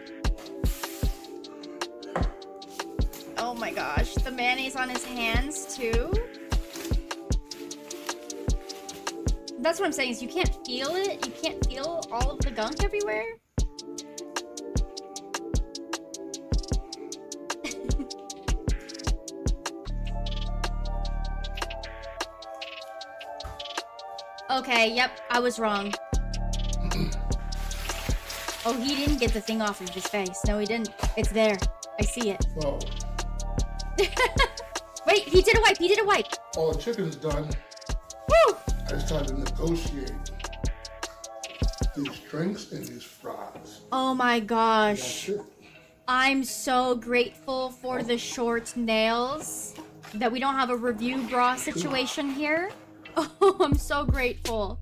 S3: Oh my gosh, the mayonnaise on his hands too? That's what I'm saying, is you can't feel it? You can't feel all of the gunk everywhere? Okay, yep, I was wrong. Oh, he didn't get the thing off of his face. No, he didn't. It's there. I see it.
S13: Oh.
S3: Wait, he did a wipe. He did a wipe.
S13: All the chicken's done.
S3: Woo!
S13: I just tried to negotiate these drinks and these fries.
S3: Oh my gosh.
S13: That's it.
S3: I'm so grateful for the short nails. That we don't have a review bra situation here. Oh, I'm so grateful.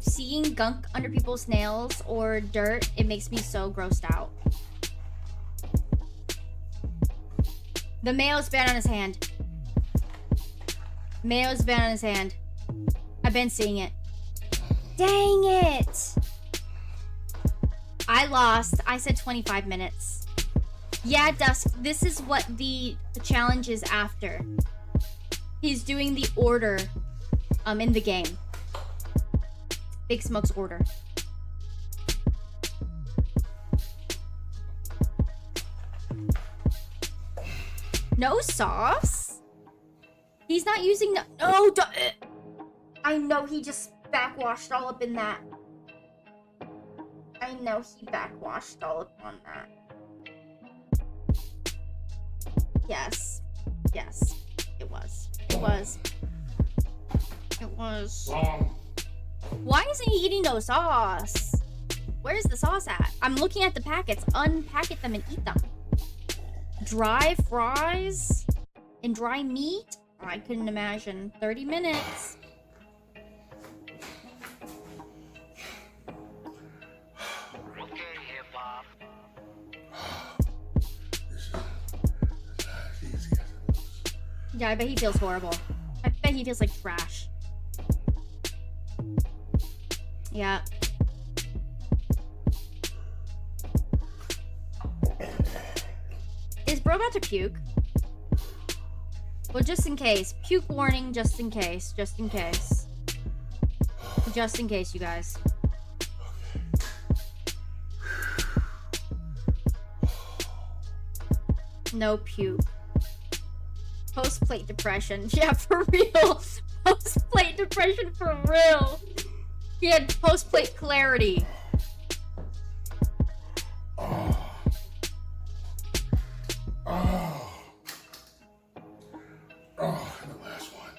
S3: Seeing gunk under people's nails or dirt, it makes me so grossed out. The mayo's been on his hand. Mayo's been on his hand. I've been seeing it. Dang it! I lost. I said 25 minutes. Yeah, Dusk, this is what the challenge is after. He's doing the order in the game. Big Smoke's order. No sauce? He's not using the... Oh, I know he just backwashed all up in that. I know he backwashed all up on that. Yes. Yes. It was. It was. It was. Why isn't he eating no sauce? Where's the sauce at? I'm looking at the packets. Unpack them and eat them. Dry fries and dry meat? I couldn't imagine. 30 minutes. Yeah, I bet he feels horrible. I bet he feels like trash. Yeah. Is bro about to puke? Well, just in case. Puke warning, just in case. Just in case. Just in case, you guys. No puke. Post-plate depression. Yeah, for real. Post-plate depression for real. He had post-plate clarity.
S13: And the last one.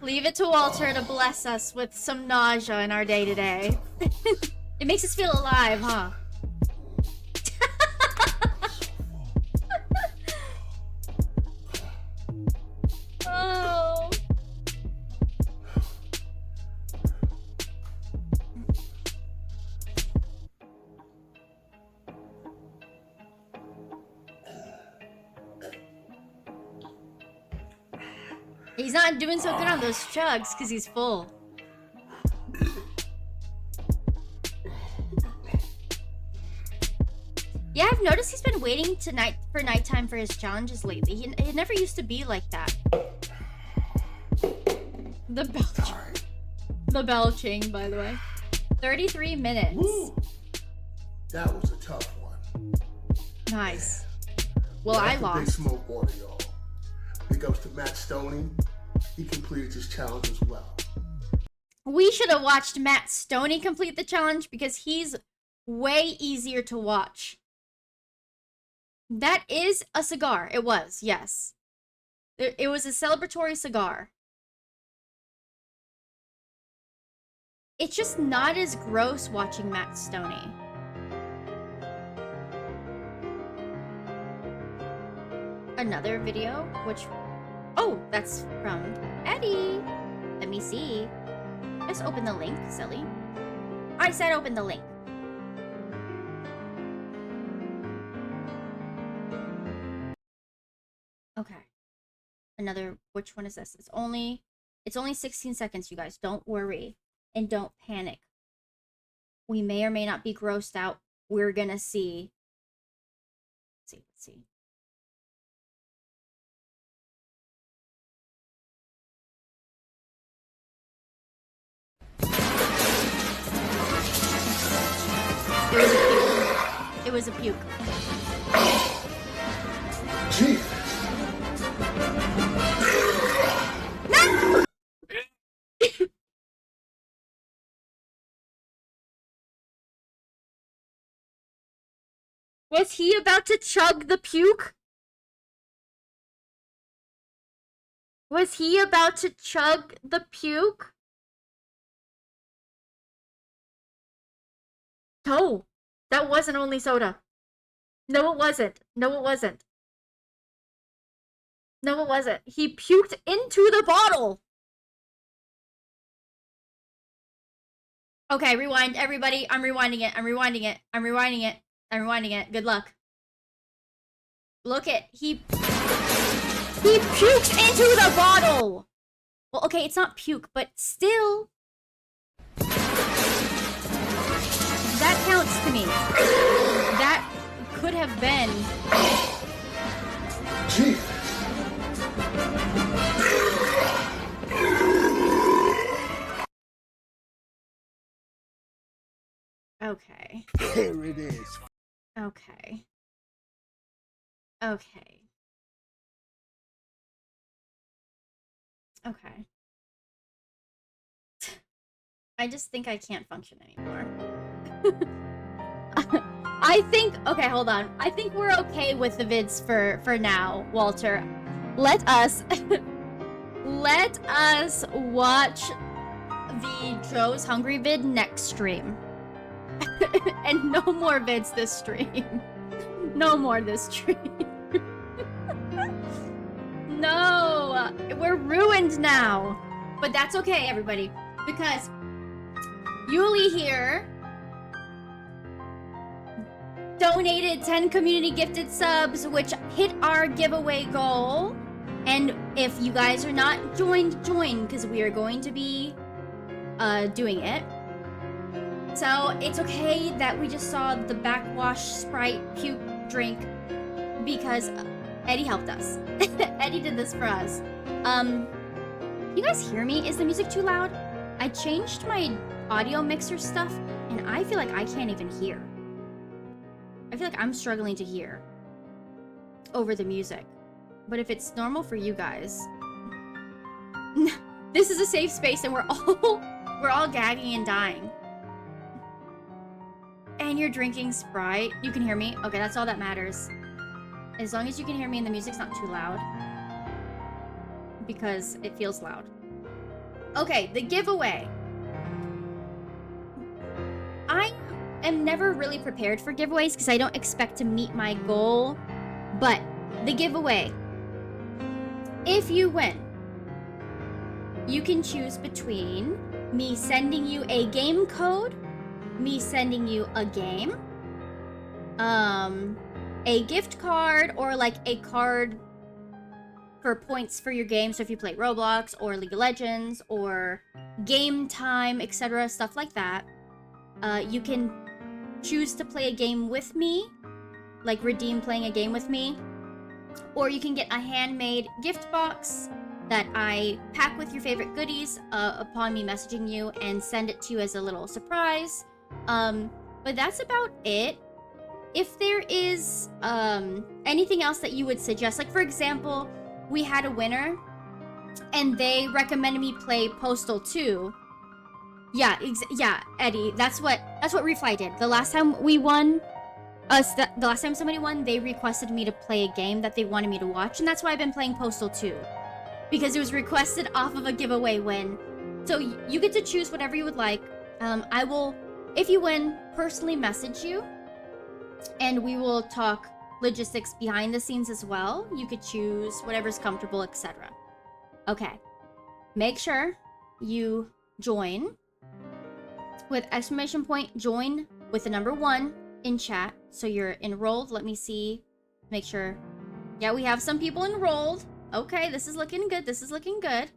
S3: Leave it to Walter to bless us with some nausea in our day-to-day. It makes us feel alive, huh? Oh. He's not doing so good on those chugs because he's full. Yeah, I've noticed he's been waiting for nighttime for his challenges lately. He never used to be like that. The belching. The belching, by the way. 33 minutes.
S13: Woo. That was a tough one.
S3: Nice. Well, I
S13: Big
S3: lost.
S13: smoke water, y'all. Big ups to Matt Stoney. He completed his challenge as well.
S3: We should have watched Matt Stoney complete the challenge because he's way easier to watch. That is a cigar. It was, yes. It was a celebratory cigar. It's just not as gross watching Matt Stoney. Another video, which... Oh, that's from Eddie. Let me see. Just open the link, silly. I said open the link. Okay. Another, which one is this? It's only 16 seconds, you guys. Don't worry. And don't panic. We may or may not be grossed out. We're gonna see. Let's see. It was a puke.
S13: Jeez.
S3: No! Was he about to chug the puke? Was he about to chug the puke? No, that wasn't only soda. No, it wasn't. No, it wasn't. No, it wasn't. He puked into the bottle. Okay, rewind, everybody. I'm rewinding it. I'm rewinding it. I'm rewinding it. I'm rewinding it. Good luck. Look it. He puked into the bottle. Well, okay, it's not puke, but still. That counts to me. That could have been.
S13: Jeez.
S3: Okay.
S13: Here it is.
S3: Okay. Okay. Okay. I just think I can't function anymore. I think, okay, hold on. I think we're okay with the vids for now, Walter. Let us watch the Joe's Hungry vid next stream. And no more vids this stream. No more this stream. No, we're ruined now. But that's okay, everybody, because Yuli here donated 10 community gifted subs, which hit our giveaway goal. And if you guys are not joined, join, because we are going to be doing it. So it's okay that we just saw the backwash Sprite puke drink because Eddie helped us. Eddie did this for us. You guys hear me? Is the music too loud? I changed my audio mixer stuff and I feel like I can't even hear. I feel like I'm struggling to hear over the music. But if it's normal for you guys, this is a safe space and we're all gagging and dying. And you're drinking Sprite. You can hear me? Okay, that's all that matters. As long as you can hear me and the music's not too loud. Because it feels loud. Okay, the giveaway. I am never really prepared for giveaways because I don't expect to meet my goal. But the giveaway. If you win, you can choose between me sending you a game code, me sending you a game, a gift card, or like a card for points for your game. So if you play Roblox or League of Legends or Game Time, etc., stuff like that, you can choose to play a game with me, like redeem playing a game with me. Or you can get a handmade gift box that I pack with your favorite goodies upon me messaging you and send it to you as a little surprise. But that's about it. If there is anything else that you would suggest, like for example, we had a winner and they recommended me play Postal 2. Yeah, Eddie, that's what Refly did. The last time we won, the last time somebody won, they requested me to play a game that they wanted me to watch, and that's why I've been playing Postal 2. Because it was requested off of a giveaway win. So you get to choose whatever you would like. I will, if you win, personally message you. And we will talk logistics behind the scenes as well. You could choose whatever's comfortable, etc. Okay. Make sure you join with exclamation point join with the number 1 in chat. So you're enrolled. Let me see. Make sure. Yeah, we have some people enrolled. Okay, this is looking good. This is looking good.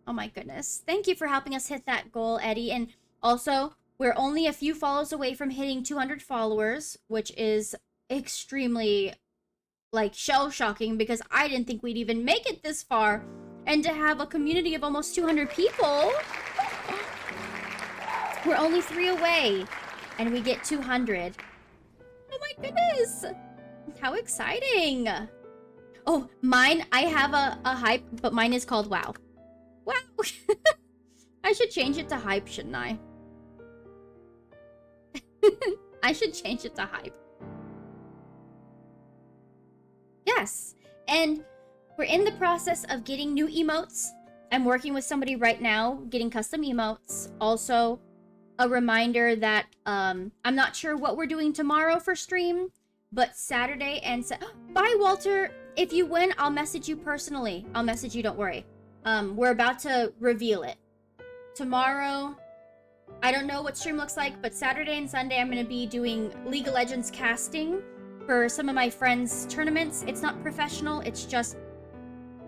S3: Oh my goodness. Thank you for helping us hit that goal, Eddie. And also, we're only a few follows away from hitting 200 followers, which is extremely, like, shell-shocking because I didn't think we'd even make it this far. And to have a community of almost 200 people, we're only 3 away. And we get 200. Oh my goodness. How exciting. Oh, mine, I have a hype, but mine is called WoW. Wow. I should change it to hype, shouldn't I? I should change it to hype. Yes. And we're in the process of getting new emotes. I'm working with somebody right now, getting custom emotes. Also, a reminder that I'm not sure what we're doing tomorrow for stream, but Saturday and bye, Walter. If you win, I'll message you personally. I'll message you, don't worry. We're about to reveal it. Tomorrow, I don't know what stream looks like, but Saturday and Sunday I'm going to be doing League of Legends casting for some of my friends' tournaments. It's not professional, it's just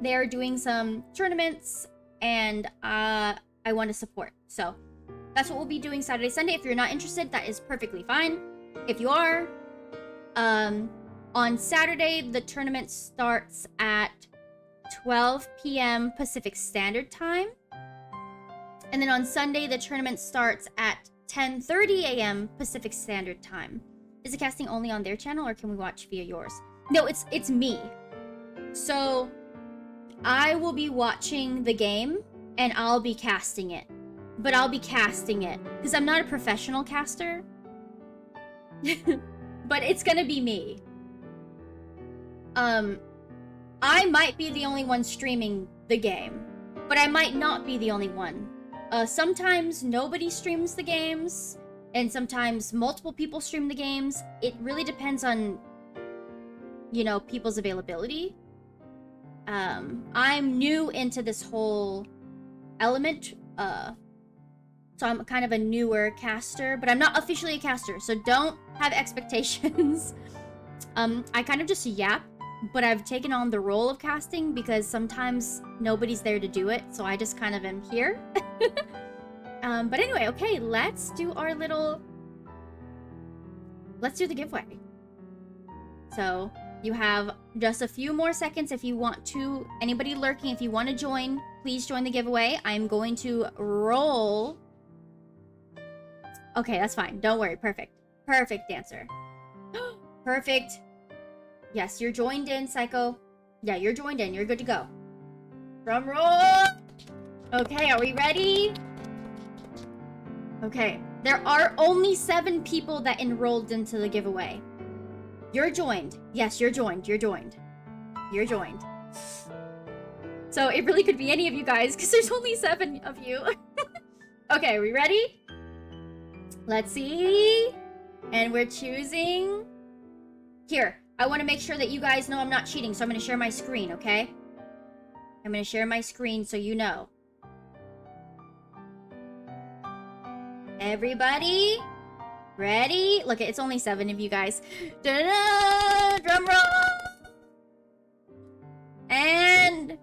S3: they're doing some tournaments and I want to support. So that's what we'll be doing Saturday, Sunday. If you're not interested, that is perfectly fine. If you are, on Saturday, the tournament starts at 12 p.m. Pacific Standard Time. And then on Sunday, the tournament starts at 10:30 a.m. Pacific Standard Time. Is the casting only on their channel or can we watch via yours? No, it's me. So I will be watching the game and I'll be casting it. But I'll be casting it because I'm not a professional caster. But it's gonna be me. I might be the only one streaming the game, but I might not be the only one. Sometimes nobody streams the games, and sometimes multiple people stream the games. It really depends on, you know, people's availability. I'm new into this whole element, So I'm kind of a newer caster, but I'm not officially a caster, so don't have expectations. I kind of just yap, but I've taken on the role of casting because sometimes nobody's there to do it, so I just kind of am here. But anyway, okay, let's do our little... Let's do the giveaway. So, you have just a few more seconds if you want to... Anybody lurking, if you want to join, please join the giveaway. I'm going to roll... Okay, that's fine. Don't worry. Perfect. Perfect, Dancer. Perfect. Yes, you're joined in, Psycho. Yeah, you're joined in. You're good to go. Drum roll! Okay, are we ready? Okay. There are only 7 people that enrolled into the giveaway. You're joined. Yes, you're joined. You're joined. You're joined. So it really could be any of you guys because there's only 7 of you. Okay, are we ready? Let's see. And we're choosing... Here, I want to make sure that you guys know I'm not cheating, so I'm going to share my screen, okay? I'm going to share my screen so you know. Everybody? Ready? Look, it's only 7 of you guys. Da-da-da! Drum roll! And...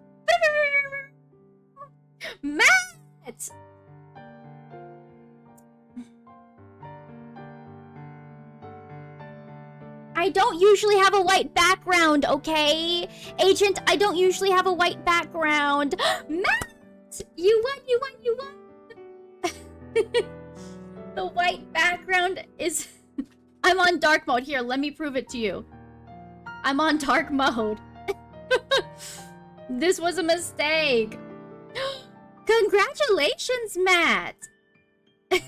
S3: Matt! I don't usually have a white background, okay? Agent, I don't usually have a white background. Matt! You won, you won, you won! The white background is... I'm on dark mode. Here, let me prove it to you. I'm on dark mode. This was a mistake. Congratulations, Matt! Woo!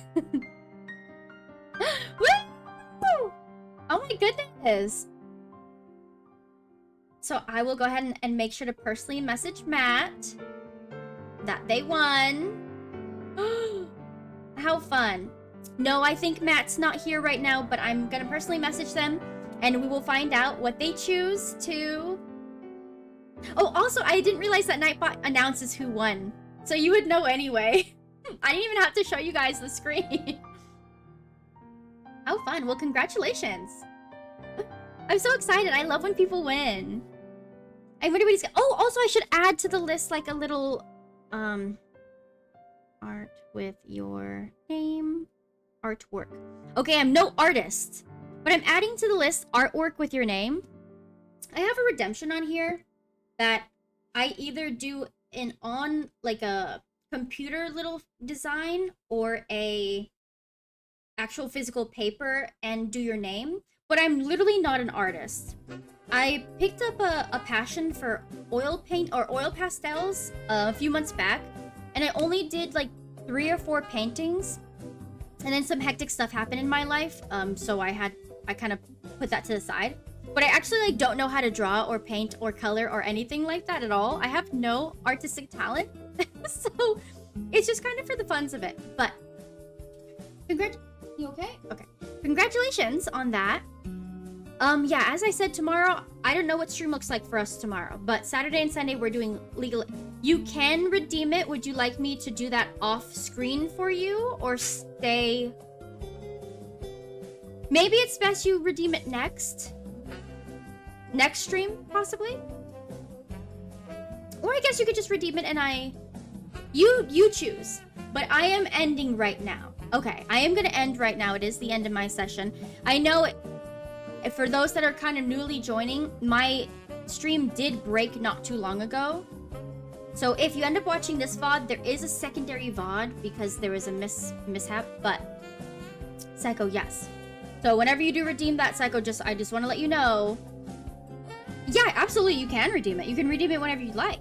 S3: Oh my goodness. So I will go ahead and make sure to personally message Matt that they won. How fun. No, I think Matt's not here right now, but I'm gonna personally message them and we will find out what they choose to... Oh, also, I didn't realize that Nightbot announces who won. So you would know anyway. I didn't even have to show you guys the screen. How fun. Well, congratulations. I'm so excited. I love when people win. Everybody's... Oh, also, I should add to the list like a little... Art with your name. Artwork. Okay, I'm no artist. But I'm adding to the list artwork with your name. I have a redemption on here that I either do on like a computer little design or a actual physical paper and do your name, but I'm literally not an artist. I picked up a passion for oil paint or oil pastels a few months back, and I only did like 3 or 4 paintings, and then some hectic stuff happened in my life, so I kind of put that to the side. But I actually like don't know how to draw or paint or color or anything like that at all. I have no artistic talent, so it's just kind of for the funs of it. But you okay? Okay. Congratulations on that. Yeah, as I said, tomorrow, I don't know what stream looks like for us tomorrow, but Saturday and Sunday we're doing legal... You can redeem it. Would you like me to do that off screen for you or stay... Maybe it's best you redeem it next stream, possibly? Or I guess you could just redeem it and you choose. But I am ending right now. Okay, I am gonna end right now. It is the end of my session. I know for those that are kind of newly joining, my stream did break not too long ago. So if you end up watching this VOD, there is a secondary VOD because there was a mishap, but Psycho, yes. So whenever you do redeem that, Psycho, I just want to let you know. Yeah, absolutely, you can redeem it. You can redeem it whenever you like.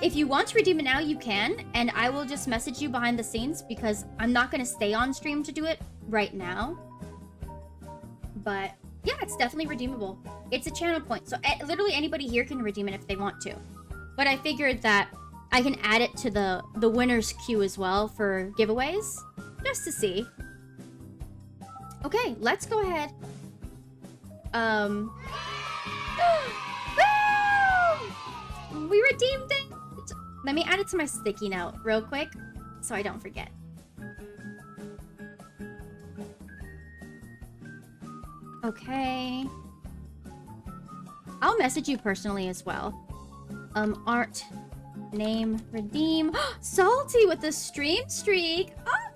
S3: If you want to redeem it now, you can, and I will just message you behind the scenes because I'm not going to stay on stream to do it right now. But yeah, it's definitely redeemable. It's a channel point, so literally anybody here can redeem it if they want to. But I figured that I can add it to the winner's queue as well for giveaways, just to see. Okay, let's go ahead. We redeemed it! Let me add it to my sticky note real quick so I don't forget. Okay. I'll message you personally as well. Art, name, redeem. Salty with the stream streak. Oh,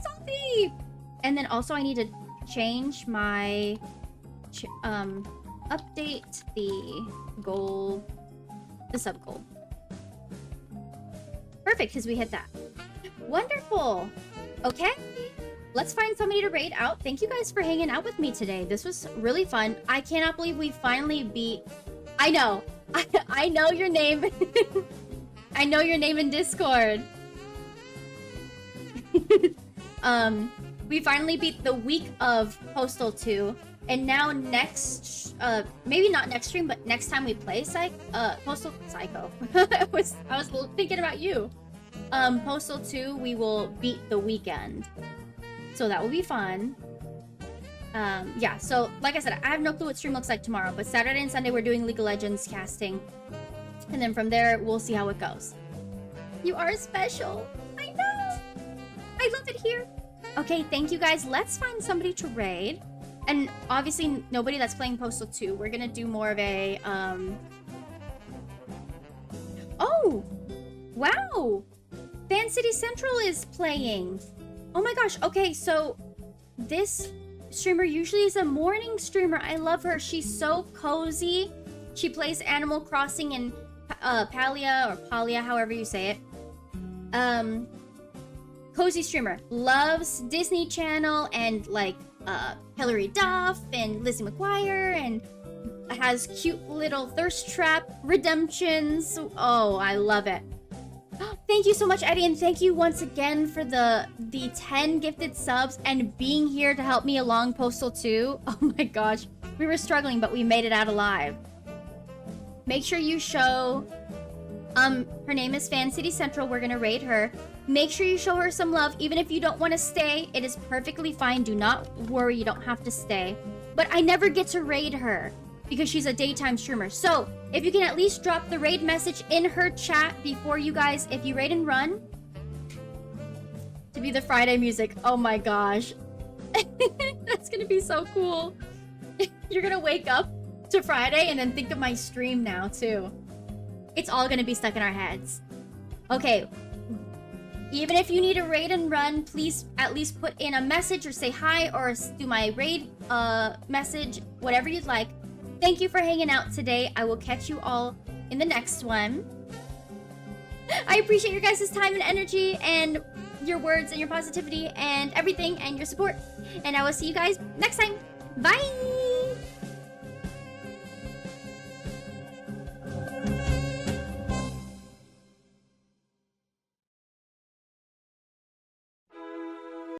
S3: Salty. And then also I need to change my, update the goal, the sub goal. Perfect, because we hit that. Wonderful. Okay. Let's find somebody to raid out. Thank you guys for hanging out with me today. This was really fun. I cannot believe we finally beat... I know. I know your name. I know your name in Discord. We finally beat the week of Postal 2. And now next... maybe not next stream, but next time we play Postal Psycho. I was thinking about you. Postal 2, we will beat the weekend. So that will be fun. Yeah, so like I said, I have no clue what stream looks like tomorrow, but Saturday and Sunday we're doing League of Legends casting. And then from there, we'll see how it goes. You are special. I know. I love it here. Okay, thank you guys. Let's find somebody to raid. And obviously, nobody that's playing Postal 2. We're gonna do more of a, Oh! Wow! Fan City Central is playing. Oh my gosh, okay, so this streamer usually is a morning streamer. I love her. She's so cozy. She plays Animal Crossing and Palia or Palia, however you say it. Cozy streamer. Loves Disney Channel and like Hilary Duff and Lizzie McGuire and has cute little thirst trap redemptions. Oh, I love it. Thank you so much, Eddie, and thank you once again for the 10 gifted subs and being here to help me along Postal 2. Oh my gosh. We were struggling, but we made it out alive. Make sure you show... her name is Fan City Central. We're gonna raid her. Make sure you show her some love. Even if you don't want to stay, it is perfectly fine. Do not worry, you don't have to stay. But I never get to raid her because she's a daytime streamer. So, if you can at least drop the raid message in her chat before you guys, if you raid and run, to be the Friday music. Oh my gosh. That's gonna be so cool. You're gonna wake up to Friday and then think of my stream now, too. It's all gonna be stuck in our heads. Okay. Even if you need a raid and run, please at least put in a message or say hi or do my raid message, whatever you'd like. Thank you for hanging out today. I will catch you all in the next one. I appreciate your guys' time and energy and your words and your positivity and everything and your support. And I will see you guys next time. Bye!